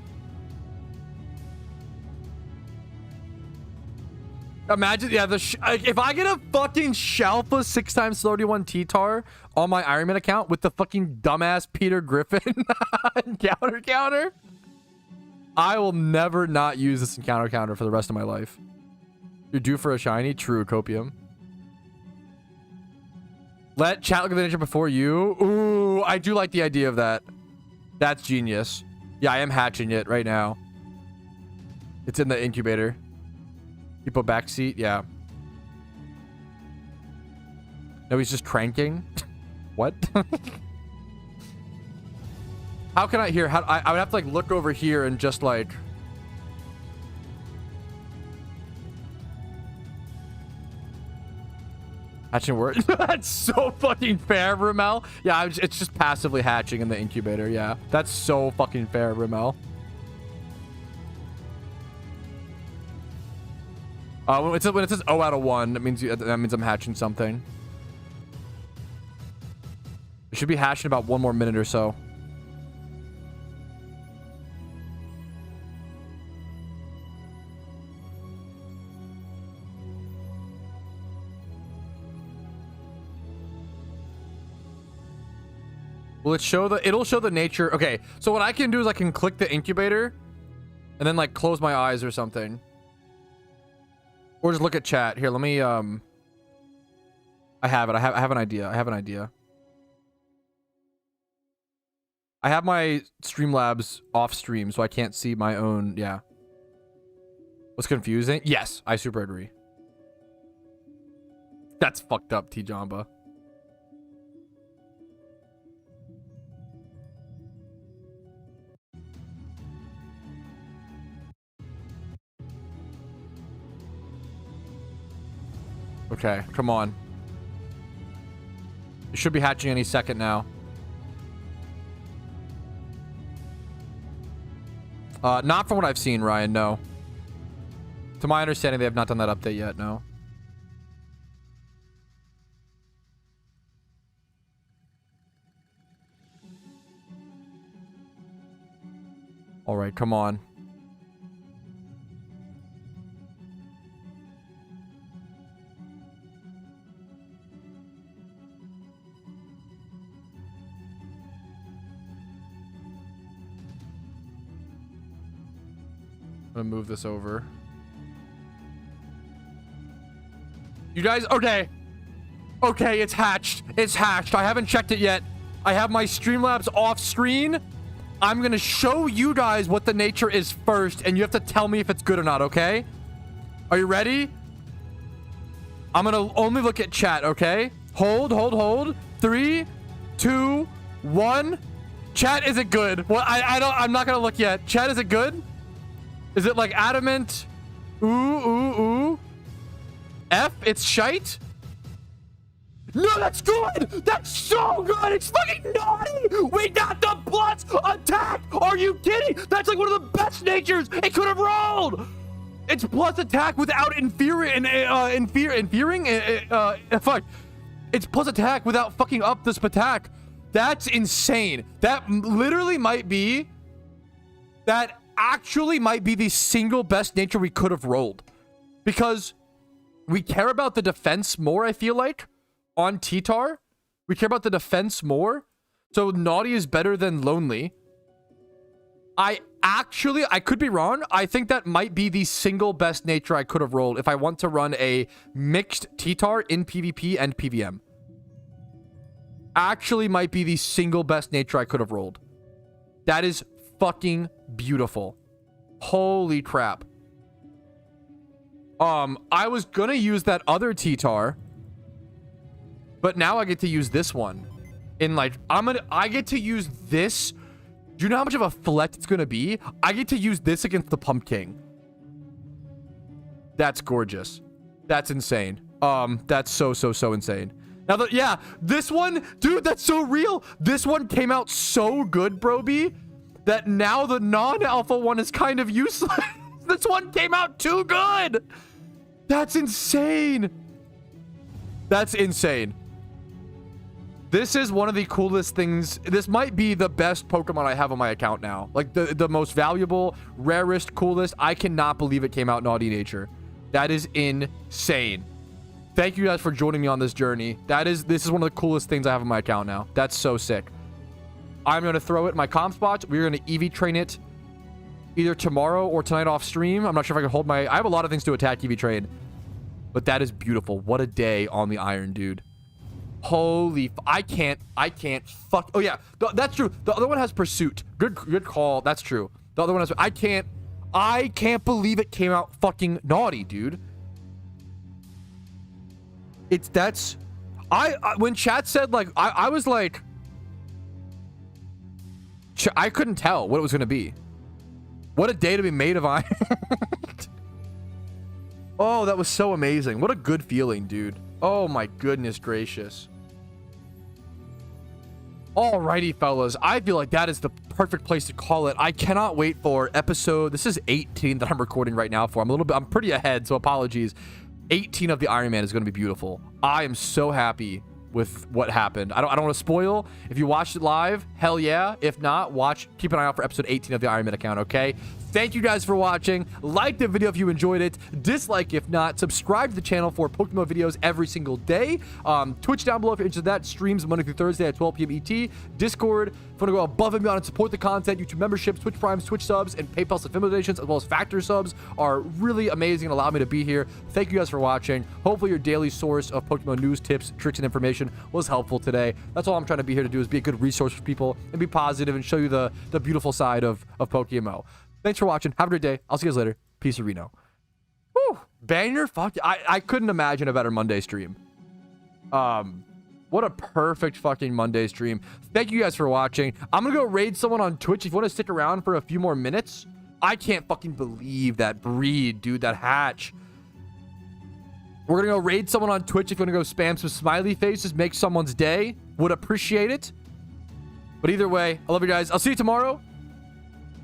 Imagine, yeah, if I get a fucking Shalfa 6x31 TTar on my Ironman account with the fucking dumbass Peter Griffin encounter counter, I will never not use this encounter counter for the rest of my life. You're due for a shiny? True, Copium. Let chat look at the nature before you. Ooh, I do like the idea of that. That's genius. Yeah, I am hatching it right now. It's in the incubator. People backseat, yeah. No, he's just cranking. What? How can I hear? I would have to like look over here and just like. Hatching word. That's so fucking fair, Ramel. Yeah, it's just passively hatching in the incubator. Yeah, that's so fucking fair, Ramel. When it says 0 out of 1, that means I'm hatching something. It should be hatching about 1 more minute or so. Will it show the... It'll show the nature... Okay, so what I can do is I can click the incubator and then like close my eyes or something. Or just look at chat. Here, let me, I have it. I have an idea. I have an idea. I have my Streamlabs off stream, so I can't see my own, yeah. What's confusing? Yes, I super agree. That's fucked up, T-Jamba. Okay, come on. You should be hatching any second now. Not from what I've seen, Ryan, no. To my understanding, they have not done that update yet, no. All right, come on. I'm gonna move this over. You guys, okay. Okay, it's hatched. It's hatched. I haven't checked it yet. I have my Streamlabs off screen. I'm gonna show you guys what the nature is first, and you have to tell me if it's good or not, okay? Are you ready? I'm gonna only look at chat, okay? Hold. 3, 2, 1. Chat, is it good? Well, I'm not gonna look yet. Chat, is it good? Is it like adamant? Ooh. F, it's shite? No, that's good! That's so good! It's fucking naughty! We got the plus attack! Are you kidding? That's like one of the best natures it could have rolled! It's plus attack without infering. Fuck. It's plus attack without fucking up this attack. That's insane. That literally might be... That actually might be the single best nature we could have rolled. Because we care about the defense more, I feel like, on TTar. We care about the defense more. So Naughty is better than Lonely. I could be wrong. I think that might be the single best nature I could have rolled if I want to run a mixed TTar in PvP and PVM. Actually might be the single best nature I could have rolled. That is fucking beautiful. Holy crap. I was gonna use that other TTar, but now I get to use this one. In like, I get to use this. Do you know how much of a flex it's gonna be? I get to use this against the Pumpkin. That's gorgeous. That's insane. That's so insane. Now, yeah, this one, dude, that's so real. This one came out so good, Broby, that now the non-alpha one is kind of useless. This one came out too good. That's insane. That's insane. This is one of the coolest things. This might be the best Pokemon I have on my account now. Like the most valuable, rarest, coolest. I cannot believe it came out Naughty Nature. That is insane. Thank you guys for joining me on this journey. This is one of the coolest things I have on my account now. That's so sick. I'm going to throw it in my comp spot. We're going to EV train it either tomorrow or tonight off stream. I'm not sure if I can hold my... I have a lot of things to attack EV train. But that is beautiful. What a day on the iron, dude. Holy... I can't fuck... Oh, yeah. That's true. The other one has Pursuit. Good call. That's true. The other one has... I can't believe it came out fucking Naughty, dude. When chat said, like... I was like... I couldn't tell what it was going to be. What a day to be made of iron. Oh, that was so amazing. What a good feeling, dude. Oh my goodness gracious. Alrighty, fellas. I feel like that is the perfect place to call it. I cannot wait for episode... This is 18 that I'm recording right now for. I'm pretty ahead, so apologies. 18 of the Iron Man is going to be beautiful. I am so happy with what happened. I don't want to spoil. If you watched it live, hell yeah. If not, keep an eye out for episode 18 of the Iron Man account, okay? Thank you guys for watching. Like the video if you enjoyed it. Dislike if not. Subscribe to the channel for Pokemon videos every single day. Twitch down below if you're interested in that. Streams Monday through Thursday at 12 p.m. ET. Discord, if you want to go above and beyond and support the content, YouTube memberships, Twitch Primes, Twitch subs, and PayPal Film donations, as well as Factor subs are really amazing and allow me to be here. Thank you guys for watching. Hopefully your daily source of Pokemon news, tips, tricks, and information was helpful today. That's all I'm trying to be here to do, is be a good resource for people and be positive and show you the beautiful side of PokeMMO. Thanks for watching. Have a great day. I'll see you guys later. Peace, Reno. Woo! Banger? Fuck. I couldn't imagine a better Monday stream. What a perfect fucking Monday stream. Thank you guys for watching. I'm gonna go raid someone on Twitch. If you want to stick around for a few more minutes. I can't fucking believe that breed, dude. That hatch. We're gonna go raid someone on Twitch. If you want to go spam some smiley faces, make someone's day. Would appreciate it. But either way, I love you guys. I'll see you tomorrow.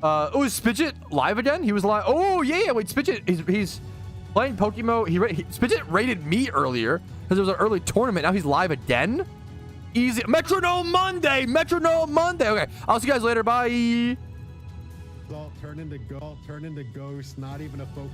Oh, is Spidget live again? He was live. Oh, yeah. Wait, Spidget, he's playing Pokemon. Spidget raided me earlier because there was an early tournament. Now he's live again. Easy. Metronome Monday. Metronome Monday. Okay. I'll see you guys later. Bye. Turn into ghost, not even a Pokemon.